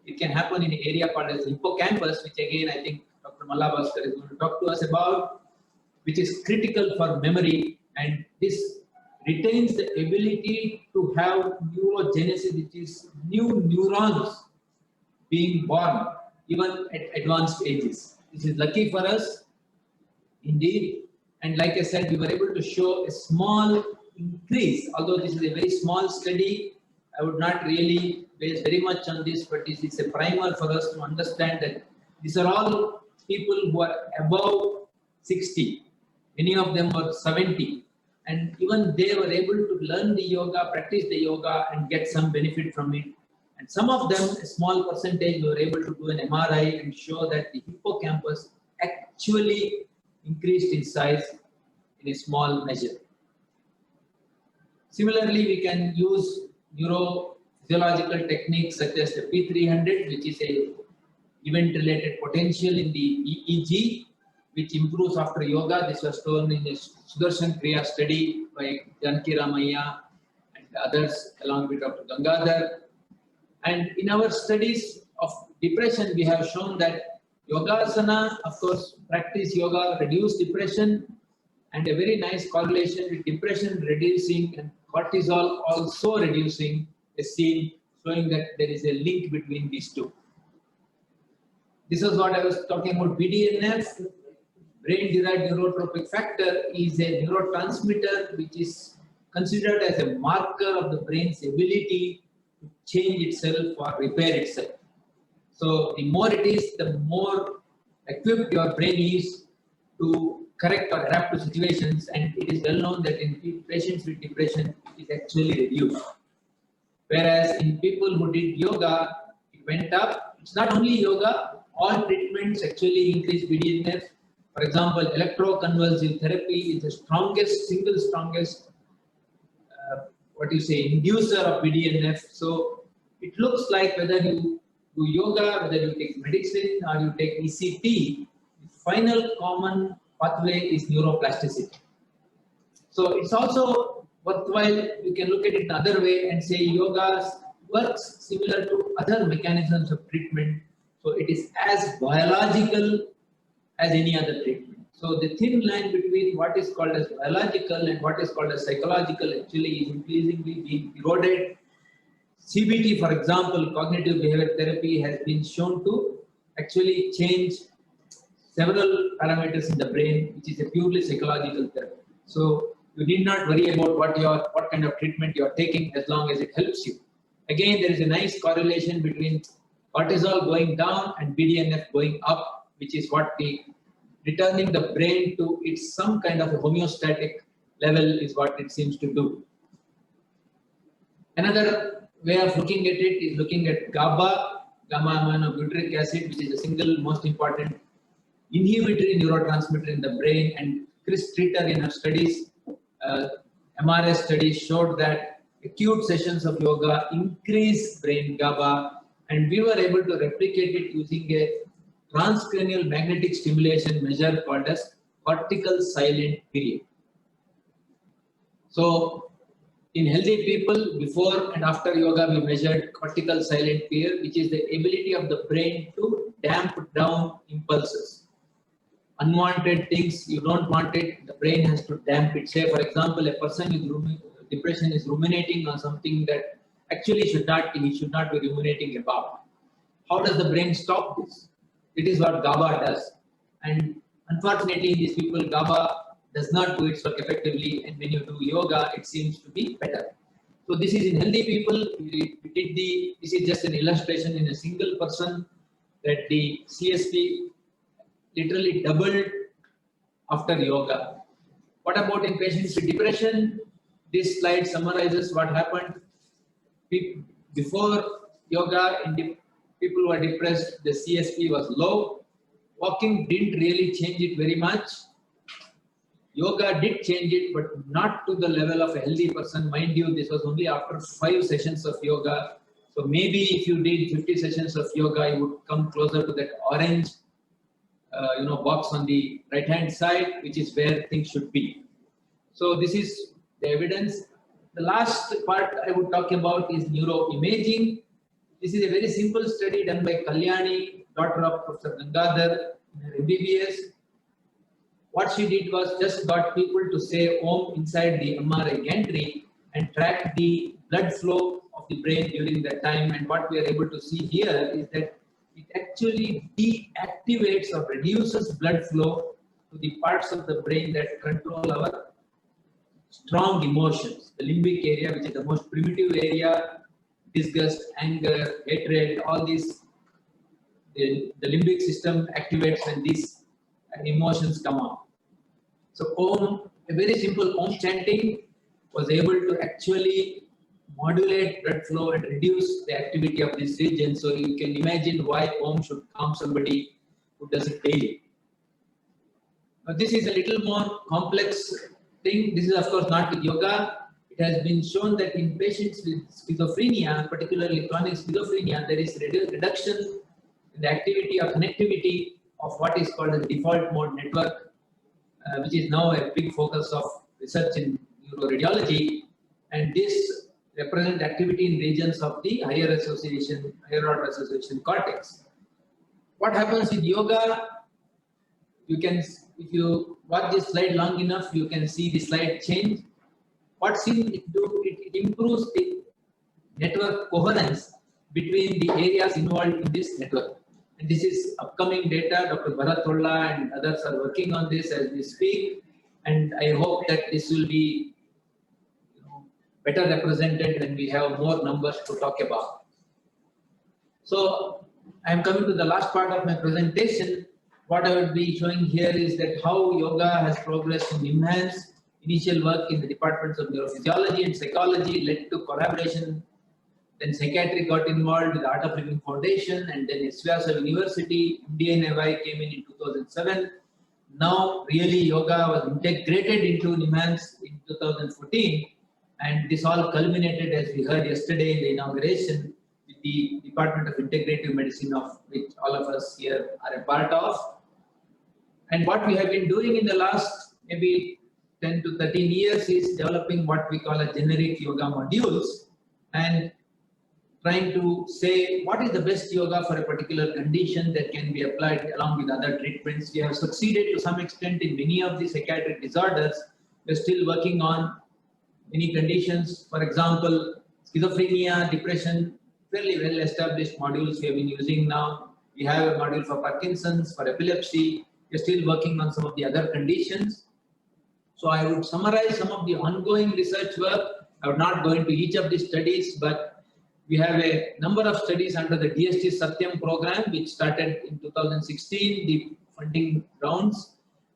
it can happen in an area called as hippocampus, which again, I think Dr. Mallabhaskar is going to talk to us about, which is critical for memory. And this retains the ability to have neurogenesis, which is new neurons being born even at advanced ages. This is lucky for us, indeed. And like I said, we were able to show a small increase, although this is a very small study. I would not really base very much on this, but this is a primer for us to understand that these are all people who are above 60. Many of them were 70. And even they were able to learn the yoga, practice the yoga, and get some benefit from it. And some of them, a small percentage, were able to do an MRI and show that the hippocampus actually increased in size in a small measure. Similarly, we can use neurophysiological techniques such as the P300, which is a event-related potential in the EEG, which improves after yoga. This was shown in a Sudarshan Kriya study by Janki Ramaiah and others along with Dr. Gangadhar. And in our studies of depression, we have shown that Yogasana, of course, practice yoga, reduce depression, and a very nice correlation with depression reducing and cortisol also reducing is seen, showing that there is a link between these two. This is what I was talking about. BDNF, brain-derived neurotropic factor, is a neurotransmitter which is considered as a marker of the brain's ability to change itself or repair itself. So the more it is, the more equipped your brain is to correct or adapt to situations, and it is well known that in patients with depression it is actually reduced. Whereas in people who did yoga, it went up. It's not only yoga, all treatments actually increase BDNF. For example, electroconvulsive therapy is the strongest, single strongest, inducer of BDNF. So it looks like whether you do yoga, whether you take medicine or you take ECT, the final common pathway is neuroplasticity. So it's also worthwhile, you can look at it another way and say yoga works similar to other mechanisms of treatment. So it is as biological as any other treatment. So the thin line between what is called as biological and what is called as psychological actually is increasingly being eroded. CBT, for example, cognitive behavior therapy, has been shown to actually change several parameters in the brain, which is a purely psychological therapy. So you need not worry about what kind of treatment you are taking as long as it helps you. Again, there is a nice correlation between cortisol going down and BDNF going up, which is what returning the brain to its some kind of a homeostatic level is what it seems to do. Another way of looking at it is looking at GABA, gamma aminobutyric acid, which is the single most important inhibitory neurotransmitter in the brain. And Chris Streeter in her studies, MRS studies showed that acute sessions of yoga increase brain GABA, and we were able to replicate it using a transcranial magnetic stimulation measure called as cortical silent period. So in healthy people, before and after yoga, we measured cortical silent period, which is the ability of the brain to damp down impulses. Unwanted things, you don't want it, the brain has to damp it. Say, for example, a person with depression is ruminating on something that actually he should not be ruminating about. How does the brain stop this? It is what GABA does. And unfortunately, in these people, GABA does not do its work effectively, and when you do yoga, it seems to be better. So this is in healthy people. This is just an illustration in a single person that the CSP literally doubled after yoga. What about in patients with depression? This slide summarizes what happened. Before yoga, people who are depressed, the CSP was low. Walking didn't really change it very much. Yoga did change it, but not to the level of a healthy person. Mind you, this was only after 5 sessions of yoga. So maybe if you did 50 sessions of yoga, you would come closer to that orange box on the right hand side, which is where things should be. So this is the evidence. The last part I would talk about is neuroimaging. This is a very simple study done by Kalyani, daughter of Professor Gangadhar, in her MBBS. What she did was just got people to say Om inside the MRI gantry and track the blood flow of the brain during that time. And what we are able to see here is that it actually deactivates or reduces blood flow to the parts of the brain that control our strong emotions. The limbic area, which is the most primitive area, disgust, anger, hatred, all these, the limbic system activates when these emotions come out. So Om, a very simple Om chanting was able to actually modulate blood flow and reduce the activity of this region. So you can imagine why Om should calm somebody who does it daily. Now this is a little more complex thing. This is of course not with yoga. It has been shown that in patients with schizophrenia, particularly chronic schizophrenia, there is reduction in the activity or connectivity of what is called the default mode network, which is now a big focus of research in neuroradiology. And this represents activity in regions of the higher order association cortex. What happens with yoga? You can, if you watch this slide long enough, you can see the slide change. What seems it do? It improves the network coherence between the areas involved in this network. And this is upcoming data. Dr. Bharatolla and others are working on this as we speak. And I hope that this will be better represented when we have more numbers to talk about. So I am coming to the last part of my presentation. What I will be showing here is that how yoga has progressed in NIMHANS. Initial work in the departments of neurophysiology and psychology led to collaboration. Then psychiatry got involved with the Art of Living Foundation, and then SVASA University, MDNFI came in 2007. Now really yoga was integrated into NIMHANS in 2014, and this all culminated, as we heard yesterday in the inauguration, with the Department of Integrative Medicine, of which all of us here are a part of. And what we have been doing in the last maybe 10 to 13 years is developing what we call a generic yoga modules, and trying to say what is the best yoga for a particular condition that can be applied along with other treatments. We have succeeded to some extent in many of the psychiatric disorders. We're still working on many conditions. For example, schizophrenia, depression, fairly well established modules we have been using now. We have a module for Parkinson's, for epilepsy. We're still working on some of the other conditions. So I would summarize some of the ongoing research work. I would not go into each of the studies, but we have a number of studies under the DST Satyam program, which started in 2016, the funding rounds,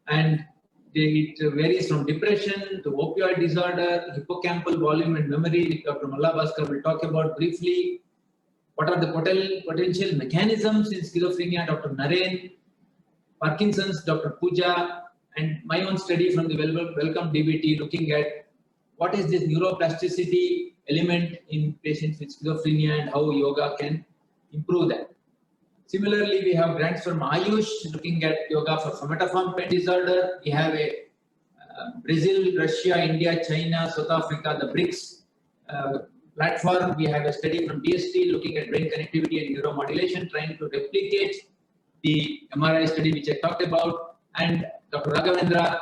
and it varies from depression to opioid disorder, hippocampal volume and memory, which Dr. Malla Bhaskar will talk about briefly. What are the potential mechanisms in schizophrenia? Dr. Naren. Parkinson's, Dr. Pooja, and my own study from the Welcome DBT looking at what is this neuroplasticity element in patients with schizophrenia and how yoga can improve that. Similarly, we have grants from Ayush looking at yoga for somatoform pain disorder. We have a Brazil, Russia, India, China, South Africa, the BRICS platform. We have a study from DST looking at brain connectivity and neuromodulation, trying to replicate the MRI study which I talked about. And Dr. Raghavendra,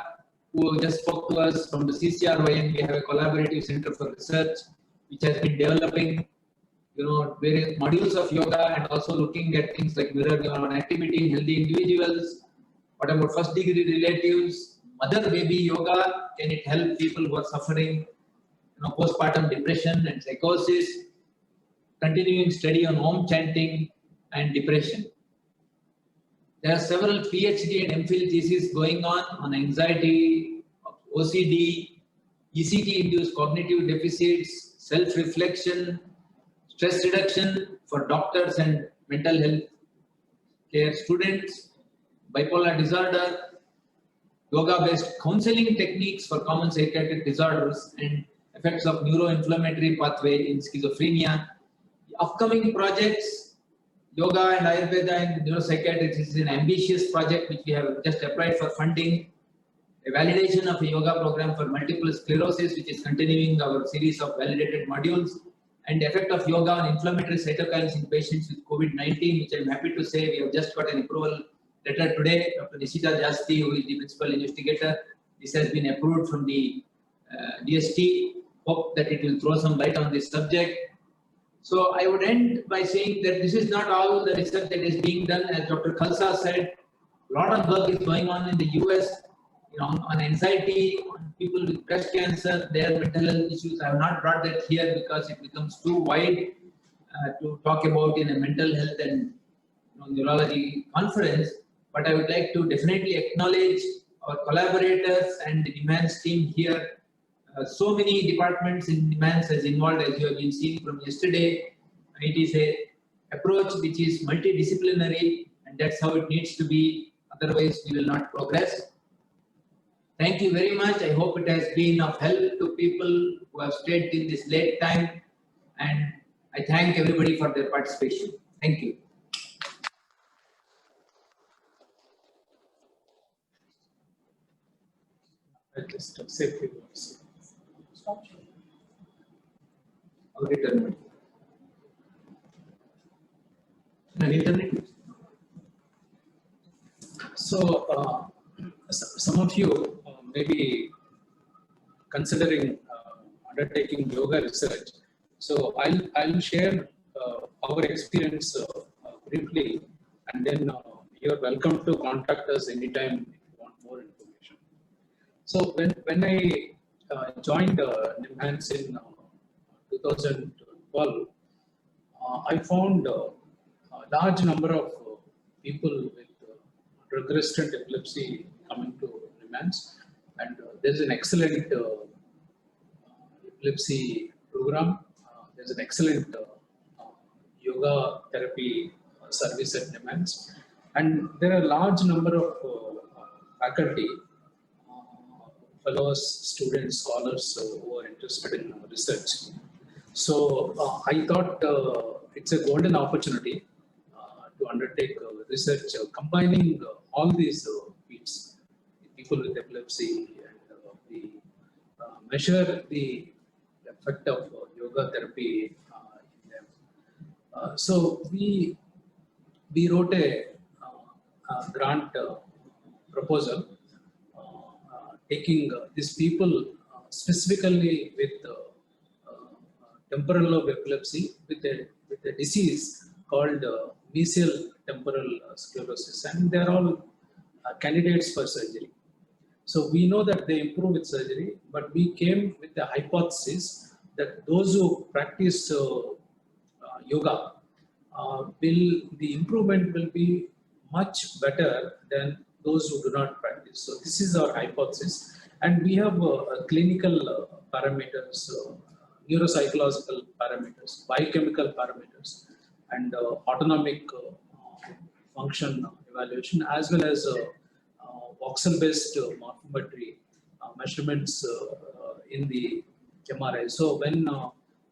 who just spoke to us from the CCRYN, we have a collaborative center for research which has been developing, various modules of yoga and also looking at things like mirror neuron activity in healthy individuals. What about first degree relatives, mother-baby yoga? Can it help people who are suffering postpartum depression and psychosis? Continuing study on Om chanting and depression. There are several PhD and MPhil theses going on anxiety, OCD, ECT-induced cognitive deficits, self-reflection, stress reduction for doctors and mental health care students, bipolar disorder, yoga-based counseling techniques for common psychiatric disorders, and effects of neuroinflammatory pathway in schizophrenia. The upcoming projects, yoga and Ayurveda and neuropsychiatrics, is an ambitious project which we have just applied for funding. A validation of a yoga program for multiple sclerosis, which is continuing our series of validated modules, and the effect of yoga on inflammatory cytokines in patients with COVID-19, which I'm happy to say we have just got an approval letter today. Dr. Nishita Jasti, who is the principal investigator, this has been approved from the DST. Hope that it will throw some light on this subject. So I would end by saying that this is not all the research that is being done. As Dr. Khalsa said, a lot of work is going on in the US, on anxiety, on people with breast cancer, their mental health issues. I have not brought that here because it becomes too wide to talk about in a mental health and neurology conference. But I would like to definitely acknowledge our collaborators and the NIMHANS team here. So many departments in NIMHANS is involved, as you have been seeing from yesterday. It is a approach which is multidisciplinary, and that's how it needs to be. Otherwise, we will not progress. Thank you very much. I hope it has been of help to people who have stayed till this late time, and I thank everybody for their participation. Thank you. I'll just say a few words. So, some of you may be considering undertaking yoga research. So, I'll share our experience briefly, and then you're welcome to contact us anytime if you want more information. So, when I joined NIMHANS in 2012, I found a large number of people with drug-resistant epilepsy coming to NIMHANS, and there is an excellent epilepsy program. There's an excellent yoga therapy service at NIMHANS, and there are a large number of faculty, fellows, students, scholars who are interested in research. So I thought it's a golden opportunity to undertake research combining all these fields, people with epilepsy, and the measure the effect of yoga therapy in them. So we wrote a grant proposal taking these people specifically with temporal lobe epilepsy with a disease called mesial temporal sclerosis, and they are all candidates for surgery. So we know that they improve with surgery, but we came with the hypothesis that those who practice yoga the improvement will be much better than those who do not practice. So this is our hypothesis, and we have clinical parameters, neuropsychological parameters, biochemical parameters, and autonomic function evaluation, as well as voxel-based morphometry measurements in the MRI. So when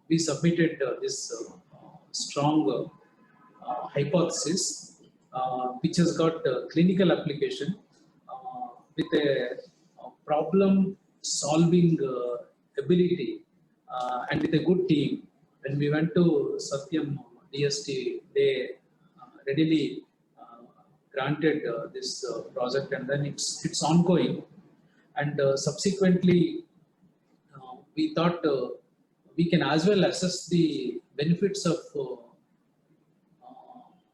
we submitted this strong hypothesis, which has got clinical application with a problem-solving ability and with a good team. When we went to Satyam DST, they readily granted this project, and then it's ongoing. And subsequently, we thought we can as well assess the benefits of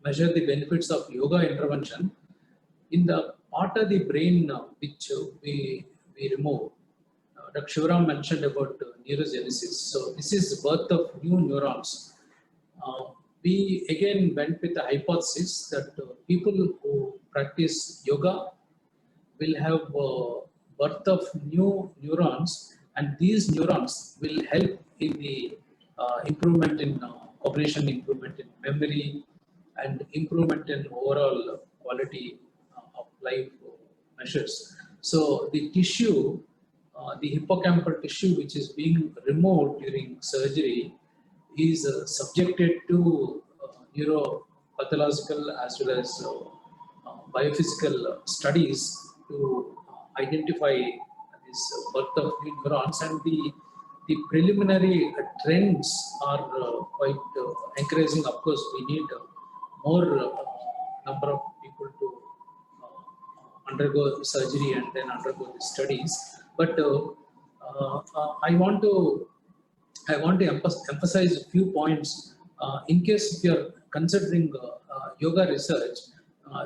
measure the benefits of yoga intervention in the part of the brain which we remove. Dr. Shivaram mentioned about neurogenesis. So this is birth of new neurons. We again went with the hypothesis that people who practice yoga will have birth of new neurons, and these neurons will help in the improvement in cognition, improvement in memory, and improvement in overall quality of life measures. So the tissue, the hippocampal tissue which is being removed during surgery is subjected to neuropathological as well as biophysical studies to identify this birth of new neurons, and the preliminary trends are quite encouraging. Of course, we need more number of people to undergo surgery and then undergo the studies. But I want to emphasize a few points. In case if you are considering yoga research,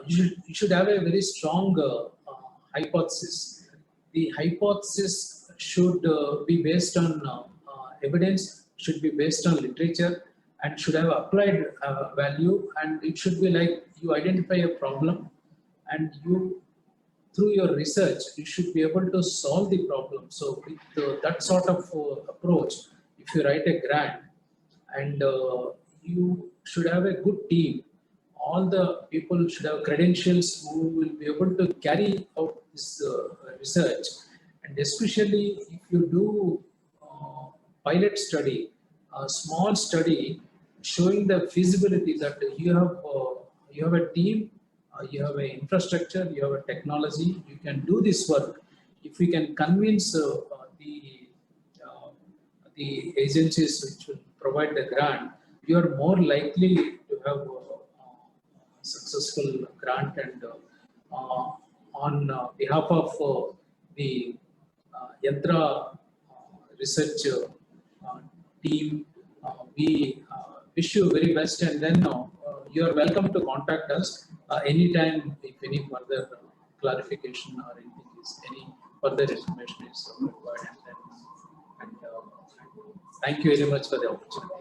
you should have a very strong hypothesis. The hypothesis should be based on evidence, should be based on literature, and should have applied value. And it should be like you identify a problem, and you, through your research, you should be able to solve the problem. So with that sort of approach, if you write a grant, and you should have a good team, all the people should have credentials who will be able to carry out this research. And especially if you do pilot study, a small study showing the feasibility that you have a team, you have an infrastructure, you have a technology, you can do this work. If we can convince the agencies which will provide the grant, you are more likely to have a successful grant. And on behalf of the YANTRA research team, we wish you very best, and then you are welcome to contact us anytime if any further clarification or anything is, any further information is required. And Thank you very much for the opportunity.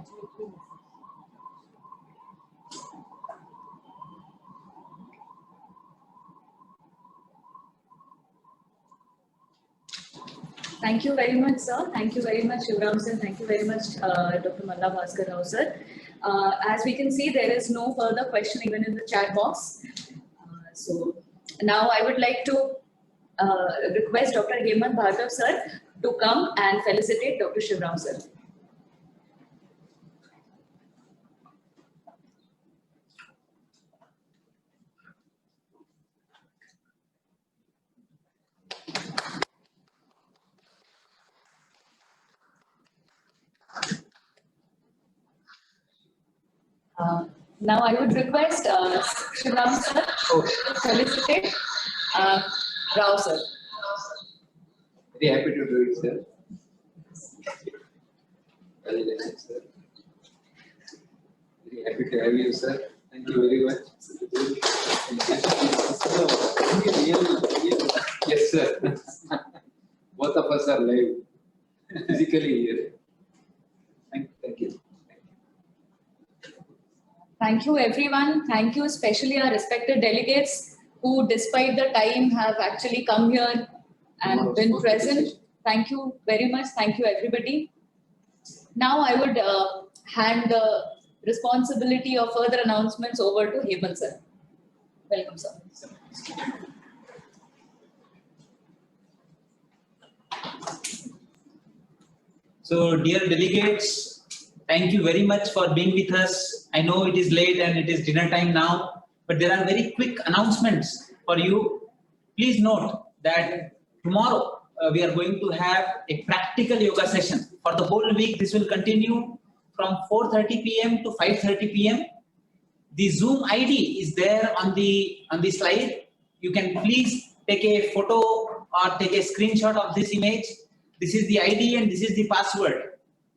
Thank you very much, sir. Thank you very much, Shivram sir. Thank you very much, Dr. Malla Bhaskar Rao sir. As we can see, there is no further question even in the chat box. So now I would like to request Dr. Hemant Bhargav sir to come and felicitate Dr. Shivram sir. Now I would request Shivram sir to felicitate Rao sir. Very happy to do it, sir. Very nice, sir. Very happy to have you, sir. Thank you very much. Yes, sir. Both of us are live, physically here. Thank you. Thank you, everyone. Thank you, especially our respected delegates who, despite the time, have actually come here and been present. Thank you very much. Thank you, everybody. Now I would hand the responsibility of further announcements over to Hemant sir. Welcome, sir. So, dear delegates, thank you very much for being with us. I know it is late and it is dinner time now, but there are very quick announcements for you. Please note that tomorrow we are going to have a practical yoga session. For the whole week, this will continue from 4:30 p.m. to 5:30 p.m. The Zoom ID is there on the slide. You can please take a photo or take a screenshot of this image. This is the ID and this is the password.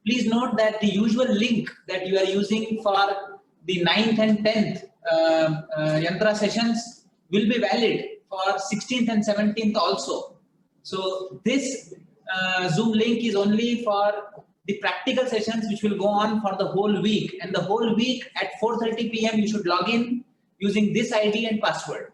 Please note that the usual link that you are using for the 9th and 10th Yantra sessions will be valid for 16th and 17th also. So this Zoom link is only for the practical sessions which will go on for the whole week, and the whole week at 4:30 p.m. you should log in using this ID and password.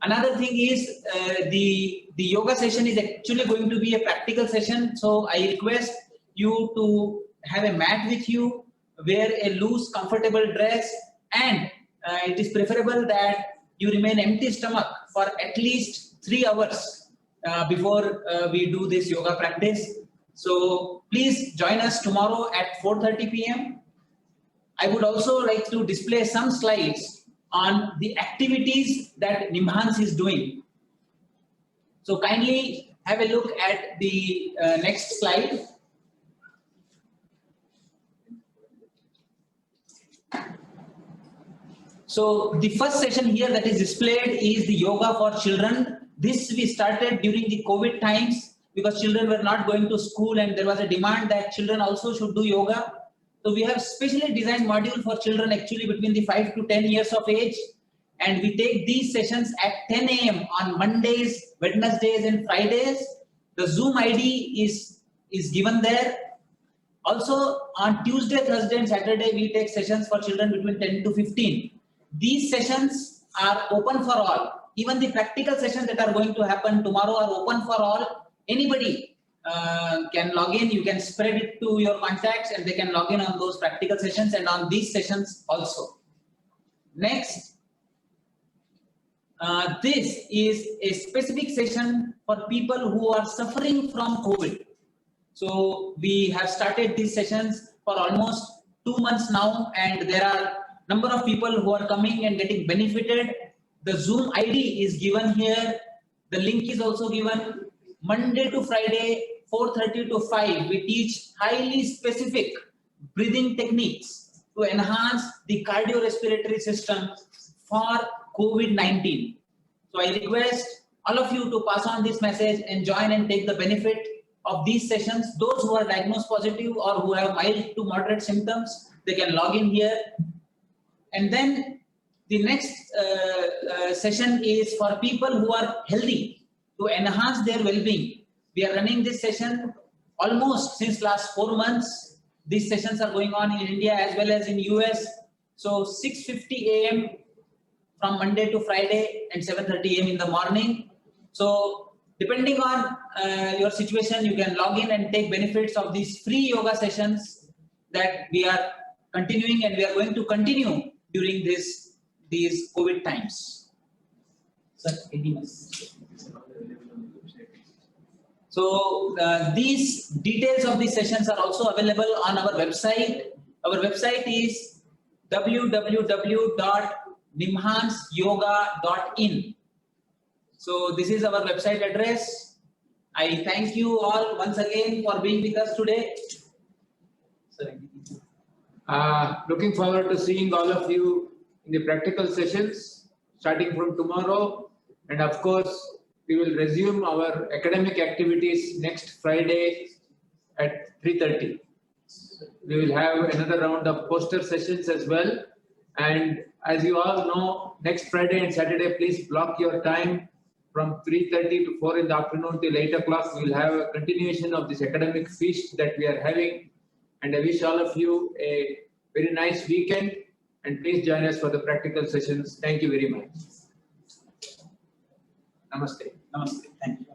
Another thing is the yoga session is actually going to be a practical session, so I request you to have a mat with you, wear a loose comfortable dress, and it is preferable that you remain empty stomach for at least 3 hours before we do this yoga practice. So please join us tomorrow at 4:30 p.m. I would also like to display some slides on the activities that NIMHANS is doing. So kindly have a look at the next slide. So the first session here that is displayed is the yoga for children. This we started during the COVID times because children were not going to school and there was a demand that children also should do yoga. So we have specially designed module for children actually between the 5 to 10 years of age. And we take these sessions at 10 a.m. on Mondays, Wednesdays and Fridays. The Zoom ID is given there. Also on Tuesday, Thursday and Saturday, we take sessions for children between 10 to 15. These sessions are open for all. Even the practical sessions that are going to happen tomorrow are open for all. Anybody can log in. You can spread it to your contacts and they can log in on those practical sessions and on these sessions also. Next, this is a specific session for people who are suffering from COVID. So we have started these sessions for almost 2 months now, and there are number of people who are coming and getting benefited. The Zoom ID is given here. The link is also given. Monday to Friday, 4:30 to 5, we teach highly specific breathing techniques to enhance the cardiorespiratory system for COVID-19. So I request all of you to pass on this message and join and take the benefit of these sessions. Those who are diagnosed positive or who have mild to moderate symptoms, they can log in here. And then the next session is for people who are healthy to enhance their well-being. We are running this session almost since last 4 months. These sessions are going on in India as well as in US. So 6:50 a.m. from Monday to Friday and 7:30 a.m. in the morning. So depending on your situation, you can log in and take benefits of these free yoga sessions that we are continuing, and we are going to continue during these COVID times. So these details of these sessions are also available on our website. Our website is www.nimhansyoga.in. So this is our website address. I thank you all once again for being with us today. Looking forward to seeing all of you in the practical sessions starting from tomorrow. And of course, we will resume our academic activities next Friday at 3:30. We will have another round of poster sessions as well. And as you all know, next Friday and Saturday, please block your time from 3:30 to 4 in the afternoon till 8 o'clock. We will have a continuation of this academic feast that we are having. And I wish all of you a very nice weekend. And please join us for the practical sessions. Thank you very much. Namaste. Namaste. Thank you.